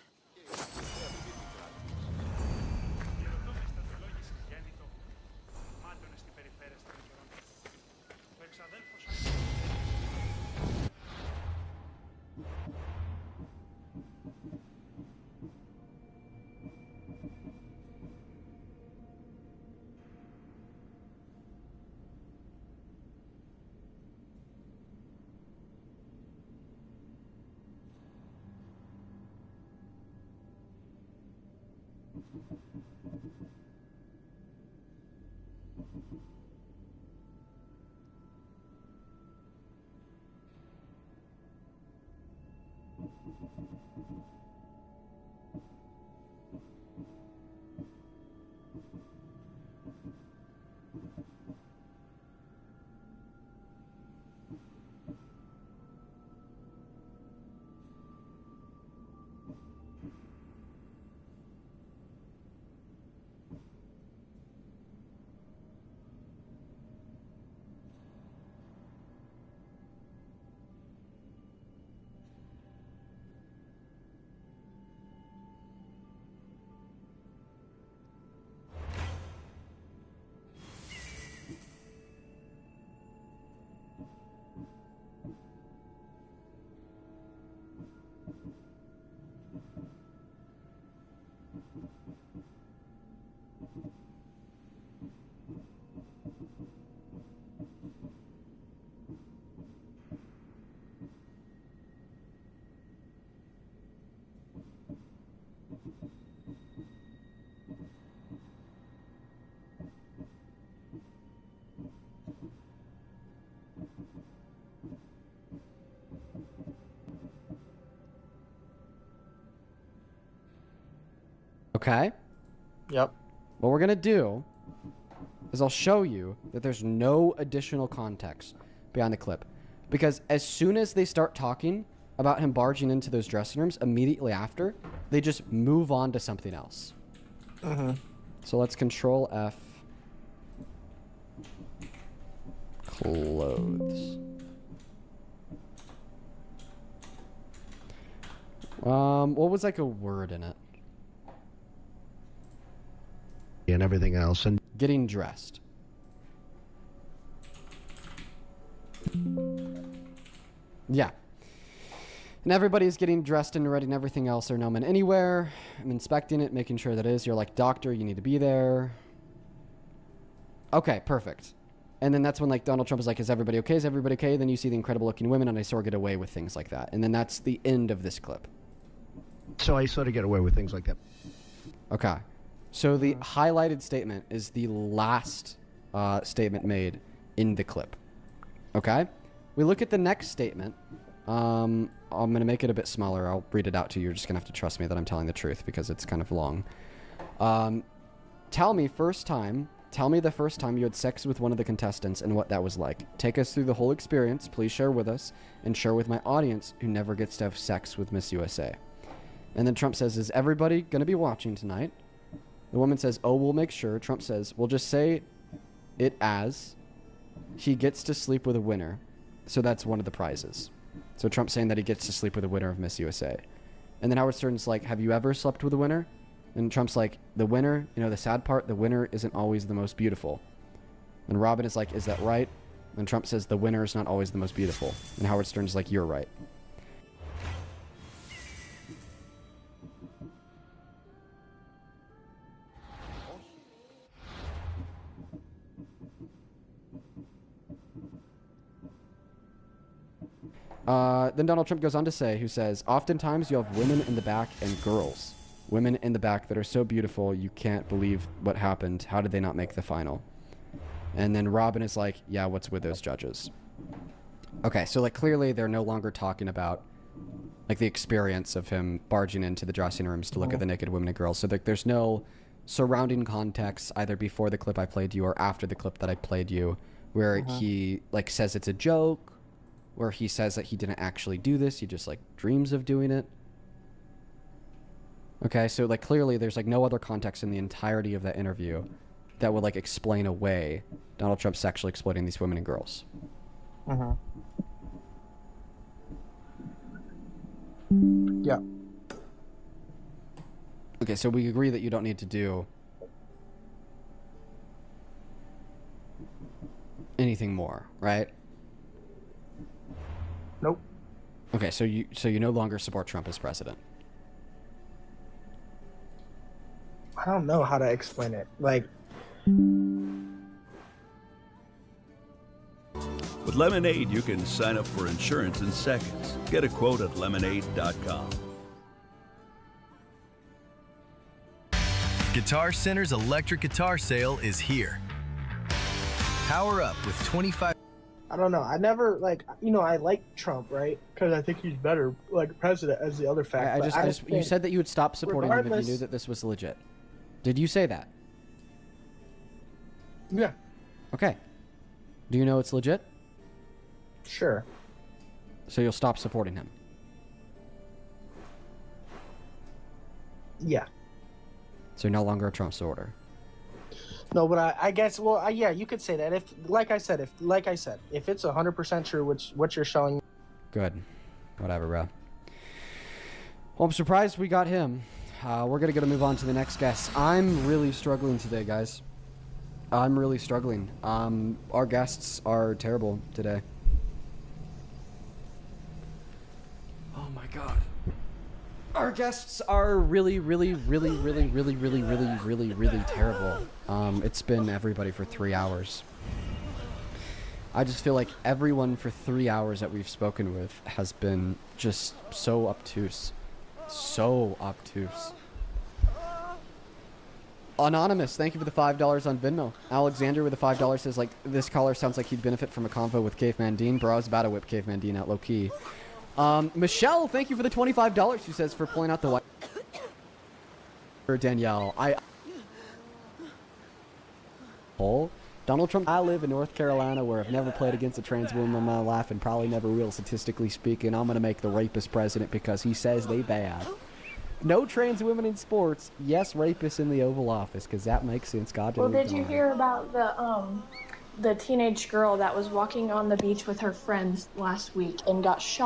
L: Okay?
E: Yep.
L: What we're going to do is I'll show you that there's no additional context beyond the clip. Because as soon as they start talking about him barging into those dressing rooms, immediately after, they just move on to something else. So let's Control F. Clothes. What was like a word in it?
K: And everything else. And
L: getting dressed. Yeah. And everybody's getting dressed and ready and everything else. There are no men anywhere. I'm inspecting it, making sure that it is. You're like, doctor, you need to be there. Okay, perfect. And then that's when like Donald Trump is like, is everybody okay? Is everybody okay? Then you see the incredible looking women and I sort of get away with things like that. And then that's the end of this clip.
K: So I sort of get away with things like that.
L: Okay. So the highlighted statement is the last statement made in the clip. Okay? We look at the next statement. I'm going to make it a bit smaller. I'll read it out to you. You're just going to have to trust me that I'm telling the truth because it's kind of long. Tell me the first time you had sex with one of the contestants and what that was like. Take us through the whole experience. Please share with us and share with my audience who never gets to have sex with Miss USA. And then Trump says, is everybody going to be watching tonight? The woman says, oh, we'll make sure. Trump says, we'll just say it as he gets to sleep with a winner. So that's one of the prizes. So Trump's saying that he gets to sleep with a winner of Miss USA. And then Howard Stern's like, have you ever slept with a winner? And Trump's like, the winner, you know, the sad part, the winner isn't always the most beautiful. And Robin is like, is that right? And Trump says, the winner is not always the most beautiful. And Howard Stern's like, you're right. Then Donald Trump goes on to say, who says, oftentimes you have women in the back and girls. Women in the back that are so beautiful, you can't believe what happened. How did they not make the final? And then Robin is like, yeah, what's with those judges? Okay, so like clearly they're no longer talking about like the experience of him barging into the dressing rooms to look at the naked women and girls. So like there's no surrounding context either before the clip I played you or after the clip that I played you where he like says it's a joke, where he says that he didn't actually do this, he just like dreams of doing it. Okay, so like clearly there's like no other context in the entirety of that interview that would like explain away Donald Trump sexually exploiting these women and girls.
E: Yeah.
L: Okay, so we agree that you don't need to do anything more, right?
E: Nope.
L: Okay, so you no longer support Trump as president.
E: I don't know how to explain it. Like,
T: with Lemonade, you can sign up for insurance in seconds. Get a quote at lemonade.com.
U: Guitar Center's electric guitar sale is here. Power up with 25.
E: I don't know. I never I like Trump, right? Because I think he's better, like president, as the other fact.
L: You said that you would stop supporting him if you knew that this was legit. Did you say that?
E: Yeah.
L: Okay. Do you know it's legit?
E: Sure.
L: So you'll stop supporting him?
E: Yeah.
L: So you're no longer a Trump supporter?
E: No, but I guess, well, yeah, you could say that. If it's 100% true, which what you're showing.
L: Good. Whatever, bro. Well, I'm surprised we got him. We're going to move on to the next guest. I'm really struggling today, guys. I'm really struggling. Our guests are terrible today. Oh my god. Our guests are really terrible. It's been everybody for 3 hours. I just feel like everyone for 3 hours that we've spoken with has been just so obtuse. So obtuse. Anonymous, thank you for the $5 on Venmo. Alexander with the $5 says, like, this caller sounds like he'd benefit from a convo with Caveman Dean. Bro, I was about to whip Caveman Dean out low-key. Michelle, thank you for the $25, who says, for pulling out the white... Danielle, Donald Trump. I live in North Carolina where I've never played against a trans woman in my life and probably never will, statistically speaking. I'm going to make the rapist president because he says they bad. No trans women in sports. Yes, rapists in the Oval Office, because that makes sense. God.
M: Well, did you hear about the teenage girl that was walking on the beach with her friends last week and got shot?